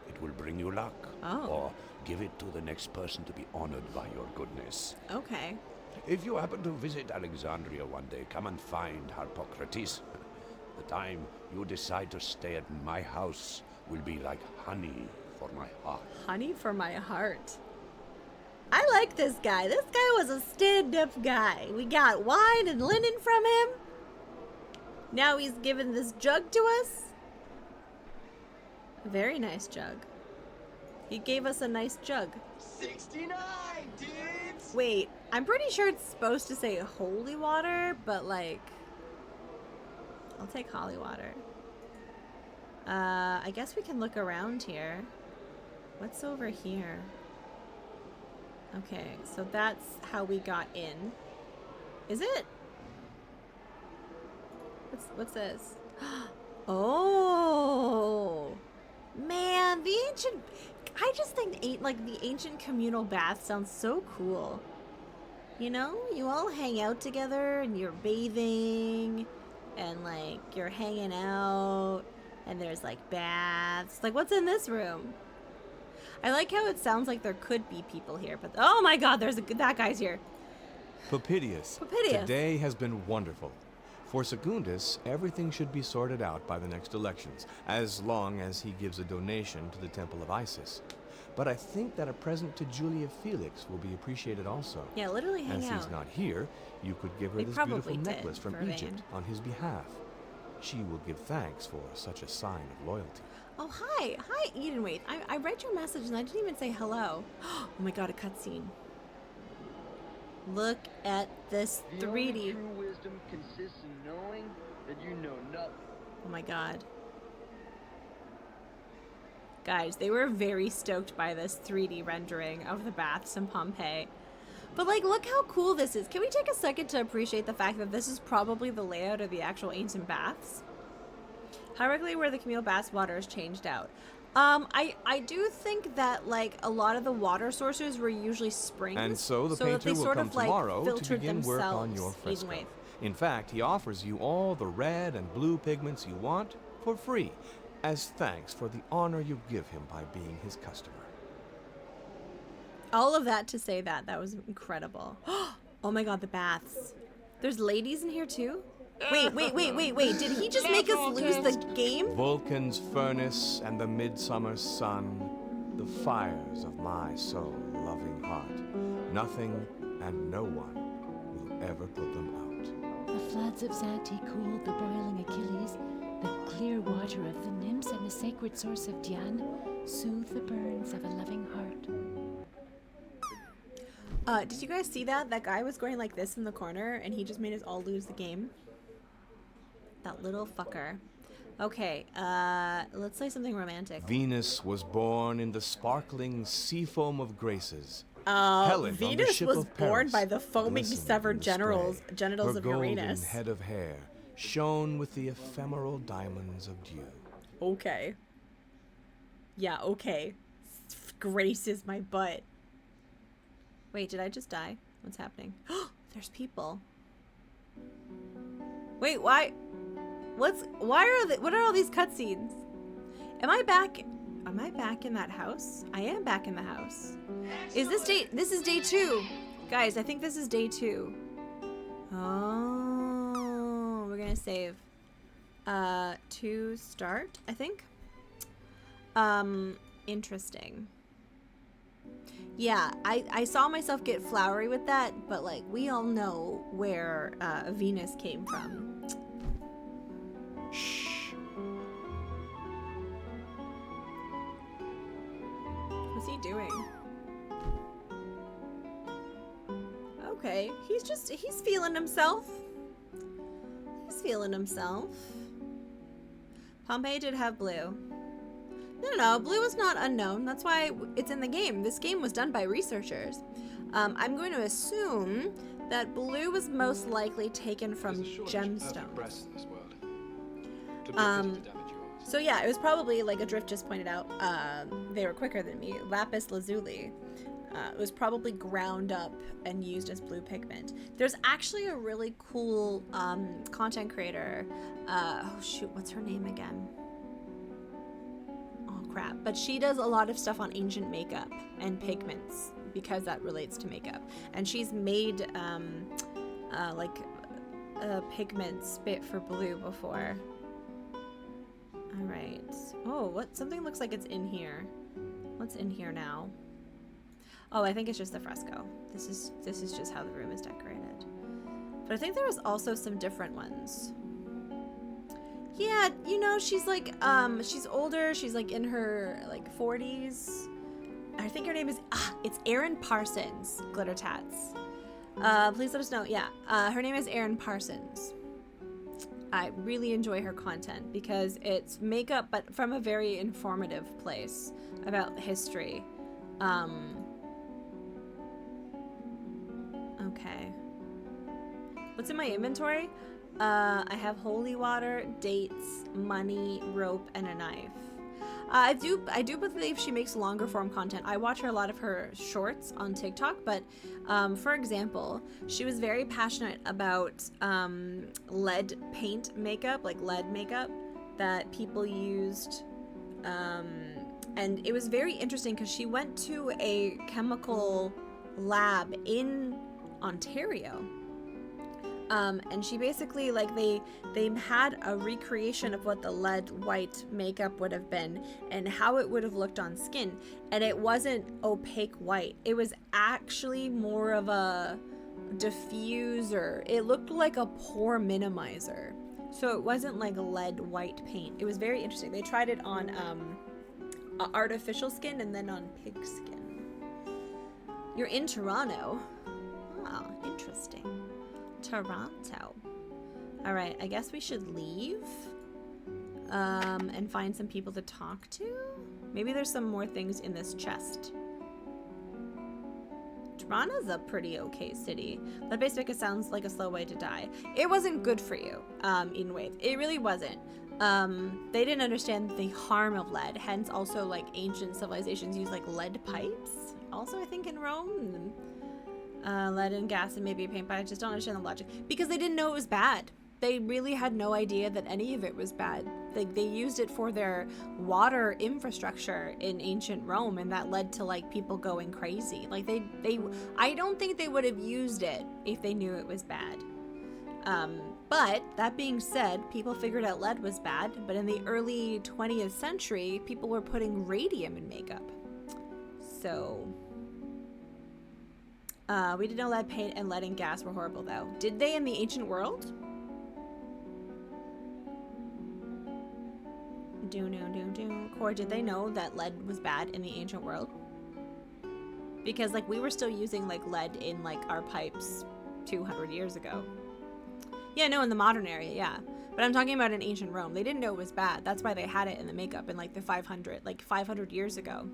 It will bring you luck. Oh. Or give it to the next person to be honored by your goodness. Okay. If you happen to visit Alexandria one day, come and find Harpocrates. The time you decide to stay at my house will be like honey for my heart. Honey for my heart. I like this guy. This guy was a stand-up guy. We got wine and linen from him. Now he's given this jug to us. A very nice jug. He gave us a nice jug. 69, dudes! Wait, I'm pretty sure it's supposed to say holy water, but like... I'll take holy water. I guess we can look around here. What's over here? Okay, so that's how we got in. Is it? What's this? Oh! Man, the ancient... I just think the ancient communal bath sounds so cool. You know? You all hang out together and you're bathing and like you're hanging out and there's like baths. Like, what's in this room? I like how it sounds like there could be people here, but oh my god, that guy's here. Papitius. Papitius. Today has been wonderful. For Secundus, everything should be sorted out by the next elections, as long as he gives a donation to the Temple of Isis. But I think that a present to Julia Felix will be appreciated also. Yeah, literally hang As out. he's not here, you could give her We this probably beautiful did necklace from for Vane. Egypt on his behalf. She will give thanks for such a sign of loyalty. Oh, hi. Hi, Eden. Wait, I read your message and I didn't even say hello. Oh my god, a cutscene. Look at this 3D. The only true wisdom consists in knowing that you know nothing. Oh my god. Guys, they were very stoked by this 3D rendering of the baths in Pompeii. But like, look how cool this is. Can we take a second to appreciate the fact that this is probably the layout of the actual ancient baths? How regularly were the communal baths water is changed out? I do think that like a lot of the water sources were usually springs. And so the that painter they will sort come of, like, tomorrow to filtered begin work on your themselves. fresco. Eden, wait. In fact, he offers you all the red and blue pigments you want for free, as thanks for the honor you give him by being his customer. All of that to say that was incredible. Oh my god, the baths. There's ladies in here too? Wait. Did he just make us lose the game? Vulcan's furnace and the midsummer sun, the fires of my so loving heart. Nothing and no one will ever put them out. The floods of Zante cooled the boiling Achilles. The clear water of the nymphs and the sacred source of Dian soothe the burns of a loving heart. Did you guys see that? That guy was going like this in the corner and he just made us all lose the game. That little fucker. Okay, let's say something romantic. Venus was born in the sparkling sea foam of graces. Venus on the ship was of born Paris by the foaming glistened severed in the genitals spray. Her of golden Uranus. head of hair shone with the ephemeral diamonds of dew. Okay. Yeah, okay. Graces my butt. Wait, did I just die? What's happening? There's people. Wait, why? What are all these cutscenes? Am I back in that house? I am back in the house. This is day 2. Guys, I think this is day 2. Oh, we're gonna save. To start, I think. Interesting. Yeah, I saw myself get flowery with that, but like we all know where Venus came from. Shh. What's he doing? Okay, he's feeling himself. He's feeling himself. Pompeii did have blue. No, blue is not unknown. That's why it's in the game. This game was done by researchers. I'm going to assume that blue was most likely taken from gemstones. So yeah, it was probably, like Adrift just pointed out, they were quicker than me. Lapis lazuli. It was probably ground up and used as blue pigment. There's actually a really cool content creator. Oh shoot, what's her name again? Oh crap. But she does a lot of stuff on ancient makeup and pigments because that relates to makeup. And she's made like a pigment spit for blue before. All right. Oh, what? Something looks like it's in here. What's in here now? Oh, I think it's just the fresco. This is just how the room is decorated. But I think there was also some different ones. Yeah, you know, she's like, she's older. She's like in her like 40s. I think her name is, it's Erin Parsons, Glitter Tats. Please let us know. Yeah, her name is Erin Parsons. I really enjoy her content because it's makeup, but from a very informative place about history. Okay. What's in my inventory? I have holy water, dates, money, rope, and a knife. I do believe she makes longer form content. I watch a lot of her shorts on TikTok, but for example, she was very passionate about lead paint makeup, like lead makeup that people used. And it was very interesting because she went to a chemical lab in Ontario. And she basically, like, they had a recreation of what the lead white makeup would have been and how it would have looked on skin. And it wasn't opaque white. It was actually more of a diffuser. It looked like a pore minimizer. So it wasn't like a lead white paint. It was very interesting. They tried it on artificial skin and then on pig skin. You're in Toronto? Oh, interesting. Toronto. All right, I guess we should leave and find some people to talk to. Maybe there's some more things in this chest. Toronto's a pretty okay city. Lead based makeup sounds like a slow way to die. It wasn't good for you, Eden Wave. It really wasn't. They didn't understand the harm of lead. Hence, also like ancient civilizations use like lead pipes. Also, I think in Rome. Lead and gas and maybe paint, but I just don't understand the logic because they didn't know it was bad. They really had no idea that any of it was bad. They used it for their water infrastructure in ancient Rome, and that led to like people going crazy. Like I don't think they would have used it if they knew it was bad. But that being said, people figured out lead was bad, but in the early 20th century, people were putting radium in makeup. So we didn't know lead paint and lead and gas were horrible, though. Did they in the ancient world? Core, did they know that lead was bad in the ancient world? Because, like, we were still using, like, lead in, like, our pipes 200 years ago. Yeah, no, in the modern area, yeah. But I'm talking about in ancient Rome. They didn't know it was bad. That's why they had it in the makeup in, like, the 500 years ago.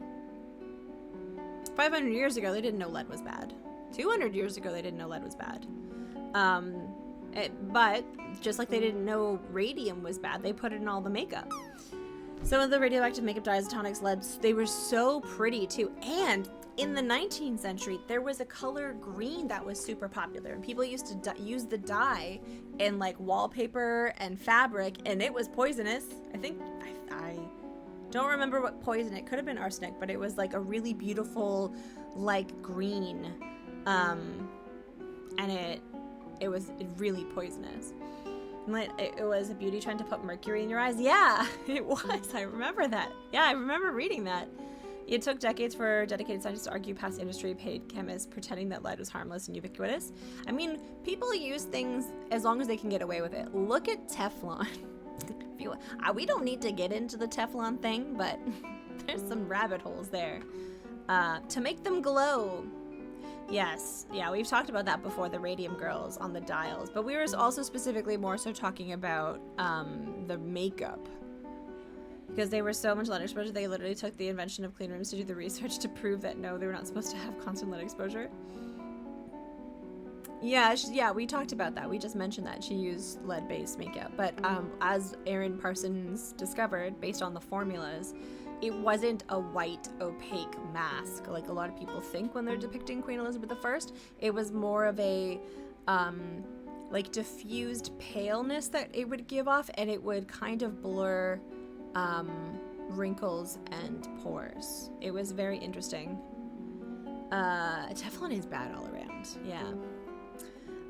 500 years ago, they didn't know lead was bad. 200 years ago, they didn't know lead was bad. But just like they didn't know radium was bad, they put it in all the makeup. Some of the radioactive makeup dyes, tonics, leads, they were so pretty too. And in the 19th century, there was a color green that was super popular. And people used to use the dye in like wallpaper and fabric, and it was poisonous. I don't remember what poison. It could have been arsenic, but it was like a really beautiful, like green. And it was really poisonous. It was a beauty trend to put mercury in your eyes. Yeah, it was. I remember that. Yeah, I remember reading that. It took decades for dedicated scientists to argue past industry paid chemists pretending that lead was harmless and ubiquitous. I mean, people use things as long as they can get away with it. Look at Teflon. We don't need to get into the Teflon thing, but there's some rabbit holes there. to make them glow. Yes, yeah, we've talked about that before, the radium girls on the dials, but we were also specifically more so talking about the makeup. Because they were so much light exposure, they literally took the invention of clean rooms to do the research to prove that no, they were not supposed to have constant light exposure. Yeah, we talked about that. We just mentioned that she used lead-based makeup. But as Aaron Parsons discovered, based on the formulas, it wasn't a white, opaque mask like a lot of people think when they're depicting Queen Elizabeth I. It was more of a like diffused paleness that it would give off, and it would kind of blur wrinkles and pores. It was very interesting. Teflon is bad all around. Yeah.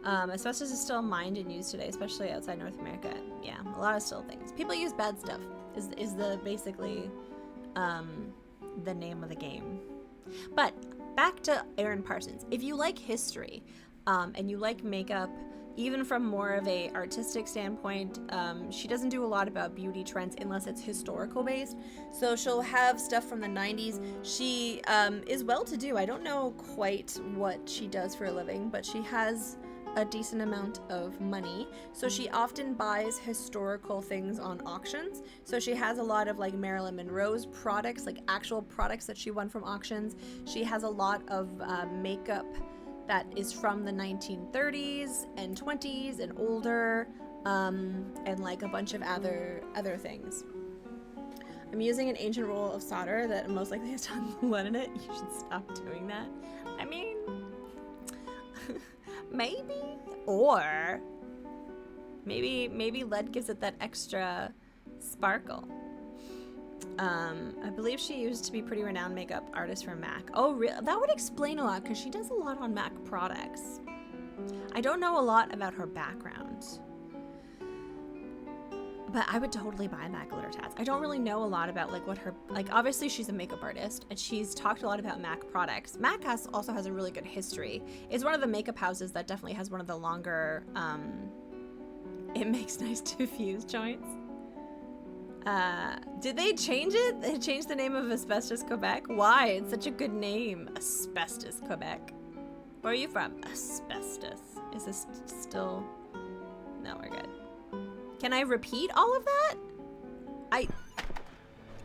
Asbestos is still mined and used today, especially outside North America. Yeah, a lot of still things. People use bad stuff. Is the basically the name of the game. But back to Aaron Parsons. If you like history, and you like makeup, even from more of a artistic standpoint, she doesn't do a lot about beauty trends unless it's historical based. So she'll have stuff from the 90s. She is well-to-do. I don't know quite what she does for a living, but she has a decent amount of money. So she often buys historical things on auctions. So she has a lot of like Marilyn Monroe's products, like actual products that she won from auctions. She has a lot of makeup that is from the 1930s and 20s and older, and like a bunch of other things. I'm using an ancient roll of solder that most likely has ton of lead in it. You should stop doing that. I mean, maybe, or maybe lead gives it that extra sparkle. I believe she used to be pretty renowned makeup artist for MAC. Oh, really? That would explain a lot, because she does a lot on MAC products. I don't know a lot about her background, but I would totally buy MAC glitter tats. I don't really know a lot about like what her, like obviously she's a makeup artist and she's talked a lot about MAC products. MAC also has a really good history. It's one of the makeup houses that definitely has one of the longer, it makes nice diffused joints. Did they change it? They changed the name of Asbestos, Quebec? Why? It's such a good name. Asbestos, Quebec. Where are you from? Asbestos. Is this still... No, we're good. Can I repeat all of that?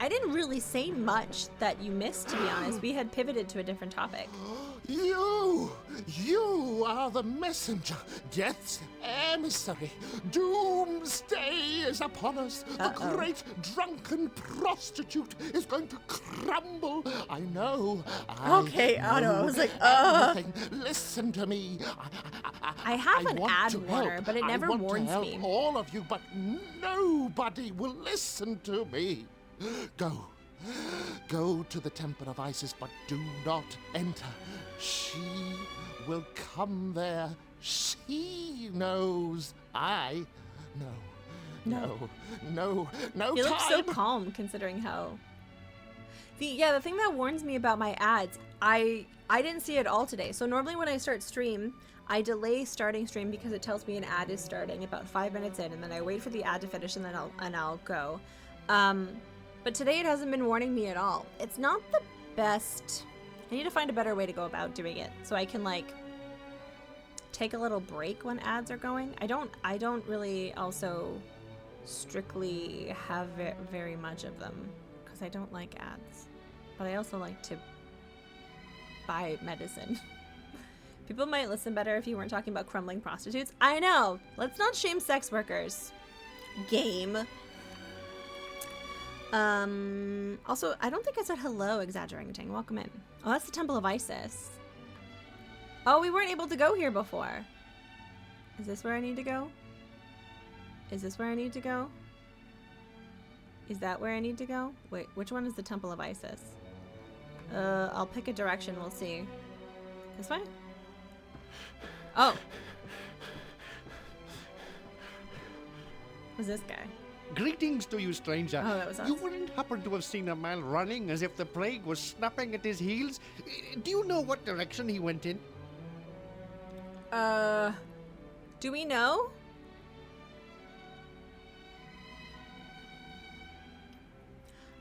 I didn't really say much that you missed, to be honest. We had pivoted to a different topic. You are the messenger, death's emissary. Doomsday is upon us. The great drunken prostitute is going to crumble. I know. Okay, Otto. I was like, Listen to me. I have an ad warner, but it never warns me. I want to help all of you, but nobody will listen to me. Go to the Temple of Isis, but do not enter. She will come there. She knows. I no. You look so calm considering how. The thing that warns me about my ads, I didn't see it all today. So normally when I start stream, I delay starting stream because it tells me an ad is starting about 5 minutes in, and then I wait for the ad to finish, and then I'll go. But today it hasn't been warning me at all. It's not the best. I need to find a better way to go about doing it so I can like take a little break when ads are going. I don't really also strictly have very much of them because I don't like ads. But I also like to buy medicine. People might listen better if you weren't talking about crumbling prostitutes. I know. Let's not shame sex workers. Game. Also, I don't think I said hello, exaggerating. Welcome in. Oh, that's the Temple of Isis. Oh, we weren't able to go here before. Is this where I need to go? Is this where I need to go? Is that where I need to go? Wait, which one is the Temple of Isis? I'll pick a direction, we'll see. This way? Oh. Who's this guy? Greetings to you, stranger. Oh, that was us. You wouldn't happen to have seen a man running as if the plague was snapping at his heels? Do you know what direction he went in? Do we know?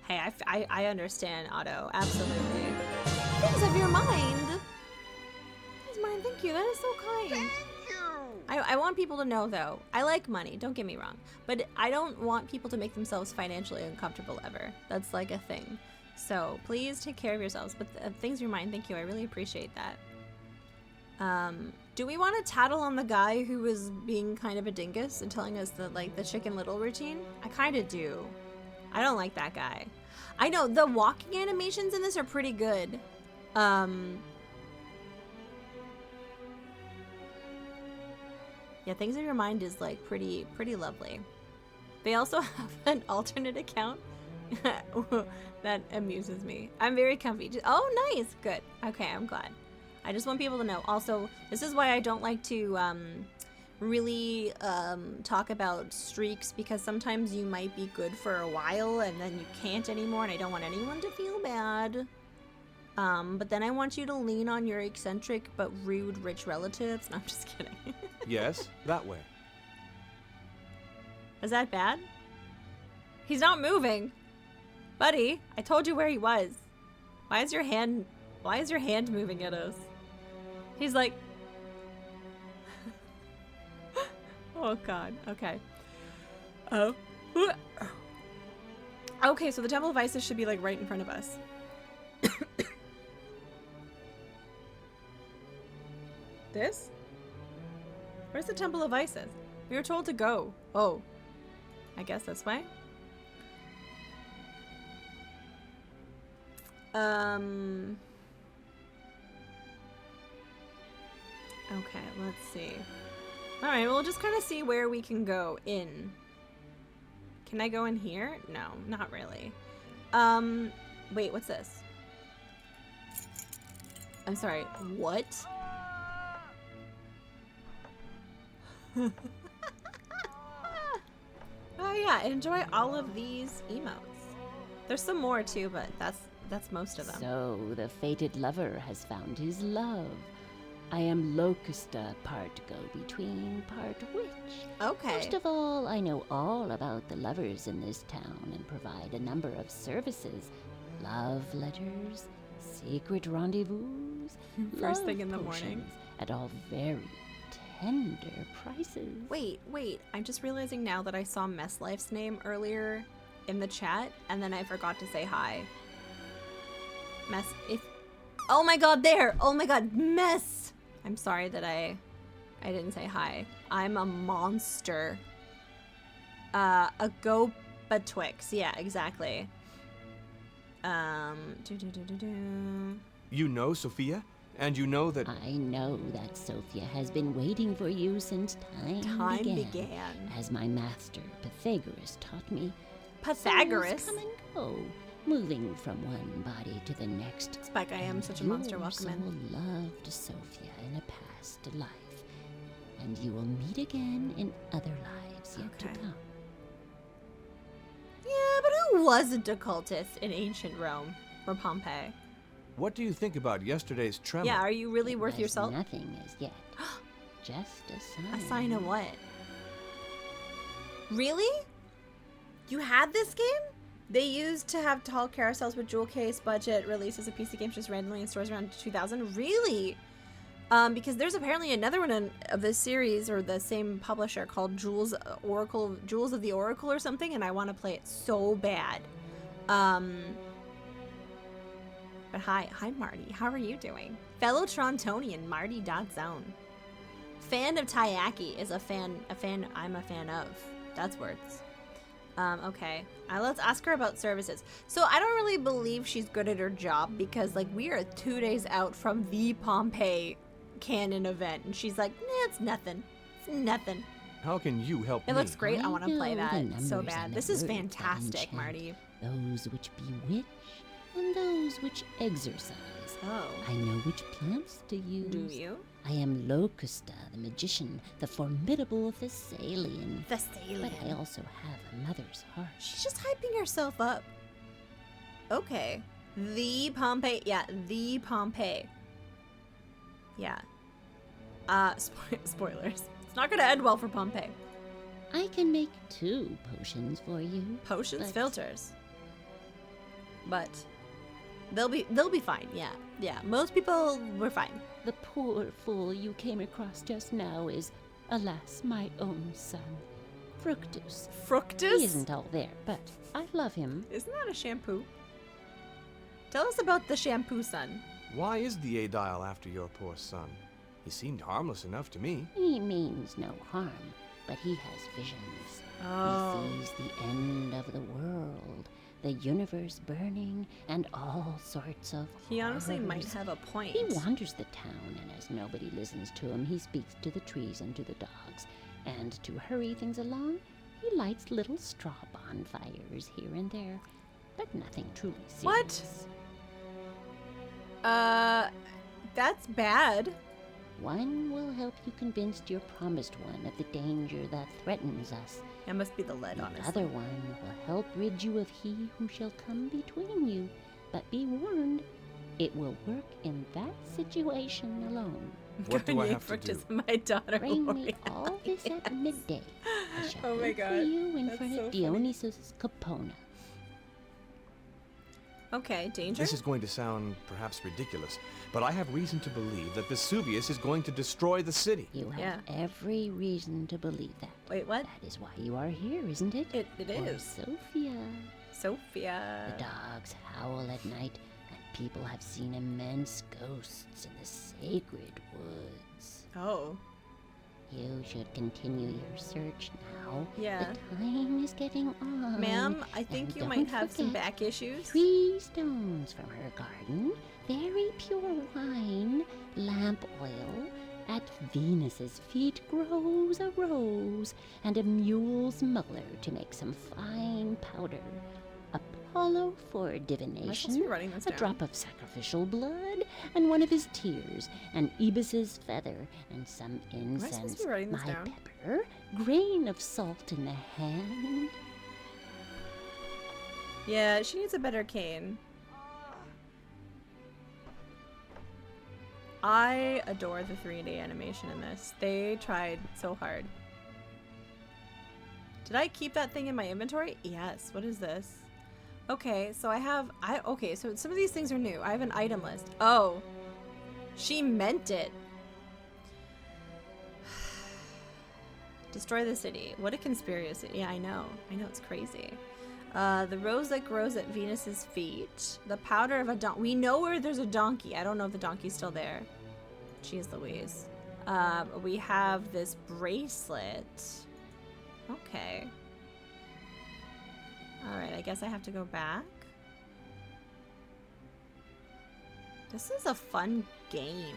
Hey, I understand, Otto. Absolutely. things of your mind. That's mine. Thank you. That is so kind. Thank you. I want people to know, though, I like money, don't get me wrong, but I don't want people to make themselves financially uncomfortable ever. That's like a thing. So please take care of yourselves, but things of your mind, thank you, I really appreciate that. Do we want to tattle on the guy who was being kind of a dingus and telling us the Chicken Little routine? I kind of do. I don't like that guy. I know, the walking animations in this are pretty good. Yeah, things in your mind is like pretty lovely. They also have an alternate account that amuses me. I'm very comfy. Oh, nice. Good. Okay, I'm glad. I just want people to know. Also, this is why I don't like to really talk about streaks, because sometimes you might be good for a while and then you can't anymore, and I don't want anyone to feel bad. But then I want you to lean on your eccentric but rude rich relatives. No, I'm just kidding. Yes, that way. Is that bad? He's not moving. Buddy, I told you where he was. Why is your hand moving at us? He's like... Oh god, okay. Oh. Okay, so the Temple of Isis should be like right in front of us. This? Where's the Temple of Isis? We were told to go. Oh. I guess this way? Okay, let's see. Alright, we'll just kind of see where we can go in. Can I go in here? No, not really. Wait, what's this? I'm sorry, what? Oh yeah, enjoy all of these emotes. There's some more too, but that's most of them. So the fated lover has found his love. I am Locusta, part go-between, part witch. Okay. First of all, I know all about the lovers in this town and provide a number of services. Love letters, secret rendezvous, First thing in the morning. At all very tender prices. Wait, I'm just realizing now that I saw Mess Life's name earlier in the chat, and then I forgot to say hi. Mess, oh my god, there! Oh my god, Mess! I'm sorry that I didn't say hi. I'm a monster. A Gopatwix, yeah, exactly. You know Sophia? And you know that... I know that Sophia has been waiting for you since time began. As my master Pythagoras taught me. Pythagoras? Souls come and go, moving from one body to the next. Spike, I am such a monster. Welcome in. Your soul loved Sophia in a past life, and you will meet again in other lives yet to come. Yeah, but who wasn't a cultist in ancient Rome or Pompeii? What do you think about yesterday's tremor? Yeah, are you really worth your salt? Nothing as yet. Just a sign. A sign of what? Really? You had this game? They used to have tall carousels with jewel case budget releases of PC games just randomly in stores around 2000. Really? Because there's apparently another one of this series or the same publisher called Jewels of the Oracle or something, and I want to play it so bad. But hi Marty, how are you doing? Fellow Torontonian Marty.zone. Fan of Taiyaki is a fan I'm a fan of. That's words. Okay. Let's ask her about services. So I don't really believe she's good at her job because like we are 2 days out from the Pompeii canon event and she's like, nah, it's nothing. It's nothing. How can you help me? It looks great. I want to play that so numbers bad. and This the is words that fantastic, enchant, Marty. Those which bewitch and those which exercise. Oh. I know which plants to use. Do you? I am Locusta, the magician, the formidable Thessalian. Thessalian. But I also have a mother's heart. She's just hyping herself up. Okay. The Pompeii. Yeah, the Pompeii. Yeah. Spoilers. It's not going to end well for Pompeii. I can make 2 potions for you. Potions? but Filters. But. They'll be fine. Yeah. Yeah. Most people were fine. The poor fool you came across just now is, alas, my own son, Fructus. Fructus? He isn't all there, but I love him. Isn't that a shampoo? Tell us about the shampoo son. Why is the Aedile after your poor son? He seemed harmless enough to me. He means no harm, but he has visions. Oh. He sees the end of the world, the universe burning, and all sorts of He honestly horrors. might have a point. He wanders the town, and as nobody listens to him, he speaks to the trees and to the dogs. And to hurry things along, he lights little straw bonfires here and there, but nothing truly serious. What? That's bad. One will help you convince your promised one of the danger that threatens us. That must be the lead, The honestly. other one will help rid you of he who shall come between you. But be warned, it will work in that situation alone. What do I Garnier have to Fructus, do? my daughter. Bring me Lori. all this at midday. I shall Oh my wait for God, you in that's front so of funny. Dionysus Capona. Okay, danger? This is going to sound perhaps ridiculous, but I have reason to believe that Vesuvius is going to destroy the city. You have Yeah. every reason to believe that. Wait, what? That is why you are here, isn't it? It For is. Sophia. Sophia. The dogs howl at night, and people have seen immense ghosts in the sacred woods. Oh. You should continue your search now. Yeah. The time is getting on. Ma'am, I think And you don't might have some forget, back issues. 3 stones from her garden, very pure wine, lamp oil. At Venus's feet grows a rose, and a mule smuggler to make some fine powder. Apollo for divination, be writing this a down? drop of sacrificial blood, and one of his tears, an ibis's feather, and some I supposed to incense, be writing this my down? pepper, grain of salt in the hand. Yeah, she needs a better cane. I adore the 3D animation in this. They tried so hard. Did I keep that thing in my inventory? Yes. What is this? Okay, so okay, so some of these things are new. I have an item list. Oh. She meant it. Destroy the city. What a conspiracy. Yeah, I know. It's crazy. The rose that grows at Venus's feet. The powder of a donkey. We know where there's a donkey. I don't know if the donkey's still there. Jeez Louise. We have this bracelet. Okay. Alright, I guess I have to go back. This is a fun game.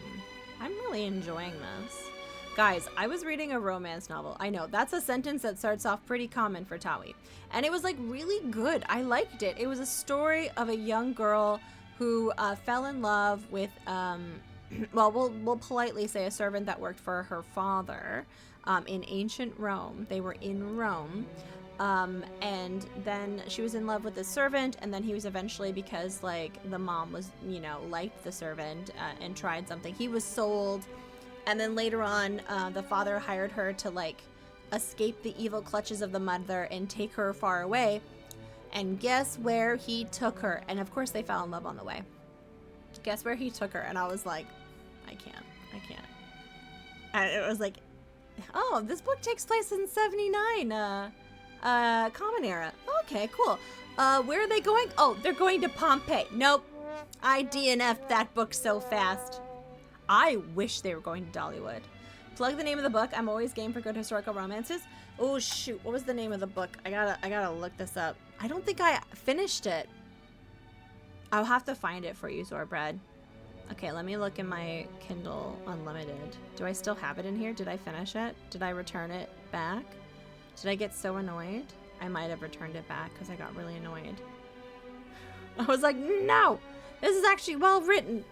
I'm really enjoying this. Guys, I was reading a romance novel. I know, that's a sentence that starts off pretty common for Tawi. And it was like really good. I liked it. It was a story of a young girl who fell in love with, well, we'll politely say a servant that worked for her father in ancient Rome. They were in Rome. And then she was in love with the servant, and then he was eventually, because like the mom was, you know, liked the servant and tried something, he was sold. And then later on, the father hired her to like escape the evil clutches of the mother and take her far away. And guess where he took her? And of course they fell in love on the way. Guess where he took her? And I was like, I can't. And it was like, oh, this book takes place in 79, Common Era. Okay, cool. Where are they going? Oh, they're going to Pompeii. Nope. I DNF'd that book so fast. I wish they were going to Dollywood. Plug the name of the book. I'm always game for good historical romances. Oh shoot, what was the name of the book? I gotta look this up. I don't think I finished it. I'll have to find it for you, Zorbread. Okay, let me look in my Kindle Unlimited. Do I still have it in here? Did I finish it? Did I return it back? Did I get so annoyed? I might have returned it back because I got really annoyed. I was like, no, this is actually well written.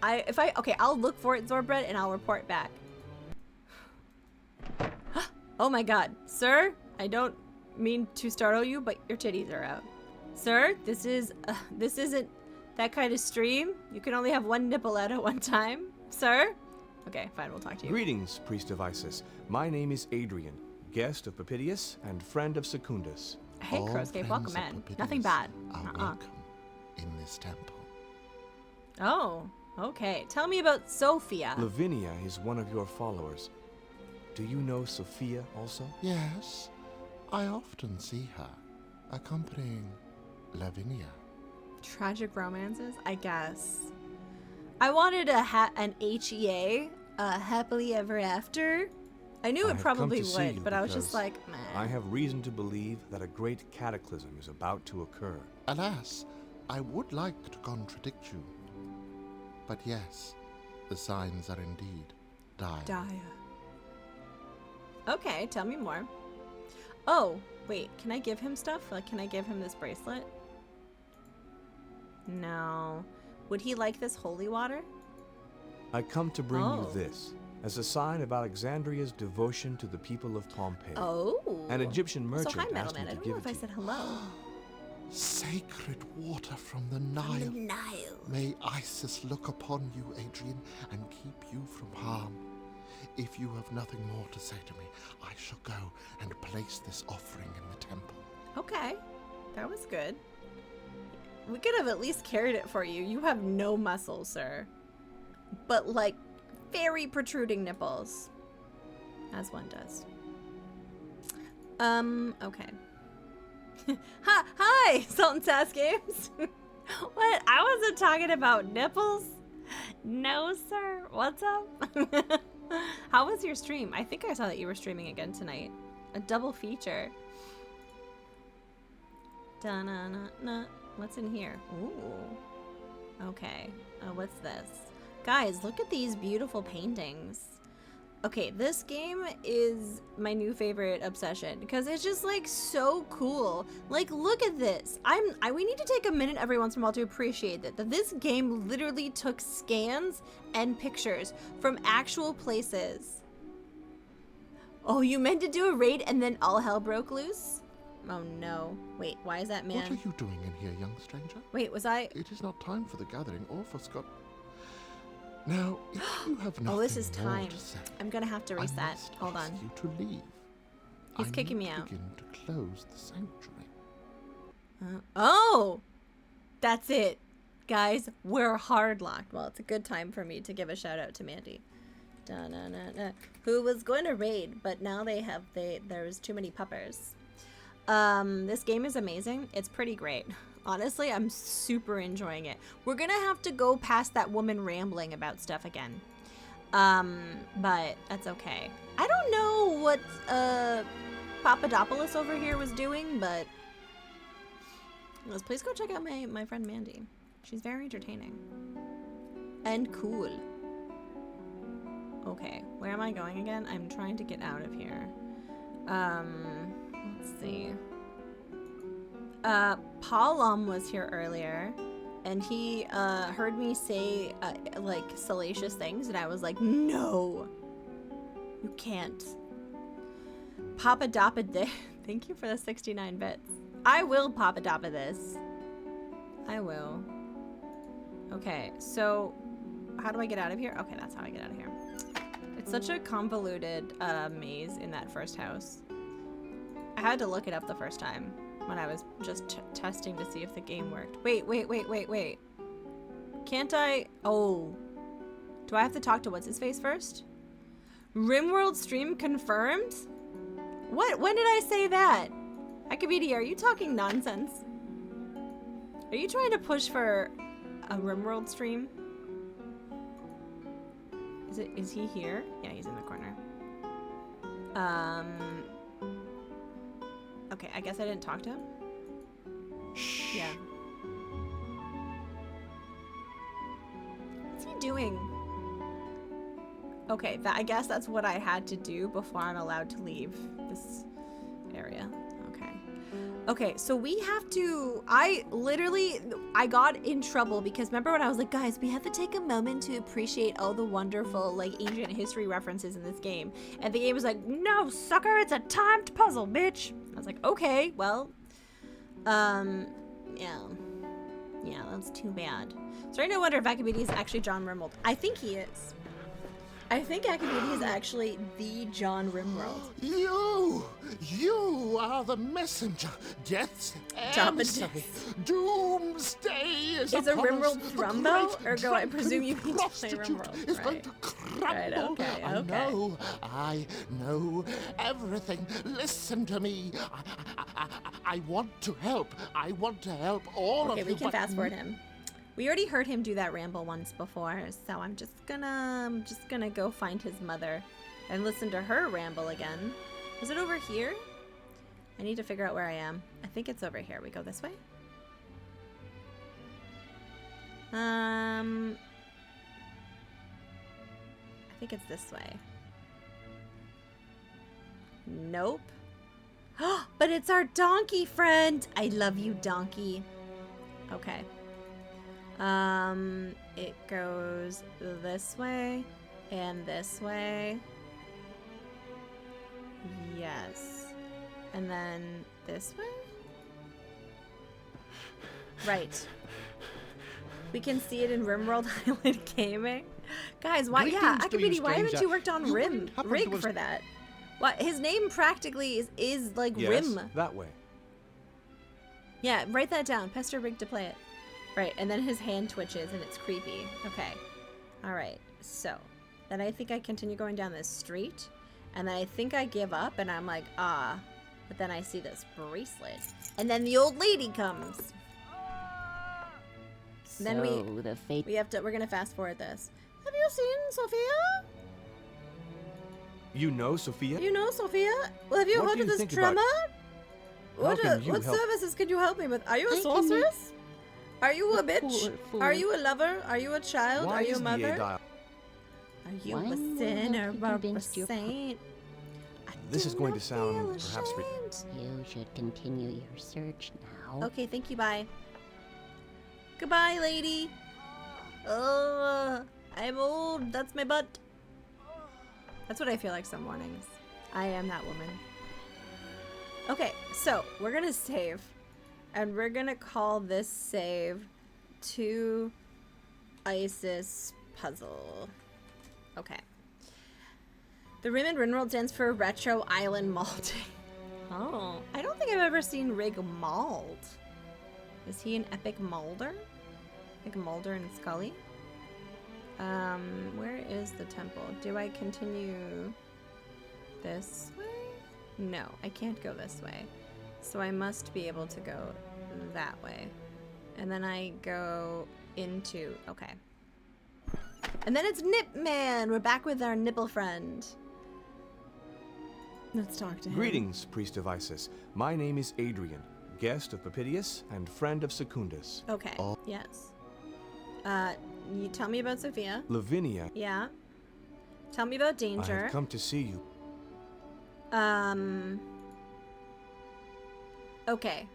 Okay, I'll look for it, Zorbread, and I'll report back. Oh my god. Sir, I don't mean to startle you, but your titties are out. Sir, this isn't that kind of stream. You can only have one nipple out at one time. Sir? Okay, fine, we'll talk to you. Greetings, priest of Isis. My name is Adrian, guest of Papidius and friend of Secundus. Hey, All Crowscape, welcome friends of in. Papidius Nothing bad. are welcome in this temple. Oh, okay. Tell me about Sophia. Lavinia is one of your followers. Do you know Sophia also? Yes, I often see her, accompanying Lavinia. Tragic romances, I guess. I wanted an HEA, a happily ever after. I knew it probably would, but I was just like, man. I have reason to believe that a great cataclysm is about to occur. Alas, I would like to contradict you. But yes, the signs are indeed dire. Okay, tell me more. Oh, wait, can I give him stuff? Like, can I give him this bracelet? No. Would he like this holy water? I come to bring you this, as a sign of Alexandria's devotion to the people of Pompeii. Oh. An Egyptian merchant so hi, asked me Metalman. I to don't give know it if I to said you. hello. Sacred water from the Nile. May Isis look upon you, Adrian, and keep you from harm. If you have nothing more to say to me, I shall go and place this offering in the temple. Okay, that was good. We could have at least carried it for you. You have no muscle, sir. But, like, very protruding nipples. As one does. Okay. Hi, Salt and Sass Games. What? I wasn't talking about nipples. No, sir. What's up? How was your stream? I think I saw that you were streaming again tonight. A double feature. Da-na-na-na. What's in here? Ooh. Okay. What's this? Guys, look at these beautiful paintings. Okay, this game is my new favorite obsession because it's just like so cool. Like, look at this. We need to take a minute every once in a while to appreciate that this game literally took scans and pictures from actual places. Oh, you meant to do a raid and then all hell broke loose? Oh no. Wait, why is that man? What are you doing in here, young stranger? Wait, was I? It is not time for the gathering or for Scott. Now, if you have nothing oh, this is more time. to say, I'm gonna have to I reset. must Hold ask on. you to leave. He's kicking me out. Begin to close the sanctuary. Oh, that's it, guys. We're hard locked. Well, it's a good time for me to give a shout out to Mandy, who was going to raid, but now there's too many puppers. This game is amazing. It's pretty great. Honestly, I'm super enjoying it. We're gonna have to go past that woman rambling about stuff again. But that's okay. I don't know what Papadopoulos over here was doing, but please go check out my friend Mandy. She's very entertaining and cool. Okay, where am I going again? I'm trying to get out of here. Let's see. Paulum was here earlier, and he heard me say like salacious things, and I was like, no, you can't. Papa Dappa thank you for the 69 bits. I will Papa Dappa this. I will. Okay, so how do I get out of here? Okay, that's how I get out of here. It's such a convoluted maze in that first house. I had to look it up the first time when I was just testing to see if the game worked. Wait. Can't I? Oh. Do I have to talk to what's-his-face first? RimWorld stream confirmed? What? When did I say that? Akabidi, are you talking nonsense? Are you trying to push for a RimWorld stream? Is he here? Yeah, he's in the corner. Okay, I guess I didn't talk to him. Shh. Yeah. What's he doing? Okay, I guess that's what I had to do before I'm allowed to leave this area. Okay, so we have to, I got in trouble because remember when I was like, guys, we have to take a moment to appreciate all the wonderful, like, ancient history references in this game. And the game was like, no, sucker, it's a timed puzzle, bitch. I was like, okay, well, yeah, that's too bad. Starting to wonder if Akabidi is actually John Rimmold. I think he is. I think Academia is actually the John Rimworld. You are the messenger. Death's emissary. Doomsday is a upon Rimworld us. Thrumbo? Great Or go, I presume you mean to play prostitute Rimworld, is right. going to crumble. Right, okay. I know everything. Listen to me. I want to help. I want to help all of you. Okay, we can fast forward him. We already heard him do that ramble once before, so I'm just gonna go find his mother and listen to her ramble again. Is it over here? I need to figure out where I am. I think it's over here. We go this way? I think it's this way. Nope. But it's our donkey friend. I love you, donkey. Okay. It goes this way and this way. Yes. And then this way? Right. We can see it in Rimworld Highlight Gaming. Guys, why? Yeah, Akabidi, why haven't you worked on Rig for that? What? His name practically is like Yes, Rim. that way. Yeah, write that down. Pester Rig to play it. Right, and then his hand twitches and it's creepy. Okay. Alright, so then I think I continue going down this street. And then I think I give up and I'm like, ah. But then I see this bracelet. And then the old lady comes. So Then we're gonna fast forward this. Have you seen Sophia? You know Sophia? You know Sophia? Well, have you What heard do of you this think about- tremor? How can you What help- services can you help me with? Are you a I can sorceress? Are you a bitch? Poor fool. Are you a lover? Are you a child? Why Are you is a the mother? dial? Are you Why a would I sinner have to or a convince your saint? I This do is going not to sound feel perhaps ashamed. You should continue your search now. Okay, thank you, bye. Goodbye, lady. Oh, I'm old. That's my butt. That's what I feel like some mornings. I am that woman. Okay, so we're gonna save. And we're gonna call this save to Isis Puzzle. Okay. The Rim and Rimworld stands for Retro Island Malding. Oh, I don't think I've ever seen Rig mauled. Is he an epic Mulder? Like Mulder and Scully? Where is the temple? Do I continue this way? No, I can't go this way. So I must be able to go that way. And then I go into... Okay. And then it's Nip Man! We're back with our nipple friend. Let's talk to him. Greetings, priest of Isis. My name is Adrian, guest of Papidius and friend of Secundus. Okay, yes. You tell me about Sophia. Lavinia, Yeah. Tell me about I Danger. have come to see you. Okay.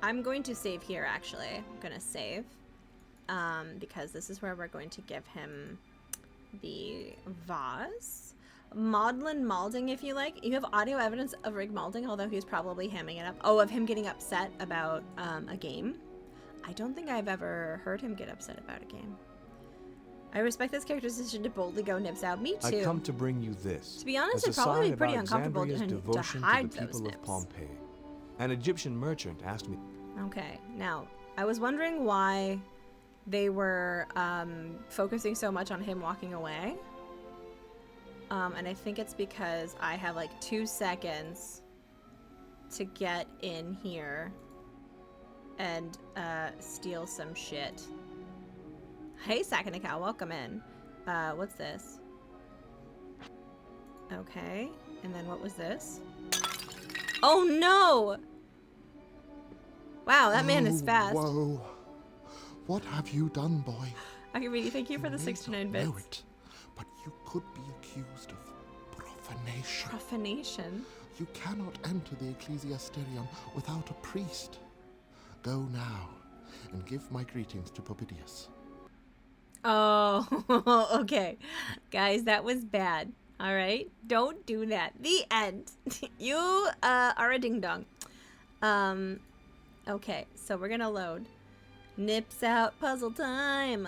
I'm going to save here, actually. I'm going to save. Because this is where we're going to give him the vase. Maudlin Malding, if you like. You have audio evidence of Rig Malding, although he's probably hamming it up. Oh, of him getting upset about a game. I don't think I've ever heard him get upset about a game. I respect this character's decision to boldly go nibs out. Me too. I come to bring you this. To be honest, as it'd a probably sign be pretty of uncomfortable Alexandria's to devotion hide to the those people nibs. of Pompeii. An Egyptian merchant asked me. Okay, now, I was wondering why they were focusing so much on him walking away. And I think it's because I have like 2 seconds to get in here and steal some shit. Hey, Sakanika, welcome in. What's this? Okay, and then what was this? Oh no! Wow, that man is fast. Whoa. What have you done, boy? Akabidi, thank you for the may 69 not know bits. it, but you could be accused of profanation. Profanation? You cannot enter the Ecclesiasterion without a priest. Go now and give my greetings to Popidius. Oh, okay. Guys, that was bad. All right? Don't do that. The end. You are a ding-dong. Okay, so we're gonna load. Nips out puzzle time.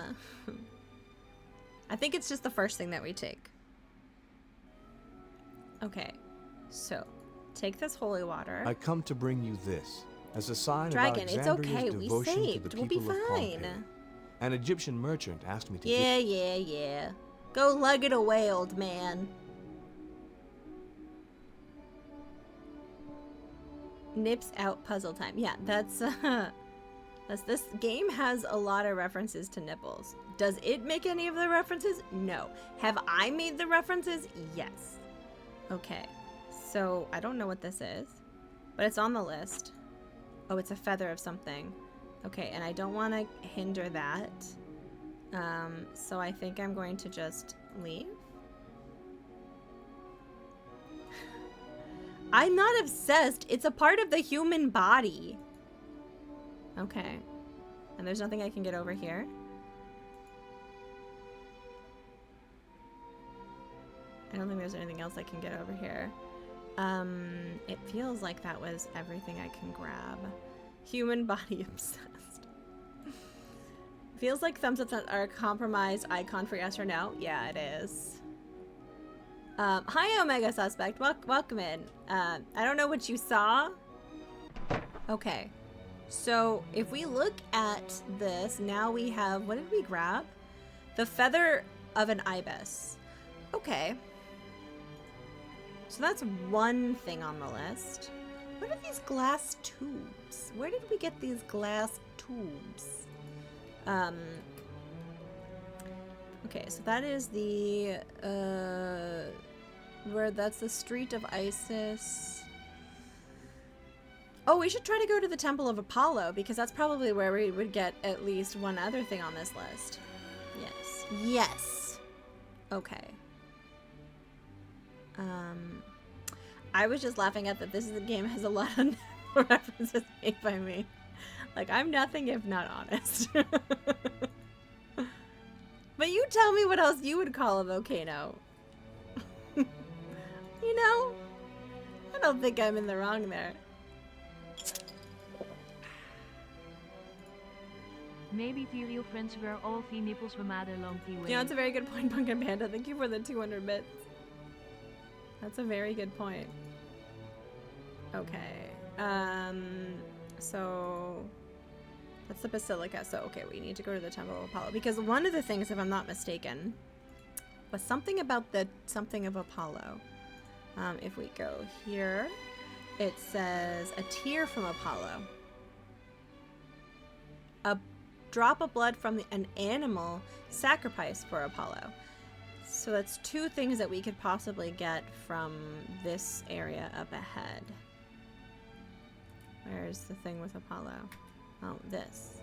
I think it's just the first thing that we take. Okay, so take this holy water. I come to bring you this as a sign Dragon, of it's Alexandria's okay. We devotion to the saved. We'll people be of fine. Pompeii. An Egyptian merchant asked me to Yeah. Go lug it away, old man. Nips out puzzle time. Yeah, that's this game has a lot of references to nipples. Does it make any of the references? No. Have I made the references? Yes. Okay. So, I don't know what this is, but it's on the list. Oh, it's a feather of something. Okay, and I don't want to hinder that. So I think I'm going to just leave. I'm not obsessed. It's a part of the human body. Okay. And there's nothing I can get over here. I don't think there's anything else I can get over here. It feels like that was everything I can grab. Human body obsessed. Feels like thumbs up are a compromised icon for yes or no. Yeah, it is. Hi, Omega Suspect. Welcome in. I don't know what you saw. Okay. So, if we look at this, now we have... What did we grab? The feather of an ibis. Okay. So that's one thing on the list. What are these glass tubes? Where did we get these glass tubes? Okay, so that is the, that's the Street of Isis. Oh, we should try to go to the Temple of Apollo, because that's probably where we would get at least one other thing on this list. Yes. Yes! Okay. I was just laughing at that this game has a lot of references made by me. Like, I'm nothing if not honest. But you tell me what else you would call a volcano. You know? I don't think I'm in the wrong there. Maybe Theo friends were all the nipples bemade long the way. You know, it's a very good point, Pumpkin Panda. Thank you for the 200 bits. That's a very good point. Okay. So that's the Basilica. So, okay, we need to go to the Temple of Apollo. Because one of the things, if I'm not mistaken, was something about the something of Apollo. If we go here, it says a tear from Apollo. A drop of blood from an animal sacrificed for Apollo. So that's two things that we could possibly get from this area up ahead. Where's the thing with Apollo? Oh, this.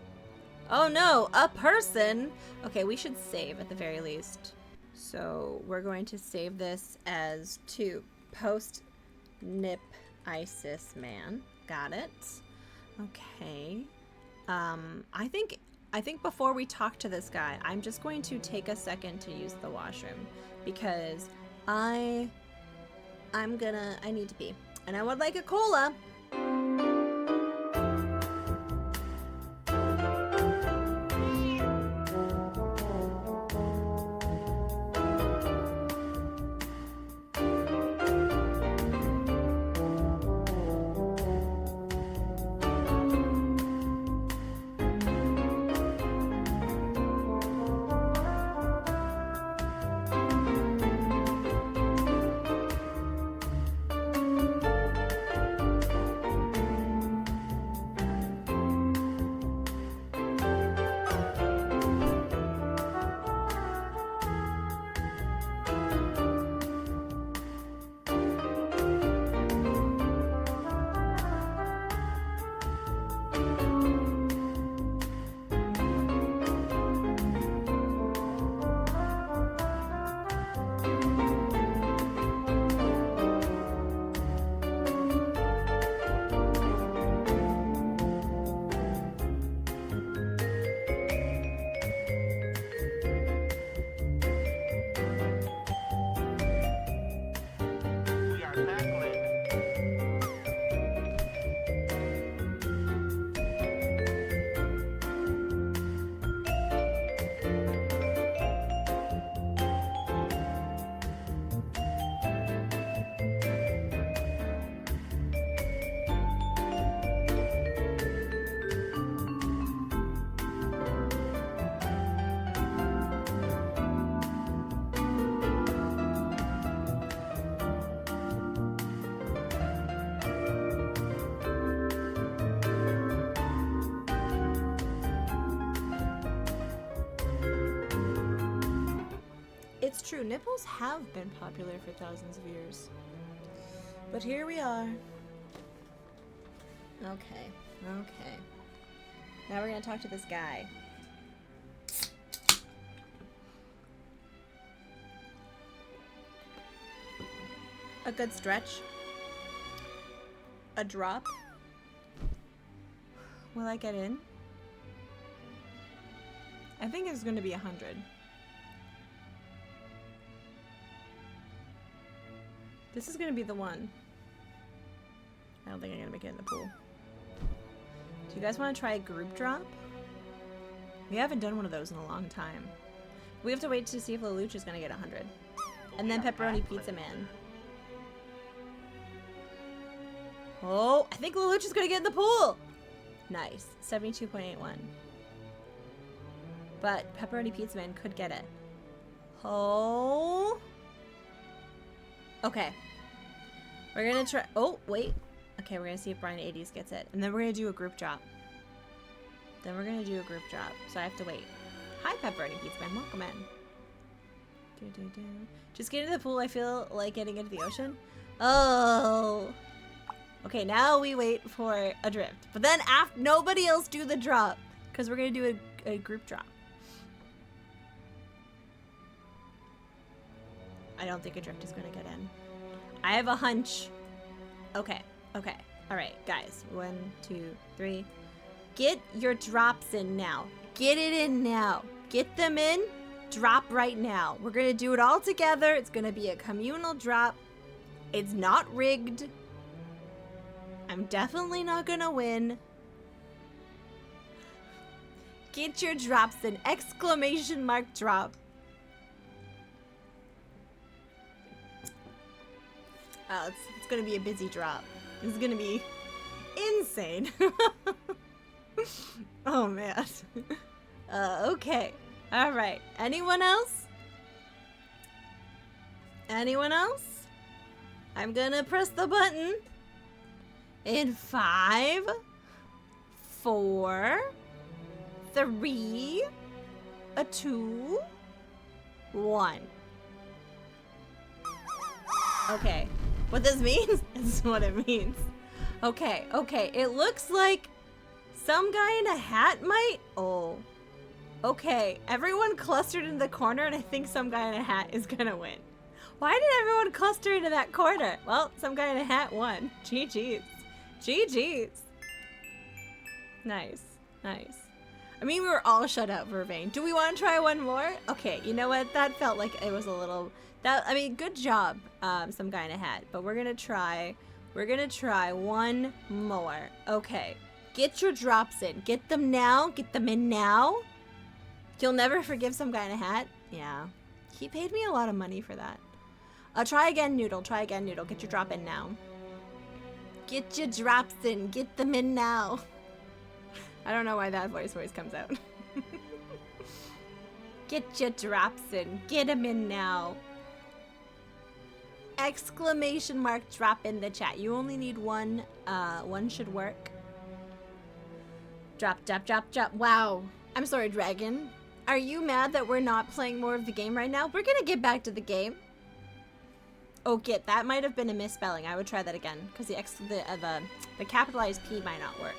Oh no, a person! Okay, we should save at the very least. So we're going to save this as to post nip Isis man. Got it. Okay. I think before we talk to this guy, I'm just going to take a second to use the washroom because I need to pee. And I would like a cola. It's true, nipples have been popular for thousands of years. But here we are. Okay, okay. Now we're gonna talk to this guy. A good stretch. A drop. Will I get in? I think it's gonna be 100. This is gonna be the one. I don't think I'm gonna make it in the pool. Do you guys want to try a group drop? We haven't done one of those in a long time. We have to wait to see if Lelouch is gonna get 100. And then Pepperoni Pizza Man. Oh, I think Lelouch is gonna get in the pool! Nice. 72.81. But Pepperoni Pizza Man could get it. Oh. Okay. We're gonna try. Oh, wait. Okay, we're gonna see if Brian 80s gets it. And then we're gonna do a group drop. So I have to wait. Hi, Pepperoni Pizza Man. Welcome in. Just get into the pool. I feel like getting into the ocean. Oh. Okay, now we wait for a drift. But then after, nobody else do the drop. Because we're going to do a group drop. I don't think a drift is going to get in. I have a hunch. Okay, okay. Alright, guys. 1, 2, 3. Get your drops in now. Get it in now. Get them in. Drop right now. We're going to do it all together. It's going to be a communal drop. It's not rigged. I'm definitely not gonna win. Get your drops in! Exclamation mark drop. Oh, it's gonna be a busy drop. This is gonna be insane. Oh man. Okay. Alright. Anyone else? Anyone else? I'm gonna press the button. In 5, 4, 3, 2, 1. Okay. What this means is what it means. Okay, okay. It looks like some guy in a hat might... Oh. Okay. Everyone clustered in the corner and I think some guy in a hat is gonna win. Why did everyone cluster into that corner? Well, some guy in a hat won. GG's. GG's. Nice. Nice. I mean, we were all shut out, Vervain. Do we want to try one more? Okay, you know what? That felt like it was a little... I mean, good job, some guy in a hat. But we're gonna try one more. Okay. Get your drops in. Get them now. Get them in now. You'll never forgive some guy in a hat? Yeah. He paid me a lot of money for that. Try again, Noodle. Try again, Noodle. Get your drop in now. Get your drops in. Get them in now. I don't know why that voice always comes out. Get your drops in. Get them in now. Exclamation mark drop in the chat. You only need one. One should work. Drop, drop, drop, drop. Wow. I'm sorry, Dragon. Are you mad that we're not playing more of the game right now? We're gonna get back to the game. Oh, get that might have been a misspelling. I would try that again because the capitalized P might not work.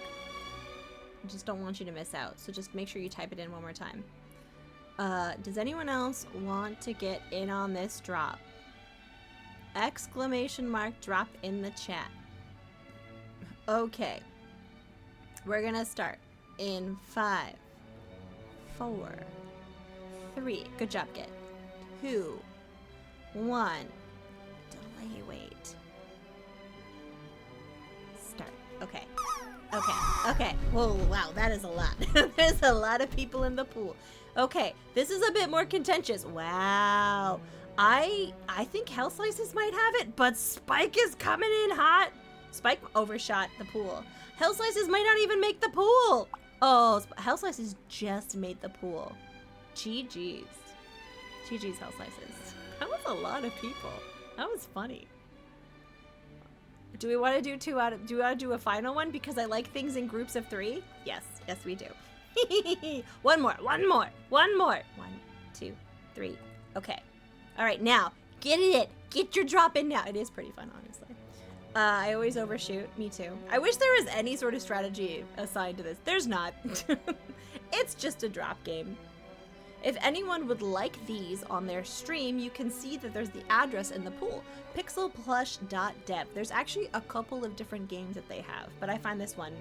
I just don't want you to miss out. So just make sure you type it in one more time. Does anyone else want to get in on this drop? Exclamation mark drop in the chat. Okay. We're gonna start in 5, 4, 3. Good job, Git. 2, 1. Delay wait. Start. Okay. Okay. Okay. Whoa, wow, that is a lot. There's a lot of people in the pool. Okay, this is a bit more contentious. Wow. I think Hell Slices might have it, but Spike is coming in hot. Spike overshot the pool. Hell Slices might not even make the pool. Oh, Hell Slices just made the pool. GG's. GG's Hell Slices. That was a lot of people. That was funny. Do we want to do do we want to do a final one because I like things in groups of 3? Yes, yes we do. One more. 1, 2, 3. Okay. All right, now, get it in. Get your drop in now. It is pretty fun, honestly. I always overshoot. Me too. I wish there was any sort of strategy assigned to this. There's not. It's just a drop game. If anyone would like these on their stream, you can see that there's the address in the pool, pixelplush.dev. There's actually a couple of different games that they have, but I find this one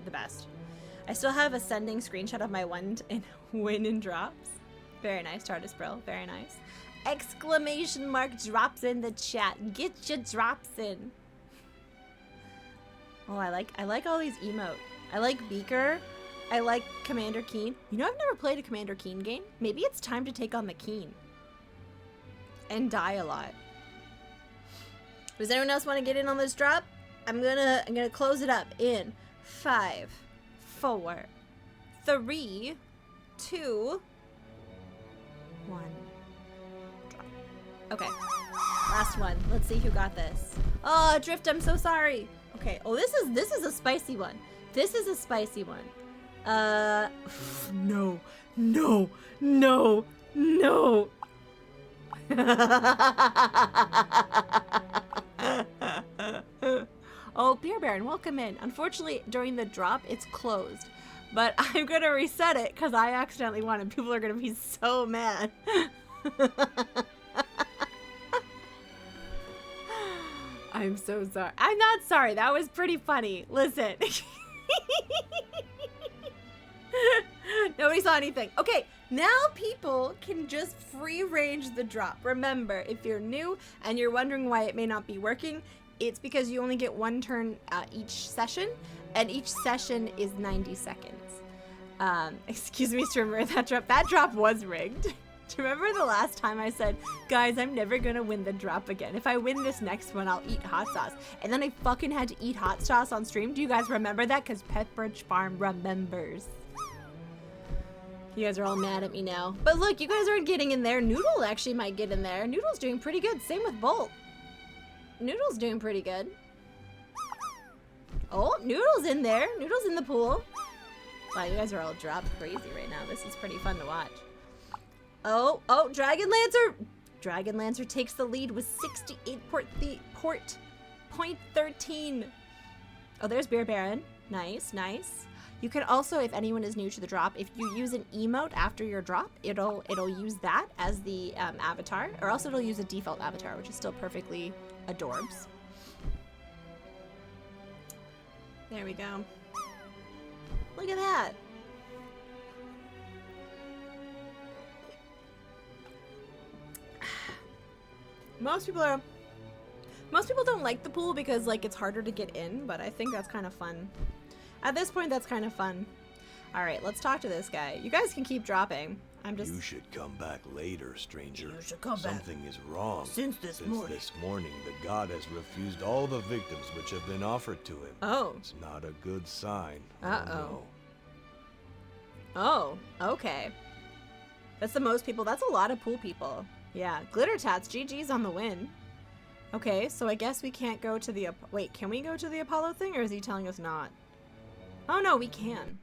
the best. I still have a sending screenshot of my win and drops. Very nice, TARDIS Brill. Very nice. Exclamation mark drops in the chat. Get your drops in. Oh, I like all these emotes. I like Beaker. I like Commander Keen. You know, I've never played a Commander Keen game. Maybe it's time to take on the Keen. And die a lot. Does anyone else want to get in on this drop? I'm gonna close it up in 5, 4, 3, 2, 1. Drop. Okay. Last one. Let's see who got this. Oh, Drift, I'm so sorry. Okay. Oh, this is a spicy one. This is a spicy one. No. Oh, Beer Baron, welcome in. Unfortunately, during the drop, it's closed. But I'm gonna reset it because I accidentally won and people are gonna be so mad. I'm so sorry. I'm not sorry. That was pretty funny. Listen. Nobody saw anything. Okay, now people can just free range the drop. Remember, if you're new and you're wondering why it may not be working, it's because you only get one turn each session, and each session is 90 seconds. Excuse me, streamer, that drop was rigged. Do you remember the last time I said, guys, I'm never gonna win the drop again. If I win this next one, I'll eat hot sauce. And then I fucking had to eat hot sauce on stream. Do you guys remember that? Because Pepperidge Farm remembers. You guys are all mad at me now. But look, you guys aren't getting in there. Noodle actually might get in there. Noodle's doing pretty good. Same with Bolt. Noodle's doing pretty good. Oh, Noodle's in there. Noodle's in the pool. Wow, you guys are all drop crazy right now. This is pretty fun to watch. Oh, Dragon Lancer! Dragon Lancer takes the lead with 68.13. Oh, there's Beer Baron. Nice. You can also, if anyone is new to the drop, if you use an emote after your drop, it'll use that as the avatar, or else it'll use a default avatar, which is still perfectly adorbs. There we go. Look at that. Most people don't like the pool because like it's harder to get in, but I think that's kind of fun. At this point, that's kind of fun. All right, let's talk to this guy. You guys can keep dropping. You should come back later, stranger. You should come back. Something is wrong. Since this morning, the god has refused all the victims which have been offered to him. Oh. It's not a good sign. Uh-oh. Oh, okay. That's the most people. That's a lot of pool people. Yeah, Glitter Tats, GG's on the win. Okay, so I guess we can't go to the... Wait, can we go to the Apollo thing, or is he telling us not? Oh, no, we can.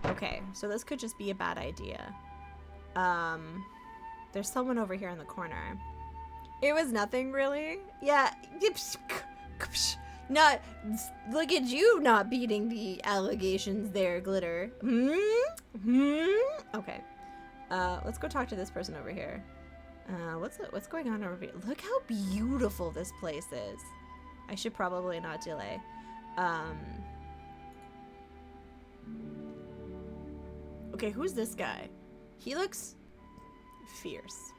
Okay, so this could just be a bad idea. There's someone over here in the corner. It was nothing, really? Yeah. Not... Look at you not beating the allegations there, Glitter. Okay. Let's go talk to this person over here. What's going on over here? Look how beautiful this place is. I should probably not delay. Okay, who's this guy? He looks fierce.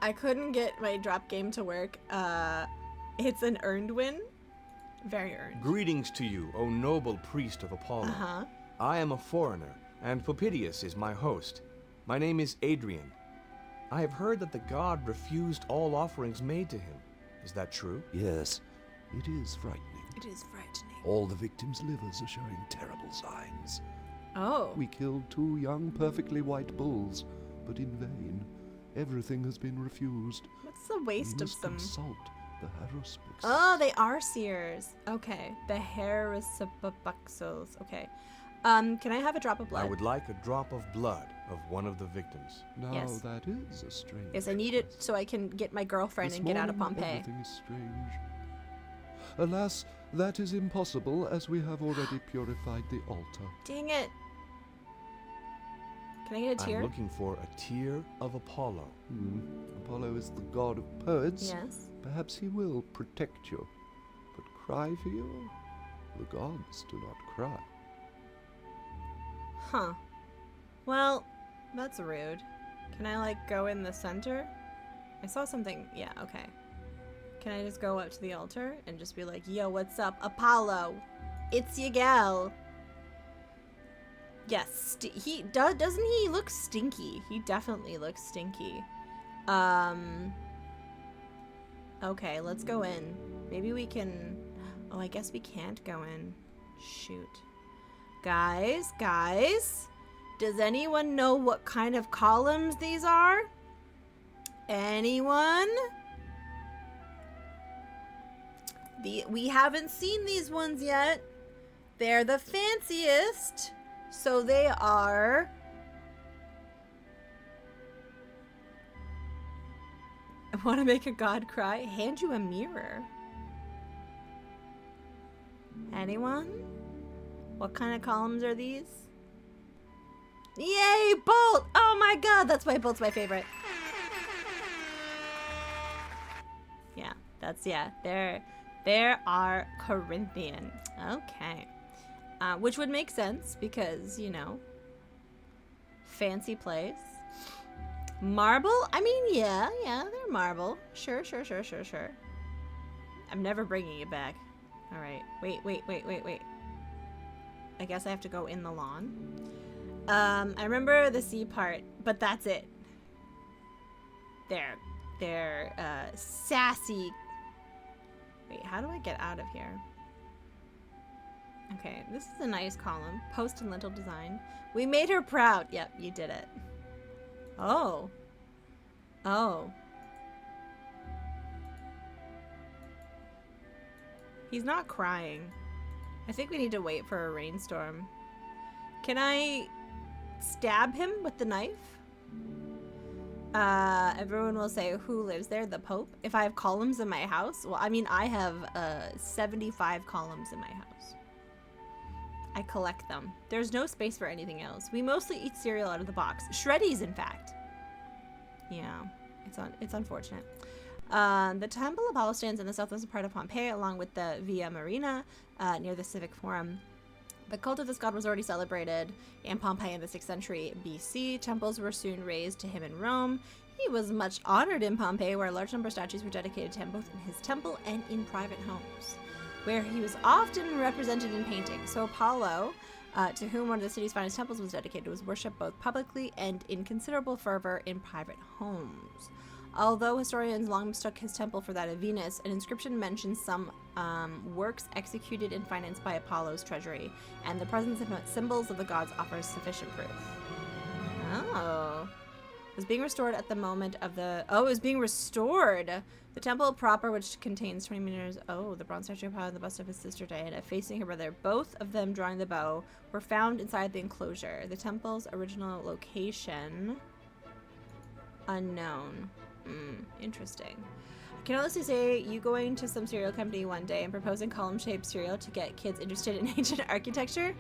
I couldn't get my drop game to work. It's an earned win. Very earned. Greetings to you, O noble priest of Apollo. I am a foreigner, and Pompeii is my host. My name is Adrian. I have heard that the god refused all offerings made to him. Is that true? Yes, it is frightening. It is frightening. All the victims' livers are showing terrible signs. Oh. We killed 2 young, perfectly white bulls, but in vain. Everything has been refused. What's the waste of them? Consult the haruspics. Oh, they are seers. Okay. The haruspics. Okay. Can I have a drop of blood? I would like a drop of blood of one of the victims. Now Yes. that is a strange. Yes, I need it so I can get my girlfriend This and get out of morning, Pompeii. Everything is strange. Alas, that is impossible, as we have already purified the altar. Dang it. Can I get a tear? I'm looking for a tear of Apollo. Apollo is the god of poets. Yes. Perhaps he will protect you. But cry for you? The gods do not cry. Huh. Well, that's rude. Can I, like, go in the center? I saw something. Yeah, okay. Can I just go up to the altar and just be like, yo, what's up, Apollo? It's your gal. Yes, doesn't he look stinky? He definitely looks stinky. Okay, let's go in. Maybe we can... Oh, I guess we can't go in. Shoot. Guys, does anyone know what kind of columns these are? Anyone? We haven't seen these ones yet. They're the fanciest. So they are... I want to make a god cry. Hand you a mirror. Anyone? What kind of columns are these? Yay, Bolt! Oh my god, that's why Bolt's my favorite. Yeah, there are Corinthian. Okay. Which would make sense because, you know, fancy place. Marble? I mean, yeah, they're marble. Sure. I'm never bringing it back. All right. Wait. I guess I have to go in the lawn. I remember the C part, but that's it. They're sassy. Wait, how do I get out of here? Okay, this is a nice column. Post and lintel design. We made her proud. Yep, you did it. Oh. He's not crying. I think we need to wait for a rainstorm. Can I stab him with the knife? Everyone will say, who lives there? The Pope? If I have columns in my house? Well, I mean, I have 75 columns in my house. I collect them. There's no space for anything else. We mostly eat cereal out of the box. Shreddies, in fact. Yeah, it's unfortunate. The Temple of Apollo stands in the southwestern part of Pompeii, along with the Via Marina near the Civic Forum. The cult of this god was already celebrated in Pompeii in the 6th century BC. Temples were soon raised to him in Rome. He was much honored in Pompeii, where a large number of statues were dedicated to him, both in his temple and in private homes, where he was often represented in painting. So Apollo, to whom one of the city's finest temples was dedicated, was worshipped both publicly and in considerable fervor in private homes. Although historians long mistook his temple for that of Venus, an inscription mentions some works executed and financed by Apollo's treasury, and the presence of symbols of the gods offers sufficient proof. Oh. It was being restored at the moment of the... Oh, it was being restored! The temple proper, which contains 20 meters... Oh, the bronze statue of Apollo and the bust of his sister Diana, facing her brother, both of them drawing the bow, were found inside the enclosure. The temple's original location... unknown. Interesting. I can honestly say you going to some cereal company one day and proposing column-shaped cereal to get kids interested in ancient architecture,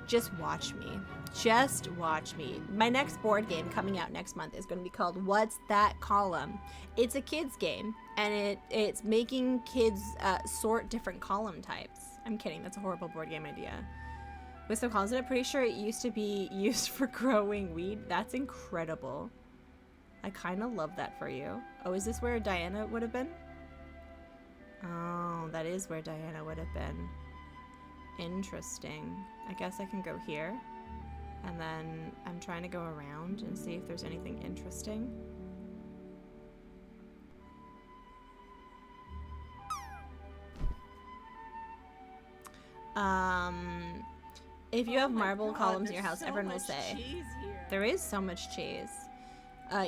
just watch me. Just watch me. My next board game coming out next month is going to be called What's That Column? It's a kids game, and it's making kids sort different column types. I'm kidding. That's a horrible board game idea. With some columns in it, pretty sure it used to be used for growing weed. That's incredible. I kind of love that for you. Oh, is this where Diana would have been? Oh, that is where Diana would have been. Interesting. I guess I can go here. And then I'm trying to go around and see if there's anything interesting. If you have marble columns in your house, everyone will say. There is so much cheese.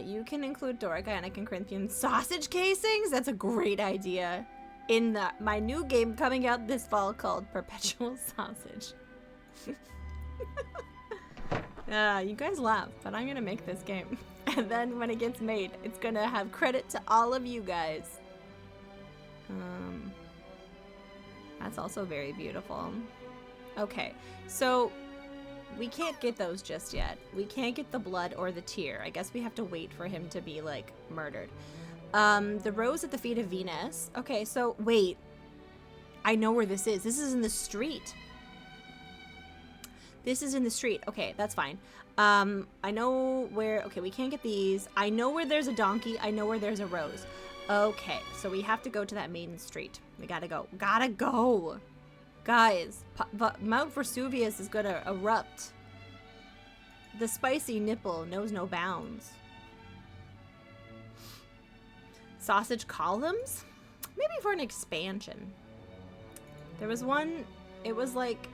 You can include Doric, Ionic, and Corinthian sausage casings. That's a great idea. In my new game coming out this fall called Perpetual Sausage. You guys laugh, but I'm gonna make this game. And then when it gets made, it's gonna have credit to all of you guys. That's also very beautiful. Okay, so we can't get those just yet. We can't get the blood or the tear. I guess we have to wait for him to be, like, murdered. The rose at the feet of Venus. Okay, so wait. I know where this is. This is in the street. This is in the street. Okay, that's fine. I know where... Okay, we can't get these. I know where there's a donkey. I know where there's a rose. Okay, so we have to go to that maiden street. We gotta go. Gotta go! Guys, Mount Vesuvius is gonna erupt. The spicy nipple knows no bounds. Sausage columns? Maybe for an expansion. There was one... It was like...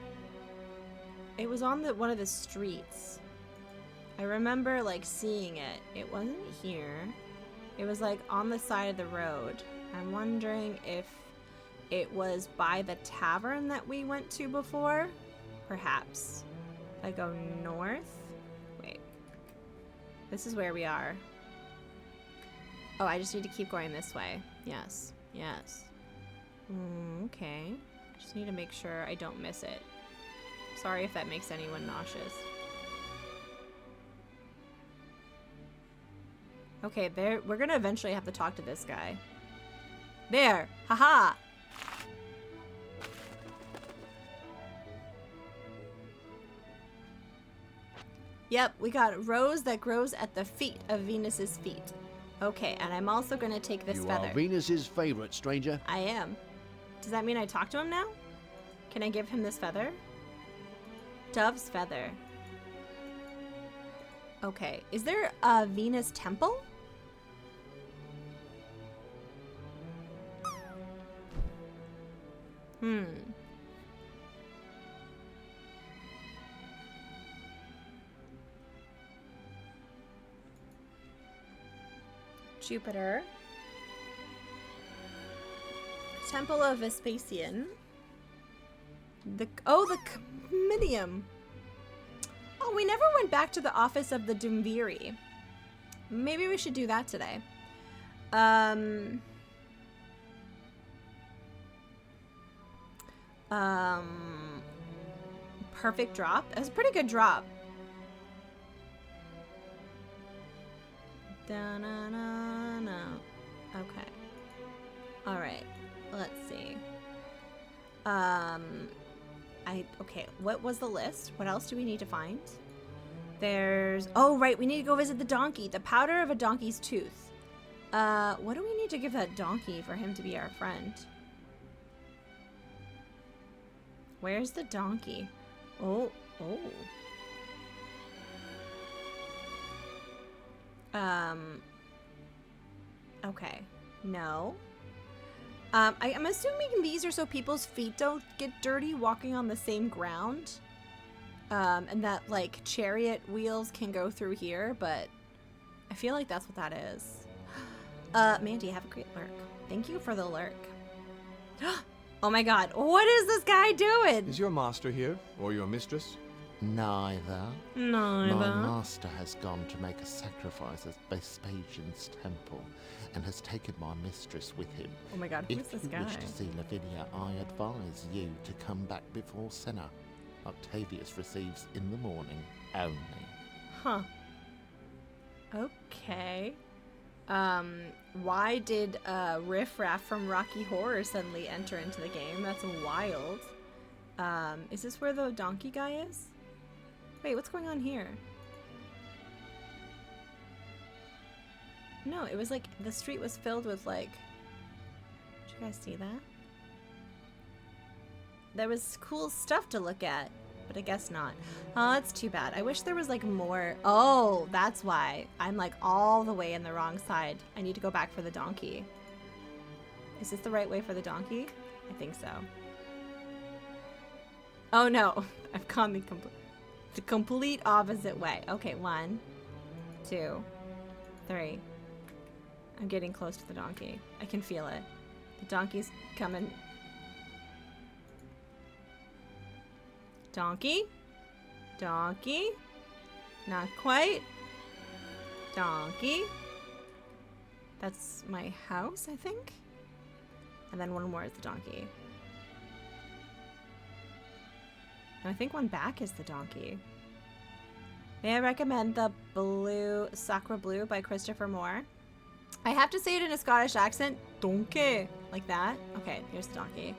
It was on one of the streets. I remember, like, seeing it. It wasn't here. It was, like, on the side of the road. I'm wondering if it was by the tavern that we went to before? Perhaps. If I go north? Wait. This is where we are. Oh, I just need to keep going this way. Yes. Yes. Okay. Just need to make sure I don't miss it. Sorry if that makes anyone nauseous. Okay, there. We're gonna eventually have to talk to this guy. There! Haha! Yep, we got a rose that grows at the feet of Venus's feet. Okay, and I'm also gonna take this feather. You are Venus's favorite, stranger. I am. Does that mean I talk to him now? Can I give him this feather? Dove's feather. Okay, is there a Venus temple? Jupiter. Temple of Vespasian. The Comitium. Oh, we never went back to the office of the Dumviri. Maybe we should do that today. Perfect drop. It was a pretty good drop. Da-na-na-na. Okay. Alright. Let's see. Okay, what was the list? What else do we need to find? There's... Oh, right, we need to go visit the donkey. The powder of a donkey's tooth. What do we need to give that donkey for him to be our friend? Where's the donkey? Oh. Okay. No. I'm assuming these are so people's feet don't get dirty walking on the same ground. And that, like, chariot wheels can go through here, but I feel like that's what that is. Mandy, have a great lurk. Thank you for the lurk. Oh my god, what is this guy doing? Is your master here? Or your mistress? Neither. Neither. My master has gone to make a sacrifice at Vespasian's temple and has taken my mistress with him. Oh my god, who's this guy? If you wish to see Lavinia, I advise you to come back before Senna. Octavius receives in the morning only. Huh. Okay. Why did Riff Raff from Rocky Horror suddenly enter into the game? That's wild. Is this where the donkey guy is? Wait, what's going on here? No, it was like the street was filled with like... Did you guys see that? There was cool stuff to look at, but I guess not. Oh, that's too bad. I wish there was like more... Oh, that's why. I'm like all the way in the wrong side. I need to go back for the donkey. Is this the right way for the donkey? I think so. Oh no, I've gone the complete opposite way. Okay, 1, 2, 3. I'm getting close to the donkey. I can feel it. The donkey's coming. Donkey? Donkey? Not quite. Donkey? That's my house, I think? And then one more is the donkey. And I think one back is the donkey. May I recommend the Blue, Sacre Bleu by Christopher Moore? I have to say it in a Scottish accent. Donkey. Like that. Okay, here's the donkey.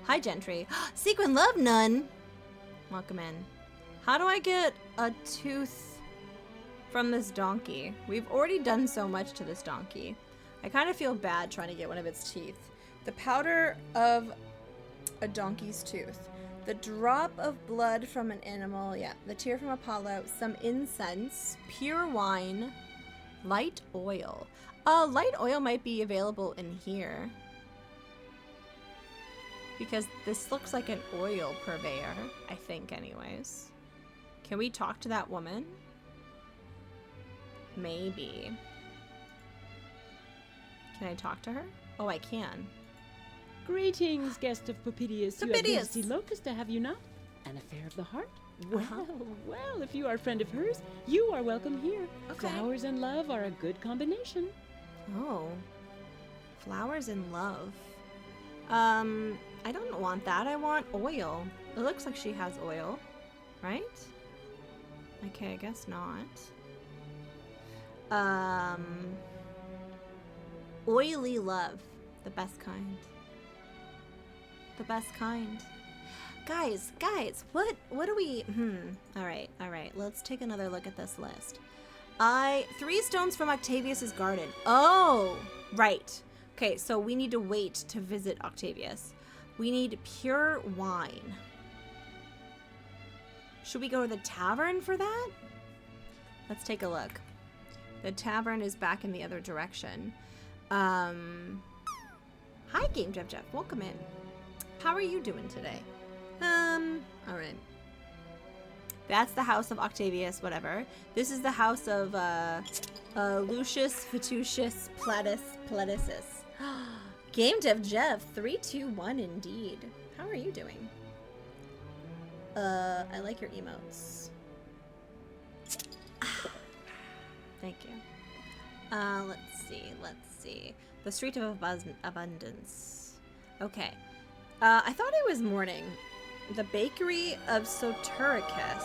Hi, Gentry. Sequin Love Nun. Welcome in. How do I get a tooth from this donkey? We've already done so much to this donkey. I kind of feel bad trying to get one of its teeth. The powder of a donkey's tooth. The drop of blood from an animal. Yeah. The tear from Apollo. Some incense. Pure wine. Light oil. Light oil might be available in here. Because this looks like an oil purveyor, I think anyways. Can we talk to that woman? Maybe. Can I talk to her? Oh, I can. Greetings, guest of Pompeii. You have been to see Locust, have you not? An affair of the heart? Well, well, if you are a friend of hers, you are welcome here. Okay. Flowers and love are a good combination. Oh. Flowers and love. I don't want that. I want oil. It looks like she has oil, right? Okay, I guess not. Oily love. The best kind. The best kind. Guys, what do we... Alright. Let's take another look at this list. 3 stones from Octavius's garden. Oh, right. Okay, so we need to wait to visit Octavius. We need pure wine. Should we go to the tavern for that? Let's take a look. The tavern is back in the other direction. Hi, Game Jeff. Welcome in. How are you doing today? Alright. That's the house of Octavius, whatever. This is the house of, Lucius Fitucius Platisus. Game Dev Jeff, 321 indeed. How are you doing? I like your emotes. Thank you. Let's see. The Street of Abundance. Okay. I thought it was morning. The Bakery of Soturicus.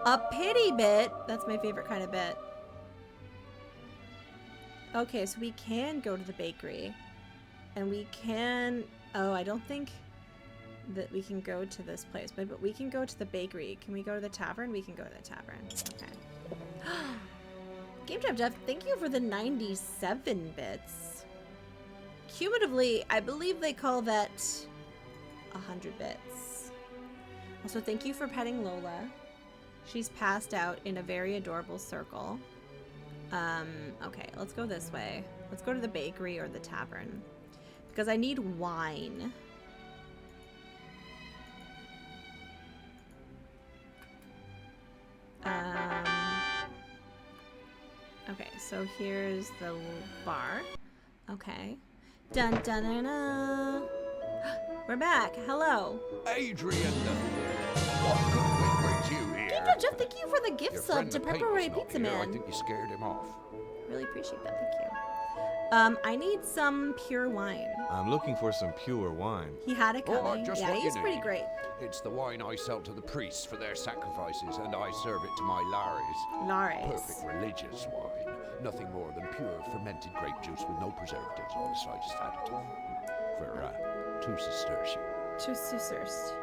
A pity bit. That's my favorite kind of bit. Okay, so we can go to the bakery. And we can... Oh, I don't think that we can go to this place. But we can go to the bakery. Can we go to the tavern? We can go to the tavern. Okay. Game Jeff, thank you for the 97 bits. Cumulatively, I believe they call that 100 bits. Also, thank you for petting Lola. She's passed out in a very adorable circle. Okay, let's go this way. Let's go to the bakery or the tavern. Because I need wine. Okay, so here's the bar. Okay. Dun dun dun dun. We're back. Hello. Adrian, what good brings you here? Jeff, thank you for the gift sub to Pepperoni Pizza Man. I think you scared him off. Really appreciate that. Thank you. I need some pure wine. I'm looking for some pure wine. He had it coming. Just yeah, what he's you pretty need. great. It's the wine I sell to the priests for their sacrifices, and I serve it to my lares. Lares. Perfect religious wine. Nothing more than pure fermented grape juice with no preservatives or the slightest additive. For, two sisters. 2 sisters.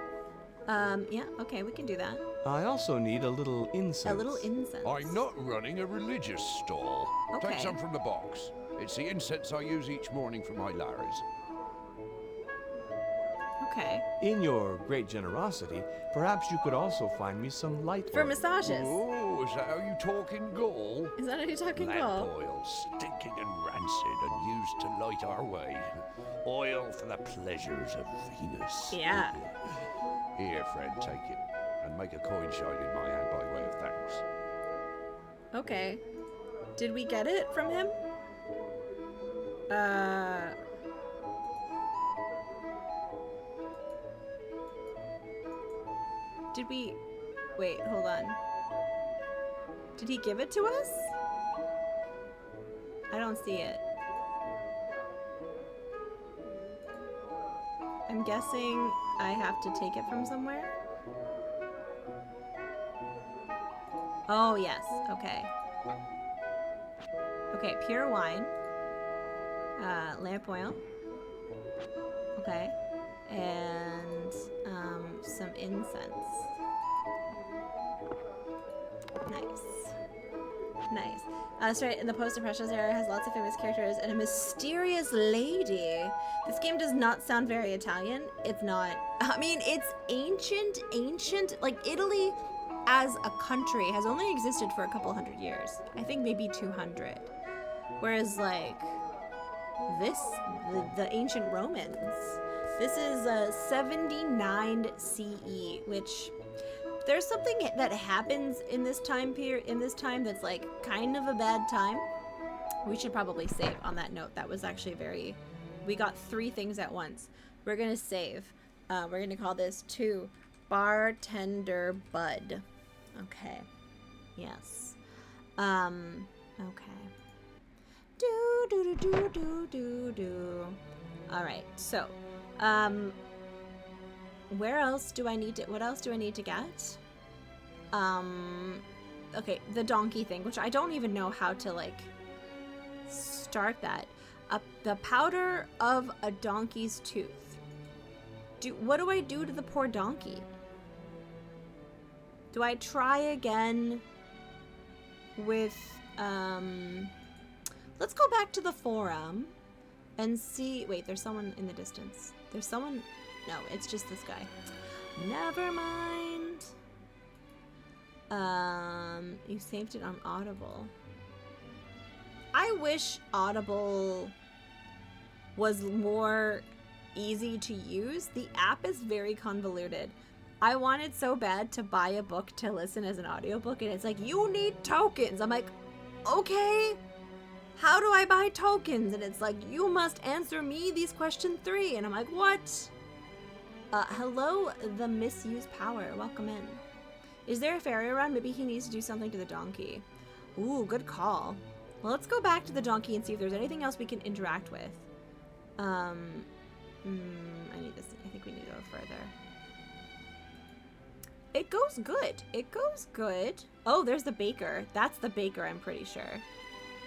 Yeah, okay, we can do that. I also need a little incense. A little incense. I'm not running a religious stall. Okay. Take some from the box. It's the incense I use each morning for my lares. Okay. In your great generosity, perhaps you could also find me some light For oil. massages. Oh, is that how you talk in Gaul? Is that how you talk in Lamp Gaul? oil, stinking and rancid, and used to light our way. Oil for the pleasures of Venus. Yeah. Here, friend, take it, and make a coin shine in my hand by way of thanks. Okay. Did we get it from him? Did we... Wait, hold on. Did he give it to us? I don't see it. I'm guessing I have to take it from somewhere. Oh, yes. Okay. Okay, pure wine. Lamp oil. Okay. And some incense. Nice. Nice. Sorry, in the post-impressionist era has lots of famous characters and a mysterious lady. This game does not sound very Italian. It's not. I mean, it's ancient. Like, Italy as a country has only existed for a couple hundred years. I think maybe 200. Whereas, like, the ancient Romans, this is 79 CE, which there's something that happens in this time period, that's like kind of a bad time. We should probably save on that note. That was actually we got 3 things at once. We're gonna save. We're gonna call this to Bartender Bud. Okay. Yes. Okay. Do. All right. So, what else do I need to get? Okay, the donkey thing, which I don't even know how to, like, start that. The powder of a donkey's tooth. What do I do to the poor donkey? Do I try again with, let's go back to the forum and see. Wait, there's someone in the distance. There's someone. No, it's just this guy. Never mind. You saved it on Audible. I wish Audible was more easy to use. The app is very convoluted. I wanted so bad to buy a book to listen as an audiobook, and it's like, you need tokens. I'm like, okay, how do I buy tokens? And it's like, you must answer me these question 3. And I'm like, what? Hello, the Misuse Power. Welcome in. Is there a fairy around? Maybe he needs to do something to the donkey. Ooh, good call. Well, let's go back to the donkey and see if there's anything else we can interact with. I need this. I think we need to go further. It goes good. It goes good. Oh, there's the baker. That's the baker, I'm pretty sure.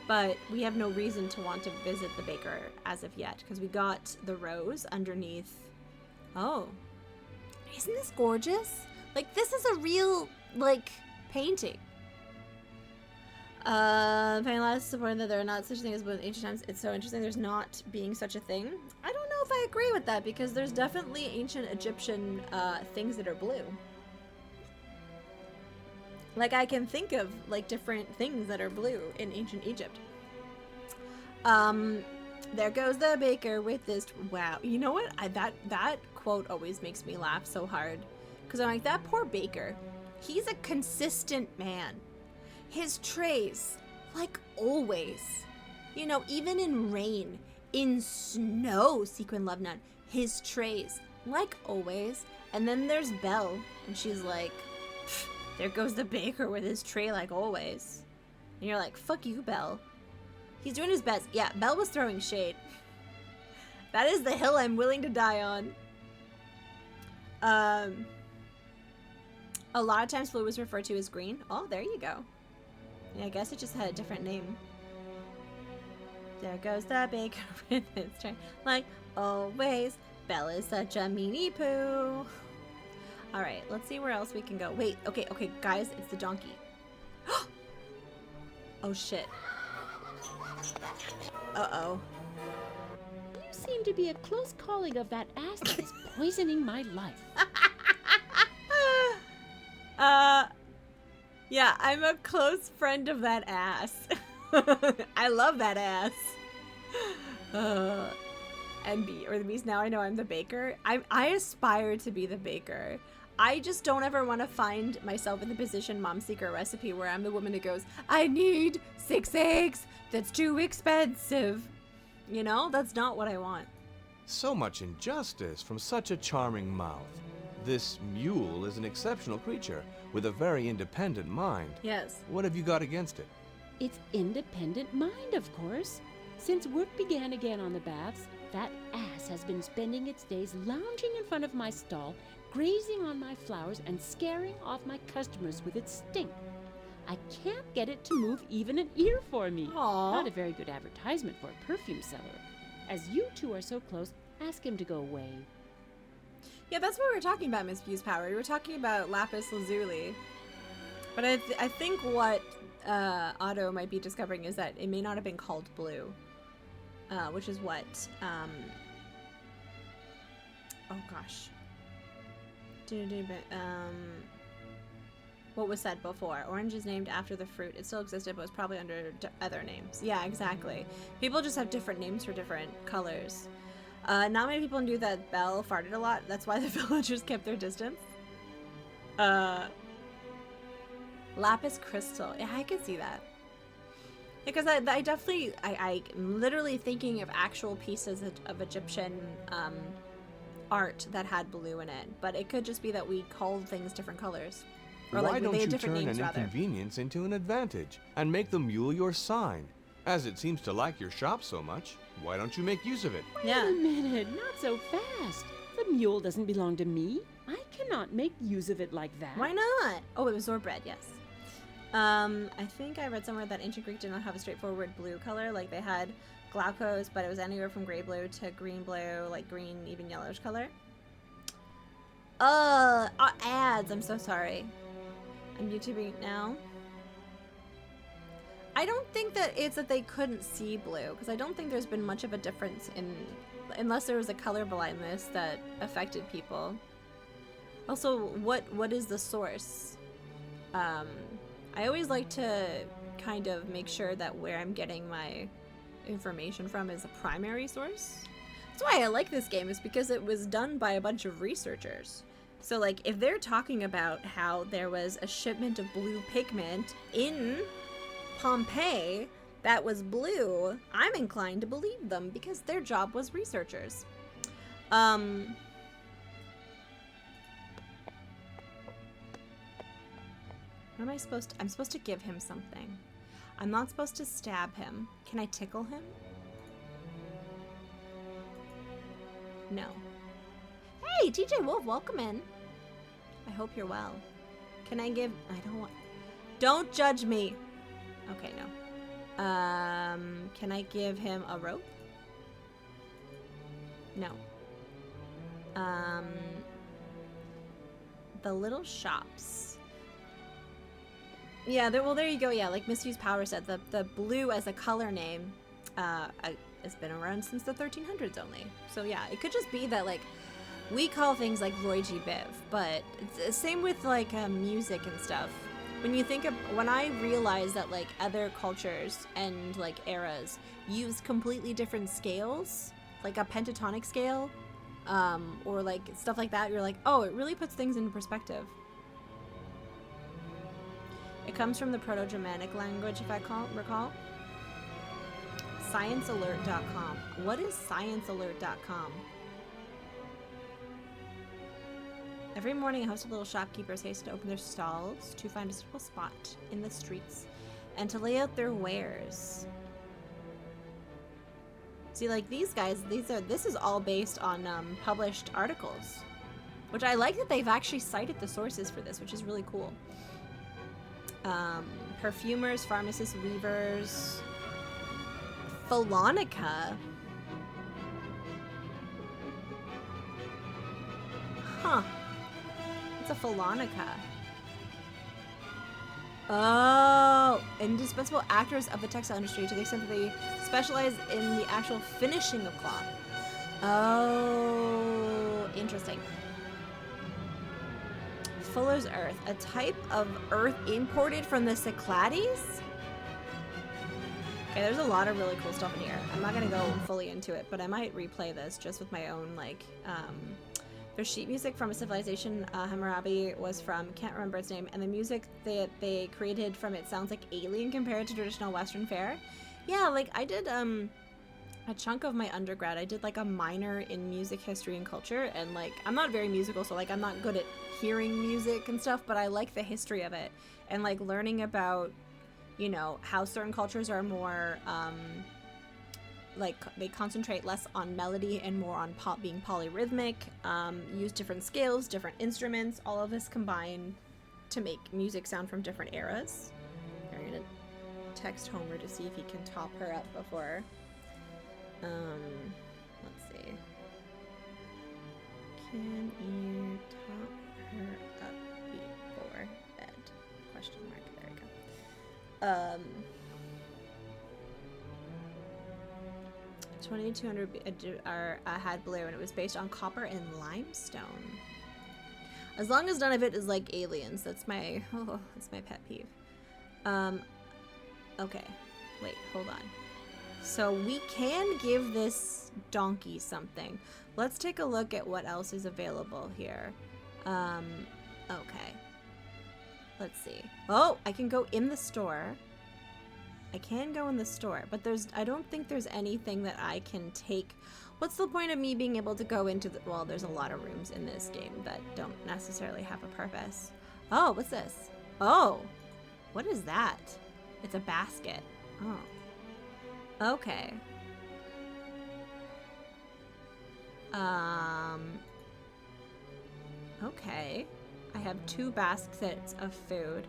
But we have no reason to want to visit the baker as of yet, because we got the rose underneath. Oh. Isn't this gorgeous? Like, this is a real, like, painting. Paying last supporting that there are not such things as in ancient times. It's so interesting there's not being such a thing. I don't know if I agree with that, because there's definitely ancient Egyptian things that are blue. Like, I can think of, like, different things that are blue in ancient Egypt. There goes the baker with this. Wow. You know what? That quote always makes me laugh so hard. Because I'm like, that poor baker. He's a consistent man. His trays, like always. You know, even in rain, in snow, Sequin Love Nut, his trays, like always. And then there's Belle, and she's like, there goes the baker with his tray like always. And you're like, fuck you, Belle. He's doing his best. Yeah, Belle was throwing shade. That is the hill I'm willing to die on. A lot of times blue was referred to as green. Oh, there you go. Yeah, I guess it just had a different name. There goes the baker with his tray. Like always, Belle is such a meanie poo. Alright, let's see where else we can go. Wait, okay, guys, it's the donkey. Oh, shit. Uh-oh. You seem to be a close colleague of that ass that is poisoning my life. Yeah, I'm a close friend of that ass. I love that ass. And the beast. Now I know I'm the baker. I aspire to be the baker. I just don't ever want to find myself in the position Mom Secret Recipe where I'm the woman who goes, I need 6 eggs. That's too expensive. You know, that's not what I want. So much injustice from such a charming mouth. This mule is an exceptional creature with a very independent mind. Yes. What have you got against it? Its independent mind, of course. Since work began again on the baths, that ass has been spending its days lounging in front of my stall, grazing on my flowers, and scaring off my customers with its stink. I can't get it to move even an ear for me. Aww. Not a very good advertisement for a perfume seller. As you two are so close, ask him to go away. Yeah, that's what we were talking about, Miss Fuse Power. We were talking about lapis lazuli. But I think what Otto might be discovering is that it may not have been called blue. Which is what, oh gosh. What was said before. Orange is named after the fruit. It still existed, but was probably under other names. Yeah, exactly. People just have different names for different colors. Not many people knew that Belle farted a lot. That's why the villagers kept their distance. Lapis crystal. Yeah, I could see that. Because I definitely, I'm literally thinking of actual pieces of Egyptian art that had blue in it. But it could just be that we called things different colors. Or Why like don't they you had different turn names, an rather. inconvenience into an advantage and make the mule your sign? As it seems to like your shop so much, why don't you make use of it? Wait a minute, not so fast. The mule doesn't belong to me. I cannot make use of it like that. Why not? Oh, it was Zorbread, yes. I think I read somewhere that ancient Greek did not have a straightforward blue color. Like they had glaucos, but it was anywhere from gray blue to green blue, like green, even yellowish color. Ads. I'm so sorry. I'm YouTubing now. I don't think that it's that they couldn't see blue, because I don't think there's been much of a difference in, unless there was a color blindness that affected people. Also, what is the source? I always like to kind of make sure that where I'm getting my information from is a primary source. That's why I like this game, is because it was done by a bunch of researchers. So like if they're talking about how there was a shipment of blue pigment in Pompeii that was blue, I'm inclined to believe them because their job was researchers. What am I supposed to... I'm supposed to give him something. I'm not supposed to stab him. Can I tickle him? No. Hey, TJ Wolf, welcome in. I hope you're well. Can I give... I don't want... Don't judge me. Okay, no. Can I give him a rope? No. The little shops. Yeah, well, there you go. Yeah, like Misuse Power said, the blue as a color name has been around since the 1300s only. So yeah, it could just be that like we call things like Roy G. Biv, but it's the same with like music and stuff. When I realized that like other cultures and like eras use completely different scales, like a pentatonic scale, or like stuff like that, you're like, oh, it really puts things into perspective. It comes from the Proto-Germanic language, if I recall. ScienceAlert.com. What is ScienceAlert.com? Every morning, a host of little shopkeepers hasten to open their stalls to find a suitable spot in the streets and to lay out their wares. See, like these guys, this is all based on published articles, which I like that they've actually cited the sources for this, which is really cool. Perfumers, pharmacists, weavers, Phalonica. Huh. It's a Phalonica. Oh, indispensable actors of the textile industry to the extent that they specialize in the actual finishing of cloth. Oh, interesting. Fuller's Earth, a type of earth imported from the Cyclades? Okay, there's a lot of really cool stuff in here. I'm not gonna go fully into it, but I might replay this just with my own, like, there's sheet music from a civilization Hammurabi was from, can't remember its name, and the music that they created from it sounds like alien compared to traditional Western fare. Yeah, like, I did, a chunk of my undergrad, I did like a minor in music history and culture, and like I'm not very musical, so like I'm not good at hearing music and stuff, but I like the history of it and like learning about, you know, how certain cultures are more like they concentrate less on melody and more on being polyrhythmic, use different scales, different instruments, all of this combined to make music sound from different eras. I'm gonna text Homer to see if he can top her up before. Let's see. Can you top her up before bed? Question mark. There we go. 2200 had blue, and it was based on copper and limestone. As long as none of it is like aliens, that's my pet peeve. Okay, wait, hold on. So we can give this donkey something. Let's take a look at what else is available here. Okay. Let's see. Oh, I can go in the store. I can go in the store, but I don't think there's anything that I can take. What's the point of me being able to go into well, there's a lot of rooms in this game that don't necessarily have a purpose. Oh, what's this? Oh, what is that? It's a basket. Oh. Okay. Okay. I have 2 baskets of food.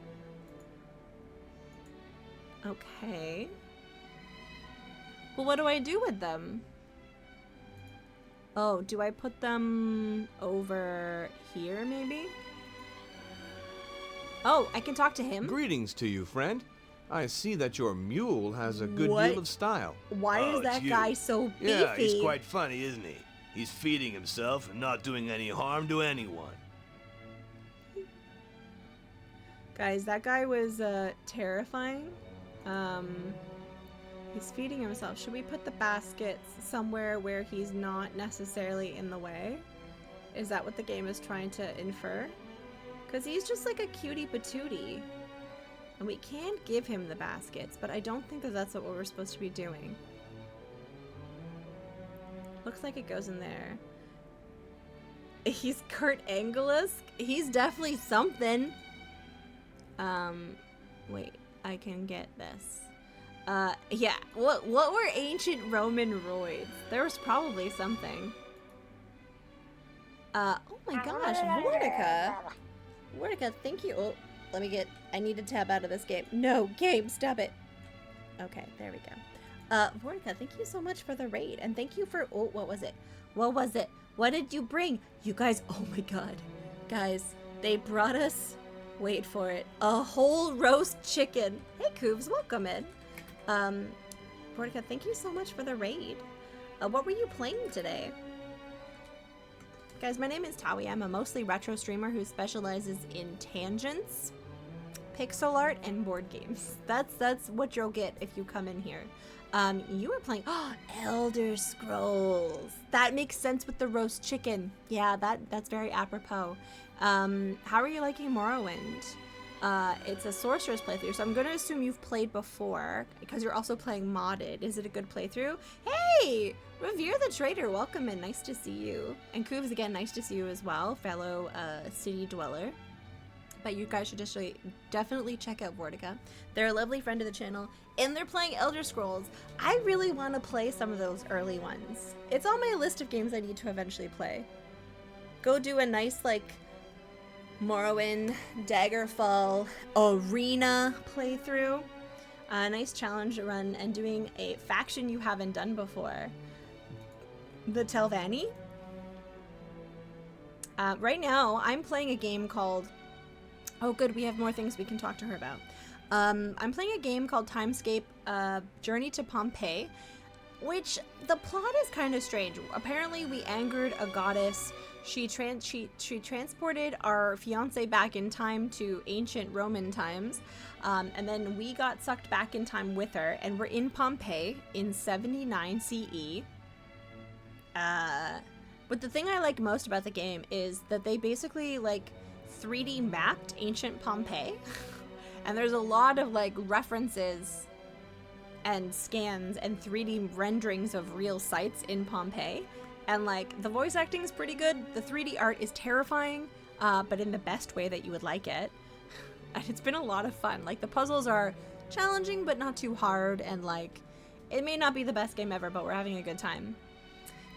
Okay. Well, what do I do with them? Oh, do I put them over here, maybe? Oh, I can talk to him. Greetings to you, friend. I see that your mule has a good deal of style. Why is that guy so beefy? Yeah, he's quite funny, isn't he? He's feeding himself and not doing any harm to anyone. Guys, that guy was terrifying. He's feeding himself. Should we put the baskets somewhere where he's not necessarily in the way? Is that what the game is trying to infer? Because he's just like a cutie patootie. And we can give him the baskets, but I don't think that that's what we're supposed to be doing. Looks like it goes in there. He's Kurt Angle-esque? He's definitely something. Wait, I can get this. Yeah, what were ancient Roman roids? There was probably something. Oh my gosh, Vortica. Vortica, thank you. Oh, I need to tab out of this game. No, game, stop it. Okay, there we go. Vortica, thank you so much for the raid, and thank you for, oh, what was it? What was it? What did you bring? You guys, oh my god. Guys, they brought us, wait for it, a whole roast chicken. Hey, Coobs, welcome in. Vortica, thank you so much for the raid. What were you playing today? Guys, my name is Tawi. I'm a mostly retro streamer who specializes in tangents, pixel art, and board games. That's what you'll get if you come in here. You were playing Elder Scrolls. That makes sense with the roast chicken. Yeah, that's very apropos. How are you liking Morrowind? It's a sorcerer's playthrough, so I'm going to assume you've played before because you're also playing modded. Is it a good playthrough? Hey, Revere the Trader, welcome in. Nice to see you. And Koobs, again, nice to see you as well, fellow city dweller. But you guys should just definitely check out Vortica. They're a lovely friend of the channel, and they're playing Elder Scrolls. I really want to play some of those early ones. It's on my list of games I need to eventually play. Go do a nice, like, Morrowind, Daggerfall, Arena playthrough. A nice challenge run and doing a faction you haven't done before. The Telvanni. Right now, I'm playing a game called... Oh good, we have more things we can talk to her about. I'm playing a game called Timescape, Journey to Pompeii, which the plot is kind of strange. Apparently we angered a goddess. She transported our fiance back in time to ancient Roman times, and then we got sucked back in time with her, and we're in Pompeii in 79 CE. But the thing I like most about the game is that they basically, like, 3D mapped ancient Pompeii, and there's a lot of, like, references and scans and 3D renderings of real sites in Pompeii. And like the voice acting is pretty good. The 3D art is terrifying, but in the best way that you would like it. And it's been a lot of fun. Like the puzzles are challenging, but not too hard. And like, it may not be the best game ever, but we're having a good time.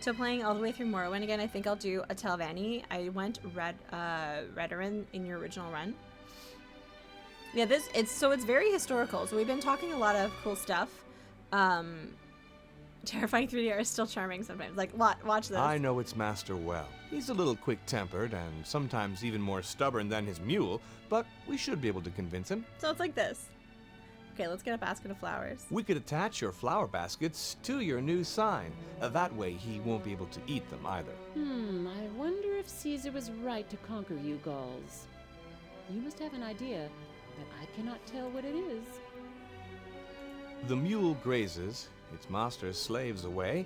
So playing all the way through Morrowind again, I think I'll do a Telvanni. I went Redoran in your original run. Yeah, it's very historical. So we've been talking a lot of cool stuff. Terrifying 3D art is still charming sometimes. Like, watch this. I know its master well. He's a little quick-tempered and sometimes even more stubborn than his mule, but we should be able to convince him. So it's like this. Okay, let's get a basket of flowers. We could attach your flower baskets to your new sign. That way he won't be able to eat them either. I wonder if Caesar was right to conquer you Gauls. You must have an idea, but I cannot tell what it is. The mule grazes, its master slaves away,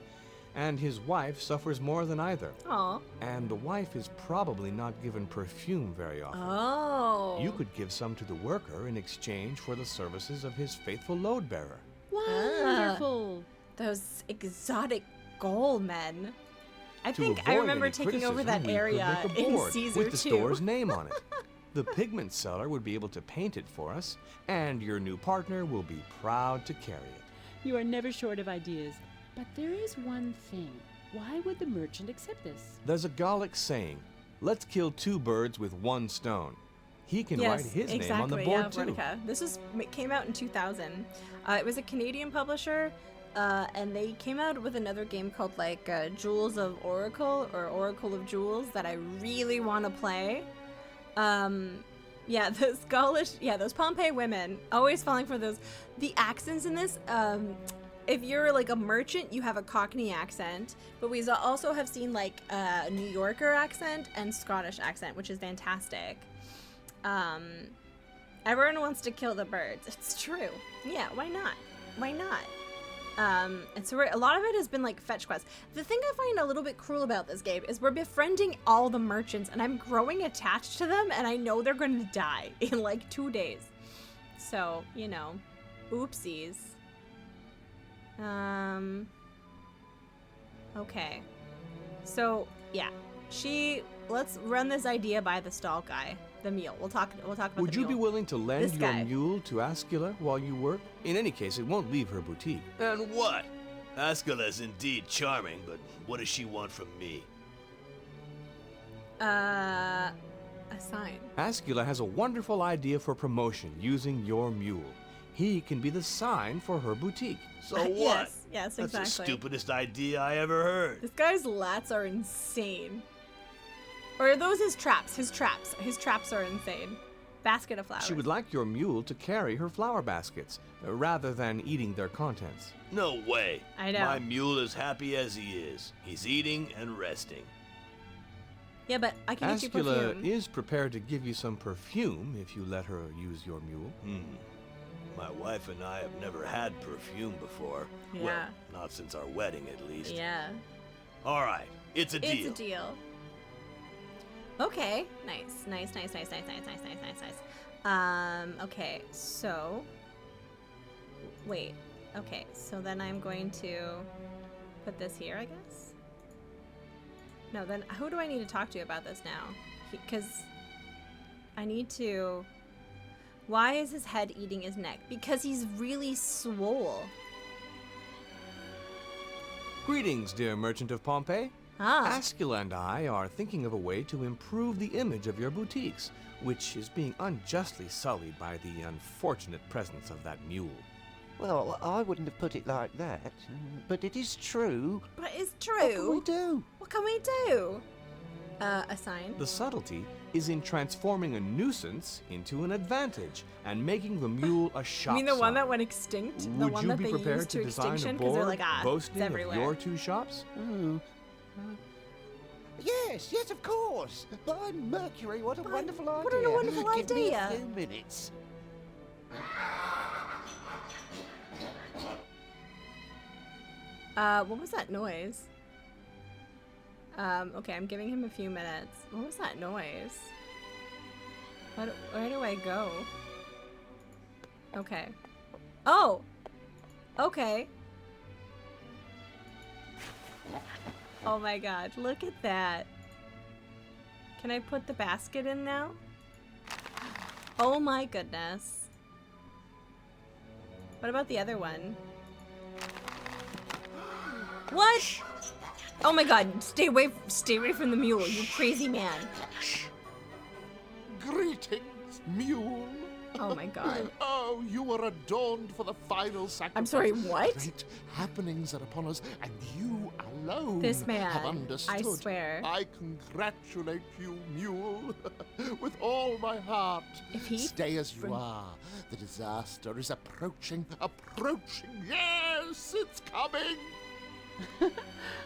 and his wife suffers more than either. Aww. And the wife is probably not given perfume very often. Oh. You could give some to the worker in exchange for the services of his faithful load bearer. Wonderful. Those exotic Gaul men. I To think I avoid remember any taking over that criticism, we could area make a in board Caesar with the 2. store's name on it. The pigment seller would be able to paint it for us, and your new partner will be proud to carry it. You are never short of ideas. But there is one thing. Why would the merchant accept this? There's a Gallic saying, let's kill 2 birds with 1 stone. He can write his name on the board too. Vertica. This came out in 2000. It was a Canadian publisher, and they came out with another game called like Jewels of Oracle or Oracle of Jewels that I really want to play. Yeah, those Gaulish, those Pompeii women, always falling for those. The accents in this, if you're like a merchant, you have a Cockney accent, but we also have seen like a New Yorker accent and Scottish accent, which is fantastic. Everyone wants to kill the birds. It's true. Yeah, why not? Why not? And so a lot of it has been like fetch quests. The thing I find a little bit cruel about this game is we're befriending all the merchants and I'm growing attached to them and I know they're going to die in like 2 days. So, you know, oopsies. Okay. So, yeah. Let's run this idea by the stall guy. The mule. We'll talk about Would the you mule. be willing to lend This your guy. mule to Ascula while you work? In any case, it won't leave her boutique. And what? Ascula's indeed charming, but what does she want from me? A sign. Ascula has a wonderful idea for promotion using your mule. He can be the sign for her boutique. So what? Yes, That's exactly. the stupidest idea I ever heard. This guy's lats are insane. Or are those his traps? His traps are insane. Basket of flowers. She would like your mule to carry her flower baskets, rather than eating their contents. No way. I know. My mule is happy as he is. He's eating and resting. Yeah, but I can get you Ascula perfume. is prepared to give you some perfume if you let her use your mule. My wife and I have never had perfume before. Yeah. Well, not since our wedding, at least. Yeah. All right, it's a deal. It's a deal. Okay. Nice. Okay, so... Wait. Okay, so then I'm going to put this here, I guess? No, then who do I need to talk to about this now? Because I need to... Why is his head eating his neck? Because he's really swole. Greetings, dear merchant of Pompeii. Ascula and I are thinking of a way to improve the image of your boutiques, which is being unjustly sullied by the unfortunate presence of that mule. Well, I wouldn't have put it like that, but it is true. But it's true. What can we do? What can we do? A sign. The subtlety is in transforming a nuisance into an advantage and making the mule a shop You mean the one sign. that went extinct? The Would one you that be they prepared used to to design a extinction? Because they're board like, it's boasting of everywhere. your 2 shops? Yes, of course. By Mercury, what a wonderful idea. what a wonderful Give me a idea. few minutes. What was that noise? Okay, I'm giving him a few minutes. What was that noise? Where do I go? Okay. Oh! Okay. Oh my god, look at that. Can I put the basket in now? Oh my goodness. What about the other one? What? Oh my god, stay away from the mule, you crazy man. Greetings, mule. Oh my god. Oh, you are adorned for the final sacrifice. I'm sorry, what? Great happenings are upon us, and you alone This man, have understood. I swear. I congratulate you, mule, with all my heart. If he Stay as you are. The disaster is approaching. Yes, it's coming.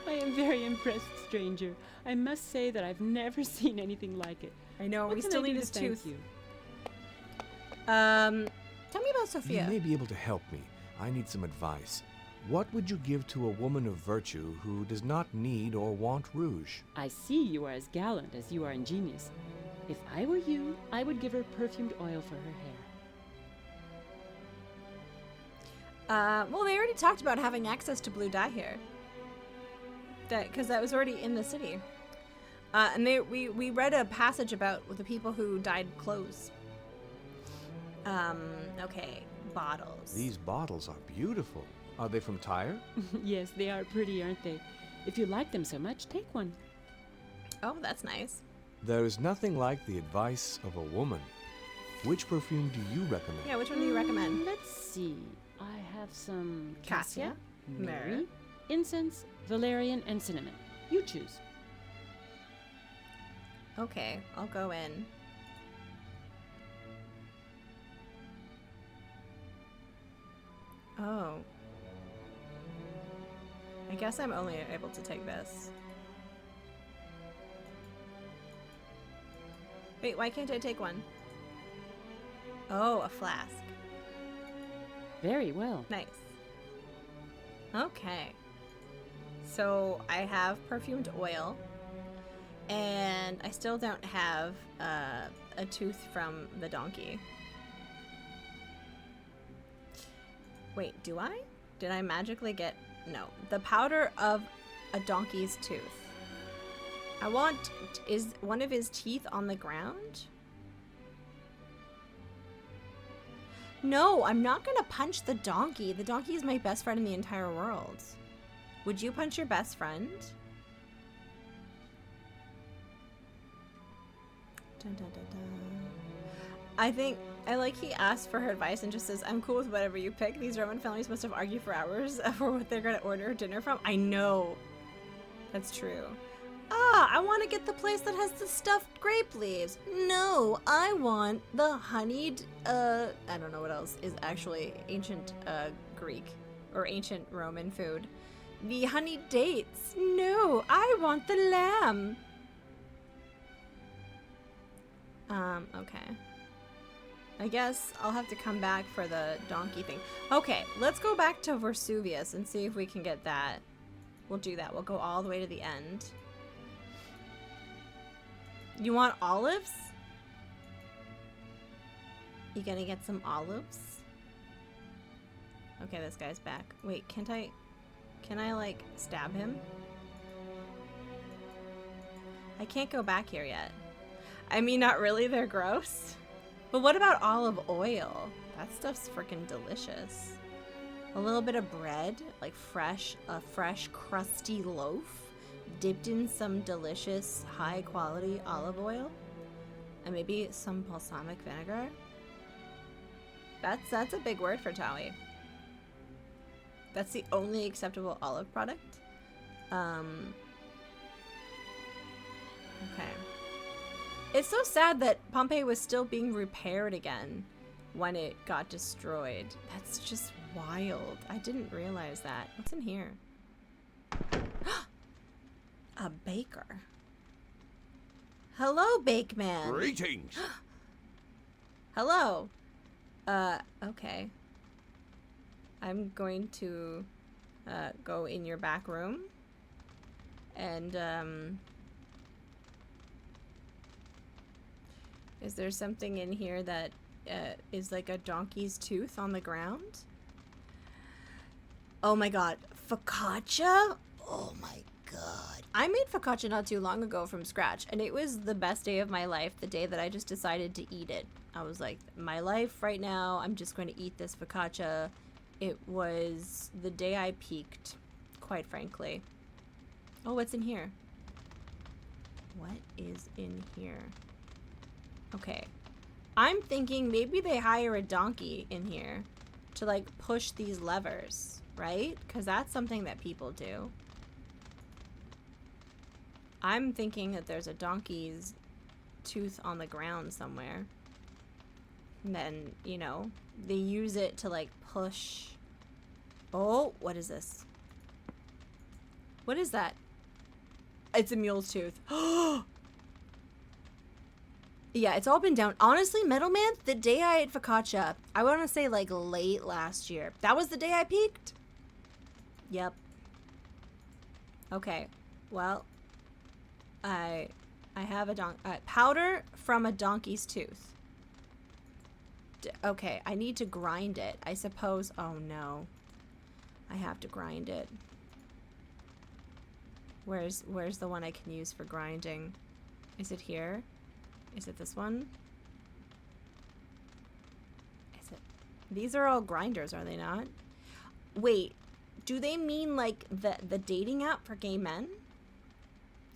I am very impressed, stranger. I must say that I've never seen anything like it. I know, What we can still I do need to his thank tooth. you? Tell me about Sophia. You may be able to help me. I need some advice. What would you give to a woman of virtue who does not need or want rouge? I see you are as gallant as you are ingenious. If I were you, I would give her perfumed oil for her hair. Well, they already talked about having access to blue dye here. Because that was already in the city. And we read a passage about the people who dyed clothes. Okay, bottles. These bottles are beautiful. Are they from Tyre? Yes, they are pretty, aren't they? If you like them so much, take one. Oh, that's nice. There is nothing like the advice of a woman. Which perfume do you recommend? Yeah, which one do you recommend? Let's see. I have some Cassia, Mary, myrrh. incense, valerian, and cinnamon. You choose. Okay, I'll go in. Oh. I guess I'm only able to take this. Wait, why can't I take one? Oh, a flask. Very well. Nice. Okay. So I have perfumed oil, and I still don't have a tooth from the donkey. Wait, do I? Did I magically get... No. The powder of a donkey's tooth. I want... Is one of his teeth on the ground? No, I'm not gonna punch the donkey. The donkey is my best friend in the entire world. Would you punch your best friend? Dun, dun, dun, dun. I think I like he asked for her advice and just says, I'm cool with whatever you pick. These Roman families must have argued for hours for what they're gonna order dinner from. I know. That's true. Ah, I want to get the place that has the stuffed grape leaves. No, I want the honeyed, I don't know what else is actually ancient Greek or ancient Roman food. The honeyed dates. No, I want the lamb. Okay. I guess I'll have to come back for the donkey thing. Okay, let's go back to Vesuvius and see if we can get that. We'll do that. We'll go all the way to the end. You want olives? You gonna get some olives? Okay, this guy's back. Wait, can I like stab him? I can't go back here yet. I mean, not really, they're gross. But what about olive oil? That stuff's freaking delicious. A little bit of bread, like a fresh crusty loaf, dipped in some delicious high quality olive oil, and maybe some balsamic vinegar. That's a big word for Taui. That's the only acceptable olive product. Okay. It's so sad that Pompeii was still being repaired again when it got destroyed. That's just wild. I didn't realize that. What's in here? A baker. Hello, Bake Man. Greetings. Hello. Okay. I'm going to go in your back room and is there something in here that is like a donkey's tooth on the ground? Oh my god. Focaccia? Oh my god. I made focaccia not too long ago from scratch, and it was the best day of my life, the day that I just decided to eat it. I was like, my life right now, I'm just going to eat this focaccia. It was the day I peaked, quite frankly. Oh, what's in here? What is in here? Okay. I'm thinking maybe they hire a donkey in here to, like, push these levers, right? Because that's something that people do. I'm thinking that there's a donkey's tooth on the ground somewhere. And then, you know, they use it to, like, push. Oh, what is this? What is that? It's a mule's tooth. Yeah, it's all been down. Honestly, Metal Man, the day I ate focaccia, I want to say like late last year. That was the day I peaked? Yep. Okay. Well, I have a powder from a donkey's tooth. Okay, I need to grind it. I suppose. Oh no. I have to grind it. Where's the one I can use for grinding? Is it here? Is it this one? Is it? These are all grinders, are they not? Wait, do they mean like the dating app for gay men?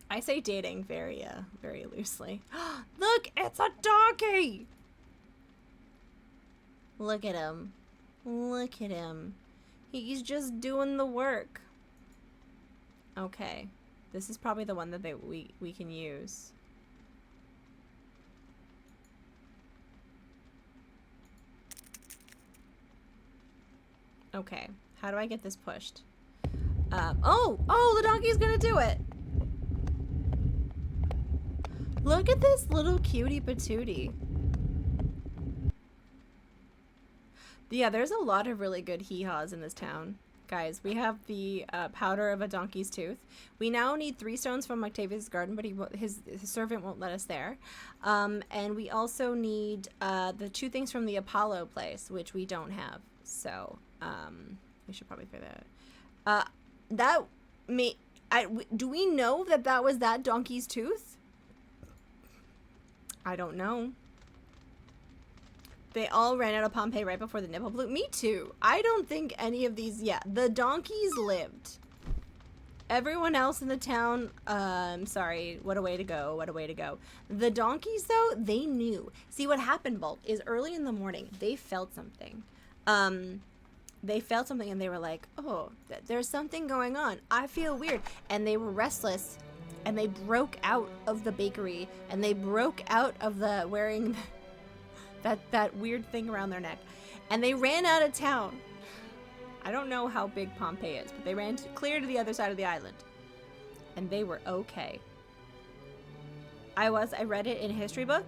I say dating very loosely. Look, it's a donkey! Look at him. Look at him. He's just doing the work. Okay. This is probably the one that we can use. Okay. How do I get this pushed? Oh, the donkey's gonna do it. Look at this little cutie patootie. Yeah, there's a lot of really good hee-haws in this town. Guys, we have the powder of a donkey's tooth. We now need 3 stones from Octavius' garden, but his servant won't let us there. And we also need the 2 things from the Apollo place, which we don't have. So, we should probably figure that out. Do we know that was that donkey's tooth? I don't know. They all ran out of Pompeii right before the nipple blew. Me too. I don't think any of these... Yeah, the donkeys lived. Everyone else in the town... sorry. What a way to go. What a way to go. The donkeys, though, they knew. See, what happened, Bolt, is early in the morning, they felt something. They felt something and they were like, oh, there's something going on. I feel weird. And they were restless. And they broke out of the bakery. And they broke out of the wearing... that weird thing around their neck, and they ran out of town. I don't know how big Pompeii is, but they ran clear to the other side of the island, and they were okay. I read it in a history book.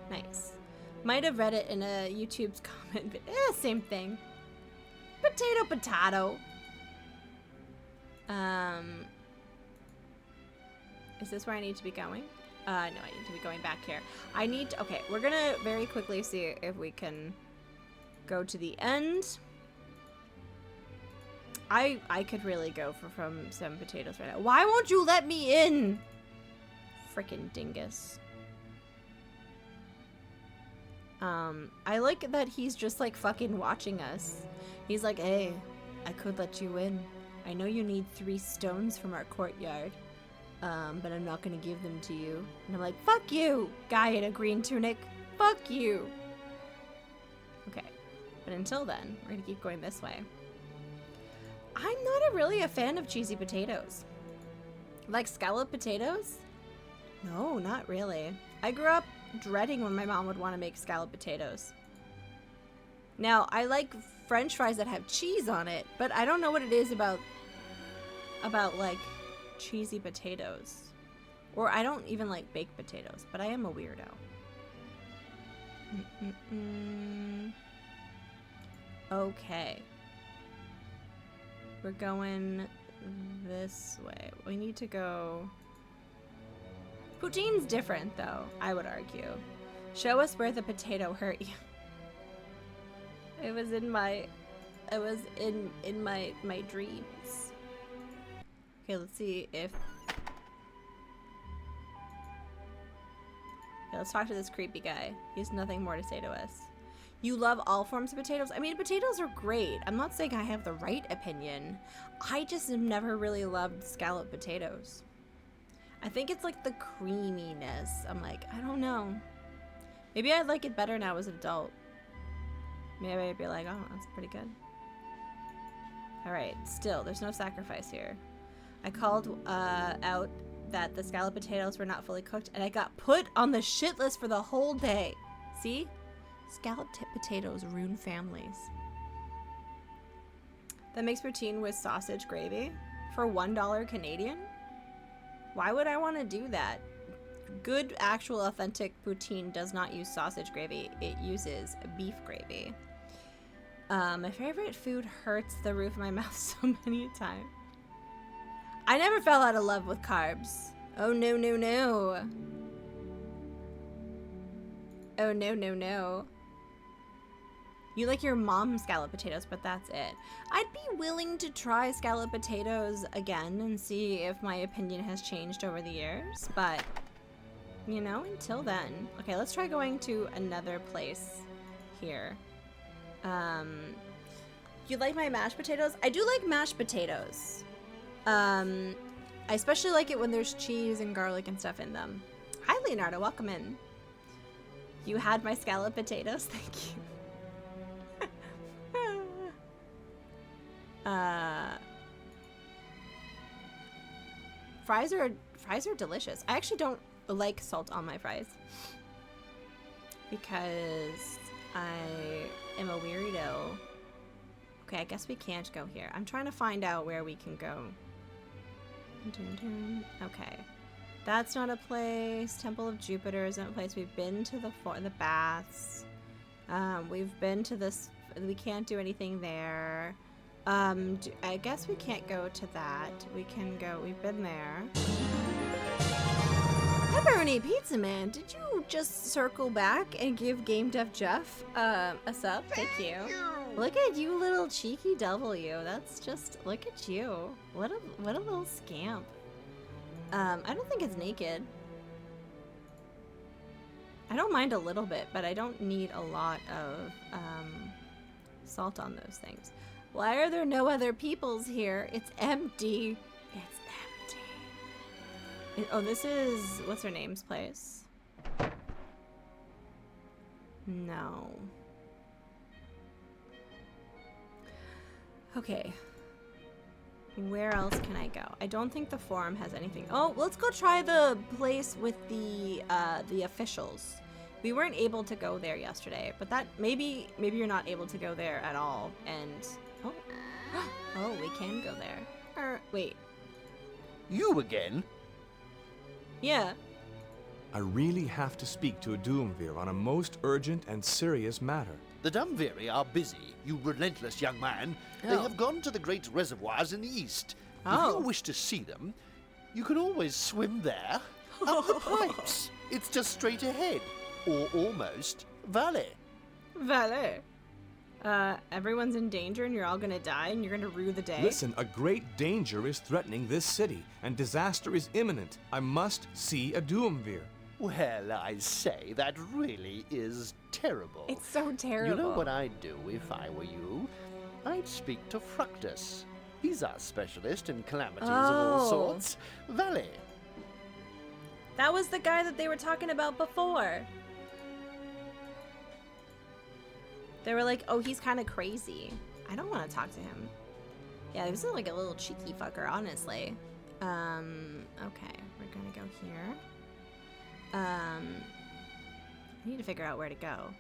Nice. Might have read it in a YouTube's comment, but same thing. Potato. Is this where I need to be going? No, I need to be going back here. Okay, we're gonna very quickly see if we can go to the end. I could really go from some potatoes right now. Why won't you let me in? Frickin' dingus. I like that he's just like fucking watching us. He's like, hey, I could let you in. I know you need 3 stones from our courtyard. But I'm not gonna give them to you. And I'm like, fuck you, guy in a green tunic. Fuck you. Okay, but until then, we're gonna keep going this way. I'm not really a fan of cheesy potatoes. Like scalloped potatoes? No, not really. I grew up dreading when my mom would want to make scalloped potatoes. Now, I like French fries that have cheese on it, but I don't know what it is about like cheesy potatoes. Or I don't even like baked potatoes, but I am a weirdo. Okay. We're going this way. We need to go... Poutine's different, though, I would argue. Show us where the potato hurt you. It was in my in my dreams. Okay, let's see if. Okay, let's talk to this creepy guy. He has nothing more to say to us. You love all forms of potatoes? I mean, potatoes are great. I'm not saying I have the right opinion. I just have never really loved scalloped potatoes. I think it's like the creaminess. I'm like, I don't know. Maybe I'd like it better now as an adult. Maybe I'd be like, oh, that's pretty good. Alright, still, there's no sacrifice here. I called out that the scalloped potatoes were not fully cooked, and I got put on the shit list for the whole day. See? Scalloped potatoes ruin families. That makes poutine with sausage gravy for $1 Canadian? Why would I want to do that? Good, actual, authentic poutine does not use sausage gravy. It uses beef gravy. My favorite food hurts the roof of my mouth so many times. I never fell out of love with carbs. Oh, no, no, no. Oh, no, no, no. You like your mom's scalloped potatoes, but that's it. I'd be willing to try scalloped potatoes again and see if my opinion has changed over the years, but, you know, until then. Okay, let's try going to another place here. You like my mashed potatoes? I do like mashed potatoes. I especially like it when there's cheese and garlic and stuff in them. Hi, Leonardo. Welcome in. You had my scalloped potatoes? Thank you. Fries are delicious. I actually don't like salt on my fries because I am a weirdo. Okay, I guess we can't go here. I'm trying to find out where we can go. Okay, that's not a place. Temple of Jupiter isn't a place. We've been to the baths. We've been to this. We can't do anything there. I guess we can't go to that. We can go. We've been there. Pepperoni Pizza Man, did you just circle back and give Game Dev Jeff a sub? Thank you. Look at you, little cheeky W. That's just, look at you. What a little scamp. I don't think it's naked. I don't mind a little bit, but I don't need a lot of salt on those things. Why are there no other peoples here? It's empty. It's empty. Oh, this is, what's her name's place? No. Okay. Where else can I go? I don't think the forum has anything. Oh, let's go try the place with the officials. We weren't able to go there yesterday, but that maybe you're not able to go there at all. And oh, we can go there. Wait. You again? Yeah. I really have to speak to a Doomvir on a most urgent and serious matter. The Dumviri are busy, you relentless young man. Oh. They have gone to the great reservoirs in the east. Oh. If you wish to see them, you can always swim there. Up the pipes. It's just straight ahead. Or almost. Valet. Valet. Everyone's in danger and you're all gonna die and you're gonna rue the day. Listen, a great danger is threatening this city, and disaster is imminent. I must see a Doomvir. Well, I say, that really is terrible. It's so terrible. You know what I'd do if I were you? I'd speak to Fructus. He's our specialist in calamities of all sorts. Valet. That was the guy that they were talking about before. They were like, oh, he's kind of crazy. I don't want to talk to him. Yeah, this is like a little cheeky fucker, honestly. Okay, we're gonna go here. I need to figure out where to go.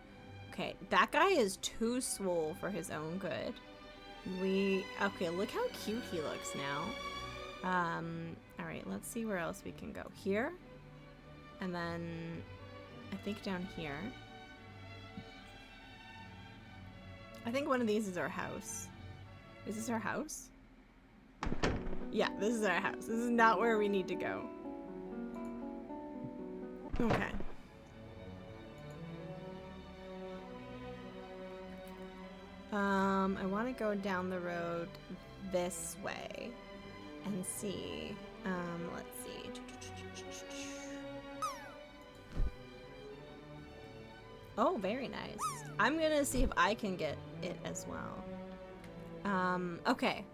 Okay, that guy is too swole for his own good. Okay, look how cute he looks now. Alright, let's see where else we can go. Here. And then, I think down here. I think one of these is our house. Is this our house? Yeah, this is our house. This is not where we need to go. Okay. I want to go down the road this way and see. Let's see. Oh, very nice. I'm gonna see if I can get it as well. Okay.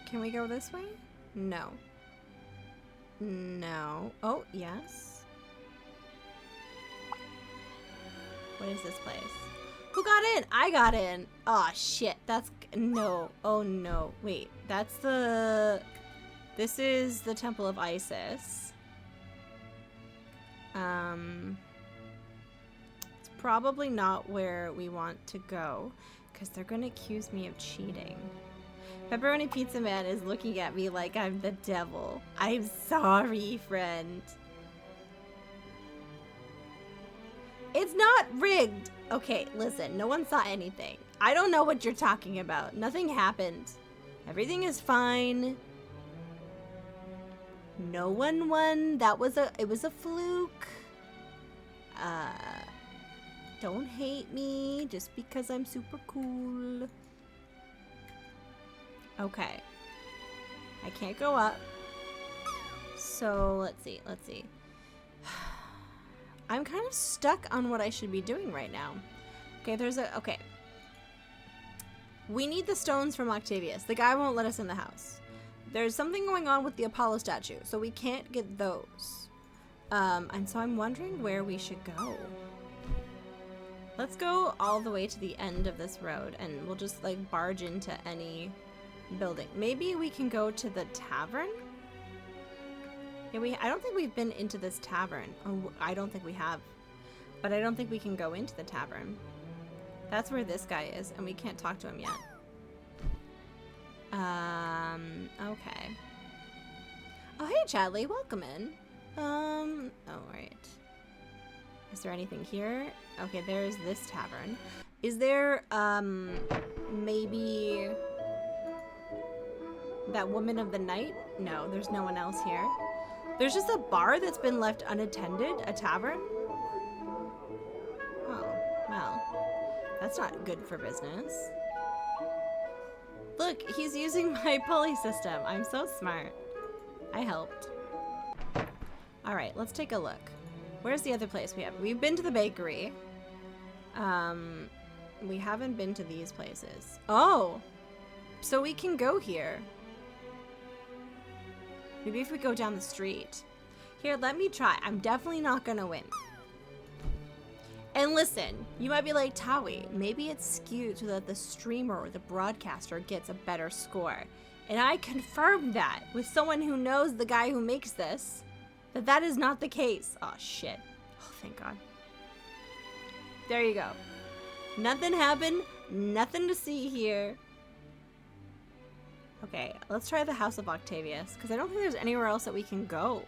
Can we go this way? No. No. Oh, yes. What is this place? Who got in? I got in. Oh shit. That's no. Oh no. Wait. That's the. This is the Temple of Isis. It's probably not where we want to go because they're gonna accuse me of cheating. Pepperoni Pizza Man is looking at me like I'm the devil. I'm sorry, friend. It's not rigged. Okay, listen, no one saw anything. I don't know what you're talking about. Nothing happened. Everything is fine. No one won. It was a fluke. Don't hate me just because I'm super cool. Okay. I can't go up. So, let's see. I'm kind of stuck on what I should be doing right now. Okay, we need the stones from Octavius. The guy won't let us in the house. There's something going on with the Apollo statue, so we can't get those. And so I'm wondering where we should go. Let's go all the way to the end of this road, and we'll just, like, barge into any building. Maybe we can go to the tavern? Yeah, I don't think we've been into this tavern. Oh, I don't think we have. But I don't think we can go into the tavern. That's where this guy is, and we can't talk to him yet. Okay. Oh, hey, Chadley, welcome in. Oh, right. Is there anything here? Okay, there's this tavern. Is there, maybe that woman of the night? No, there's no one else here. There's just a bar that's been left unattended, a tavern? Oh, well, that's not good for business. Look, he's using my pulley system. I'm so smart. I helped. All right, let's take a look. Where's the other place we have? We've been to the bakery. We haven't been to these places. Oh, so we can go here. Maybe if we go down the street. Here, let me try. I'm definitely not gonna win. And listen, you might be like, Tawi, maybe it's skewed so that the streamer or the broadcaster gets a better score. And I confirmed that with someone who knows the guy who makes this, that is not the case. Oh, shit. Oh, thank God. There you go. Nothing happened. Nothing to see here. Okay, let's try the House of Octavius, because I don't think there's anywhere else that we can go.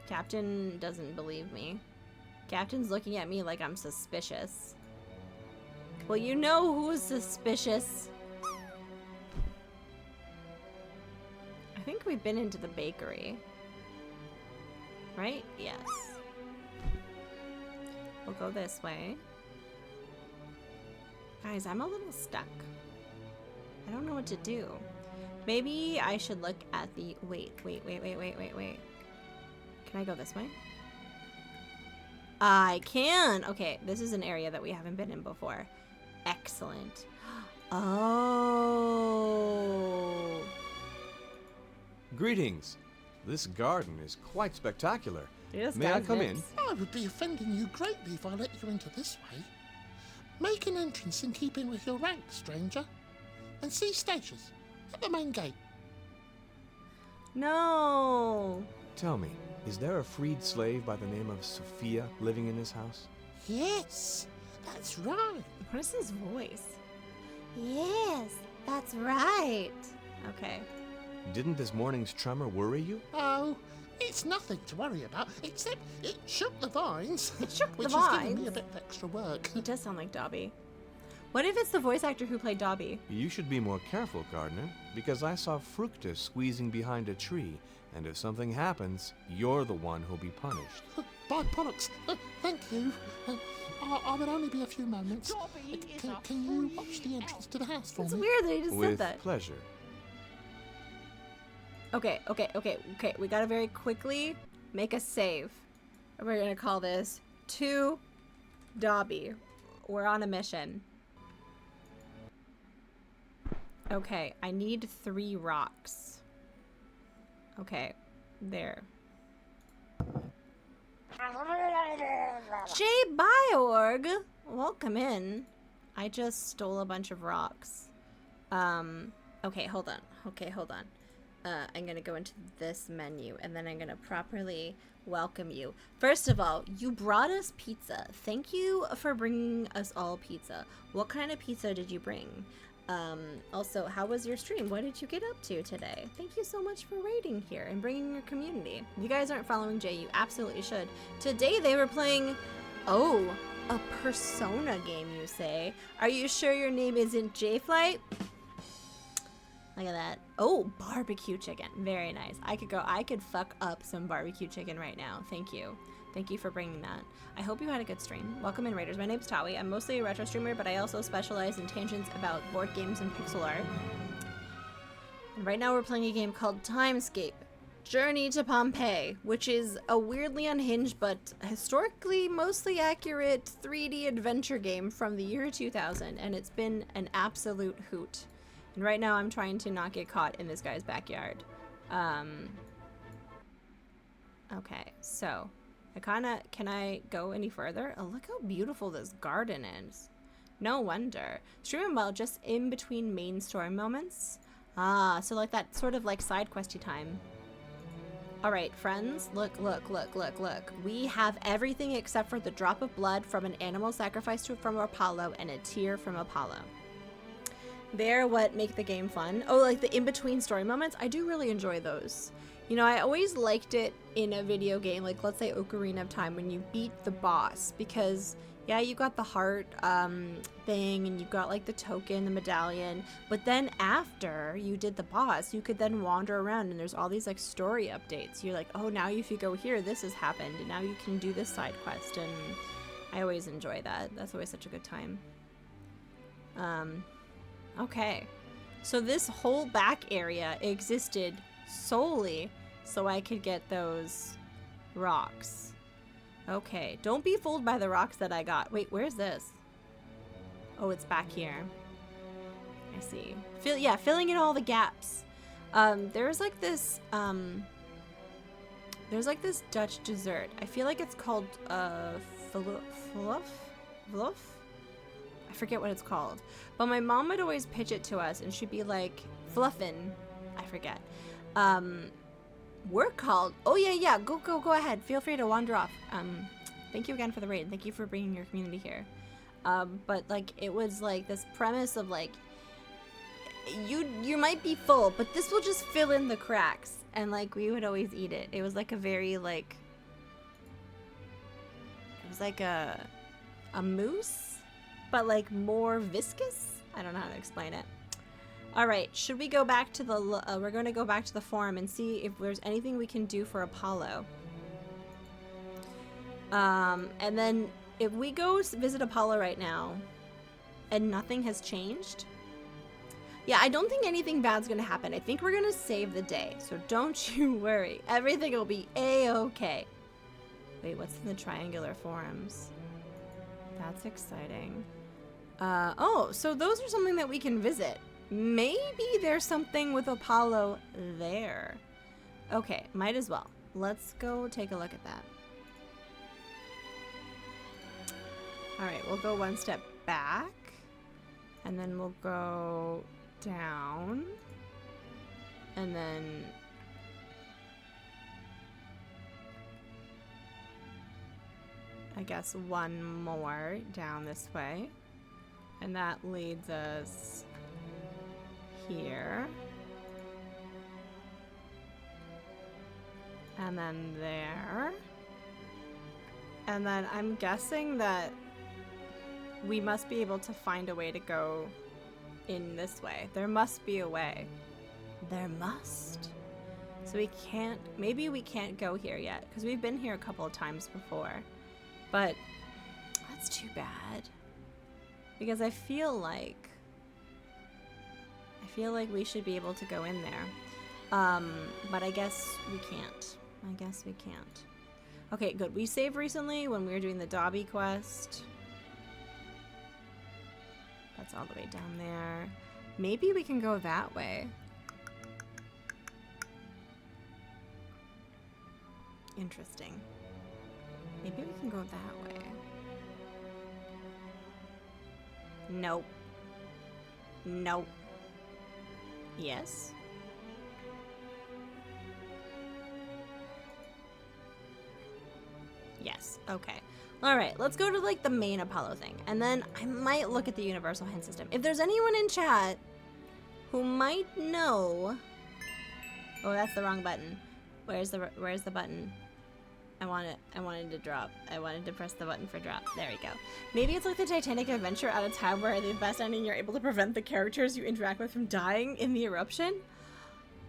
Captain doesn't believe me. Captain's looking at me like I'm suspicious. Well, you know who's suspicious. I think we've been into the bakery. Right? Yes. We'll go this way. Guys, I'm a little stuck. I don't know what to do. Maybe I should look at the... Wait. Can I go this way? I can! Okay, this is an area that we haven't been in before. Excellent. Oh. Greetings. This garden is quite spectacular. Yes, May I come in? I would be offending you greatly if I let you into this way. Make an entrance in keeping with your rank, stranger. And see Statius at the main gate. No. Tell me, is there a freed slave by the name of Sophia living in this house? Yes, that's right. What is his voice? Yes, that's right. Okay. Didn't this morning's tremor worry you? Oh, it's nothing to worry about, except it shook the vines. It shook the which vines? is giving me a bit of extra work. He does sound like Dobby. What if it's the voice actor who played Dobby? You should be more careful, Gardener. because I saw Fructus squeezing behind a tree, and if something happens, you're the one who'll be punished. By bollocks! Thank you. I will only be a few moments. Can you watch the entrance to the house for It's me? weird that he just said With that. pleasure. Okay. We gotta very quickly make a save. We're gonna call this To Dobby. We're on a mission. Okay, I need 3 rocks. Okay, there. Jay Byorg! Welcome in. I just stole a bunch of rocks. Okay, hold on. I'm gonna go into this menu and then I'm gonna properly welcome you. First of all, you brought us pizza. Thank you for bringing us all pizza. What kind of pizza did you bring? Also, how was your stream? What did you get up to today? Thank you so much for raiding here and bringing your community. If you guys aren't following Jay, you absolutely should. Today they were playing, oh, a Persona game, you say? Are you sure your name isn't J-Flight? Look at that. Oh, barbecue chicken. Very nice. I could fuck up some barbecue chicken right now. Thank you. Thank you for bringing that. I hope you had a good stream. Welcome in, Raiders. My name's Tawi. I'm mostly a retro streamer, but I also specialize in tangents about board games and pixel art. And right now we're playing a game called Timescape, Journey to Pompeii, which is a weirdly unhinged but historically mostly accurate 3D adventure game from the year 2000, and it's been an absolute hoot. And right now I'm trying to not get caught in this guy's backyard. Okay, so can I go any further? Oh, look how beautiful this garden is. No wonder. Streaming well just in between main story moments. Ah, so like that sort of like side questy time. Alright, friends, look. We have everything except for the drop of blood from an animal sacrificed from Apollo and a tear from Apollo. They're what make the game fun. Oh, like the in-between story moments? I do really enjoy those. You know, I always liked it in a video game, like let's say Ocarina of Time, when you beat the boss, because yeah, you got the heart thing and you got like the token, the medallion, but then after you did the boss, you could then wander around and there's all these like story updates. You're like, oh, now if you go here, this has happened, and now you can do this side quest, and I always enjoy that. That's always such a good time. Okay, so this whole back area existed solely so I could get those rocks. Okay, don't be fooled by the rocks that I got. Wait, where's this? Oh, it's back here. I see. Filling in all the gaps. There's like this Dutch dessert. I feel like it's called fluff? I forget what it's called. But my mom would always pitch it to us and she'd be like, fluffin'. I forget. We're called, oh yeah, go ahead. Feel free to wander off. Thank you again for the raid. Thank you for bringing your community here. But like, it was like this premise of like, you might be full, but this will just fill in the cracks. And like, we would always eat it. It was like a very like, it was like a mousse, but like more viscous. I don't know how to explain it. All right, should we go back to the, we're going to go back to the forum and see if there's anything we can do for Apollo. And then if we go visit Apollo right now and nothing has changed, yeah, I don't think anything bad's going to happen. I think we're going to save the day, so don't you worry. Everything will be a-okay. Wait, what's in the triangular forums? That's exciting. Oh, so those are something that we can visit. Maybe there's something with Apollo there. Okay, might as well. Let's go take a look at that. Alright, we'll go one step back. And then we'll go down. And then... I guess one more down this way. And that leads us... here. And then there. And then I'm guessing that we must be able to find a way to go in this way. There must be a way. There must. So we can't, maybe we can't go here yet, because we've been here a couple of times before. But that's too bad. Because I feel like we should be able to go in there. But I guess we can't. Okay, good. We saved recently when we were doing the Dobby quest. That's all the way down there. Maybe we can go that way. Interesting. Maybe we can go that way. Nope. Nope. Yes? Yes. Okay. Alright, let's go to like the main Apollo thing. And then I might look at the universal hint system. If there's anyone in chat who might know... Oh, that's the wrong button. Where's the button? I wanted to drop. I wanted to press the button for drop. There we go. Maybe it's like the Titanic adventure at a time where the best ending you're able to prevent the characters you interact with from dying in the eruption.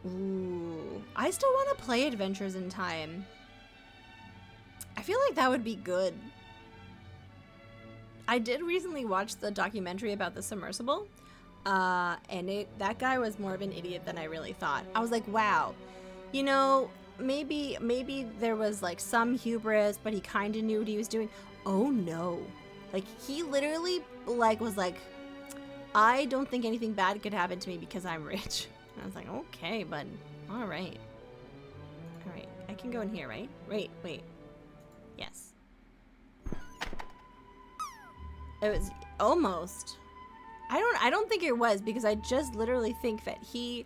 Ooh. I still want to play Adventures in Time. I feel like that would be good. I did recently watch the documentary about the submersible. And that guy was more of an idiot than I really thought. I was like, wow. You know... Maybe there was like some hubris, but he kind of knew what he was doing. Oh no. Like he literally like was like, I don't think anything bad could happen to me because I'm rich. And I was like, okay, bud. All right. I can go in here, right? Wait. Yes. It was almost. I don't think it was because I just literally think that he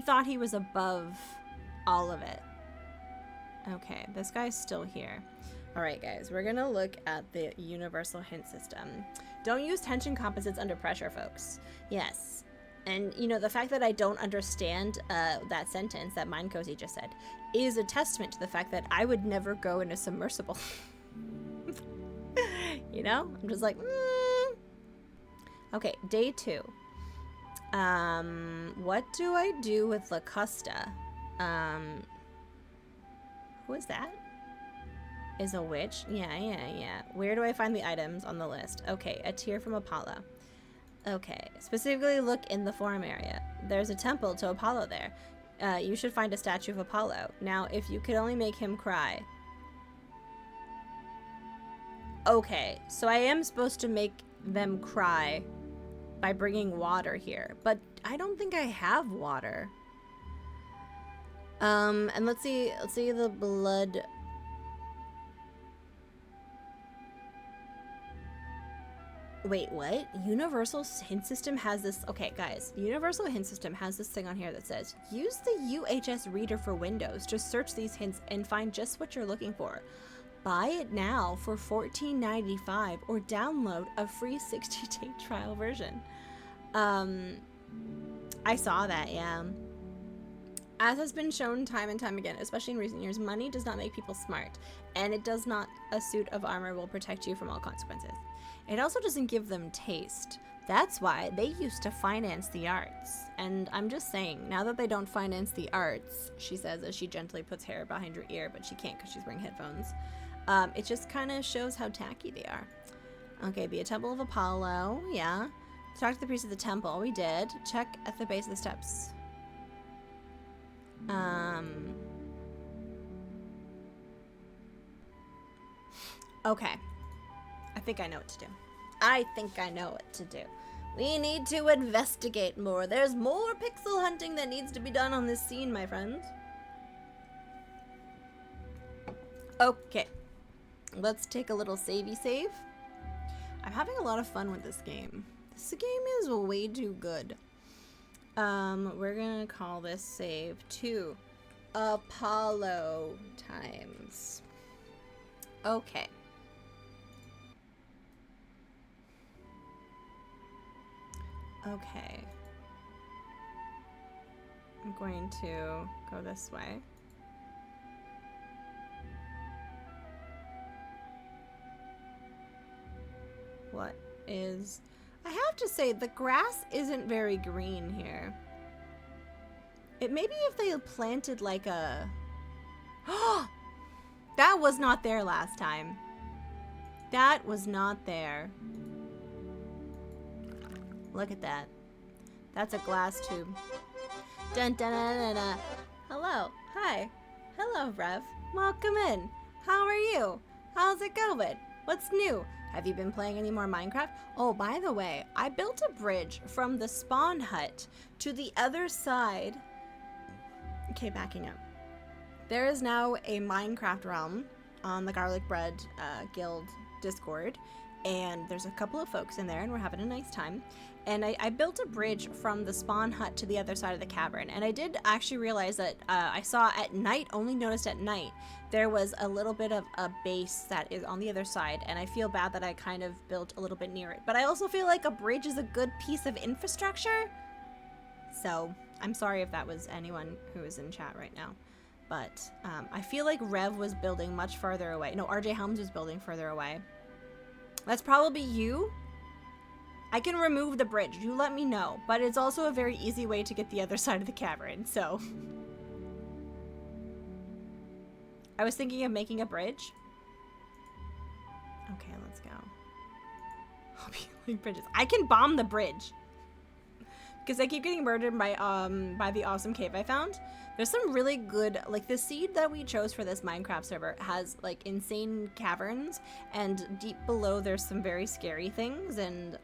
thought he was above all of it. Okay, this guy's still here. Alright guys, we're gonna look at the universal hint system. Don't use tension composites under pressure, folks. Yes. And, you know, the fact that I don't understand that sentence that Mind Cozy just said is a testament to the fact that I would never go in a submersible. You know? I'm just like, Okay, day 2. What do I do with Lacusta? Who is that? Is a witch? Yeah. Where do I find the items on the list? Okay, a tear from Apollo. Okay, specifically look in the forum area. There's a temple to Apollo there. You should find a statue of Apollo. Now, if you could only make him cry. Okay, so I am supposed to make them cry by bringing water here, but I don't think I have water. And let's see the blood. Wait, what? Universal Hint System has this. Okay, guys, Universal Hint System has this thing on here that says, use the UHS reader for Windows to search these hints and find just what you're looking for. Buy it now for $14.95 or download a free 60-day trial version. I saw that, yeah. As has been shown time and time again, especially in recent years, money does not make people smart, and it does not. A suit of armor will protect you from all consequences. It also doesn't give them taste. That's why they used to finance the arts. And I'm just saying, now that they don't finance the arts, she says as she gently puts hair behind her ear, but she can't because she's wearing headphones. It just kind of shows how tacky they are. Okay, be a temple of Apollo, yeah. Talk to the priest of the temple, we did. Check at the base of the steps. Okay. I think I know what to do. We need to investigate more. There's more pixel hunting that needs to be done on this scene, my friends. Okay. Let's take a little savey save. I'm having a lot of fun with this game. This game is way too good. We're gonna call this save 2 Apollo times. Okay. Okay. I'm going to go this way. What is... I have to say, the grass isn't very green here. It maybe if they planted like a... That was not there last time. That was not there. Look at that. That's a glass tube. Dun dun dun dun dun. Hello. Hi. Hello, Rev. Welcome in. How are you? How's it going? What's new? Have you been playing any more Minecraft? Oh, by the way, I built a bridge from the spawn hut to the other side. Okay, backing up. There is now a Minecraft realm on the Garlic Bread Guild Discord, and there's a couple of folks in there, and we're having a nice time. And I built a bridge from the spawn hut to the other side of the cavern, and I did actually realize that I saw at night, only noticed at night, there was a little bit of a base that is on the other side, and I feel bad that I kind of built a little bit near it. But I also feel like a bridge is a good piece of infrastructure, so I'm sorry if that was anyone who is in chat right now. But I feel like Rev was building much farther away. No, RJ Helms was building further away. That's probably you. I can remove the bridge, you let me know, but it's also a very easy way to get the other side of the cavern, so. I was thinking of making a bridge. Okay, let's go. I'll be like bridges. I can bomb the bridge. Because I keep getting murdered by the awesome cave I found. There's some really good, like the seed that we chose for this Minecraft server has like insane caverns, and deep below there's some very scary things, and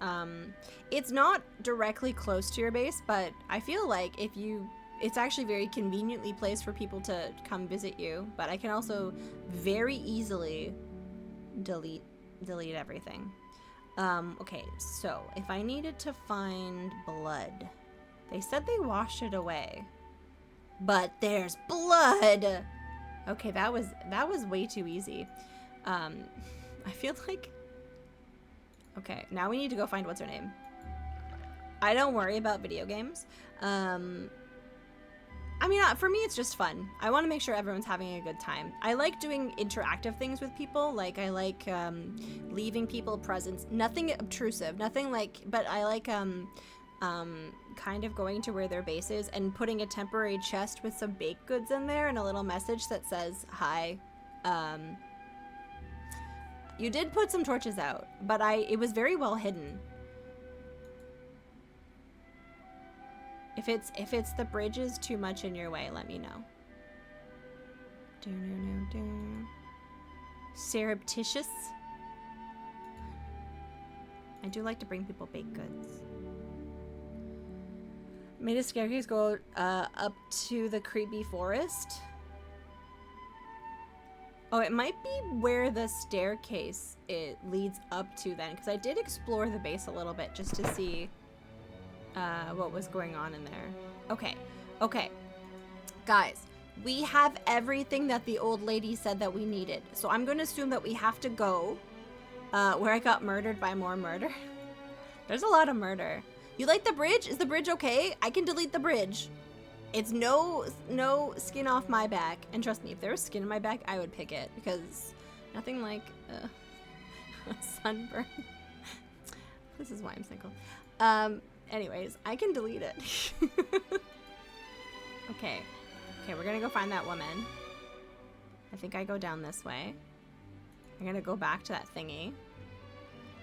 it's not directly close to your base, but I feel like it's actually very conveniently placed for people to come visit you, but I can also very easily delete everything. Okay, so if I needed to find blood, they said they washed it away. But there's blood! Okay, that was way too easy. I feel like... Okay, now we need to go find what's her name. I don't worry about video games. I mean, for me, it's just fun. I want to make sure everyone's having a good time. I like doing interactive things with people. Like, I like leaving people presents. Nothing obtrusive. Nothing like... But I like... kind of going to where their base is and putting a temporary chest with some baked goods in there and a little message that says, hi. You did put some torches out, but it was very well hidden. If it's the bridges too much in your way, let me know. Surreptitious. I do like to bring people baked goods. Made a staircase go up to the creepy forest. Oh, it might be where the staircase leads up to then, because I did explore the base a little bit just to see what was going on in there. Okay. Guys, we have everything that the old lady said that we needed. So I'm going to assume that we have to go where I got murdered by more murder. There's a lot of murder. You like the bridge? Is the bridge okay? I can delete the bridge. It's no skin off my back. And trust me, if there was skin in my back, I would pick it. Because nothing like a sunburn. This is why I'm single. Anyways, I can delete it. Okay, we're gonna go find that woman. I think I go down this way. I'm gonna go back to that thingy.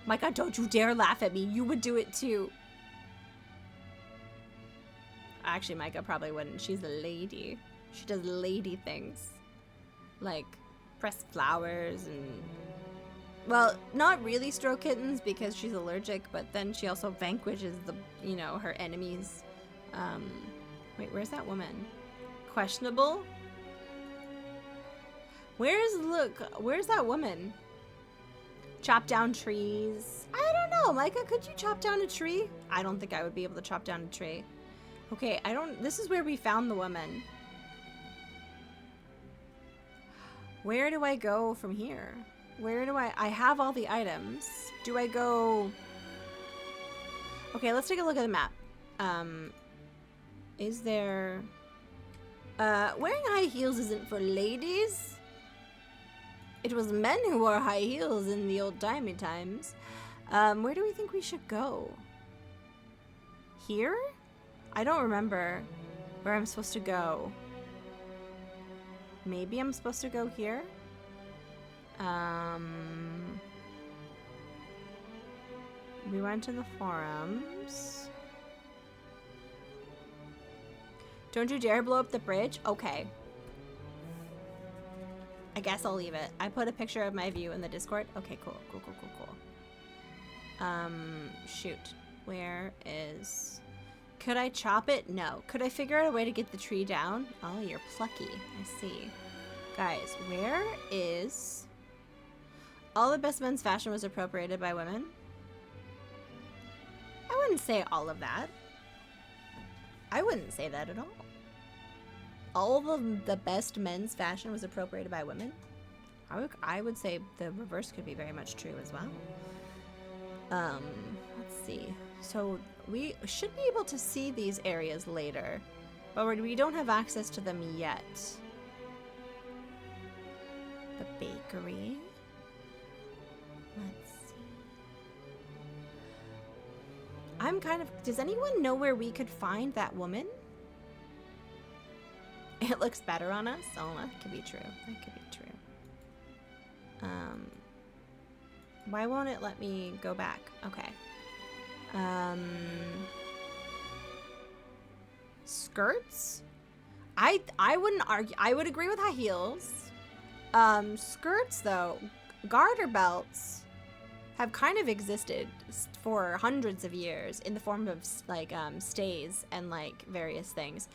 My god, don't you dare laugh at me. You would do it too. Actually, Micah probably wouldn't. She's a lady. She does lady things. Like, press flowers and... Well, not really stroke kittens because she's allergic, but then she also vanquishes her enemies. Wait, where's that woman? Questionable? Where's that woman? Chop down trees. I don't know, Micah, could you chop down a tree? I don't think I would be able to chop down a tree. Okay, this is where we found the woman. Where do I go from here? I have all the items. Do I go... Okay, let's take a look at the map. Is there... wearing high heels isn't for ladies. It was men who wore high heels in the old timey times. Where do we think we should go? Here? I don't remember. where I'm supposed to go. Maybe I'm supposed to go here? We went to the forums. Don't you dare blow up the bridge? Okay. I guess I'll leave it. I put a picture of my view in the Discord. Okay, cool. Shoot. Where is... Could I chop it? No. Could I figure out a way to get the tree down? Oh, you're plucky. I see. Guys, where is... All the best men's fashion was appropriated by women? I wouldn't say all of that. I wouldn't say that at all. All of the best men's fashion was appropriated by women? I would say the reverse could be very much true as well. Let's see. So we should be able to see these areas later, but we don't have access to them yet. The bakery. Let's see. I'm kind of... Does anyone know where we could find that woman? It looks better on us? Oh, that could be true. That could be true. Why won't it let me go back? Okay. Skirts? I wouldn't argue. I would agree with high heels. Skirts, though, garter belts have kind of existed for hundreds of years in the form of like stays and like various things.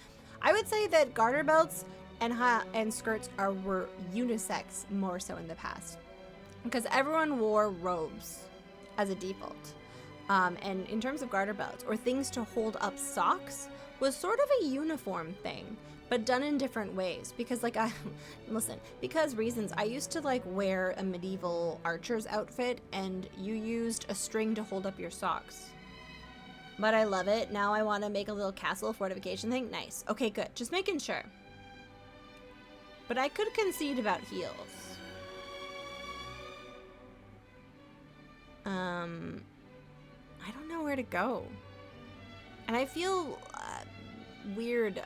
I would say that garter belts and skirts were unisex more so in the past, because everyone wore robes as a default. And in terms of garter belts or things to hold up socks was sort of a uniform thing, but done in different ways. Because like because reasons. I used to like wear a medieval archer's outfit, and you used a string to hold up your socks. But I love it. Now I want to make a little castle fortification thing. Nice. Okay, good. Just making sure. But I could concede about heels. I don't know where to go. And I feel weird.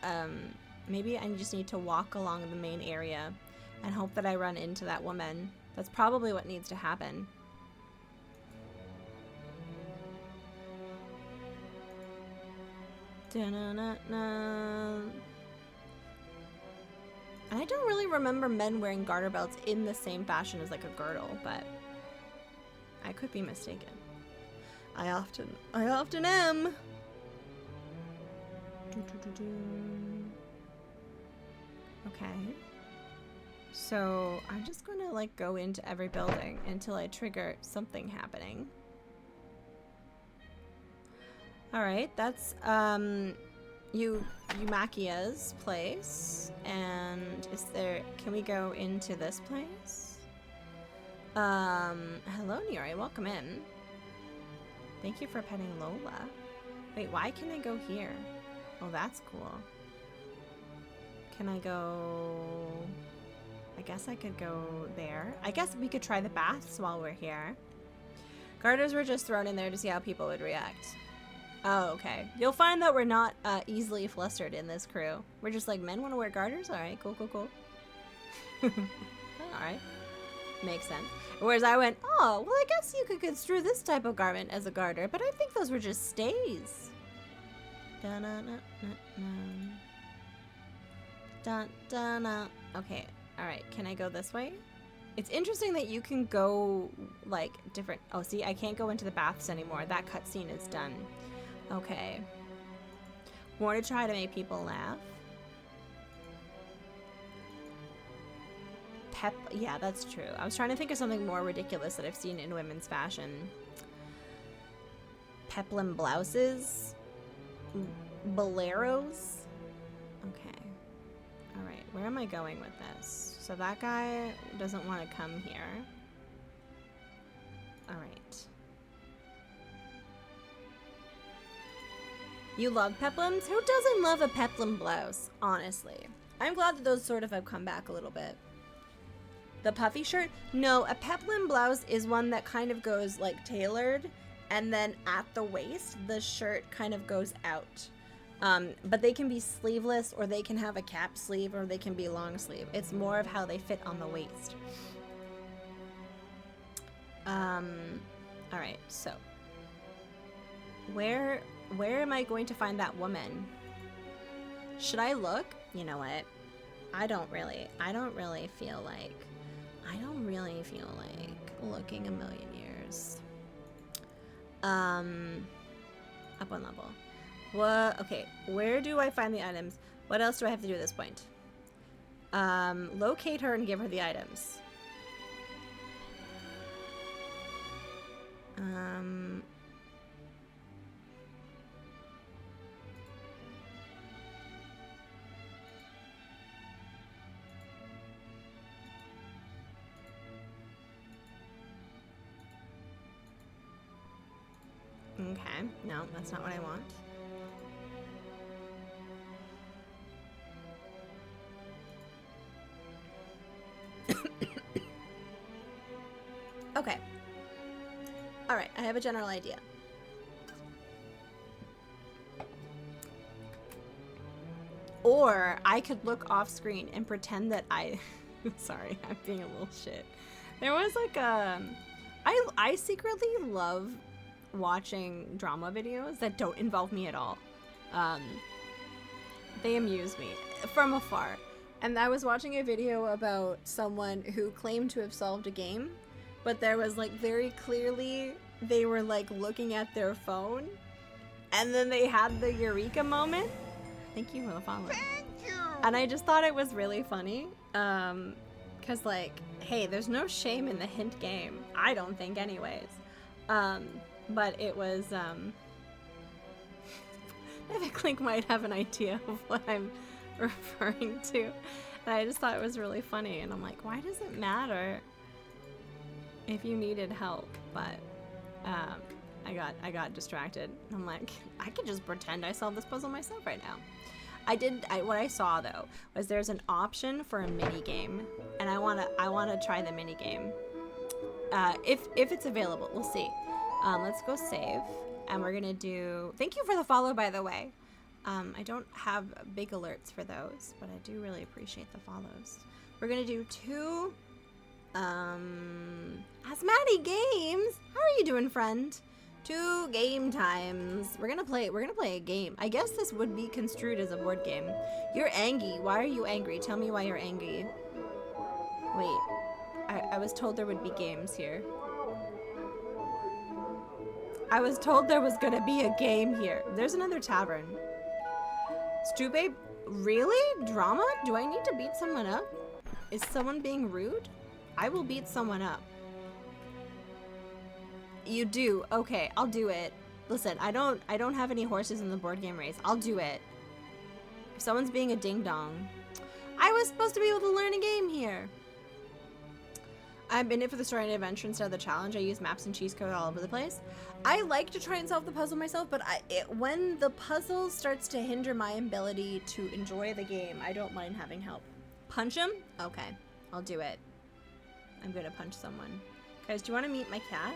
Maybe I just need to walk along the main area and hope that I run into that woman. That's probably what needs to happen. Da-na-na-na. And I don't really remember men wearing garter belts in the same fashion as like a girdle, but I could be mistaken. I often am. Okay. So I'm just gonna like go into every building until I trigger something happening. Alright, that's Eumachia's place. And can we go into this place? Hello Nuri, welcome in. Thank you for petting Lola. Wait, why can I go here? Oh, that's cool. Can I go... I guess I could go there. I guess we could try the baths while we're here. Garters were just thrown in there to see how people would react. Oh, okay. You'll find that we're not easily flustered in this crew. We're just like, men want to wear garters? Alright, cool. Alright. Makes sense. Whereas I went, oh, well, I guess you could construe this type of garment as a garter, but I think those were just stays. Okay, alright, can I go this way? It's interesting that you can go, like, different... Oh, see, I can't go into the baths anymore. That cutscene is done. Okay. More to try to make people laugh. Yeah, that's true. I was trying to think of something more ridiculous that I've seen in women's fashion. Peplum blouses? Boleros? Okay. Alright, where am I going with this? So that guy doesn't want to come here. Alright. You love peplums? Who doesn't love a peplum blouse? Honestly. I'm glad that those sort of have come back a little bit. The puffy shirt? No, a peplum blouse is one that kind of goes like tailored, and then at the waist, the shirt kind of goes out. But they can be sleeveless, or they can have a cap sleeve, or they can be long sleeve. It's more of how they fit on the waist. All right, so where am I going to find that woman? Should I look? You know what? I don't really feel like looking a million years. Up one level. What? Okay, where do I find the items? What else do I have to do at this point? Locate her and give her the items. Okay, no, that's not what I want. Okay. All right, I have a general idea. Or I could look off screen and pretend that I sorry, I'm being a little shit. There was like I secretly love watching drama videos that don't involve me at all. They amuse me from afar. And I was watching a video about someone who claimed to have solved a game, but there was like very clearly they were like looking at their phone, and then they had the eureka moment. Thank you for the follow. Thank you. And I just thought it was really funny, cause like, hey, there's no shame in the hint game. I don't think, anyways. But it was I think Link might have an idea of what I'm referring to, and I just thought it was really funny. And I'm like, why does it matter if you needed help? But I got distracted. I'm like, I could just pretend I solved this puzzle myself right now. What I saw though was there's an option for a mini game, and I wanna try the mini game. If it's available, we'll see. Let's go save, and we're gonna do. Thank you for the follow, by the way. I don't have big alerts for those, but I do really appreciate the follows. We're gonna do 2 Asmati games. How are you doing, friend? 2 game times. We're gonna play a game. I guess this would be construed as a board game. You're angry. Why are you angry? Tell me why you're angry. Wait. I was told there would be games here. I was told there was gonna be a game here. There's another tavern. Stubabe, really? Drama? Do I need to beat someone up? Is someone being rude? I will beat someone up. You do? Okay, I'll do it. Listen, I don't have any horses in the board game race. I'll do it. If someone's being a ding dong. I was supposed to be able to learn a game here. I'm in it for the story and adventure instead of the challenge. I use maps and cheese code all over the place. I like to try and solve the puzzle myself, but when the puzzle starts to hinder my ability to enjoy the game, I don't mind having help. Punch him? Okay, I'll do it. I'm gonna punch someone. Guys, do you want to meet my cat?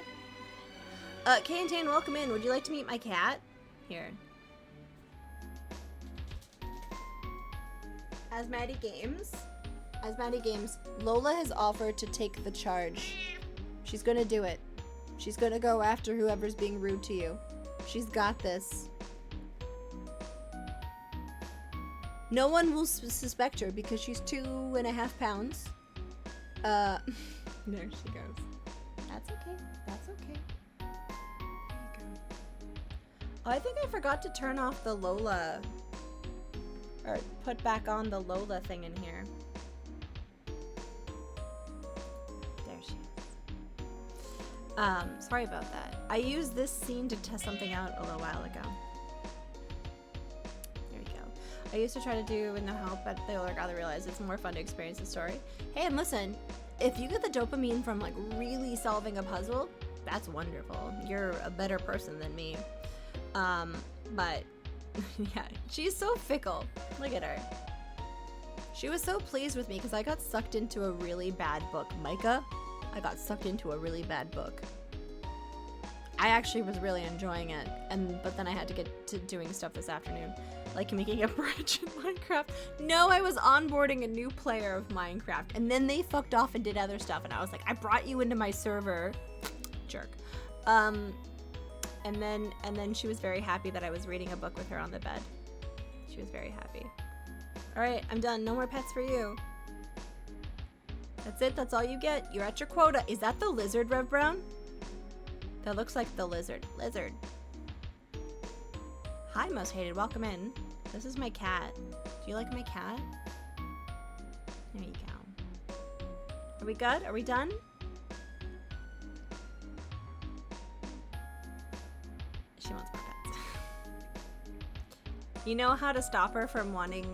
Kay and Tan, welcome in. Would you like to meet my cat? Here. Asmati Games. Asmati Games. Lola has offered to take the charge. She's gonna do it. She's gonna go after whoever's being rude to you. She's got this. No one will suspect her because she's 2.5 pounds. There she goes. That's okay. That's okay. There you go. Oh, I think I forgot to turn off the Lola. Or put back on the Lola thing in here. There she is. Sorry about that. I used this scene to test something out a little while ago. There we go. I used to try to do with no help, but the older got to realize it's more fun to experience the story. Hey, and listen, if you get the dopamine from like really solving a puzzle, that's wonderful. You're a better person than me. But yeah, she's so fickle. Look at her. She was so pleased with me because I got sucked into a really bad book. Micah, I got sucked into a really bad book. I actually was really enjoying it, but then I had to get to doing stuff this afternoon. Like making a bridge in Minecraft. No, I was onboarding a new player of Minecraft, and then they fucked off and did other stuff, and I was like, I brought you into my server. Jerk. And then she was very happy that I was reading a book with her on the bed. She was very happy. Alright, I'm done. No more pets for you. That's it. That's all you get. You're at your quota. Is that the lizard, Rev Brown? That looks like the lizard. Lizard. Hi, Most Hated. Welcome in. This is my cat. Do you like my cat? There you go. Are we good? Are we done? She wants more pets. You know how to stop her from wanting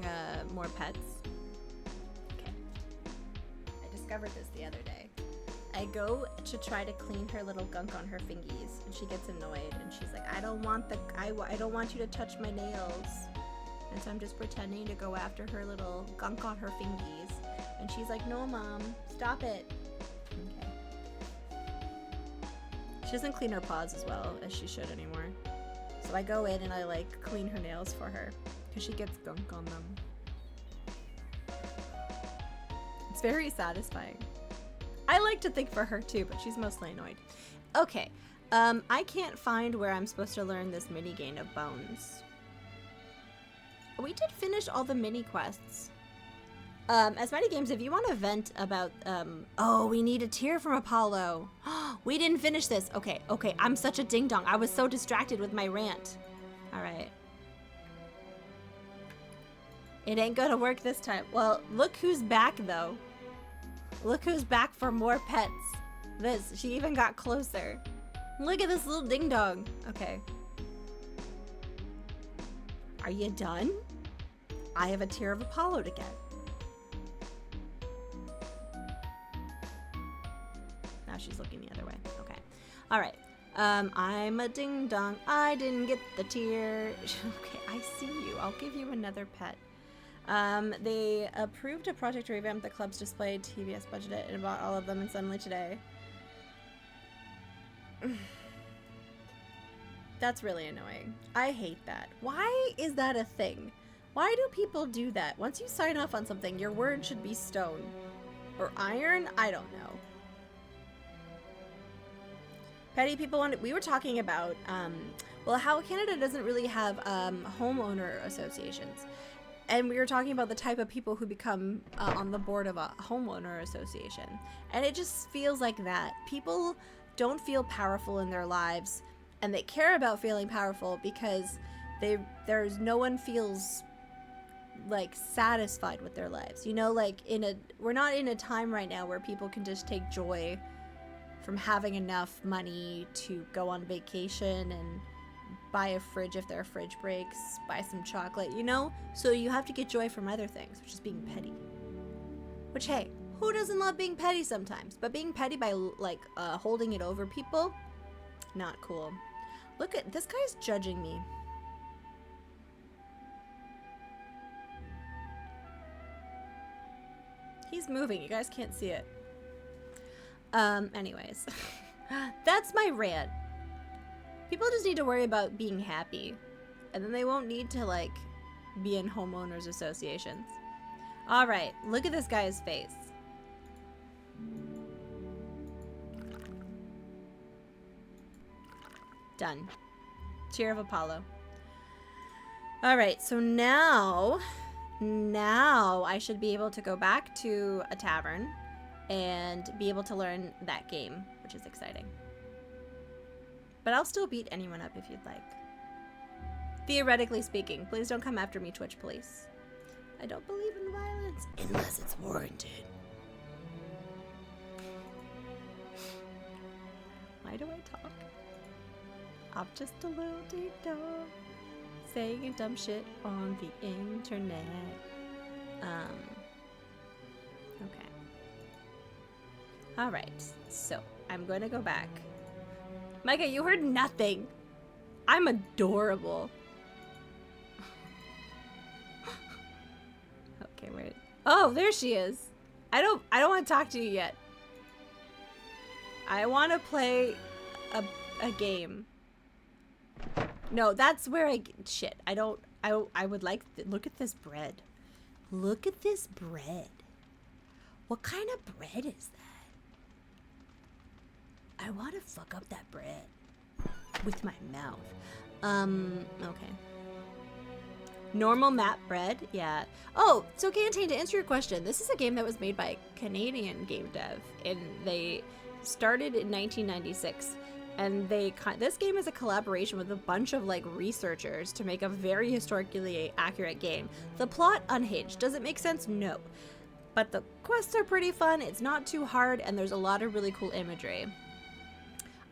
more pets? Okay. I discovered this the other day. I go to try to clean her little gunk on her fingies, and she gets annoyed, and she's like, I don't want you to touch my nails. And so I'm just pretending to go after her little gunk on her fingies, and she's like, no, Mom, stop it. Okay. She doesn't clean her paws as well as she should anymore. So I go in and I like clean her nails for her, because she gets gunk on them. It's very satisfying. I like to think for her too, but she's mostly annoyed. Okay, I can't find where I'm supposed to learn this mini game of bones. We did finish all the mini quests. As many games, if you want to vent about, oh, we need a tear from Apollo. We didn't finish this. Okay, I'm such a ding dong. I was so distracted with my rant. All right. It ain't gonna work this time. Well, look who's back though. Look who's back for more pets. She even got closer. Look at this little ding dong. Okay. Are you done? I have a tear of Apollo to get. Now she's looking the other way. Okay. All right. I'm a ding dong. I didn't get the tear. Okay, I see you. I'll give you another pet. They approved a project to revamp the club's display. TBS budgeted and bought all of them, and suddenly today. That's really annoying. I hate that. Why is that a thing? Why do people do that? Once you sign off on something, your word should be stone. Or iron? I don't know. Petty people want. We were talking about, well, how Canada doesn't really have homeowner associations. And we were talking about the type of people who become on the board of a homeowner association. And it just feels like that. People don't feel powerful in their lives, and they care about feeling powerful because there's no one feels like satisfied with their lives. You know, like we're not in a time right now where people can just take joy from having enough money to go on vacation and buy a fridge if their fridge breaks, buy some chocolate, you know? So you have to get joy from other things, which is being petty. Which, hey, who doesn't love being petty sometimes? But being petty by, like, holding it over people? Not cool. Look at, this guy's judging me. He's moving, you guys can't see it. Anyways. That's my rant. People just need to worry about being happy, and then they won't need to, like, be in homeowners associations. All right, look at this guy's face. Done. Tear of Apollo. All right, so now I should be able to go back to a tavern and be able to learn that game, which is exciting. But I'll still beat anyone up if you'd like. Theoretically speaking. Please don't come after me, Twitch police. I don't believe in violence unless it's warranted. Why do I talk? I'm just a little ding dong saying dumb shit on the internet. Okay. Alright, so I'm going to go back. Micah, you heard nothing. I'm adorable. Okay, wait. Oh, there she is. I don't want to talk to you yet. I want to play a game. No, that's where I don't I would like, look at this bread. Look at this bread. What kind of bread is that? I want to fuck up that bread with my mouth. Okay. Normal map bread, yeah. Oh, so Cantane, to answer your question, this is a game that was made by a Canadian game dev, and they started in 1996. And this game is a collaboration with a bunch of like researchers to make a very historically accurate game. The plot unhinged. Does it make sense? No. But the quests are pretty fun. It's not too hard, and there's a lot of really cool imagery.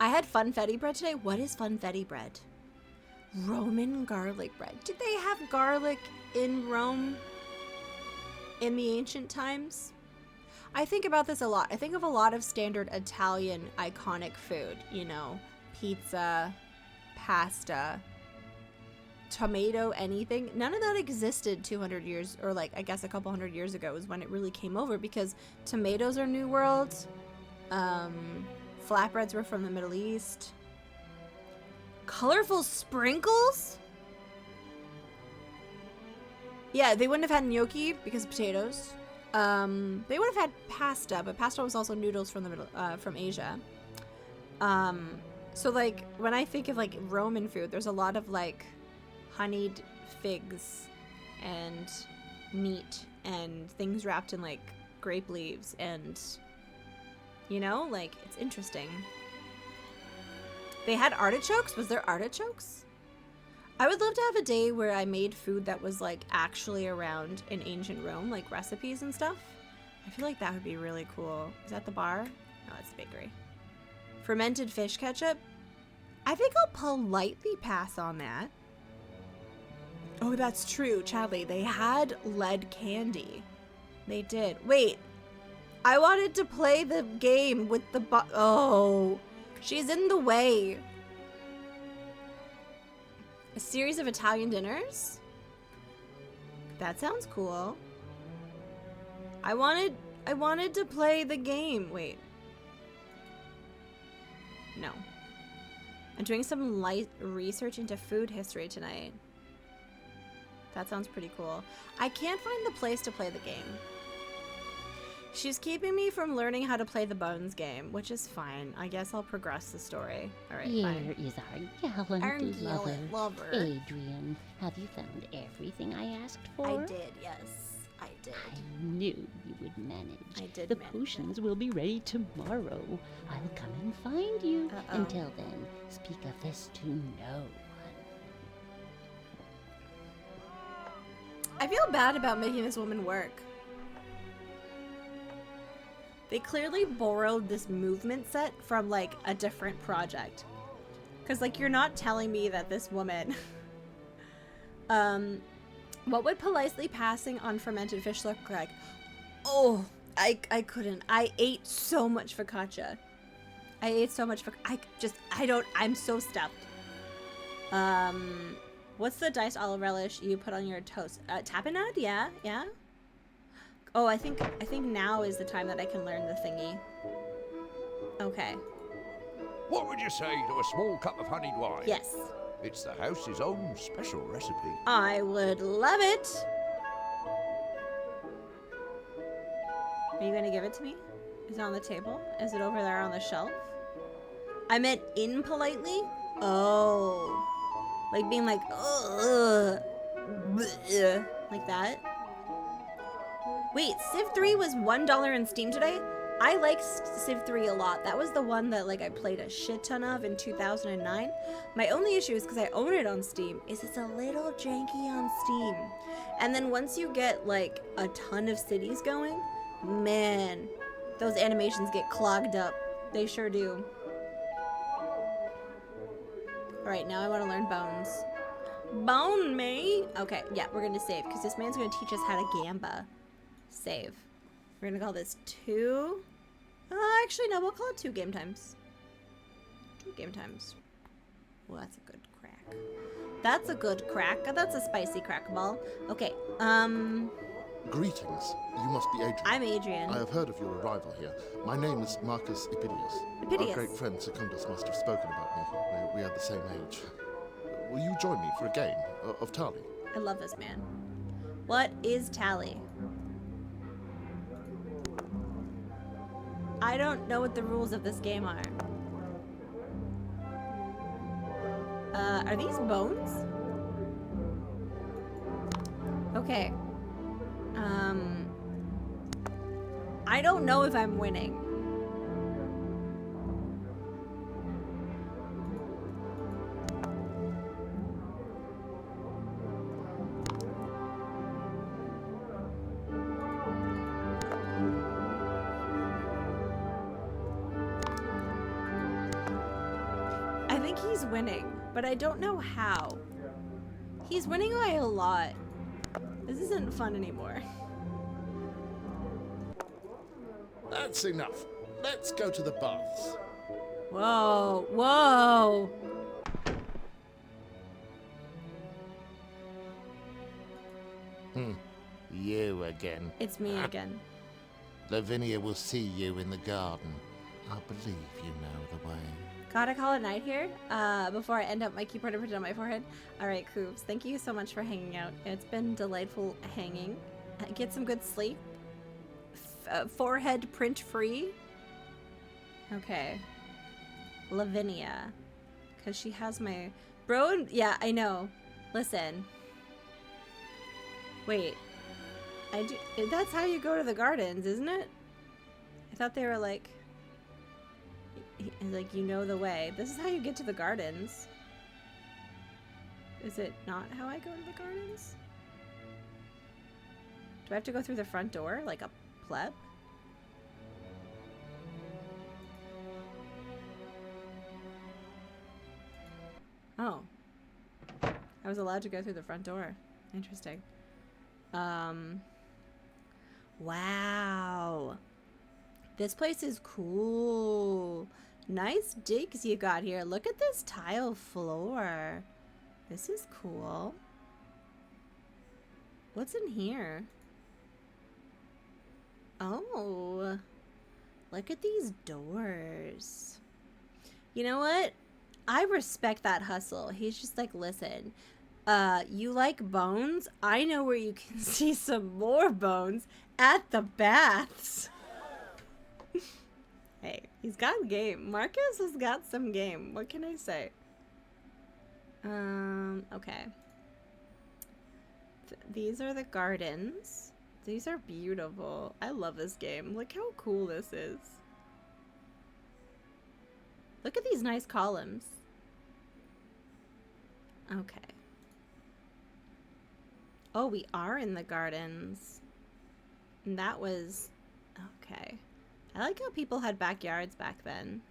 I had funfetti bread today. What is funfetti bread? Roman garlic bread. Did they have garlic in Rome in the ancient times? I think about this a lot. I think of a lot of standard Italian iconic food, you know, pizza, pasta, tomato, anything. None of that existed 200 years, or like, I guess a couple hundred years ago is when it really came over, because tomatoes are New World. Flatbreads were from the Middle East. Colorful sprinkles? Yeah, they wouldn't have had gnocchi because of potatoes. They would have had pasta, but pasta was also noodles from from Asia. So like when I think of like Roman food, there's a lot of like honeyed figs and meat and things wrapped in like grape leaves, and you know, like it's interesting. They had artichokes? Was there artichokes? I would love to have a day where I made food that was like actually around in ancient Rome, like recipes and stuff. I feel like that would be really cool. Is that the bar? No, it's the bakery. Fermented fish ketchup? I think I'll politely pass on that. Oh, that's true, Chadley. They had lead candy. They did. Wait, I wanted to play the game with the oh, she's in the way. A series of Italian dinners? That sounds cool. I wanted to play the game. Wait. No. I'm doing some light research into food history tonight. That sounds pretty cool. I can't find the place to play the game. She's keeping me from learning how to play the Bones game, which is fine. I guess I'll progress the story. All right, Here fine. is our gallant lover. Adrian, have you found everything I asked for? I did, yes. I did. I knew you would manage. I did The manage potions will be ready tomorrow. I'll come and find you. Uh-oh. Until then, speak of this to no one. I feel bad about making this woman work. They clearly borrowed this movement set from like a different project. Cause like you're not telling me that this woman what would politely passing on fermented fish look like? Oh, I couldn't. I ate so much focaccia. I'm so stuffed. What's the diced olive relish you put on your toast? Tapenade? Yeah. Oh, I think now is the time that I can learn the thingy. Okay. What would you say to a small cup of honeyed wine? Yes. It's the house's own special recipe. I would love it. Are you going to give it to me? Is it on the table? Is it over there on the shelf? I meant impolitely? Oh. Like being like, ugh. Like that? Wait, Civ 3 was $1 in Steam today? I like Civ 3 a lot. That was the one that like I played a shit ton of in 2009. My only issue is because I own it on Steam, is it's a little janky on Steam. And then once you get like a ton of cities going, man, those animations get clogged up. They sure do. Alright, now I want to learn Bones. Bone me! Okay, yeah, we're gonna save, because this man's gonna teach us how to gamba. Save. We're gonna call this 2. Actually, no, we'll call it 2 game times. 2 game times. Well, that's a good crack. That's a good crack. That's a spicy crack ball. Okay, Greetings. You must be Adrian. I'm Adrian. I have heard of your arrival here. My name is Marcus Epidius. Epidius. Our great friend Secundus must have spoken about me. We are the same age. Will you join me for a game of Tali? I love this man. What is tally? I don't know what the rules of this game are. Are these bones? Okay. I don't know if I'm winning. I think he's winning, but I don't know how. He's winning by a lot. This isn't fun anymore. That's enough. Let's go to the baths. Whoa, whoa. You again. It's me again. Lavinia will see you in the garden. I believe you know the way. Gotta call it night here before I end up my keyboard and put it on my forehead. All right, Coops, thank you so much for hanging out. It's been delightful hanging. Get some good sleep. Forehead print free. Okay. Lavinia. Because she has my... Bro, yeah, I know. Listen. Wait. That's how you go to the gardens, isn't it? I thought they were like... Like, you know the way. This is how you get to the gardens. Is it not how I go to the gardens? Do I have to go through the front door like a pleb? Oh. I was allowed to go through the front door. Interesting. Wow. This place is cool. Nice digs you got here. Look at this tile floor. This is cool. What's in here? Oh. Look at these doors. You know what? I respect that hustle. He's just like, listen, you like bones? I know where you can see some more bones at the baths. Hey, he's got game. Marcus has got some game. What can I say? Okay. These are the gardens. These are beautiful. I love this game. Look how cool this is. Look at these nice columns. Okay. Oh, we are in the gardens. And that was... Okay. I like how people had backyards back then.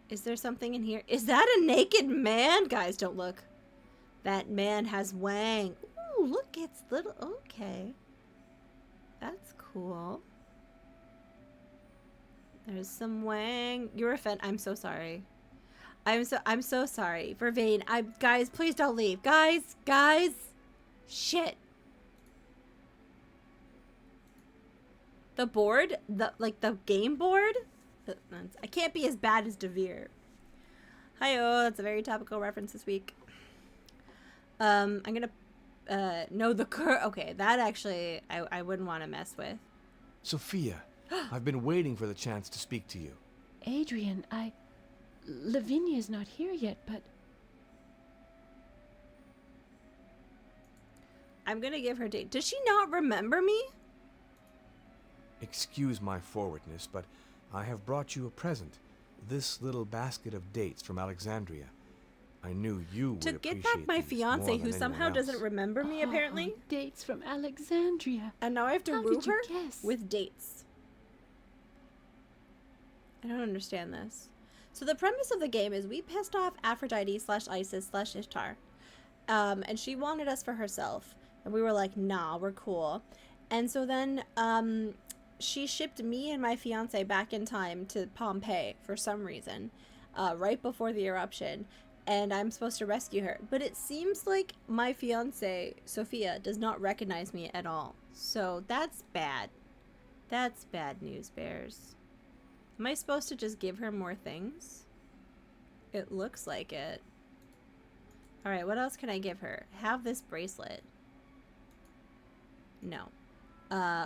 Is there something in here? Is that a naked man? Guys, don't look. That man has wang. Ooh, look, it's little... Okay. That's cool. There's some wang. You're a fan. I'm so sorry. I'm so sorry. Vervain, guys, please don't leave. Guys. Shit. The board? The game board? I can't be as bad as Devere. Hi-oh, that's a very topical reference this week. I'm gonna, no, okay, that actually, I wouldn't want to mess with. Sophia, I've been waiting for the chance to speak to you. Adrian, Lavinia's not here yet, but... I'm gonna give her date. Does she not remember me? Excuse my forwardness, but I have brought you a present. This little basket of dates from Alexandria. I knew you would appreciate to get back my fiance who somehow doesn't remember me, apparently. Dates from Alexandria. And now I have to How woo did you her guess? with dates. I don't understand this. So the premise of the game is we pissed off Aphrodite/Isis/Ishtar. And she wanted us for herself. And we were like, nah, we're cool. And so then she shipped me and my fiance back in time to Pompeii for some reason, right before the eruption. And I'm supposed to rescue her. But it seems like my fiance, Sophia, does not recognize me at all. So that's bad. That's bad news, bears. Am I supposed to just give her more things? It looks like it. Alright, what else can I give her? Have this bracelet. No.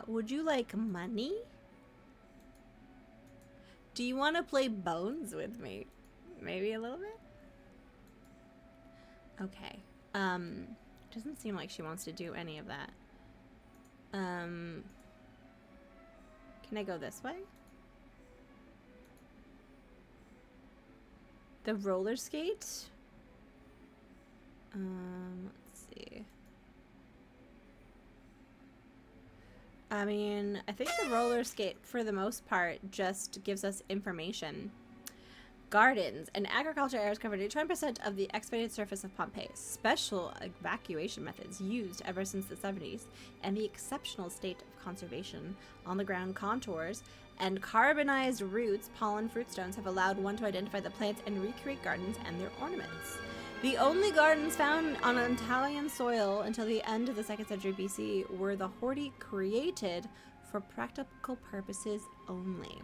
Would you like money? Do you want to play bones with me? Maybe a little bit? Okay. Doesn't seem like she wants to do any of that. Can I go this way? The roller skate? Let's see. I mean, I think the roller skate, for the most part, just gives us information. Gardens and agriculture areas covered 20% of the excavated surface of Pompeii. Special evacuation methods used ever since the 70s, and the exceptional state of conservation on the ground contours and carbonized roots, pollen, fruit stones have allowed one to identify the plants and recreate gardens and their ornaments. The only gardens found on Italian soil until the end of the 2nd century BC were the horti created for practical purposes only.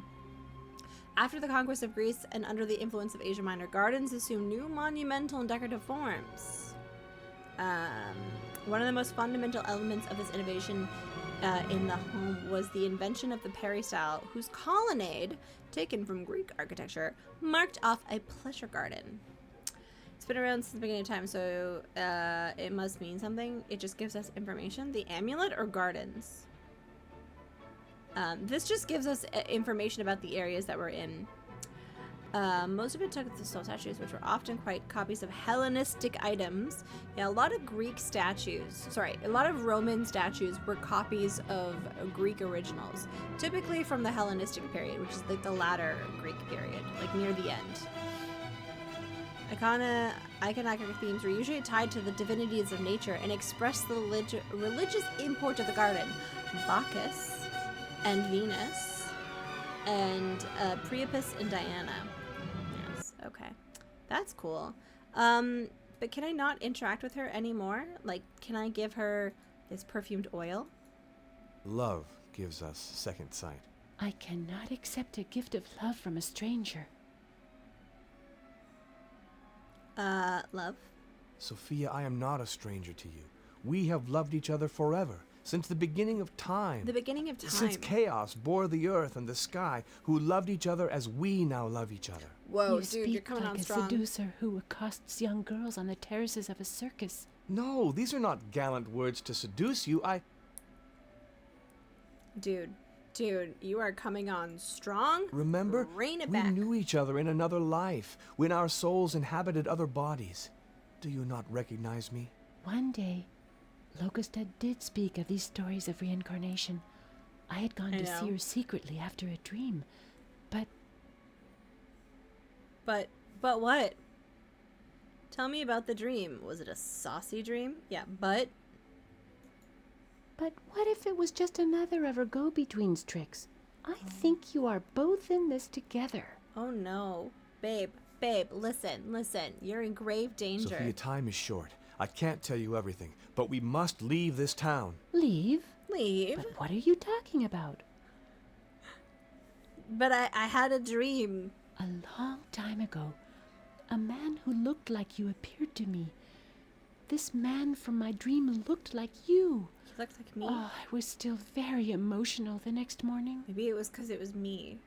After the conquest of Greece and under the influence of Asia Minor, gardens assumed new monumental and decorative forms. One of the most fundamental elements of this innovation in the home was the invention of the peristyle, whose colonnade, taken from Greek architecture, marked off a pleasure garden. It's been around since the beginning of time, so it must mean something. It just gives us information. The amulet or gardens? This just gives us information about the areas that we're in. Most of it took the stone statues, which were often quite copies of Hellenistic items. Yeah, a lot of Greek statues, a lot of Roman statues were copies of Greek originals, typically from the Hellenistic period, which is like the latter Greek period, like near the end. Iconographic themes were usually tied to the divinities of nature and express the religious import of the garden. Bacchus and Venus and Priapus and Diana. Yes, okay. That's cool. But can I not interact with her anymore? Like, can I give her this perfumed oil? Love gives us second sight. I cannot accept a gift of love from a stranger. Love? Sophia, I am not a stranger to you. We have loved each other forever, since the beginning of time. The beginning of time. Since chaos bore the earth and the sky, who loved each other as we now love each other. Whoa, you dude, speak you're coming like on a strong. seducer who accosts young girls on the terraces of a circus. No, these are not gallant words to seduce you. Dude, you are coming on strong. Remember, Rein it we back. knew each other in another life, when our souls inhabited other bodies. Do you not recognize me? One day, Locusta did speak of these stories of reincarnation. I had gone to see her secretly after a dream, but... But what? Tell me about the dream. Was it a saucy dream? Yeah, but... But what if it was just another of her go-between's tricks? I think you are both in this together. Oh no. Babe, listen. You're in grave danger. Sophia, time is short. I can't tell you everything, but we must leave this town. Leave? Leave? But what are you talking about? But I had a dream. A long time ago, a man who looked like you appeared to me. This man from my dream looked like you. He looked like me? Oh, I was still very emotional the next morning. Maybe it was because it was me.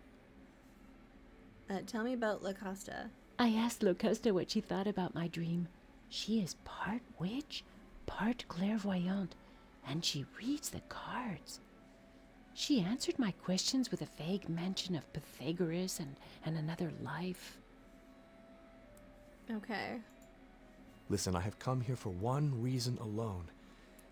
Tell me about Locusta. I asked Locusta what she thought about my dream. She is part witch, part clairvoyante, and she reads the cards. She answered my questions with a vague mention of Pythagoras and another life. Okay. Listen, I have come here for one reason alone.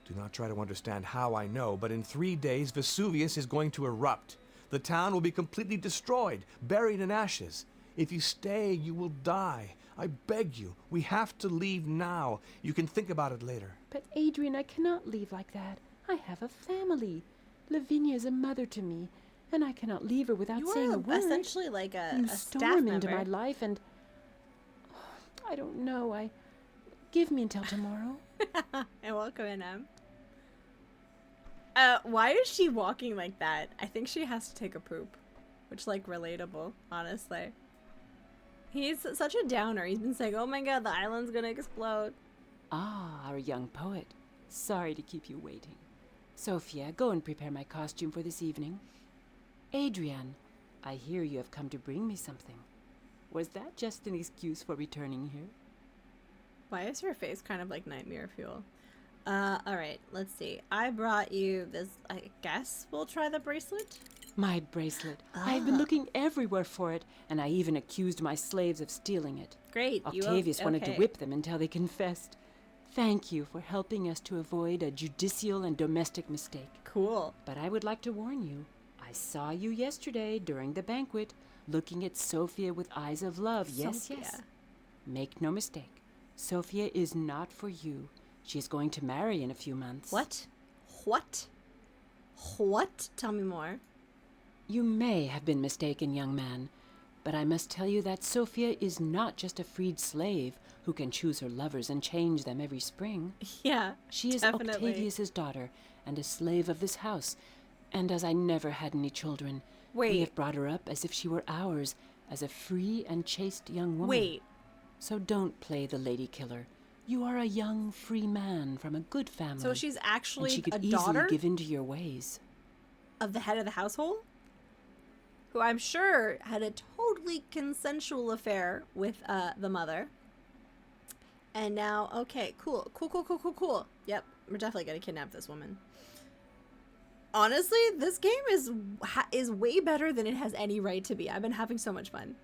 Do not try to understand how I know, but in 3 days Vesuvius is going to erupt. The town will be completely destroyed, buried in ashes. If you stay, you will die. I beg you, we have to leave now. You can think about it later. But Adrian, I cannot leave like that. I have a family. Lavinia is a mother to me, and I cannot leave her without saying a word. Essentially like You a staff storm member. into my life, and I don't know. Give me until tomorrow. And welcome in, Em. Why is she walking like that? I think she has to take a poop. Which, like, relatable, honestly. He's such a downer. He's been saying, oh my god, the island's gonna explode. Ah, our young poet. Sorry to keep you waiting. Sophia, go and prepare my costume for this evening. Adrian, I hear you have come to bring me something. Was that just an excuse for returning here? Why is her face kind of like nightmare fuel? Alright, let's see. I brought you this, I guess we'll try the bracelet? My bracelet. I've been looking everywhere for it, and I even accused my slaves of stealing it. Great. Octavius wanted to whip them until they confessed. Thank you for helping us to avoid a judicial and domestic mistake. Cool. But I would like to warn you. I saw you yesterday during the banquet, looking at Sophia with eyes of love. Yes, yes. Make no mistake. Sophia is not for you. She is going to marry in a few months. What? What? What? Tell me more. You may have been mistaken, young man, but I must tell you that Sophia is not just a freed slave who can choose her lovers and change them every spring. Yeah, she is definitely. Octavius's daughter and a slave of this house. And as I never had any children, we have brought her up as if she were ours, as a free and chaste young woman. Wait. So don't play the lady killer. You are a young, free man from a good family. So she's actually and she could a easily daughter give in to your ways. Of the head of the household? Who I'm sure had a totally consensual affair with the mother. And now, okay, cool. Yep, we're definitely gonna kidnap this woman. Honestly, this game is way better than it has any right to be. I've been having so much fun.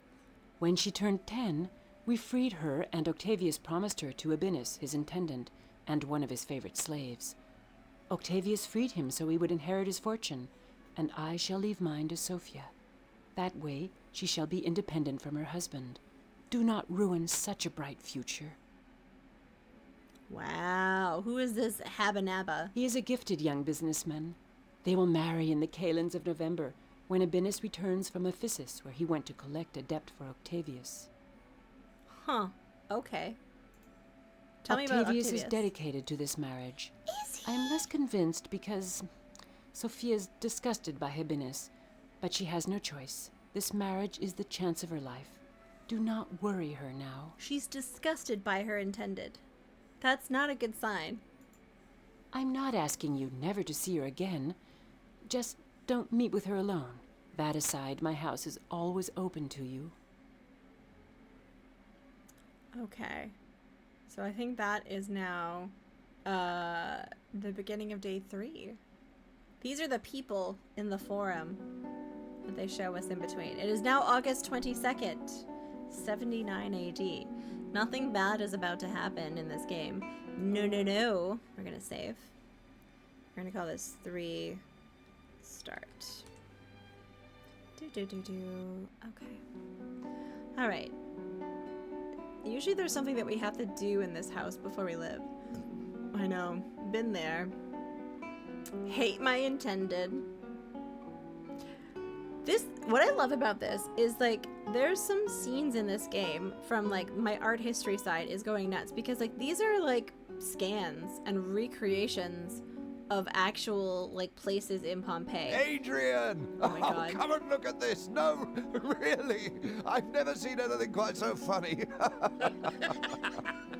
When she turned 10, we freed her, and Octavius promised her to Abinus, his intendant, and one of his favorite slaves. Octavius freed him so he would inherit his fortune, and I shall leave mine to Sophia. That way, she shall be independent from her husband. Do not ruin such a bright future. Wow, who is this Habanaba? He is a gifted young businessman. They will marry in the kalends of November, when Abinus returns from Ephesus, where he went to collect a debt for Octavius. Huh, okay. Tell me about Octavius Octavius. is dedicated to this marriage. Is he? I am less convinced because Sophia is disgusted by Abinus, but she has no choice. This marriage is the chance of her life. Do not worry her now. She's disgusted by her intended. That's not a good sign. I'm not asking you never to see her again. Just don't meet with her alone. That aside, my house is always open to you. Okay. So I think that is now the beginning of day 3. These are the people in the forum that they show us in between. It is now August 22nd, 79 AD. Nothing bad is about to happen in this game. No. We're gonna save. We're gonna call this 3 start. Okay. Alright. Usually there's something that we have to do in this house before we live. I know. Been there. Hate my intended. What I love about this is, like, there's some scenes in this game from, like, my art history side is going nuts because, like, these are, like, scans and recreations of actual, like, places in Pompeii. Adrian! Oh my god. Come and look at this! No, really! I've never seen anything quite so funny.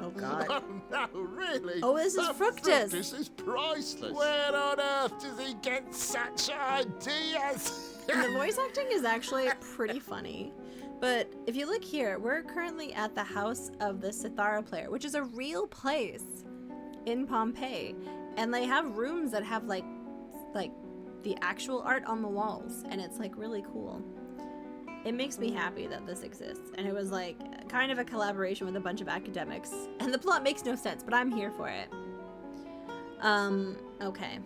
Oh god. Oh, no, really? Oh, this is Fructus. This is priceless. Where on earth does he get such ideas? And the voice acting is actually pretty funny. But if you look here, we're currently at the house of the Cithara player, which is a real place in Pompeii. And they have rooms that have like the actual art on the walls, and it's like really cool. It makes me happy that this exists. And it was like kind of a collaboration with a bunch of academics. And the plot makes no sense, but I'm here for it. Okay.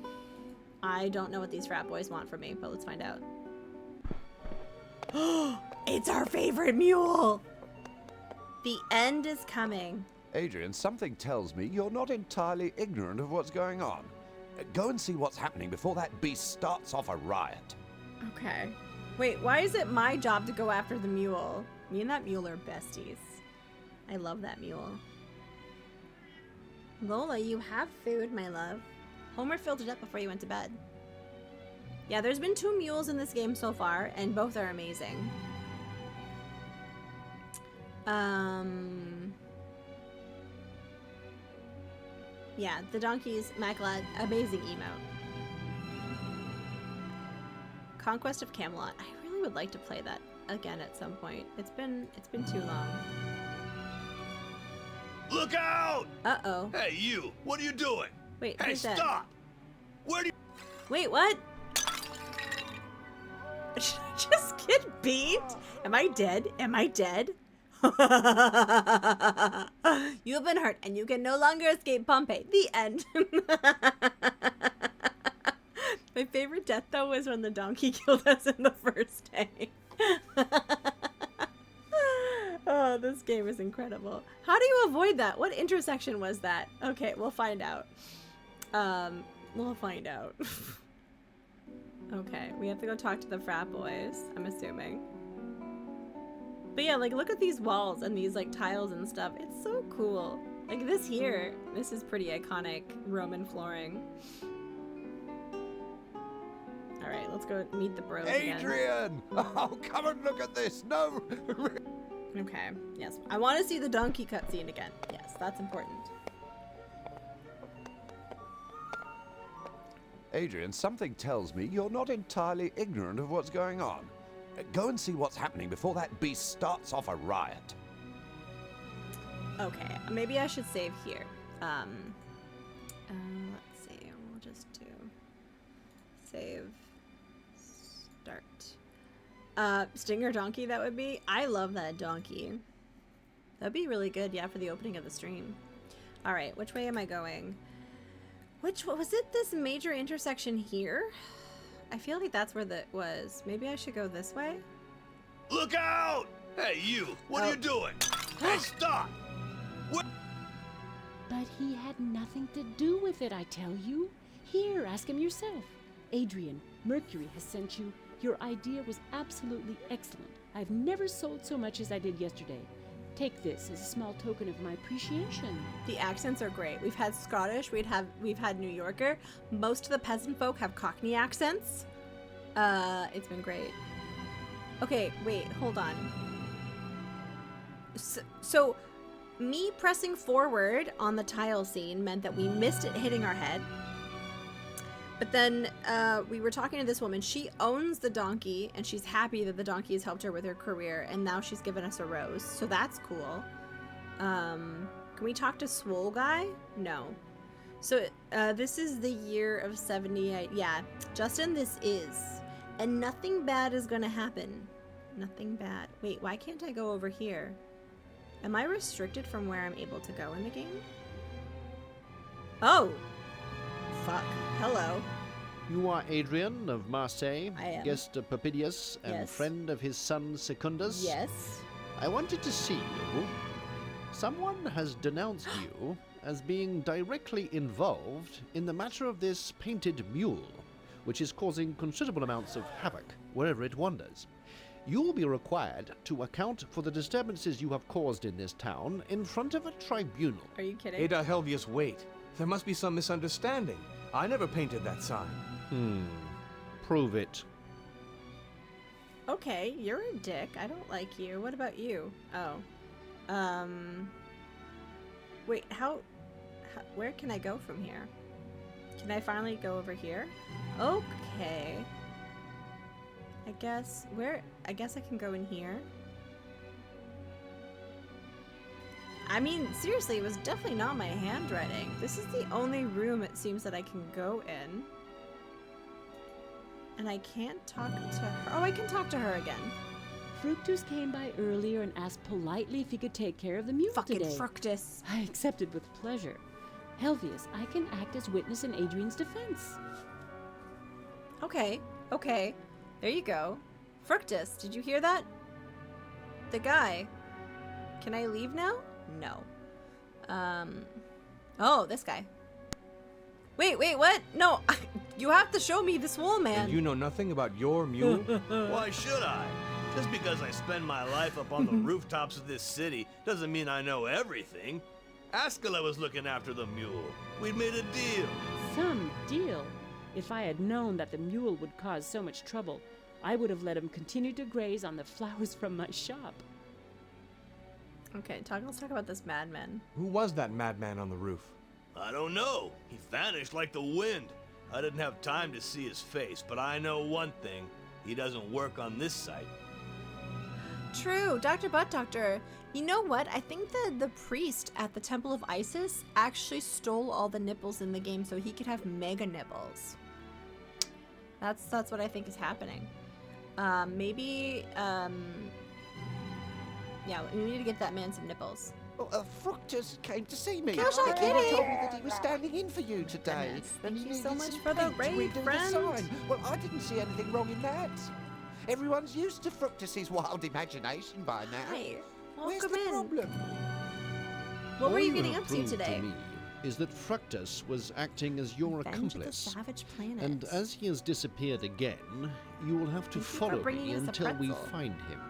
I don't know what these frat boys want from me, but let's find out. It's our favorite mule! The end is coming. Adrian, something tells me you're not entirely ignorant of what's going on. Go and see what's happening before that beast starts off a riot. Okay. Wait, why is it my job to go after the mule? Me and that mule are besties. I love that mule. Lola, you have food, my love. Homer filled it up before you went to bed. Yeah, there's been 2 mules in this game so far, and both are amazing. Yeah, the donkeys, Maclad, amazing emote. Conquest of Camelot. I really would like to play that again at some point. It's been too long. Look out! Uh-oh. Hey, you! What are you doing? Wait, hey, who's that? stop! Where do you... Wait, what? Did I just get beat? Am I dead? Am I dead? You have been hurt, and you can no longer escape Pompeii. The end. My favorite death, though, was when the donkey killed us in the first day. Oh, this game is incredible. How do you avoid that? What intersection was that? Okay, we'll find out. We'll find out. Okay, we have to go talk to the frat boys, I'm assuming. But yeah, like, look at these walls and these, like, tiles and stuff. It's so cool. Like, this here, this is pretty iconic Roman flooring. Alright, let's go meet the bros again. Adrian! Oh, come and look at this! No! Okay, yes. I want to see the donkey cutscene again. Yes, that's important. Adrian, something tells me you're not entirely ignorant of what's going on. Go and see what's happening before that beast starts off a riot. Okay, maybe I should save here. Let's see. We'll just do save start. Stinger donkey, that would be. I love that donkey. That'd be really good, yeah, for the opening of the stream. All right, which way am I going? What was it? This major intersection here? I feel like that's where that was. Maybe I should go this way. Look out! Hey, you! What are you doing? Hey, stop! What? But he had nothing to do with it, I tell you. Here, ask him yourself. Adrian, Mercury has sent you. Your idea was absolutely excellent. I've never sold so much as I did yesterday. Take this as a small token of my appreciation. The accents are great. We've had Scottish, we've had New Yorker. Most of the peasant folk have Cockney accents. It's been great. Okay, wait, hold on. So me pressing forward on the tile scene meant that we missed it hitting our head. But then we were talking to this woman. She owns the donkey, and she's happy that the donkey has helped her with her career, and now she's given us a rose. So that's cool. Can we talk to Swole Guy? No. So this is the year of 78. Yeah, Justin, this is. And nothing bad is going to happen. Nothing bad. Wait, why can't I go over here? Am I restricted from where I'm able to go in the game? Oh! Fuck. Hello. You are Adrian of Marseille, I am. guest of Papidius, and Yes. friend of his son Secundus. Yes. I wanted to see you. Someone has denounced you as being directly involved in the matter of this painted mule, which is causing considerable amounts of havoc wherever it wanders. You will be required to account for the disturbances you have caused in this town in front of a tribunal. Are you kidding? Ada Helvius, wait. There must be some misunderstanding. I never painted that sign. Prove it. Okay, you're a dick. I don't like you. What about you? Oh. Wait, how where can I go from here? Can I finally go over here? Okay. I guess I can go in here. I mean, seriously, it was definitely not my handwriting. This is the only room it seems that I can go in. And I can't talk to her. Oh, I can talk to her again. Fructus came by earlier and asked politely if he could take care of the mule Fucking today. Fructus. I accepted with pleasure. Helvius, I can act as witness in Adrian's defense. Okay, okay. There you go. Fructus, did you hear that? The guy. Can I leave now? No. Oh, this guy. Wait, what? No, you have to show me this wool, man. And you know nothing about your mule? Why should I? Just because I spend my life up on the rooftops of this city doesn't mean I know everything. Ascala was looking after the mule. We'd made a deal. Some deal. If I had known that the mule would cause so much trouble, I would have let him continue to graze on the flowers from my shop. Okay, let's talk about this madman. Who was that madman on the roof? I don't know. He vanished like the wind. I didn't have time to see his face, but I know one thing. He doesn't work on this site. True, Dr. Butt Doctor. You know what? I think that the priest at the Temple of Isis actually stole all the nipples in the game so he could have mega nipples. That's what I think is happening. Maybe, yeah, we need to get that man some nipples. Well, Fructus came to see me. Killshot and Kitty! he told me that he was standing in for you today. Goodness, and thank he you so needed much some for the paint to raid, redo the friend. sign. Well, I didn't see anything wrong in that. Everyone's used to Fructus's wild imagination by now. Hi, Where's welcome the in. problem? What were All you you getting have up to proved today? me is that Fructus was acting as your Revenge of the accomplice. Savage Planet. And as he has disappeared again, you will have to Thank you for follow bringing me us a until we pretzel. find him.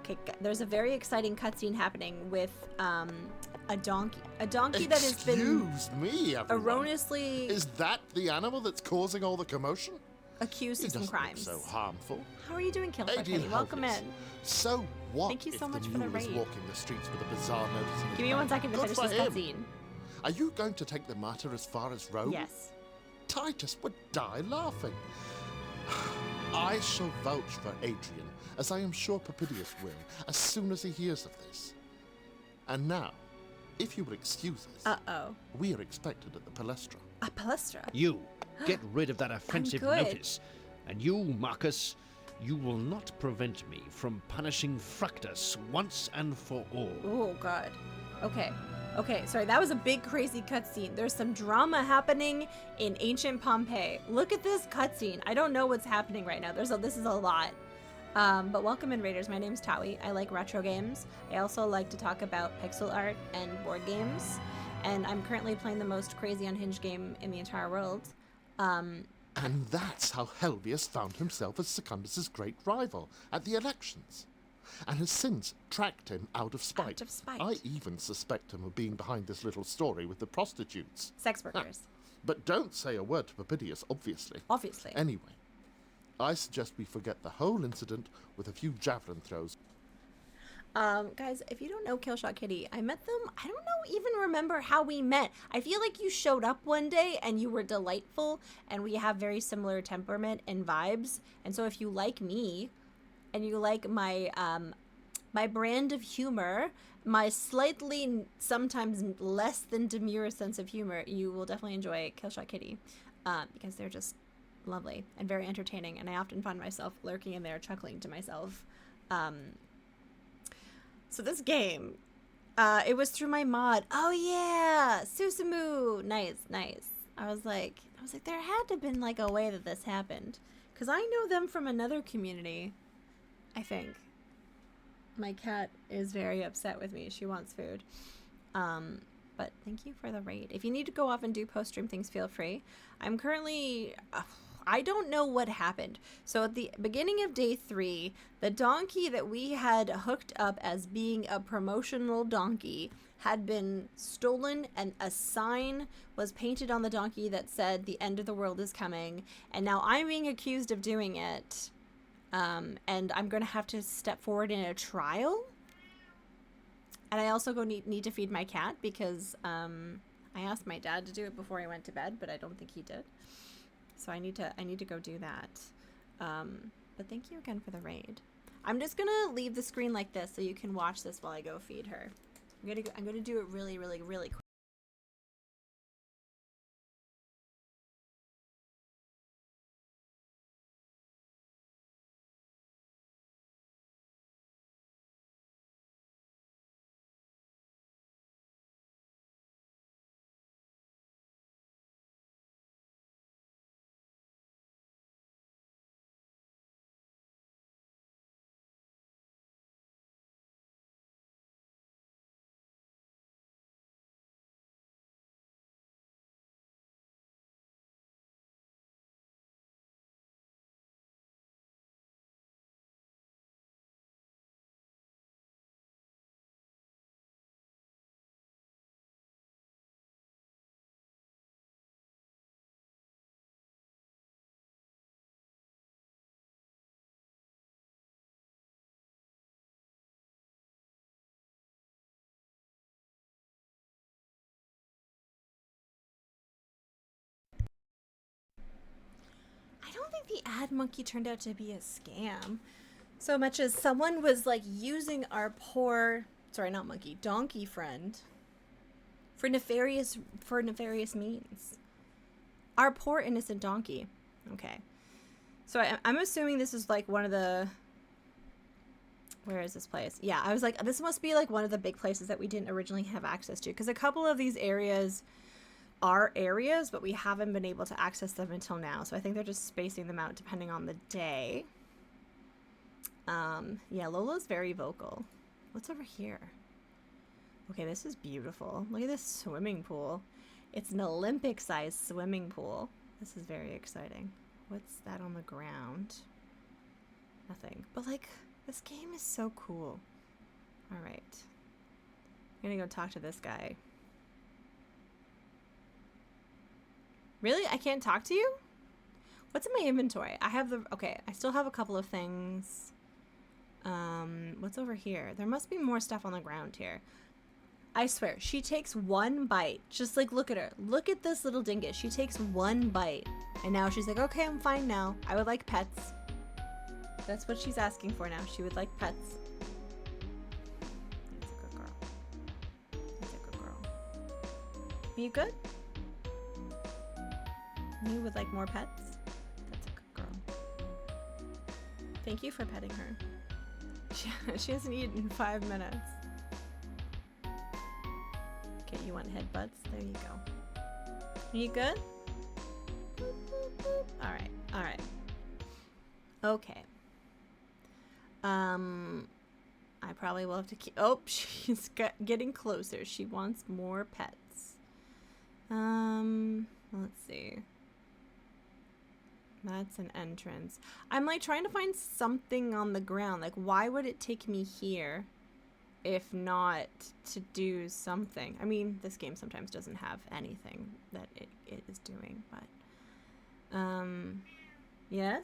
Okay, there's a very exciting cutscene happening with a donkey. A donkey that has been Excuse me, everyone. erroneously Is that the animal that's causing all the commotion? accused He of some doesn't look crimes. so harmful. How are you doing, Killshot Adrian Kitty? Welcome Helvis. in. So what Thank you so if much the for the mule is raid. walking the streets with a bizarre notice in his Give me 1 mouth? second to Good finish for this him. cutscene. Are you going to take the matter as far as Rome? Yes. Titus would die laughing. I shall vouch for Adrian, as I am sure Papidius will, as soon as he hears of this. And now, if you will excuse us, Uh-oh. we are expected at the Palestra. A Palestra. You, get rid of that offensive good. notice. And you, Marcus, you will not prevent me from punishing Fructus once and for all. Oh, God. Okay. Okay, sorry, that was a big, crazy cutscene. There's some drama happening in ancient Pompeii. Look at this cutscene. I don't know what's happening right now. This is a lot. But welcome in, Raiders. My name's Tawi. I like retro games. I also like to talk about pixel art and board games. And I'm currently playing the most crazy unhinged game in the entire world. And that's how Helvius found himself as Secundus's great rival at the elections, and has since tracked him out of spite. Out of spite. I even suspect him of being behind this little story with the prostitutes. Sex workers. But don't say a word to Papidius, obviously. Obviously. Anyway, I suggest we forget the whole incident with a few javelin throws. Guys, if you don't know Killshot Kitty, I met them. I don't even remember how we met. I feel like you showed up one day and you were delightful, and we have very similar temperament and vibes. And so if you like me, and you like my my brand of humor, my slightly sometimes less than demure sense of humor, you will definitely enjoy Killshot Kitty, because they're just lovely and very entertaining. And I often find myself lurking in there, chuckling to myself. So this game, it was through my mod. Oh yeah, Susumu. Nice, nice. I was like, there had to have been like a way that this happened, because I know them from another community, I think. My cat is very upset with me. She wants food. But thank you for the raid. If you need to go off and do post-stream things, feel free. I'm currently... I don't know what happened. So at the beginning of day 3, the donkey that we had hooked up as being a promotional donkey had been stolen, and a sign was painted on the donkey that said the end of the world is coming. And now I'm being accused of doing it. And I'm going to have to step forward in a trial. And I also need to feed my cat because I asked my dad to do it before he went to bed, but I don't think he did. So I need to go do that. But thank you again for the raid. I'm just gonna leave the screen like this so you can watch this while I go feed her. I'm gonna do it really, really, really quick. the ad monkey turned out to be a scam. So much as someone was like using our poor, sorry, not monkey, donkey friend for nefarious means. Our poor innocent donkey. Okay. So I'm assuming this is like one of the, where is this place? Yeah, I was like, this must be like one of the big places that we didn't originally have access to, because a couple of these areas are areas, but we haven't been able to access them until now. So I think they're just spacing them out depending on the day. Yeah, Lola's very vocal. What's over here? Okay, this is beautiful. Look at this swimming pool. It's an Olympic-sized swimming pool. This is very exciting. What's that on the ground? Nothing. But like, this game is so cool. All right. I'm gonna go talk to this guy. Really? I can't talk to you? What's in my inventory? I have the, okay, I still have a couple of things. What's over here? There must be more stuff on the ground here. I swear, she takes one bite. Just like, look at her. Look at this little dingus. She takes one bite. And now she's like, okay, I'm fine now. I would like pets. That's what she's asking for now. She would like pets. That's a good girl. That's a good girl. Are you good? You would like more pets? That's a good girl. Thank you for petting her. She hasn't eaten in 5 minutes. Okay, you want headbutts? There you go. Are you good? Alright, alright. Okay. I probably will have to keep... Oh, she's getting closer. She wants more pets. Let's see. That's an entrance. I'm like trying to find something on the ground. Like, why would it take me here if not to do something? I mean, this game sometimes doesn't have anything that it is doing, but yes?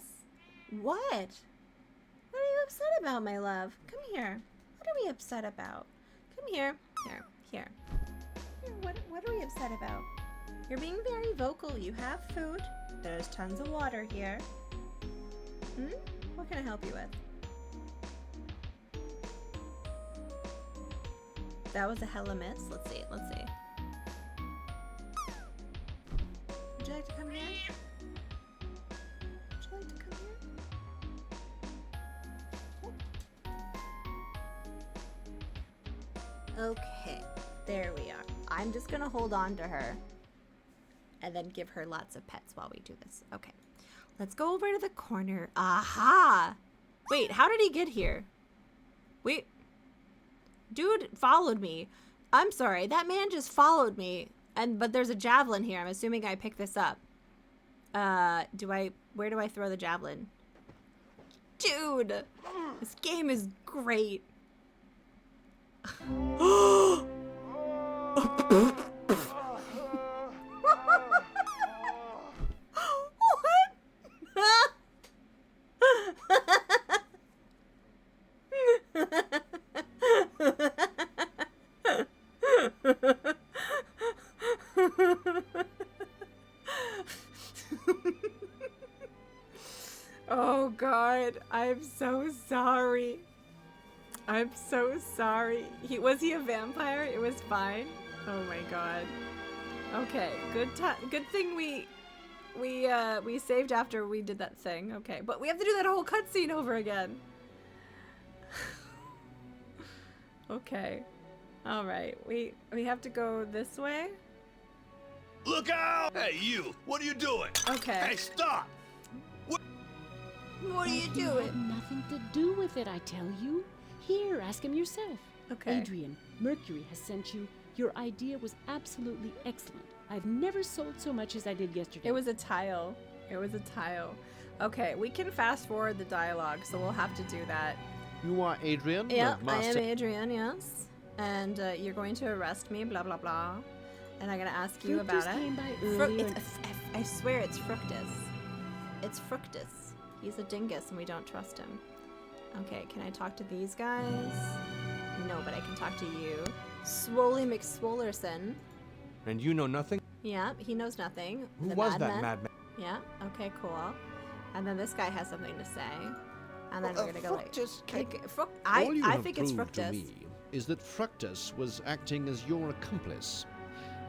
What? What are you upset about, my love? Come here. What are we upset about? Come here. Here. What are we upset about? You're being very vocal. You have food. There's tons of water here. What can I help you with? That was a hella miss. Let's see. Would you like to come here? Would you like to come here? Okay, there we are. I'm just gonna hold on to her and then give her lots of pets while we do this. Okay, let's go over to the corner. Aha! Wait, how did he get here? Wait. Dude followed me. I'm sorry, that man just followed me. But there's a javelin here. I'm assuming I pick this up. Where do I throw the javelin? Dude! This game is great. Oh God, I'm so sorry. I'm so sorry. Was he a vampire? It was fine. Oh my God. Okay, good thing we saved after we did that thing. Okay, but we have to do that whole cutscene over again. Okay. All right. We have to go this way. Look out! Hey, you! What are you doing? Okay. Hey, stop! What are you doing? Had nothing to do with it, I tell you. Here, ask him yourself. Okay. Adrian, Mercury has sent you. Your idea was absolutely excellent. I've never sold so much as I did yesterday. It was a tile. Okay, we can fast forward the dialogue, so we'll have to do that. You are Adrian? Yeah, I am Adrian, yes. And you're going to arrest me, blah, blah, blah. And I'm going to ask you about it. Came by earlier. I swear it's Fructus. It's Fructus. He's a dingus and we don't trust him. Okay, can I talk to these guys? No, but I can talk to you. Swoly McSwollerson. And you know nothing? Yeah, he knows nothing. Who The was madman. that madman? Yeah, okay, cool. And then this guy has something to say. And then we're gonna go like... All you I have think it's proved to Fructus. me is that Fructus was acting as your accomplice.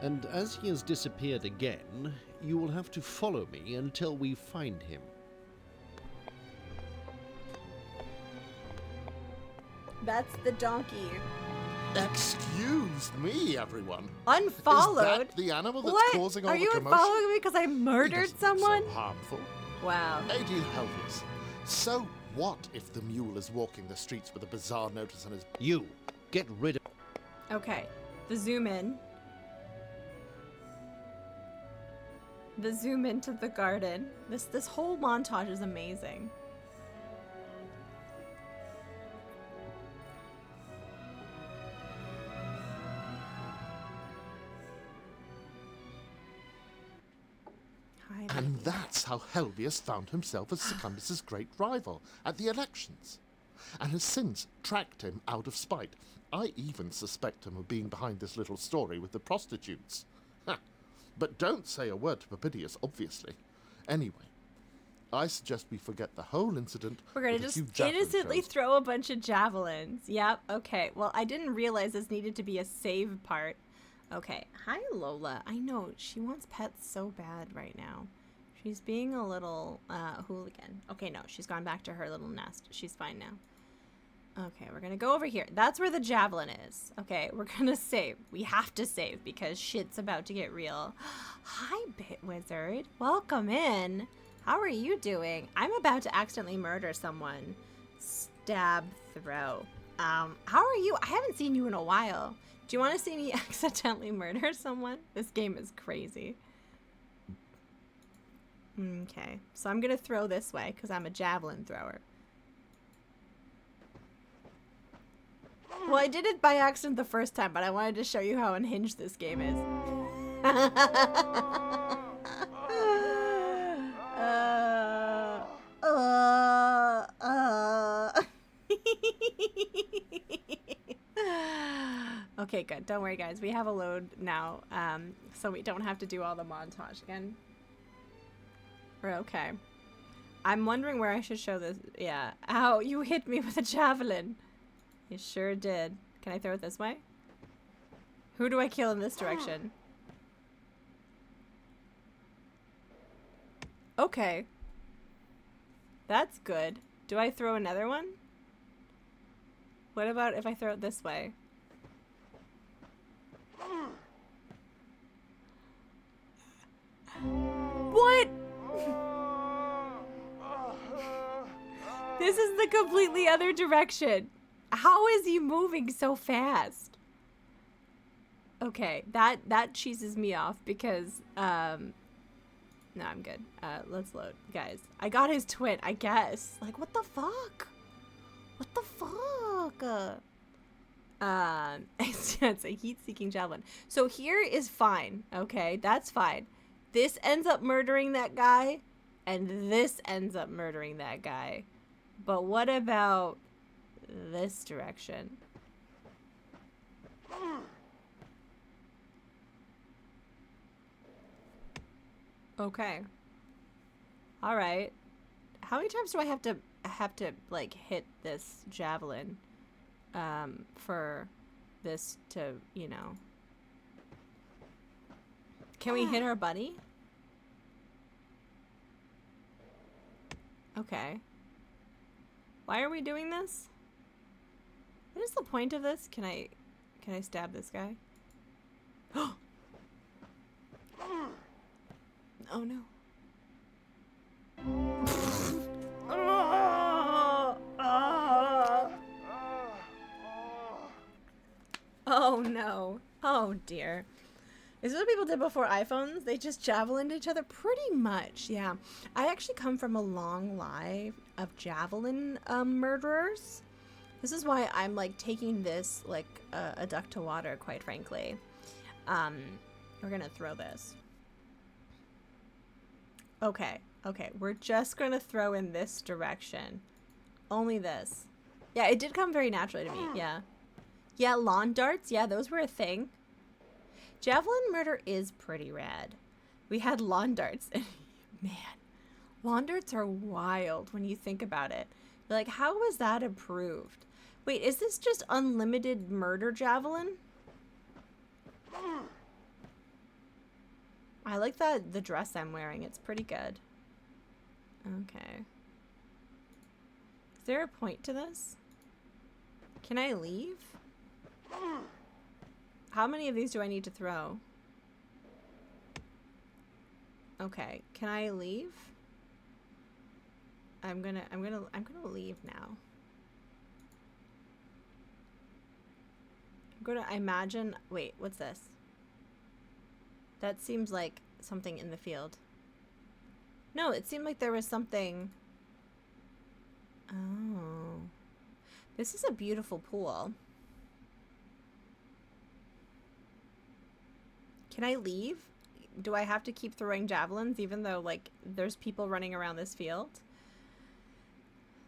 And as he has disappeared again, you will have to follow me until we find him. That's the donkey. Excuse me, everyone. Unfollowed? Is that the animal that's What? causing all Are the you commotion? unfollowing me because I murdered someone? So harmful. Wow. Lady Helvius, so what if the mule is walking the streets with a bizarre notice on his... You, get rid of... Okay, the zoom in. The zoom into the garden. This whole montage is amazing. And that's how Helvius found himself as Secundus's great rival at the elections, and has since tracked him out of spite. I even suspect him of being behind this little story with the prostitutes. Ha. But don't say a word to Papidius, obviously. Anyway, I suggest we forget the whole incident. We're gonna with a just few javelin innocently throws. throw a bunch of javelins. Yep, okay. Well, I didn't realize this needed to be a save part. Okay, hi Lola. I know, she wants pets so bad right now. She's being a little hooligan. Okay, no, she's gone back to her little nest. She's fine now. Okay, we're gonna go over here. That's where the javelin is. Okay, we're gonna save. We have to save because shit's about to get real. Hi, Bit Wizard. Welcome in. How are you doing? I'm about to accidentally murder someone. Stab throw. How are you? I haven't seen you in a while. Do you want to see me accidentally murder someone? This game is crazy. Okay, so I'm gonna throw this way because I'm a javelin thrower. Well, I did it by accident the first time, but I wanted to show you how unhinged this game is. Okay, good. Don't worry, guys. We have a load now, so we don't have to do all the montage again. We're okay. I'm wondering where I should show this. Yeah. Ow, you hit me with a javelin. You sure did. Can I throw it this way? Who do I kill in this direction? Okay. That's good. Do I throw another one? What about if I throw it this way? What? This is the completely other direction. How is he moving so fast? Okay, that cheeses me off because no, I'm good. Let's load, guys. I got his twin, I guess. Like, what the fuck? What the fuck? It's a heat-seeking javelin. So here is fine. Okay, that's fine. This ends up murdering that guy, and this ends up murdering that guy. But what about this direction? Okay. All right. How many times do I have to like hit this javelin for this to, you know? Can we hit our buddy? Okay. Why are we doing this? What is the point of this? Can I stab this guy? Oh no. Oh no. Oh dear. Is this what people did before iPhones? They just javelined each other? Pretty much, yeah. I actually come from a long line of javelin murderers. This is why I'm like taking this like a duck to water, quite frankly. We're gonna throw this. Okay, okay. We're just gonna throw in this direction. Only this. Yeah, it did come very naturally to me, yeah. Yeah, lawn darts, yeah, those were a thing. Javelin murder is pretty rad. We had lawn darts. Man, Lawn darts are wild when you think about it. You're like, how was that approved? Wait, is this just unlimited murder javelin? I like the dress I'm wearing. It's pretty good. Okay. Is there a point to this? Can I leave? How many of these do I need to throw? Okay, can I leave? I'm gonna leave now. I'm gonna imagine. Wait, what's this? That seems like something in the field. No, it seemed like there was something. Oh, this is a beautiful pool. Can I leave? Do I have to keep throwing javelins even though, like, there's people running around this field?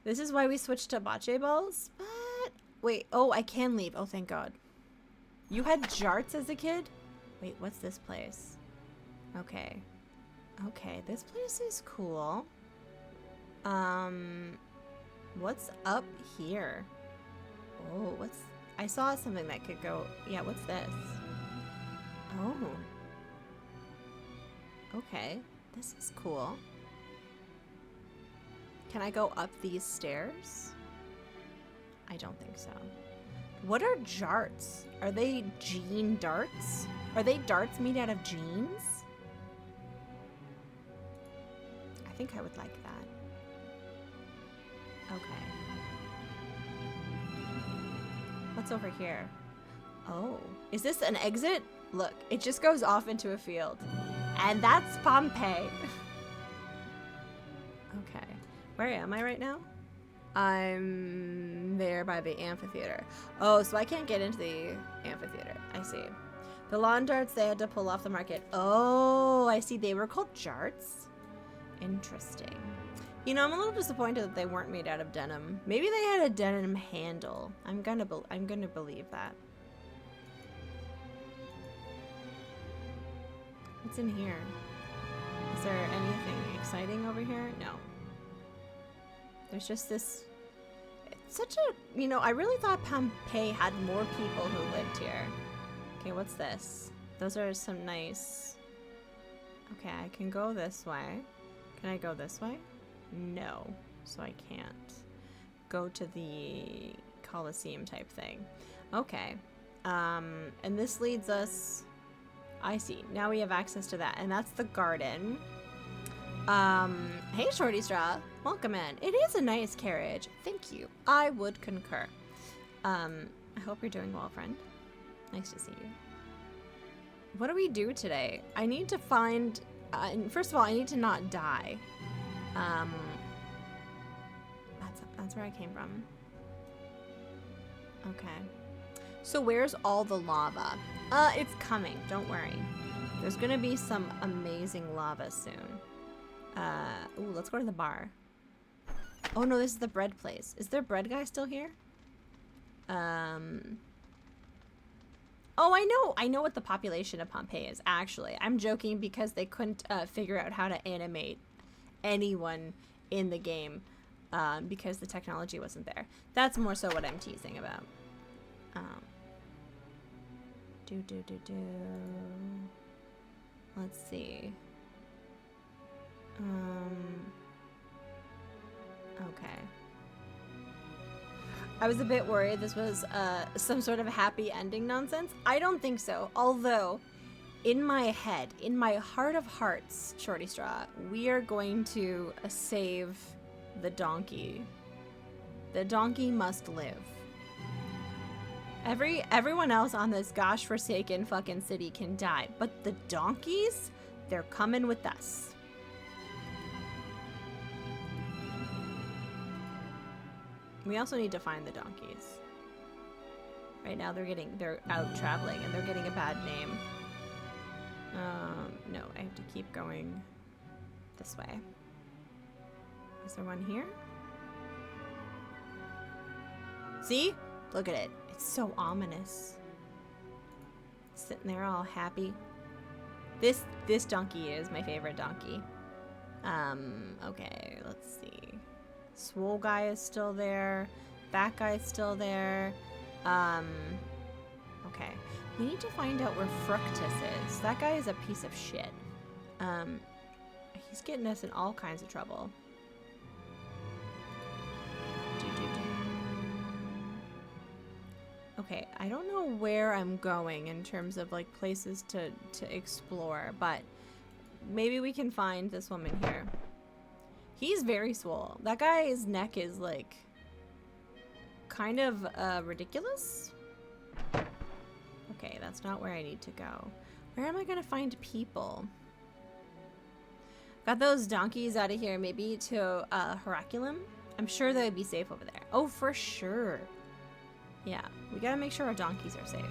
This is why we switched to bocce balls? But, wait, oh, I can leave. Oh, thank God. You had jarts as a kid? Wait, what's this place? Okay. Okay, this place is cool. What's up here? Oh, I saw something that could go, yeah, what's this? Oh. Okay, this is cool. Can I go up these stairs? I don't think so. What are jarts? Are they jean darts? Are they darts made out of jeans? I think I would like that. Okay. What's over here? Oh, is this an exit? Look, it just goes off into a field. And that's Pompeii. Okay. Where am I right now? I'm there by the amphitheater. Oh, so I can't get into the amphitheater. I see. The lawn darts they had to pull off the market. Oh, I see. They were called jarts. Interesting. You know, I'm a little disappointed that they weren't made out of denim. Maybe they had a denim handle. I'm gonna believe that. What's in here? Is there anything exciting over here? No. There's just this... It's such a... You know, I really thought Pompeii had more people who lived here. Okay, what's this? Those are some nice... Okay, I can go this way. Can I go this way? No. So I can't go to the Colosseum type thing. Okay. And this leads us... I see. Now we have access to that. And that's the garden. Hey, Shorty Straw. Welcome in. It is a nice carriage. Thank you. I would concur. I hope you're doing well, friend. Nice to see you. What do we do today? I need to find... first of all, I need to not die. That's where I came from. Okay. So where's all the lava? It's coming. Don't worry. There's gonna be some amazing lava soon. Ooh, let's go to the bar. Oh no, this is the bread place. Is their bread guy still here? Oh, I know what the population of Pompeii is, actually. I'm joking because they couldn't figure out how to animate anyone in the game because the technology wasn't there. That's more so what I'm teasing about. Let's see. Okay. I was a bit worried this was some sort of happy ending nonsense. I don't think so. Although, in my head, in my heart of hearts, Shorty Straw, we are going to save the donkey. The donkey must live. Everyone else on this gosh forsaken fucking city can die, but the donkeys, they're coming with us. We also need to find the donkeys. Right now they're out traveling and they're getting a bad name. No, I have to keep going this way. Is there one here? See? Look at it. It's so ominous. Sitting there all happy. This donkey is my favorite donkey. Okay, let's see. Swole guy is still there. That guy's still there. Okay. We need to find out where Fructus is. That guy is a piece of shit. He's getting us in all kinds of trouble. Okay, I don't know where I'm going in terms of like places to explore, but maybe we can find this woman here. He's very swole. That guy's neck is like kind of ridiculous. Okay, that's not where I need to go. Where am I gonna find people? Got those donkeys out of here, maybe to Herculum. I'm sure they'd be safe over there. Oh, for sure. Yeah, we gotta make sure our donkeys are safe.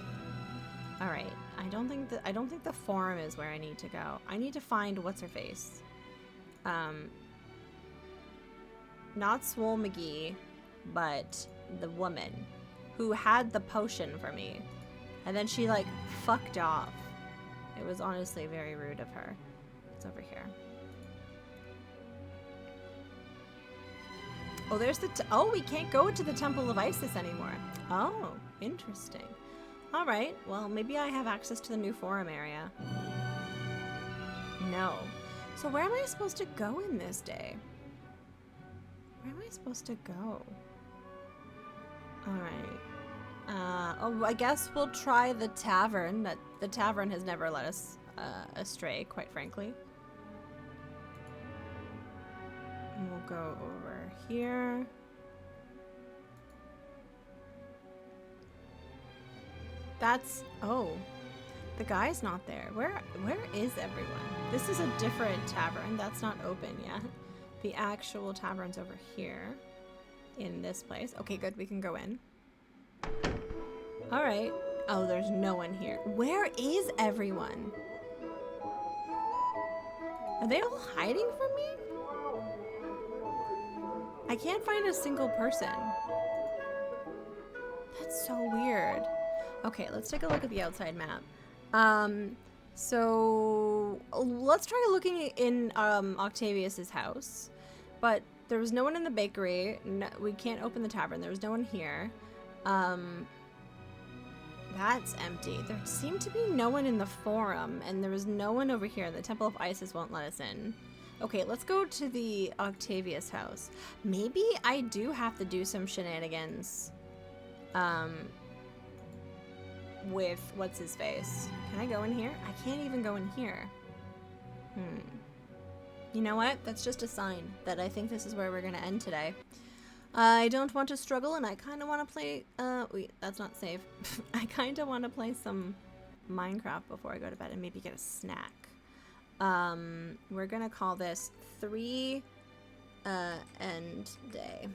All right, I don't think the forum is where I need to go. I need to find what's her face. Not Swole McGee, but the woman who had the potion for me, and then she like fucked off. It was honestly very rude of her. It's over here. Oh, there's the oh, we can't go to the Temple of Isis anymore. Oh, interesting. All right, well, maybe I have access to the new forum area. No. So where am I supposed to go in this day? Where am I supposed to go? All right. Oh, I guess we'll try the tavern. The tavern has never led us astray, quite frankly. And we'll go over here. That's, oh, the guy's not there. Where is everyone? This is a different tavern. That's not open yet. The actual tavern's over here in this place. Okay, good. We can go in. All right. Oh, there's no one here. Where is everyone? Are they all hiding from me? I can't find a single person. That's so weird. Okay, let's take a look at the outside map. So let's try looking in Octavius's house, but there was no one in the bakery. No, we can't open the tavern. There was no one here. That's empty. There seemed to be no one in the forum, and there was no one over here. The Temple of Isis won't let us in. Okay, let's go to the Octavius house. Maybe I do have to do some shenanigans. With what's his face. Can I go in here? I can't even go in here. You know what? That's just a sign that I think this is where we're gonna end today. I don't want to struggle, and I kind of want to play, wait, that's not safe. I kind of want to play some Minecraft before I go to bed and maybe get a snack. We're gonna call this 3 end day.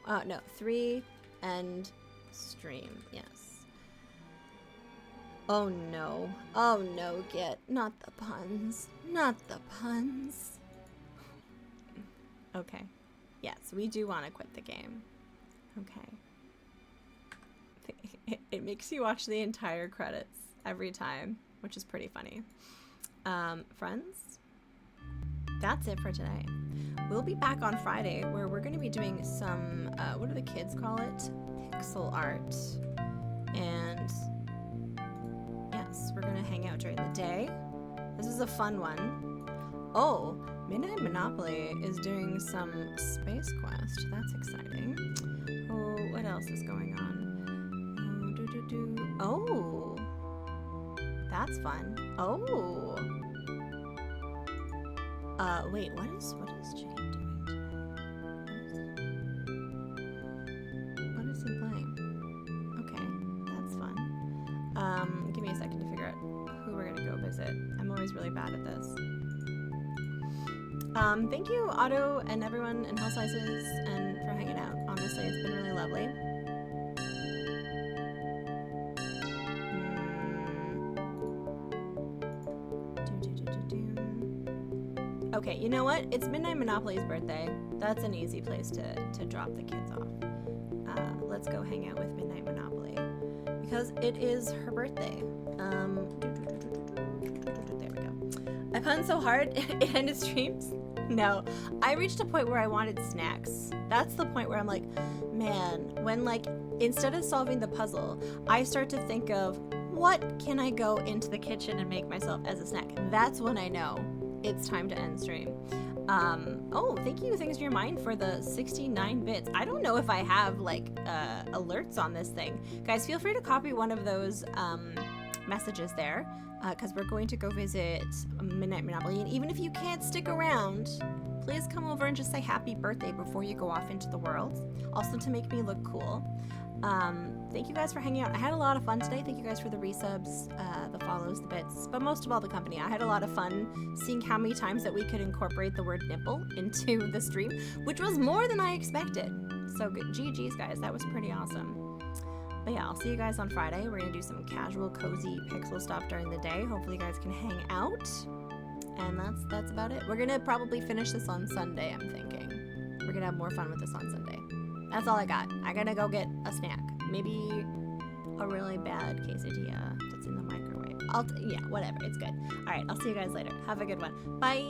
No, 3 end stream, yes. Oh no. Oh no, not the puns. Not the puns. Okay. Yes, we do want to quit the game. Okay. It makes you watch the entire credits every time, which is pretty funny. Friends, that's it for today. We'll be back on Friday where we're going to be doing some, what do the kids call it? Pixel art. And yes, we're going to hang out during the day. This is a fun one. Oh, Midnight Monopoly is doing some Space Quest. That's exciting. Oh, what else is going on? Oh, that's fun. Oh. Wait, what is Jane doing today? What is he playing? Okay, that's fun. Give me a second to figure out who we're gonna go visit. I'm always really bad at this. Thank you, Otto, and everyone in Hell Slices, and for hanging out. Honestly, it's been really lovely. Okay, you know what? It's Midnight Monopoly's birthday. That's an easy place to drop the kids off. Let's go hang out with Midnight Monopoly because it is her birthday. There we go. I pun so hard it ended streams. No, I reached a point where I wanted snacks. That's the point where I'm like, man, when like, instead of solving the puzzle, I start to think of what can I go into the kitchen and make myself as a snack? That's when I know it's time to end stream. Oh, thank you, Things in Your Mind, for the 69 bits. I don't know if I have like alerts on this thing. Guys, feel free to copy one of those messages there, because we're going to go visit Midnight Monopoly. And even if you can't stick around, please come over and just say happy birthday before you go off into the world. Also to make me look cool. Thank you guys for hanging out. I had a lot of fun today. Thank you guys for the resubs, the follows, the bits, but most of all the company. I had a lot of fun seeing how many times that we could incorporate the word nipple into the stream, which was more than I expected. So good. GG's, guys. That was pretty awesome. But yeah, I'll see you guys on Friday. We're going to do some casual, cozy pixel stuff during the day. Hopefully you guys can hang out. And that's about it. We're going to probably finish this on Sunday, I'm thinking. We're going to have more fun with this on Sunday. That's all I got. I gotta go get a snack. Maybe a really bad quesadilla that's in the microwave. Yeah, whatever. It's good. All right, I'll see you guys later. Have a good one. Bye.